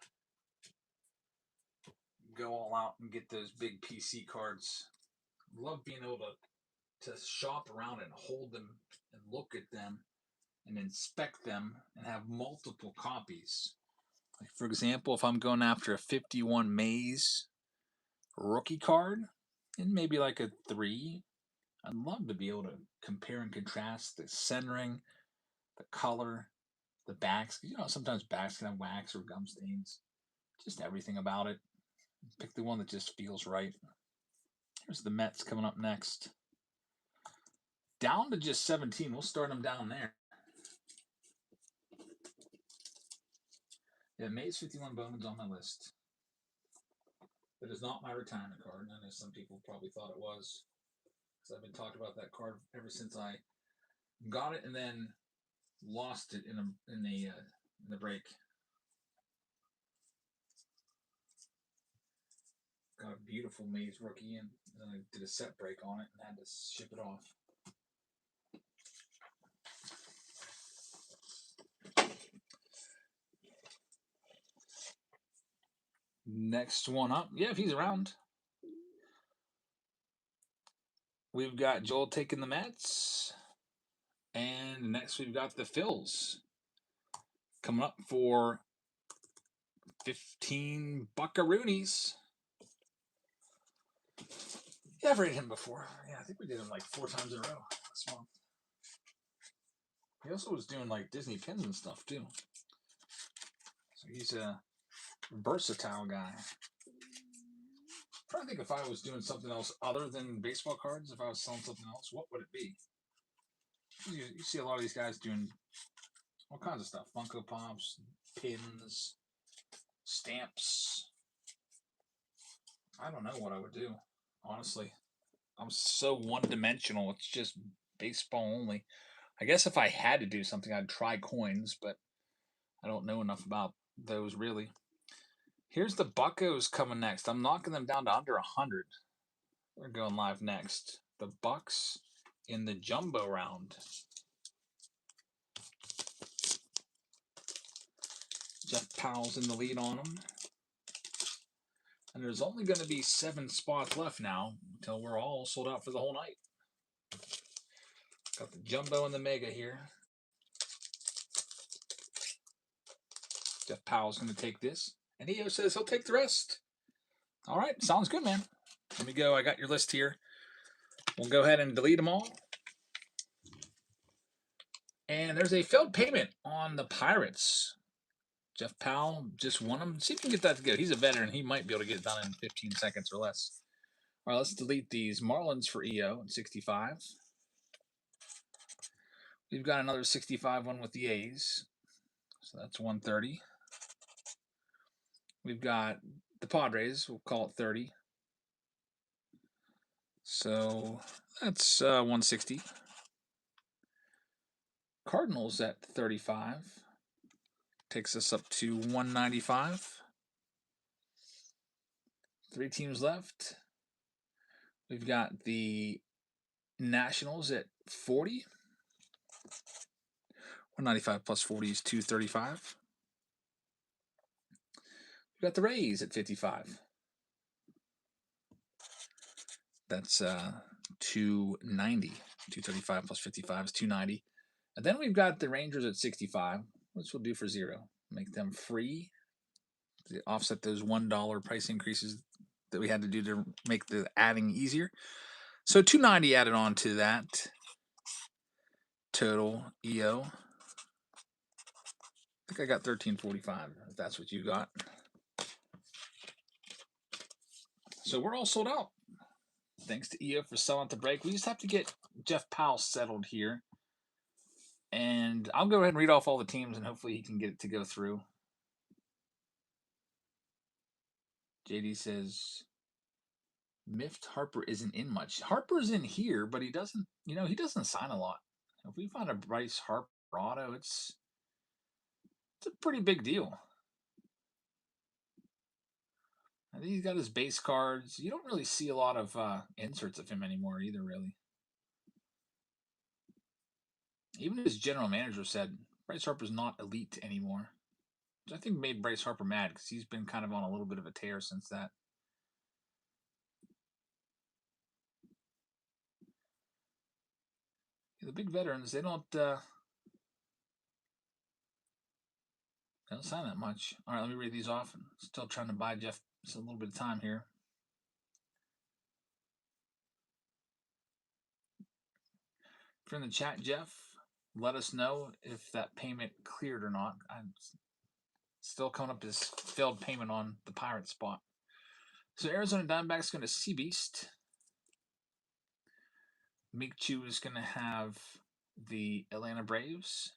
go all out and get those big PC cards. Love being able to shop around and hold them and look at them and inspect them and have multiple copies. Like for example, if I'm going after a 51 Mays rookie card and maybe like a 3, I'd love to be able to compare and contrast the centering, the color, the backs. You know, sometimes backs can have wax or gum stains. Just everything about it. Pick the one that just feels right. Here's the Mets coming up next. Down to just 17. We'll start them down there. Yeah, Mays 51 Bowman's on my list. That is not my retirement card. I know some people probably thought it was. Because I've been talking about that card ever since I got it and then lost it in the break. Got a beautiful Mays rookie and then I did a set break on it and had to ship it off. Next one up. Yeah, if he's around. We've got Joel taking the Mets. And next we've got the Phils. Coming up for 15 buckaroonies. Yeah, I've rated him before. Yeah, I think we did him like 4 times in a row this month. He also was doing like Disney pins and stuff too. So he's a versatile guy. I'm trying to think if I was doing something else other than baseball cards, if I was selling something else, what would it be? You see a lot of these guys doing all kinds of stuff. Funko Pops, pins, stamps. I don't know what I would do, honestly. I'm so one-dimensional. It's just baseball only. I guess if I had to do something, I'd try coins, but I don't know enough about those really. Here's the Buccos coming next. I'm knocking them down to under 100. They're going live next. The Bucks in the jumbo round. Jeff Powell's in the lead on them. And there's only going to be 7 spots left now until we're all sold out for the whole night. Got the jumbo and the mega here. Jeff Powell's going to take this. And he says he'll take the rest. All right, sounds good, man. Let me go. I got your list here. We'll go ahead and delete them all. And there's a failed payment on the Pirates. Jeff Powell just won them. See if you can get that to go. He's a veteran. He might be able to get it done in 15 seconds or less. All right, let's delete these. Marlins for EO at 65. We've got another 65 one with the A's. So that's 130. We've got the Padres. We'll call it 30. So that's 160. Cardinals at 35. takes us up to 195. 3 teams left. We've got the Nationals at 40. 195 plus 40 is 235. We've got the Rays at 55. That's 290. 235 plus 55 is 290. And then we've got the Rangers at 65, which we'll do for 0. Make them free to offset those $1 price increases that we had to do to make the adding easier. So 290 added on to that total EO. I think I got 1345, if that's what you got. So we're all sold out. Thanks to EO for selling at the break. We just have to get Jeff Powell settled here. And I'll go ahead and read off all the teams, and hopefully he can get it to go through. JD says, Miffed Harper isn't in much. Harper's in here, but he doesn't, he doesn't sign a lot. If we find a Bryce Harper auto, it's a pretty big deal. I think he's got his base cards. You don't really see a lot of inserts of him anymore either, really. Even his general manager said Bryce Harper's not elite anymore, which I think made Bryce Harper mad because he's been kind of on a little bit of a tear since that. The big veterans, they don't sign that much. All right, let me read these off. I'm still trying to buy Jeff just a little bit of time here. If you're in the chat, Jeff, let us know if that payment cleared or not. I'm still coming up as failed payment on the Pirate spot. So Arizona Diamondbacks going to Sea Beast. Meek Chu is going to have the Atlanta Braves.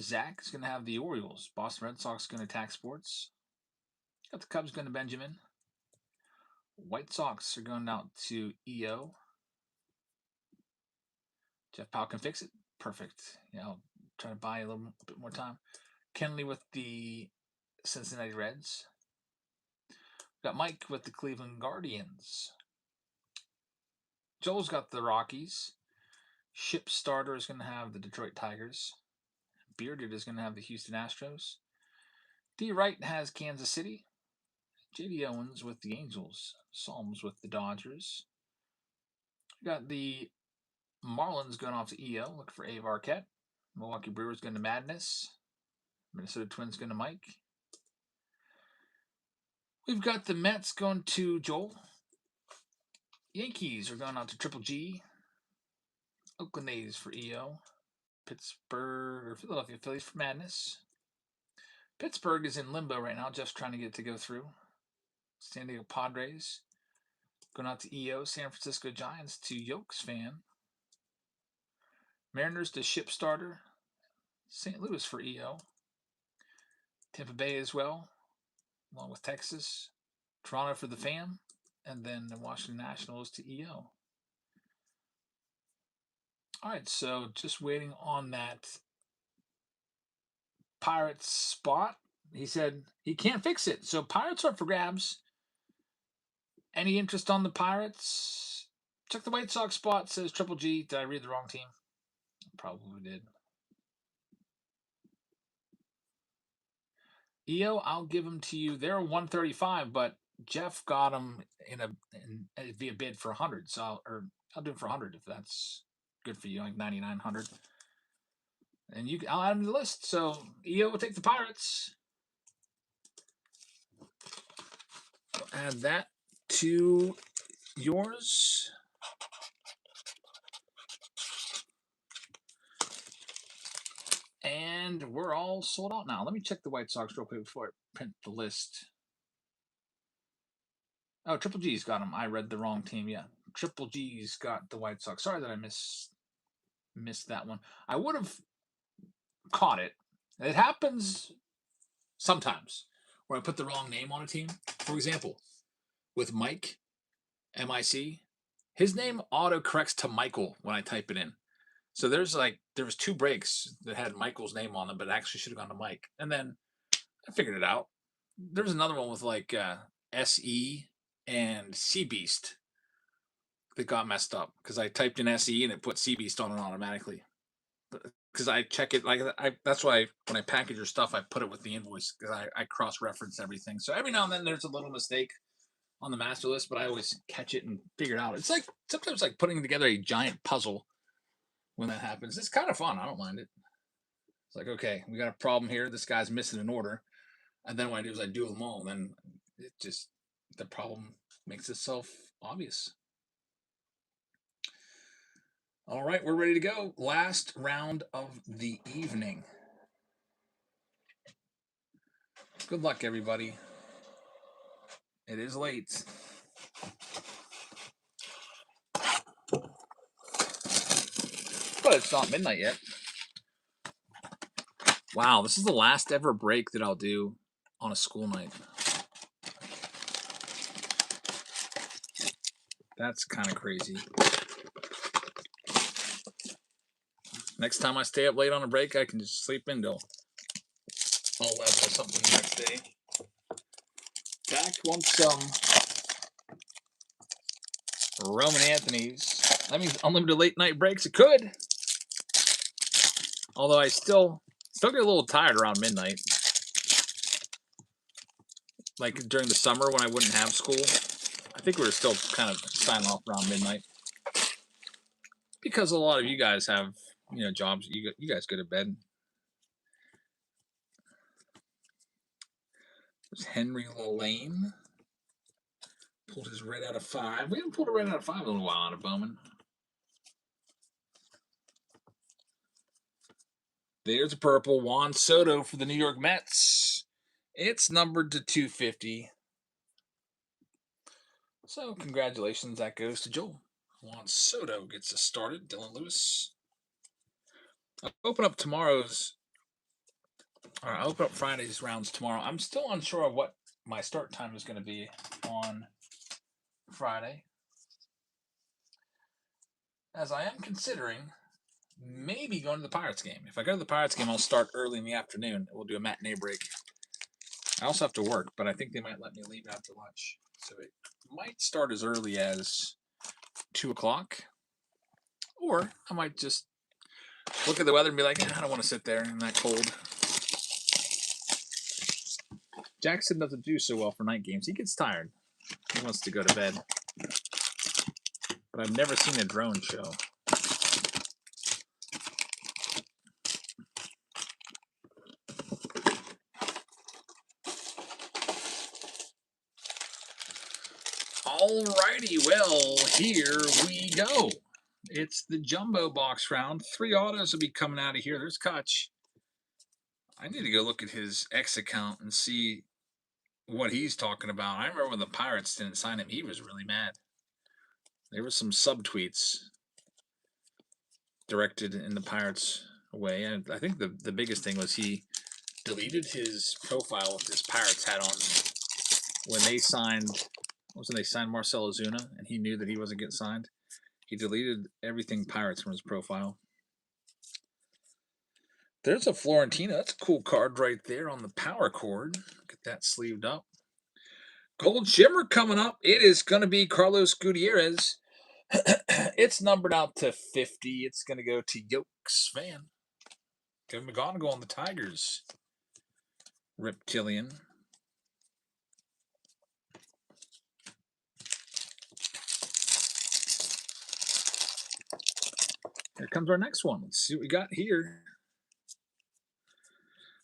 Zach is going to have the Orioles. Boston Red Sox going to Tax Sports. Got the Cubs going to Benjamin. White Sox are going out to EO. Jeff Powell can fix it. Perfect. Yeah, I'll try to buy a little bit more time. Kenley with the Cincinnati Reds. Got Mike with the Cleveland Guardians. Joel's got the Rockies. Ship Starter is going to have the Detroit Tigers. Bearded is going to have the Houston Astros. D. Wright has Kansas City. J.D. Owens with the Angels. Psalms with the Dodgers. Got the Marlins going off to EO. Looking for Abe Arquette. Milwaukee Brewers going to Madness. Minnesota Twins going to Mike. We've got the Mets going to Joel. Yankees are going out to Triple G. Oakland A's for EO. Pittsburgh or Philadelphia Phillies for Madness. Pittsburgh is in limbo right now. Jeff's trying to get it to go through. San Diego Padres going out to EO. San Francisco Giants to Yokes fan. Mariners to Ship Starter. St. Louis for EO. Tampa Bay as well, along with Texas. Toronto for the Fam. And then the Washington Nationals to EO. All right, so just waiting on that Pirates spot. He said he can't fix it. So Pirates are up for grabs. Any interest on the Pirates? Check the White Sox spot, says Triple G. Did I read the wrong team? Probably did. EO, I'll give them to you. They're 135, but Jeff got them via bid for 100. So I'll do it for 100 if that's good for you, like 9,900. And I'll add them to the list. So EO will take the Pirates. I'll add that to yours. And we're all sold out now. Let me check the White Sox real quick before I print the list. Oh, Triple G's got them. I read the wrong team. Yeah, Triple G's got the White Sox. Sorry that I missed that one. I would have caught it. It happens sometimes where I put the wrong name on a team. For example, with Mike, M-I-C, his name auto-corrects to Michael when I type it in. So there was 2 breaks that had Michael's name on them, but it actually should have gone to Mike. And then I figured it out. There was another one with like SE and Sea Beast that got messed up because I typed in SE and it put Sea Beast on it automatically. Because I check it that's why when I package your stuff, I put it with the invoice because I cross reference everything. So every now and then there's a little mistake on the master list, but I always catch it and figure it out. It's like sometimes like putting together a giant puzzle when that happens. It's kind of fun. I don't mind it. It's like, okay, we got a problem here. This guy's missing an order. And then what I do is I do them all. And then it just, the problem makes itself obvious. All right, we're ready to go. Last round of the evening. Good luck, everybody. It is late. But it's not midnight yet. Wow, this is the last ever break that I'll do on a school night. That's kind of crazy. Next time I stay up late on a break, I can just sleep until 11 or something the next day. Jack wants some Roman Anthony's. That means unlimited late night breaks. It could. Although I still get a little tired around midnight. Like during the summer when I wouldn't have school. I think we were still kind of signing off around midnight. Because a lot of you guys have, jobs. You guys go to bed. There's Henry Lane. Pulled his red out of 5. We haven't pulled a red out of 5 in a little while out of Bowman. There's a purple. Juan Soto for the New York Mets. It's numbered to 250. So congratulations. That goes to Joel. Juan Soto gets us started. Dylan Lewis. I'll open up I'll open up Friday's rounds tomorrow. I'm still unsure of what my start time is going to be on Friday, as I am considering maybe going to the Pirates game. If I go to the Pirates game, I'll start early in the afternoon. We'll do a matinee break. I also have to work, but I think they might let me leave after lunch. So it might start as early as 2 o'clock. Or I might just look at the weather and be like, I don't want to sit there in that cold. Jackson doesn't do so well for night games. He gets tired. He wants to go to bed. But I've never seen a drone show. Alrighty, well, here we go. It's the jumbo box round. 3 autos will be coming out of here. There's Kutch. I need to go look at his X account and see what he's talking about. I remember when the Pirates didn't sign him, he was really mad. There were some subtweets directed in the Pirates' way. And I think the biggest thing was he deleted his profile with his Pirates hat on when they signed Marcell Ozuna and he knew that he wasn't getting signed. He deleted everything Pirates from his profile. There's a Florentina. That's a cool card right there on the power cord. Get that sleeved up. Gold Shimmer coming up. It is going to be Carlos Gutierrez. It's numbered out to 50. It's going to go to Yokes fan. Kevin McGonigal on the Tigers. Reptilian. Here comes our next one. Let's see what we got here.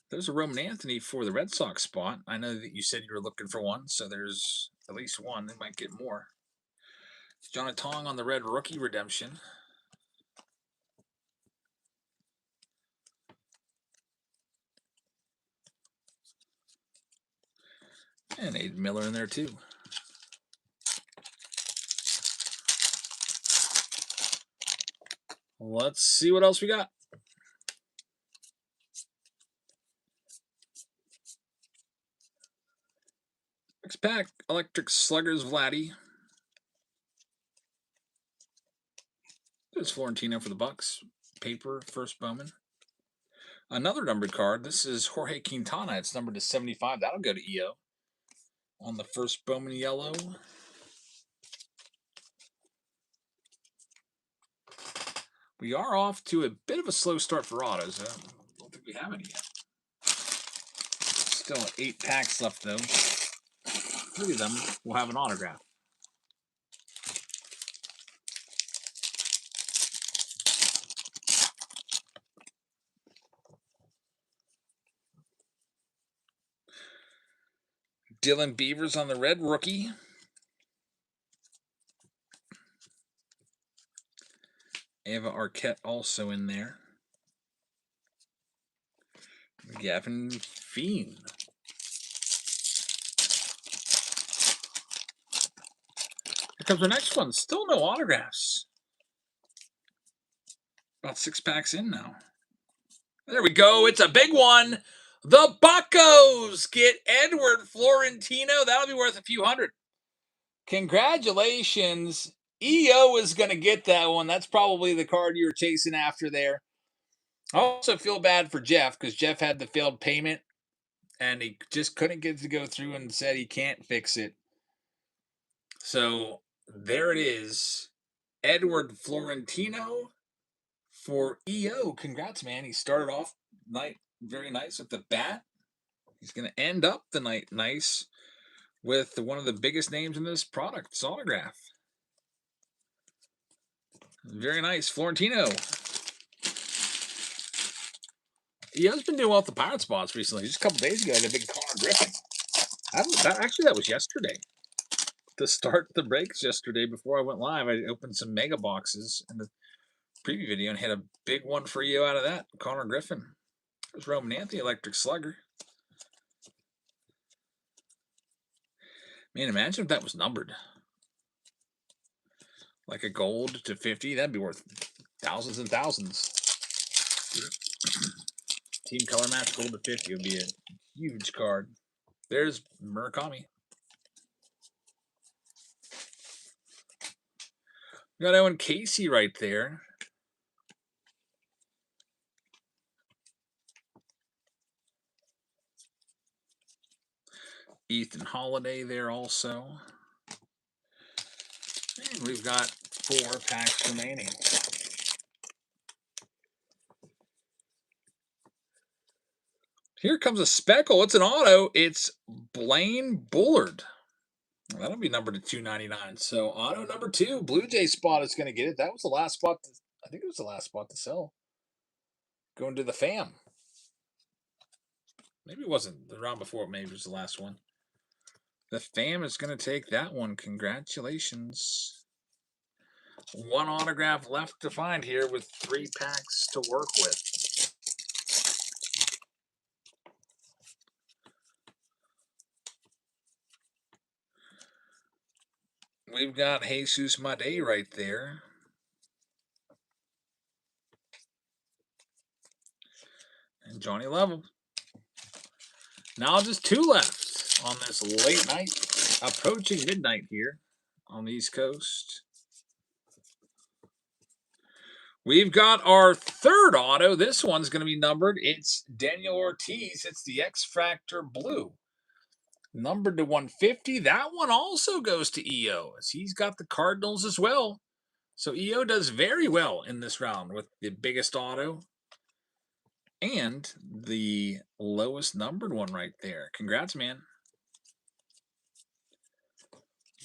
There's a Roman Anthony for the Red Sox spot. I know that you said you were looking for one, so there's at least one. They might get more. Jonah Tong on the red rookie redemption. And Aiden Miller in there too. Let's see what else we got. Next pack, Electric Sluggers Vladdy. There's Florentino for the Bucks. paper first Bowman. Another numbered card. This is Jorge Quintana. It's numbered to 75. That'll go to EO. On the first Bowman yellow. We are off to a bit of a slow start for autos. I don't think we have any yet. Still 8 packs left, though. 3 of them will have an autograph. Dylan Beavers on the red, rookie. Ava Arquette also in there. Gavin Fiend. Here comes our next one. Still no autographs. About 6 packs in now. There we go. It's a big one. The Buccos get Edward Florentino. That'll be worth a few hundred. Congratulations. EO is going to get that one. That's probably the card you were chasing after there. I also feel bad for Jeff because Jeff had the failed payment and he just couldn't get it to go through and said he can't fix it. So there it is. Edward Florentino for EO. Congrats, man. He started off night very nice with the bat. He's going to end up the night nice with one of the biggest names in this product. It's autograph. Very nice. Florentino. EO's been doing well with the Pirate spots recently. Just a couple days ago, I had a big Connor Griffin. That was yesterday. To start the breaks yesterday before I went live, I opened some mega boxes in the preview video and had a big one for EO out of that. Connor Griffin. There's Roman Anthony, Electric Slugger. Man, imagine if that was numbered. Like a gold to 50, that'd be worth thousands and thousands. Team color match gold to 50 would be a huge card. There's Murakami. We got Owen Casey right there. Ethan Holiday there also. And we've got 4 packs remaining. Here comes a speckle. It's an auto. It's Blaine Bullard. That'll be numbered to 299. So auto number 2, Blue Jay spot is going to get it. That was the last spot. I think it was the last spot to sell. Going to the fam. Maybe it wasn't the round before. Maybe it was the last one. The fam is going to take that one. Congratulations. 1 autograph left to find here with 3 packs to work with. We've got Jesus Made right there. And Johnny Level. Now just 2 left on this late night, approaching midnight here on the East Coast. We've got our 3rd auto. This one's going to be numbered. It's Daniel Ortiz. It's the X-Factor Blue. Numbered to 150. That one also goes to EO, as he's got the Cardinals as well. So EO does very well in this round with the biggest auto and the lowest numbered one right there. Congrats, man.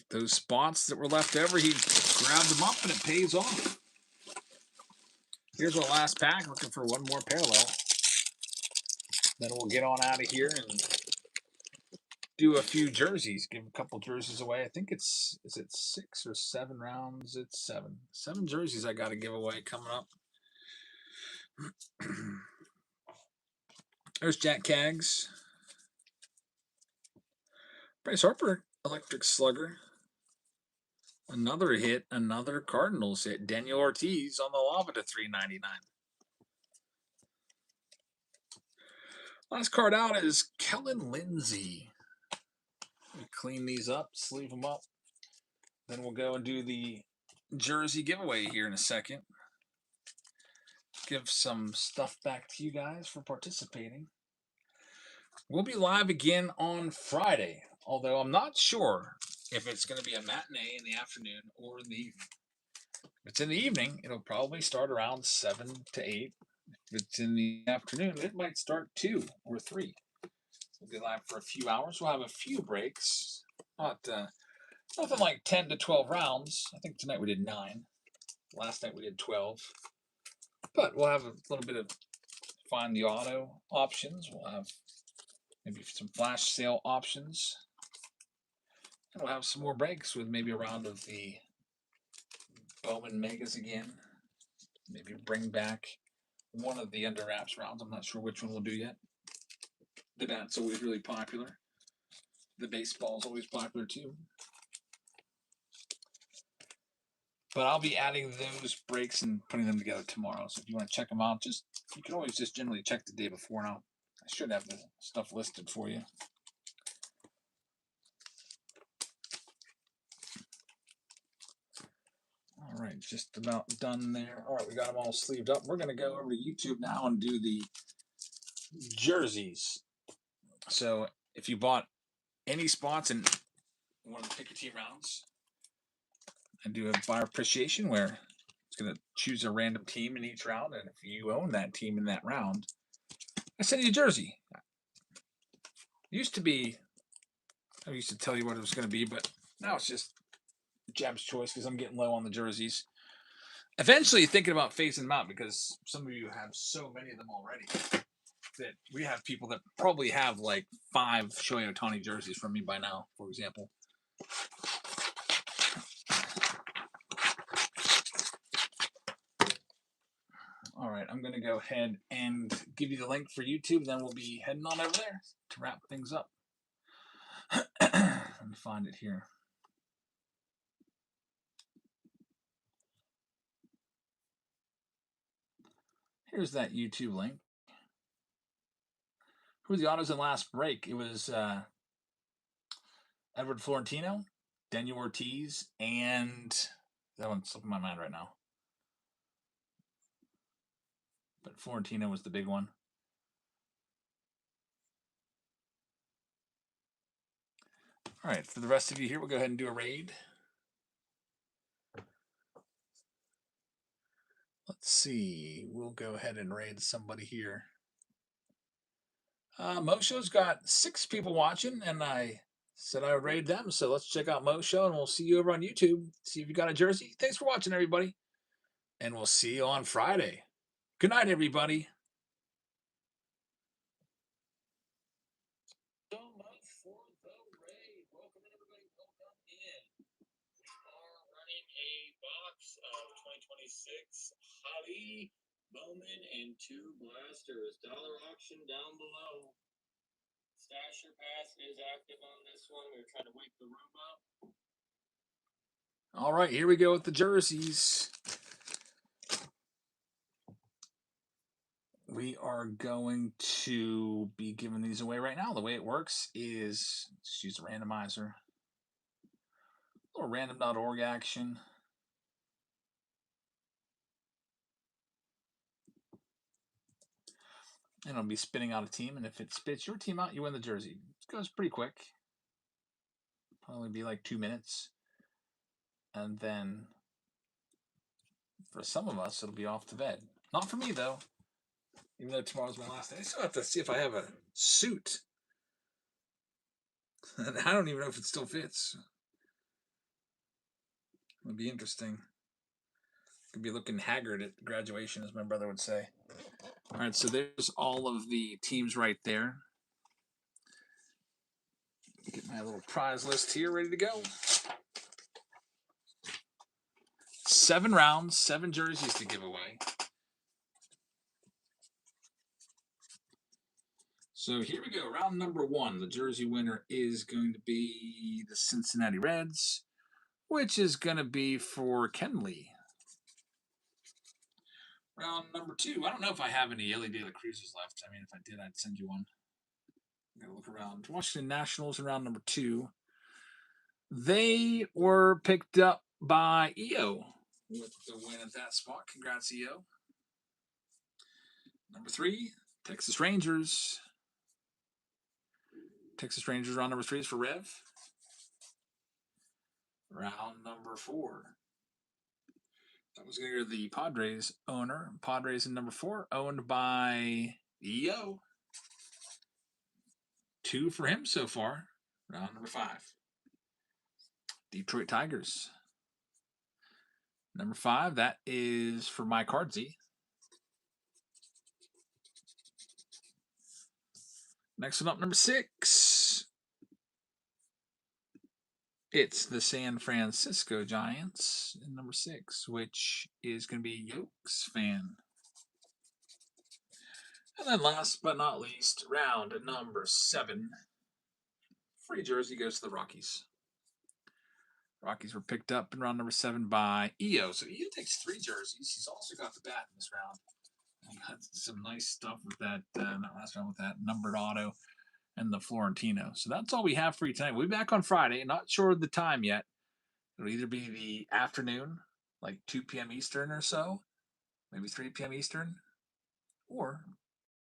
Those spots that were left over, he grabbed them up and it pays off. Here's our last pack, looking for one more parallel. Then we'll get on out of here and do a few jerseys, give a couple jerseys away. I think is it 6 or 7 rounds? It's 7. 7 jerseys I got to give away coming up. There's Jack Kaggs. Bryce Harper, Electric Slugger. Another hit, another Cardinals hit. Daniel Ortiz on the lava to 399. Last card out is Kellen Lindsay. Clean these up, sleeve them up. Then we'll go and do the jersey giveaway here in a second. give some stuff back to you guys for participating. We'll be live again on Friday, although I'm not sure if it's going to be a matinee in the afternoon or in the evening. If it's in the evening, it'll probably start around 7 to 8. If it's in the afternoon, it might start 2 or 3. We'll be live for a few hours. We'll have a few breaks. Nothing like 10 to 12 rounds. I think tonight we did 9. Last night we did 12. But we'll have a little bit of find the auto options. We'll have maybe some flash sale options. And we'll have some more breaks with maybe a round of the Bowman Megas again. Maybe bring back one of the under wraps rounds. I'm not sure which one we'll do yet. The bat's always really popular. The baseball is always popular too. But I'll be adding those breaks and putting them together tomorrow. So if you want to check them out, you can always just generally check the day before. Now I should have the stuff listed for you. All right, just about done there. All right, we got them all sleeved up. We're going to go over to YouTube now and do the jerseys. So if you bought any spots in one of the pick your team rounds, I do a buyer appreciation where it's going to choose a random team in each round, and if you own that team in that round, I send you a jersey. Used to be, I used to tell you what it was going to be, but now it's just Jab's choice because I'm getting low on the jerseys. Eventually thinking about phasing them out because some of you have so many of them already that we have people that probably have like 5 Shohei Ohtani jerseys from me by now, for example. All right, I'm going to go ahead and give you the link for YouTube. Then we'll be heading on over there to wrap things up. Let me find it here. Here's that YouTube link. Who were the autos in last break? It was Edward Florentino, Daniel Ortiz, and that one's slipping my mind right now. But Florentino was the big one. All right, for the rest of you here, we'll go ahead and do a raid. Let's see. We'll go ahead and raid somebody here. Mosho's got 6 people watching, and I said I would raid them. So let's check out Mosho, and we'll see you over on YouTube. See if you got a jersey. Thanks for watching, everybody. And we'll see you on Friday. Good night, everybody. So much for the raid. Welcome, everybody. Welcome in. We are running a box of 2026 Javi, Bowman, and 2 blasters. Dollar auction down below. Stasher Pass is active on this one. We're trying to wake the room up. All right, here we go with the jerseys. We are going to be giving these away right now. The way it works is just use a randomizer. A little random.org action. And it'll be spitting out a team, and if it spits your team out, you win the jersey. It goes pretty quick. Probably be like 2 minutes. And then for some of us, it'll be off to bed. Not for me, though. Even though tomorrow's my last day. I still have to see if I have a suit. I don't even know if it still fits. It'll be interesting. Could be looking haggard at graduation, as my brother would say. All right, so there's all of the teams right there. Get my little prize list here ready to go. 7 rounds, 7 jerseys to give away. So here we go. Round number 1. The jersey winner is going to be the Cincinnati Reds, which is going to be for Kenley. Round number 2. I don't know if I have any Elly De La Cruzes left. I mean, if I did, I'd send you one. I'm going to look around. Washington Nationals in round number 2. They were picked up by EO with the win at that spot. Congrats, EO. Number 3, Texas Rangers. Texas Rangers round number 3 is for Rev. Round number 4. That was going to go to the Padres owner. Padres in number 4, owned by EO. 2 for him so far. Round number 5. Detroit Tigers. Number 5, that is for Mike Hardsey. Next one up, number 6. It's the San Francisco Giants in number 6, which is going to be Yokes fan. And then last but not least, round number 7. Free jersey goes to the Rockies. Rockies were picked up in round number 7 by EO. So EO takes 3 jerseys. He's also got the bat in this round. He got some nice stuff with that, not last round, with that numbered auto and the Florentino. So that's all we have for you tonight. We'll be back on Friday. Not sure of the time yet. It'll either be the afternoon, like 2 p.m. Eastern or so, maybe 3 p.m. Eastern, or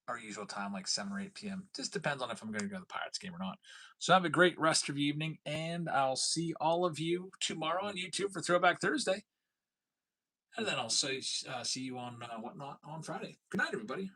our usual time, like 7 or 8 p.m. Just depends on if I'm going to go to the Pirates game or not. So have a great rest of your evening, and I'll see all of you tomorrow on YouTube for Throwback Thursday. And then I'll see you on Whatnot on Friday. Good night, everybody.